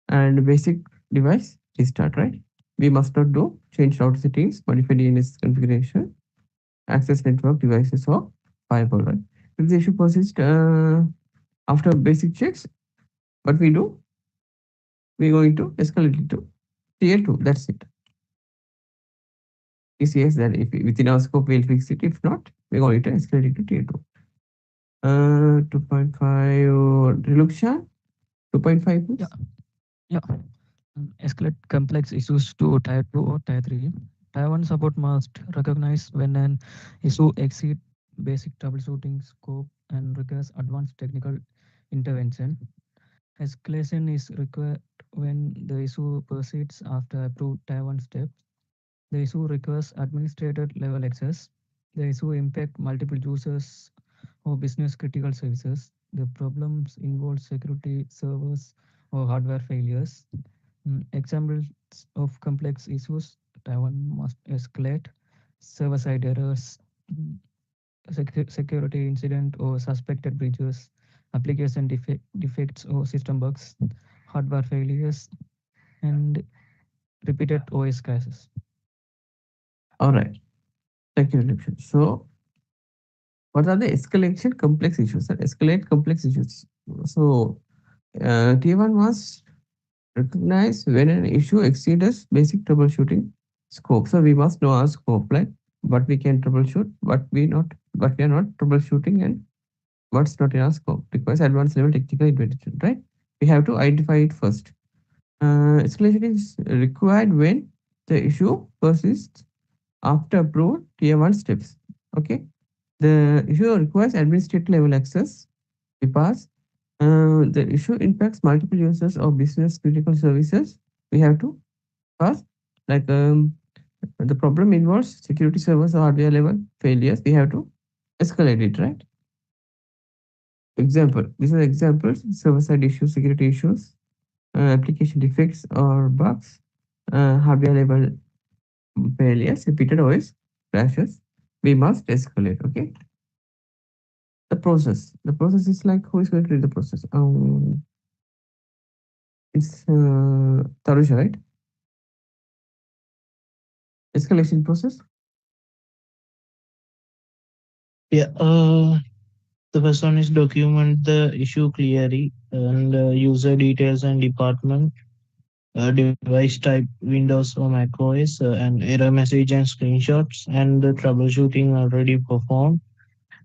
And basic device restart, right? We must not do change route settings, modify DNS configuration, access network devices or firewall, right? If the issue persists after basic checks, what we do, we're going to escalate it to tier 2. That's it. TCS, that if within our scope, we'll fix it. If not, we're going to escalate it to tier 2. 2.5, Relukshan, 2.5, Yeah, please. yeah. Escalate complex issues to Tier 2 or Tier 3. Tier 1 support must recognize when an issue exceeds basic troubleshooting scope and requires advanced technical intervention. Escalation is required when the issue proceeds after approved Tier 1 steps. The issue requires administrator level access. The issue impact multiple users or business critical services. The problems involve security servers or hardware failures. Examples of complex issues: Taiwan must escalate server-side errors, mm, security incident or suspected breaches, application defects or system bugs, hardware failures, and repeated OS crashes. All right. Thank you, Dikshan. So, what are the escalation complex issues and escalate complex issues? So, T1 must recognize when an issue exceeds basic troubleshooting scope. So, we must know our scope, like what we can troubleshoot, what we are not troubleshooting, and what's not in our scope. Requires advanced level technical intervention, right? We have to identify it first. Escalation is required when the issue persists after approved tier 1 steps. Okay. The issue requires administrative level access. We pass. The issue impacts multiple users or business critical services. We have to pass. Like the problem involves security servers or hardware level failures. We have to escalate it, right? Example. These are examples: server side issues, security issues, application defects or bugs, hardware level failures, repeated OS crashes. We must escalate. Okay. The process. The process is like, who is going to read the process? It's Tarusha, right? Escalation process. Yeah, the first one is document the issue clearly and user details and department, device type, Windows or Mac OS, and error message and screenshots, and the troubleshooting already performed,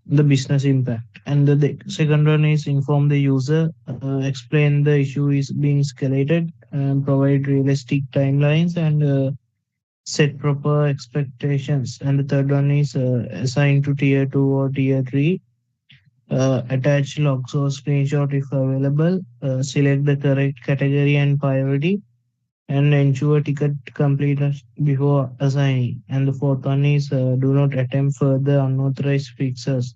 the business impact. And the second one is inform the user, explain the issue is being escalated, and provide realistic timelines, and set proper expectations. And the third one is assign to tier 2 or tier 3. Attach logs or screenshot if available. Select the correct category and priority, and ensure ticket completeness before assigning. And the fourth one is do not attempt further unauthorized fixes.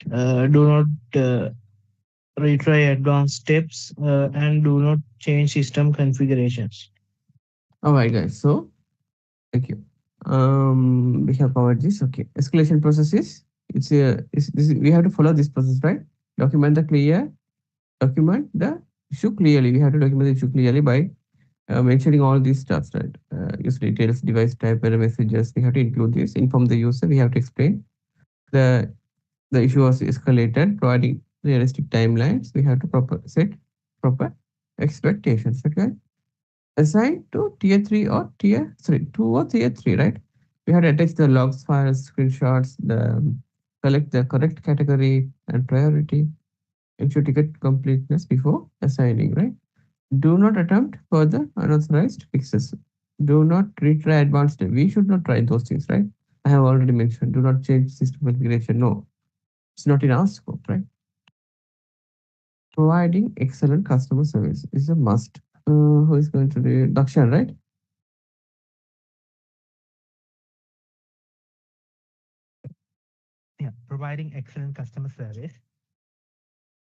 Do not retry advanced steps, and do not change system configurations. All right, guys. So thank you. We have covered this. Okay. Escalation process is we have to follow this process, right? Document the clear. Document the issue clearly. We have to document the issue clearly by mentioning all these stuff, right? Use details, device type, error messages. We have to include this. Inform the user. We have to explain the issue was escalated, providing realistic timelines. We have to set proper expectations. Okay. Assign to tier 3 or tier 3, 2 or tier 3, right? We have to attach the logs, files, screenshots, collect the correct category and priority, ensure ticket completeness before assigning, right? Do not attempt further unauthorized fixes. Do not retry advanced. We should not try those things, right? I have already mentioned. Do not change system configuration. No, it's not in our scope, right? Providing excellent customer service is a must. Who is going to do Dakshan, right? Yeah, providing excellent customer service.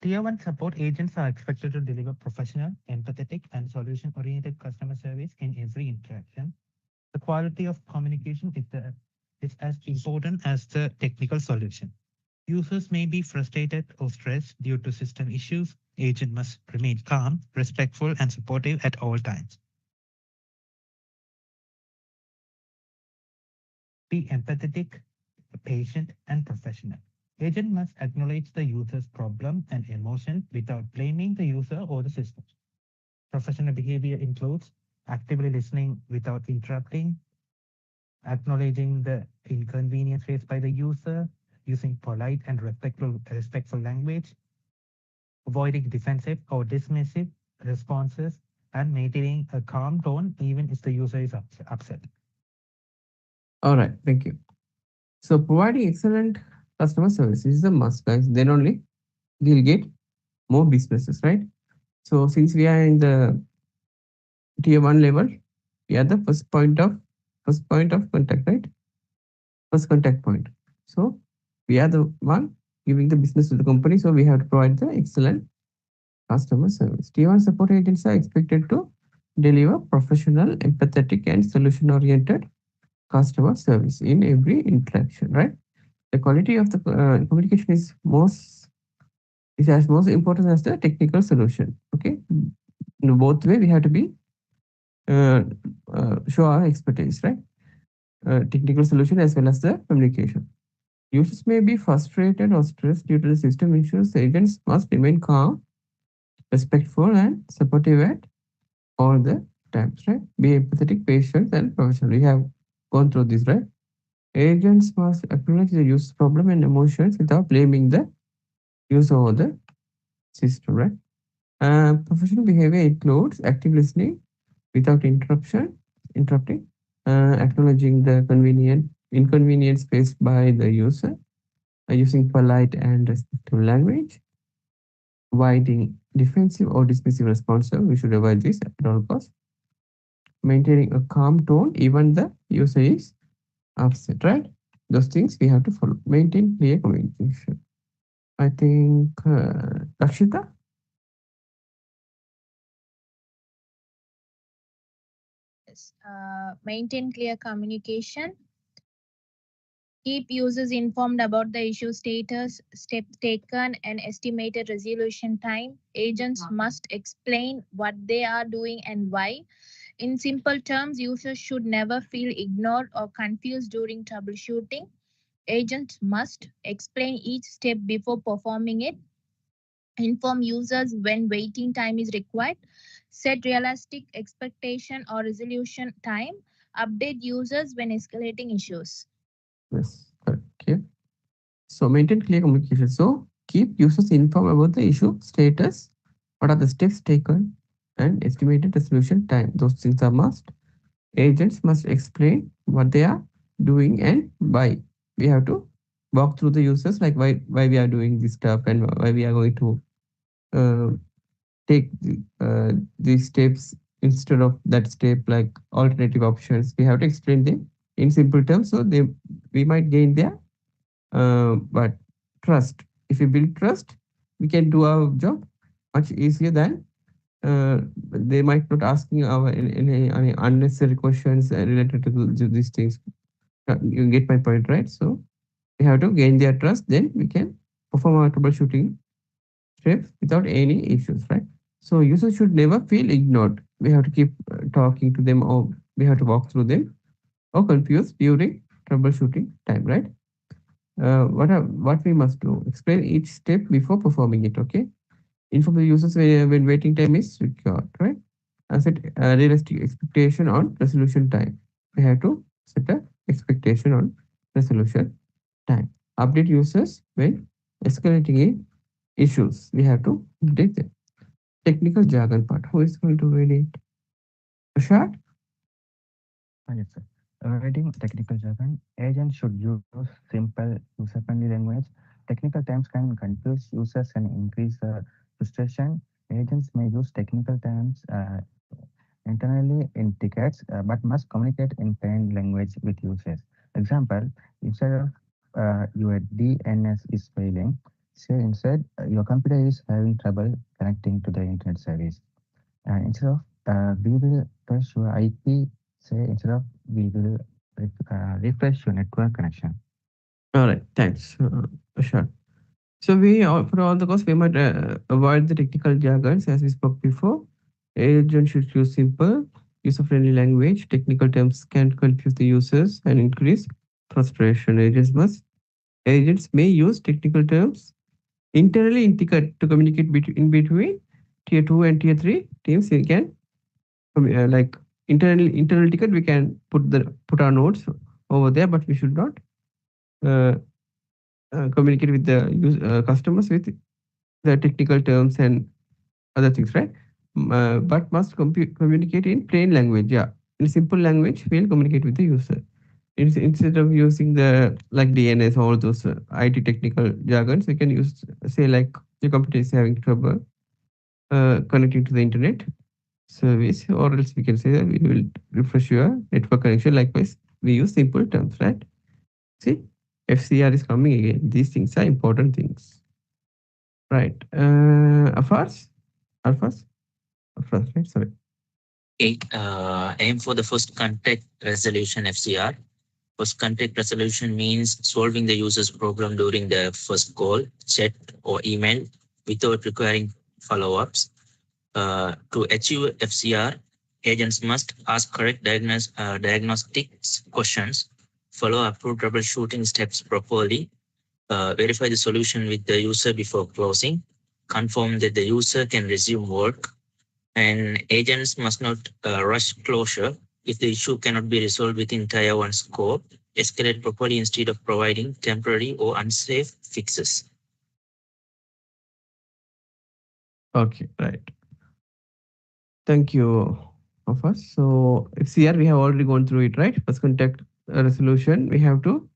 Tier 1 support agents are expected to deliver professional, empathetic, and solution oriented customer service in every interaction. The quality of communication is as important as the technical solution. Users may be frustrated or stressed due to system issues. Agent must remain calm, respectful, and supportive at all times. Be empathetic, patient, and professional. Agent must acknowledge the user's problem and emotion without blaming the user or the system. Professional behavior includes actively listening without interrupting, acknowledging the inconvenience faced by the user, using polite and respectful language, avoiding defensive or dismissive responses, and maintaining a calm tone even if the user is upset. All right, thank you. So providing excellent customer service is a must, guys. Then only we'll get more businesses, right? So since we are in the tier 1 level, we are the first point of contact, right? First contact point. So we are the one giving the business to the company. So we have to provide the excellent customer service. Tier 1 support agents are expected to deliver professional, empathetic, and solution-oriented customer service in every interaction, right? The quality of the communication is as most important as the technical solution. Okay, in both way we have to be uh, show our expertise, right? Technical solution as well as the communication. Users may be frustrated or stressed due to the system issues. Agents must remain calm, respectful, and supportive at all the times, right? Be empathetic, patient, and professional. We have gone through this, right? Agents must acknowledge the user's problem and emotions without blaming the user or the system, right? Professional behavior includes active listening without interrupting, acknowledging the inconvenience faced by the user, using polite and respectful language, avoiding defensive or dismissive responses. We should avoid this at all costs. Maintaining a calm tone, even the user is upset, right? Those things we have to follow. Maintain clear communication. I think, Rakshita? Yes. Maintain clear communication. Keep users informed about the issue status, steps taken, and estimated resolution time. Agents must explain what they are doing and why. In simple terms, users should never feel ignored or confused during troubleshooting. Agents must explain each step before performing it, inform users when waiting time is required, set realistic expectation or resolution time, update users when escalating issues. Yes, correct. Okay. So maintain clear communication. So keep users informed about the issue status, what are the steps taken, and estimated resolution time. Those things are must. Agents must explain what they are doing and why. We have to walk through the users like why we are doing this stuff and why we are going to uh, take these steps instead of that step, like alternative options. We have to explain them in simple terms so they we might gain their but trust. If we build trust, we can do our job much easier than they might not asking our any unnecessary questions related to these things. You get my point, right? So we have to gain their trust, then we can perform our troubleshooting steps without any issues, right? So users should never feel ignored. We have to keep talking to them, or we have to walk through them, or confused during troubleshooting time, right? What we must do? Explain each step before performing it. Okay. Inform the users when waiting time is required. Right. And set a realistic expectation on resolution time. We have to set a expectation on resolution time. Update users when escalating issues. We have to update them. Technical jargon part. Who is going to read it? Ashad? Yes, sir. Writing technical jargon, agents should use simple, user-friendly language. Technical terms can confuse users and increase frustration. Agents may use technical terms internally in tickets, but must communicate in plain language with users. Example, instead of your DNS is failing, say instead your computer is having trouble connecting to the internet service. Instead of we will refresh your IP, say instead of we will refresh your network connection. All right. Thanks, Ashad. So for all the costs, we might avoid the technical jargons as we spoke before. Agents should use simple, user-friendly language. Technical terms can confuse the users and increase frustration. Agents may use technical terms internally in ticket to communicate in between tier two and tier three teams. We can like internal ticket. We can put our notes over there, but we should not uh, communicate with the customers with the technical terms and other things, right? But must communicate in plain language. Yeah, in simple language, we'll communicate with the user. Instead of using the like DNS, all those IT technical jargons, we can use say like your computer is having trouble connecting to the internet service, or else we can say that we will refresh your network connection. Likewise, we use simple terms, right? See, FCR is coming again. These things are important things, right? Alphas, Alphas, Alphas, right? Sorry. Aim for the first contact resolution FCR. First contact resolution means solving the user's problem during the first call, chat, or email without requiring follow-ups. To achieve FCR, agents must ask correct diagnostics questions, follow approved troubleshooting steps properly, verify the solution with the user before closing, confirm that the user can resume work, and agents must not rush closure. If the issue cannot be resolved within tier 1 scope, escalate properly instead of providing temporary or unsafe fixes. Okay, right. Thank you, of us. So FCR, we have already gone through it, right? First contact resolution, we have to.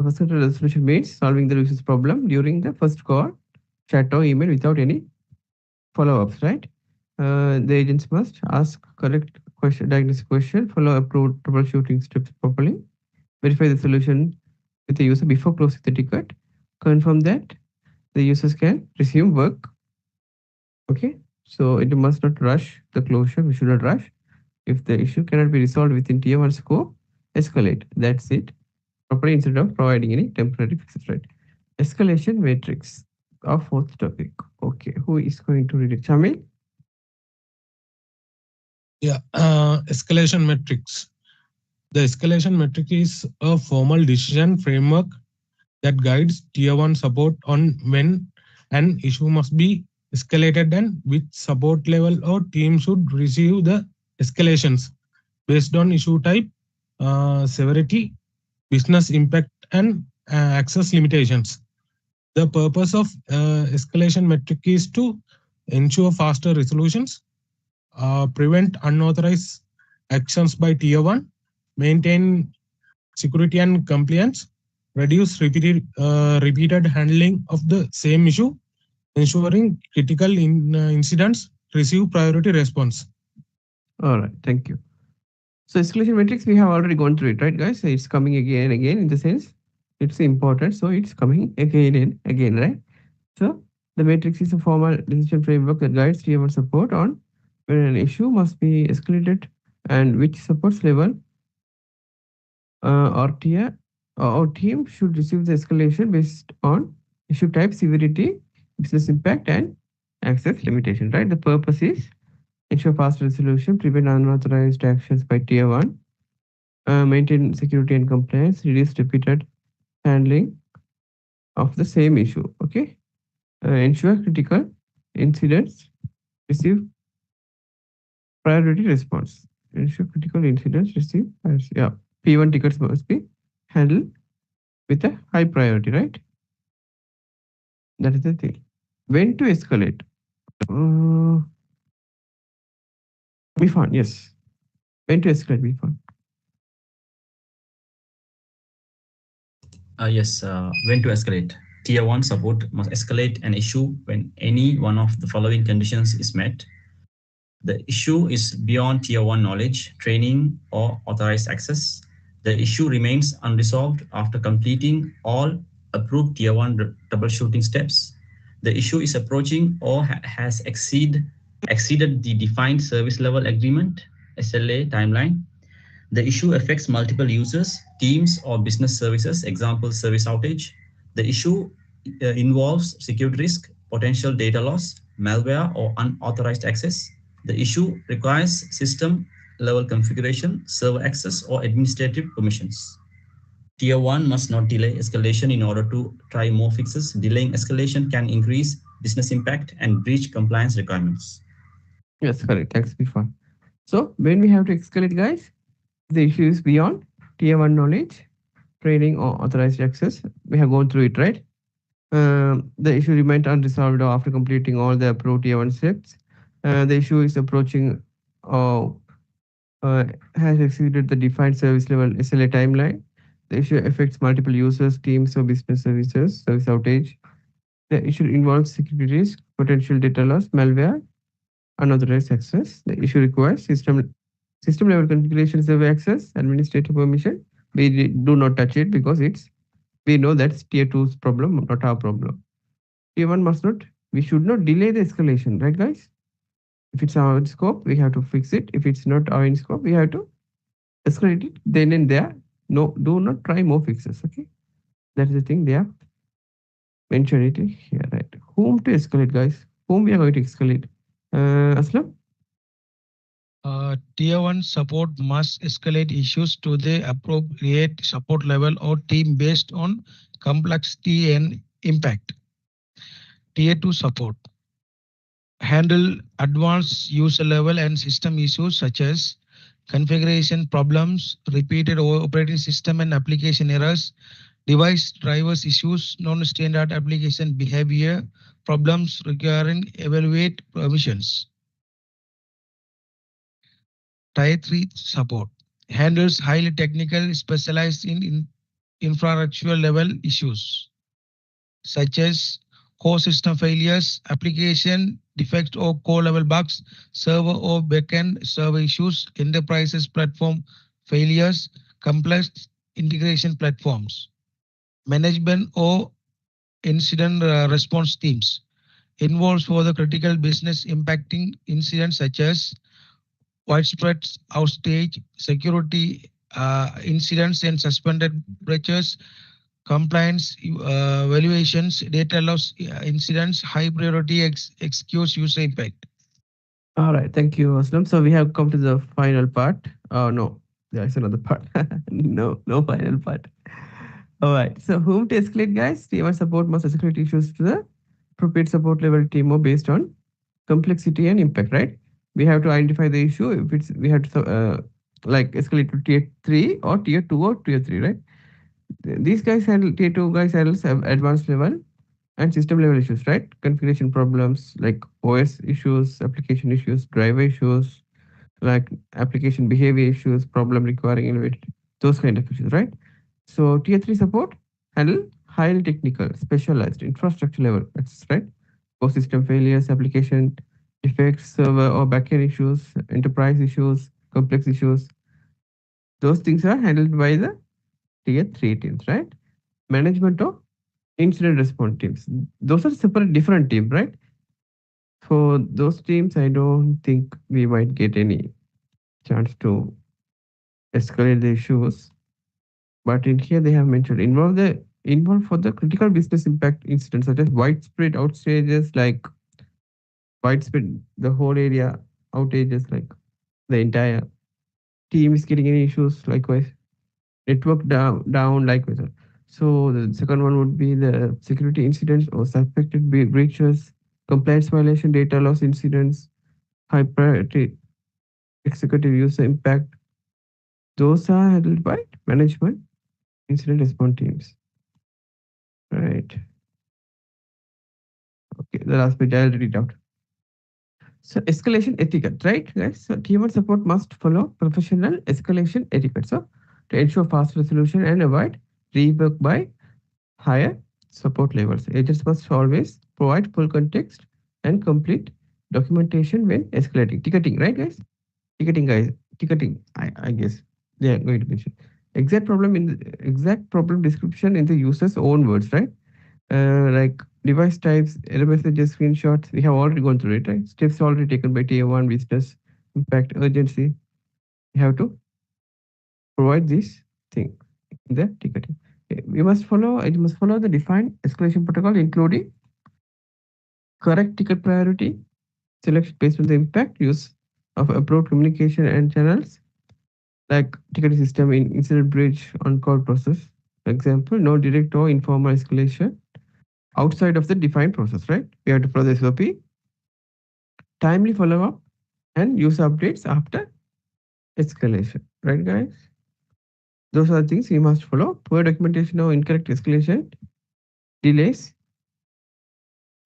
First contact resolution means solving the user's problem during the first call, chat or email without any follow-ups, right? The agents must ask correct question, diagnostic question, follow approved troubleshooting steps properly, verify the solution with the user before closing the ticket, confirm that the users can resume work. Okay, so it must not rush the closure. We should not rush. If the issue cannot be resolved within tier 1 scope, escalate. That's it. Properly instead of providing any temporary fixes, right? Escalation matrix. Our fourth topic. Okay, who is going to read it? Chamil? Yeah, escalation metrics. The escalation metric is a formal decision framework that guides tier 1 support on when an issue must be escalated and which support level or team should receive the escalations based on issue type, severity, business impact, and access limitations. The purpose of escalation metric is to ensure faster resolutions, prevent unauthorized actions by tier 1, maintain security and compliance, reduce repeated handling of the same issue, ensuring critical incidents receive priority response. All right, thank you. So escalation matrix, we have already gone through it, right, guys? So it's coming again and again in the sense it's important, so it's coming again and again, right? So the matrix is a formal decision framework that guides tier 1 support on when an issue must be escalated and which supports level or tier or team should receive the escalation based on issue type, severity, business impact, and access limitation, right? The purpose is ensure fast resolution, prevent unauthorized actions by tier 1, maintain security and compliance, reduce repeated handling of the same issue. Okay, ensure critical incidents receive priority response. Ensure critical incidents receive yeah. P1 tickets must be handled with a high priority, right? That is the thing. When to escalate? Uh, Bifan, yes. When to escalate, Bifan? Yes, when to escalate. Tier 1 support must escalate an issue when any one of the following conditions is met. The issue is beyond Tier 1 knowledge, training, or authorized access. The issue remains unresolved after completing all approved Tier 1 troubleshooting steps. The issue is approaching or has exceeded the defined service level agreement SLA timeline. The issue affects multiple users, teams, or business services, example, service outage. The issue involves security risk, potential data loss, malware, or unauthorized access. The issue requires system level configuration, server access, or administrative permissions. Tier 1 must not delay escalation in order to try more fixes. Delaying escalation can increase business impact and breach compliance requirements. Yes, correct. Thanks, Bifan. So when we have to escalate, guys, the issue is beyond tier 1 knowledge, training, or authorized access. We have gone through it, right? The issue remained unresolved after completing all the approved tier 1 steps. The issue is approaching uh, has exceeded the defined service level SLA timeline. The issue affects multiple users, teams, or business services, service outage. The issue involves security risk, potential data loss, malware, unauthorized access. The issue requires system level configuration, server access, administrative permission. We do not touch it because we know that's tier 2's problem, not our problem. Tier 1 must not, we should not delay the escalation, right, guys? If it's our scope, we have to fix it. If it's not our scope, we have to escalate it then and there. No, do not try more fixes. Okay, that's the thing they have mentioned it here. Right? Whom to escalate, guys? Whom we are going to escalate? Aslam. Tier 1 support must escalate issues to the appropriate support level or team based on complexity and impact. Tier 2 support handle advanced user level and system issues such as configuration problems, repeated operating system and application errors, device drivers issues, non-standard application behavior problems requiring evaluate permissions. Tier 3 support handles highly technical, specialized in infrastructure level issues such as core system failures, application defects or core level bugs, server or backend server issues, enterprises platform failures, complex integration platforms, management or incident response teams involves for the critical business impacting incidents such as widespread outage, security incidents and suspended breaches, compliance evaluations, data loss incidents, high priority excuse user impact. All right, thank you, Aslam. So we have come to the final part. Oh no, there's another part. No, no final part. All right. So whom to escalate, guys? Tier support must escalate issues to the appropriate support level team based on complexity and impact. Right? We have to identify the issue. If it's we have to like escalate to tier three or tier two or tier three. Right? These guys handle tier two guys handles have advanced level and system level issues. Right? Configuration problems like OS issues, application issues, driver issues, like application behavior issues, problem requiring innovate, those kind of issues, right? So tier three support handle highly technical, specialized infrastructure level access, right? Core system failures, application defects, server or backend issues, enterprise issues, complex issues. Those things are handled by the tier three teams, right? Management of incident response teams. Those are separate different teams, right? For those teams, I don't think we might get any chance to escalate the issues. But in here they have mentioned involve for the critical business impact incidents such as widespread outages like widespread the whole area outages like the entire team is getting any issues likewise network down likewise. So the second one would be the security incidents or suspected breaches, compliance violation, data loss incidents, high priority executive user impact. Those are handled by management incident response teams. Right. Okay, the last bit I'll read it out. So escalation etiquette, right, guys? So team one support must follow professional escalation etiquette. So to ensure fast resolution and avoid rework by higher support levels, agents must always provide full context and complete documentation when escalating. Ticketing, right, guys? Ticketing, guys. Ticketing. I guess they are going to mention exact problem description in the user's own words, right? Like device types, error messages, screenshots. We have already gone through it, right? Steps already taken by tier one business, impact, urgency. We have to provide this thing in the ticketing. We must follow. It must follow the defined escalation protocol, including correct ticket priority selection based on the impact, use of approved communication and channels, like ticketing system in incident bridge on call process. For example, no direct or informal escalation outside of the defined process, right? We have to follow the SOP, timely follow up, and use updates after escalation, right, guys? Those are the things we must follow. Poor documentation or incorrect escalation delays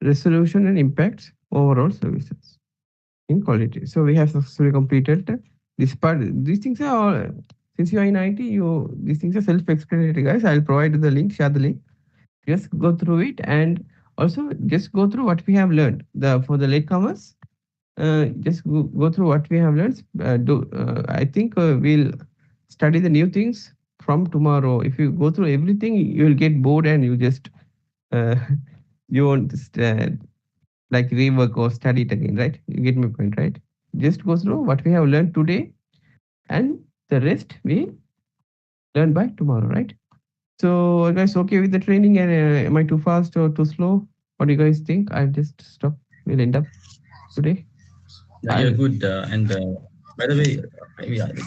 resolution and impacts overall services in quality. So we have successfully completed this part. These things are all, since you are in IT, these things are self-explanatory, guys. I'll provide the link, share the link. Just go through it and also just go through what we have learned. For the latecomers, just go through what we have learned. I think we'll study the new things from tomorrow. If you go through everything, you will get bored and you just uh, you won't like rework or study it again, right? You get my point, right? Just go through what we have learned today, and the rest we learn by tomorrow, right? So, are you guys okay with the training? And am I too fast or too slow? What do you guys think? I'll just stop. We'll end up today. Yeah, you're I'll good. And by the way,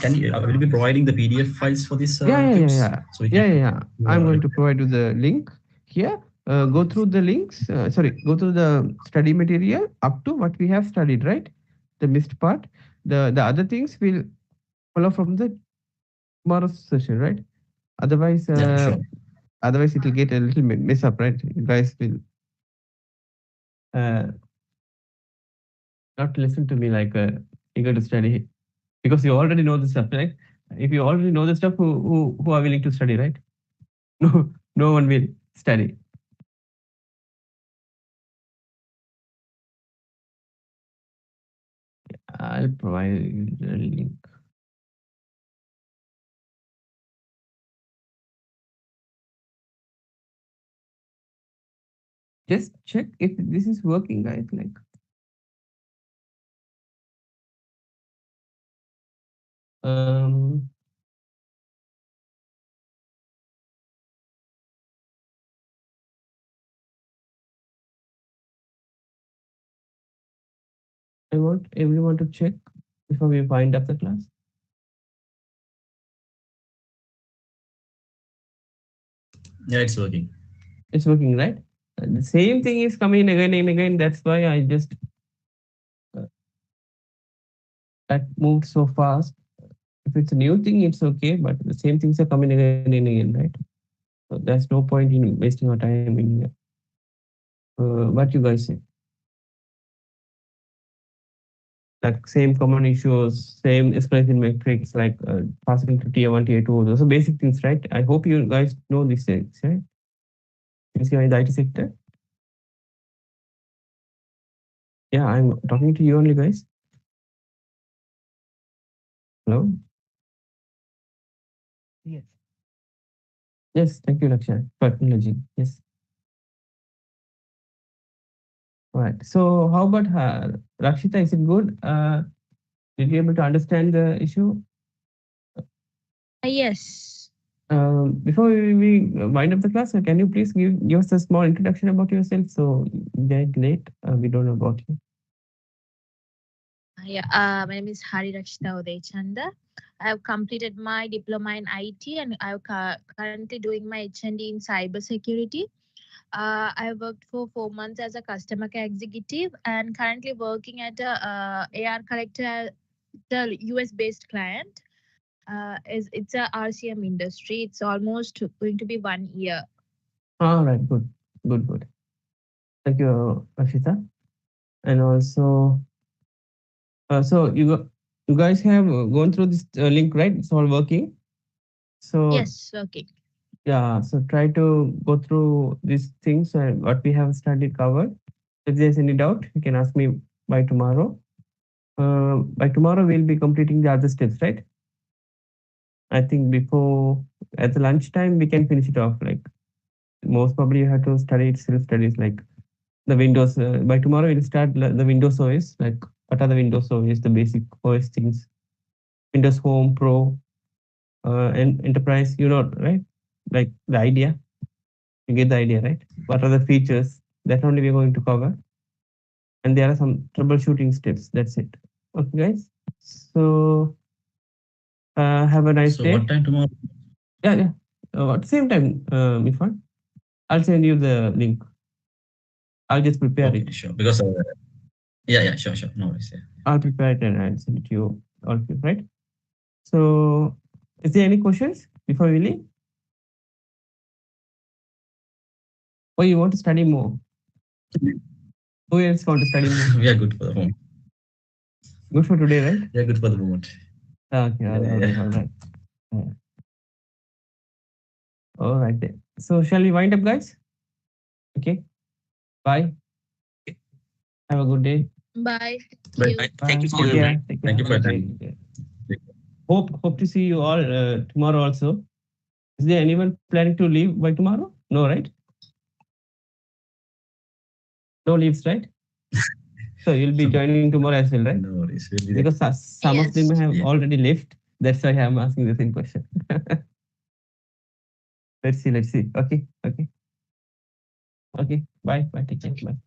can you will you be providing the PDF files for these Yeah, yeah, yeah, tips yeah, so we can? yeah, yeah, yeah. I'm going to provide you the link here. Go through the links. Sorry, go through the study material up to what we have studied, right? The missed part. The other things will follow from the tomorrow's session, right? Otherwise, Yeah, sure. otherwise it will get a little mess up, right? You guys will uh, not listen to me like eager to study because you already know the stuff, right? If you already know the stuff, who are willing to study, right? No, no one will study. I'll provide you the link. Just check if this is working, guys. Like, um, I want everyone to check before we wind up the class. Yeah, it's working. It's working, right? The same thing is coming again and again. That's why I just uh, that moved so fast. If it's a new thing, it's okay, but the same things are coming again and again, right? So there's no point in wasting our time in what you guys say. Like same common issues, same explanation metrics, like passing to tier one, tier two. Those are basic things, right? I hope you guys know these things, right? Since you're in the IT sector. Yeah, I'm talking to you only, guys. Hello. Yes. Yes, thank you, Laksha, for acknowledging. Yes. All right. So how about her? Rakshita, is it good? Did you able to understand the issue? Yes. Before we wind up the class, can you please give us a small introduction about yourself? So get late, we don't know about you. Yeah, my name is Hari Rakshita Udaychanda. I have completed my diploma in IT and I'm currently doing my HND in cybersecurity. I worked for 4 months as a customer care executive and currently working at a AR collector, the US based client. It's a RCM industry. It's almost going to be 1 year. All right, good, good, good. Thank you, Rakshita. And also, so you guys have gone through this link, right? It's all working. So Yes, okay. yeah, so try to go through these things and what we have studied covered. If there's any doubt, you can ask me by tomorrow. By tomorrow, we'll be completing the other steps, right? I think before at the lunchtime, we can finish it off. Like most probably, you have to study it self studies, like the Windows. By tomorrow, we'll start the Windows OS. Like what are the Windows OS, the basic OS things, Windows Home, Pro, and Enterprise. You know, right? Like the idea. You get the idea, right? What are the features that only we're going to cover, and there are some troubleshooting steps. That's it. Okay, guys. So have a nice So day. what time tomorrow? Yeah, yeah. At the same time, Mifan, I'll send you the link. I'll just prepare it. Okay, sure. Because yeah, yeah, sure, sure. No worries. Yeah. I'll prepare it and I'll send it to you all, of you, right? So, is there any questions before we leave? Or you want to study more? Who else want to study more? We are good for the moment. Good for today, right? We are good for the moment. Okay, Yeah, all right, yeah. all right. Yeah. All right then. So, shall we wind up, guys? Okay. Bye. Have a good day. Bye. Thank But you. Bye. Thank you Take for your care. time. Take care. thank Have you a for good day. attending. Take care. Hope to see you all tomorrow also. Is there anyone planning to leave by tomorrow? No, right? No leaves, right? So you'll be So, joining tomorrow as well, right? no worries. We'll be there. Because some of them have Yeah. already left. That's why I'm asking the same question. Let's see. Okay. Okay. Bye. Bye. Take care. Bye.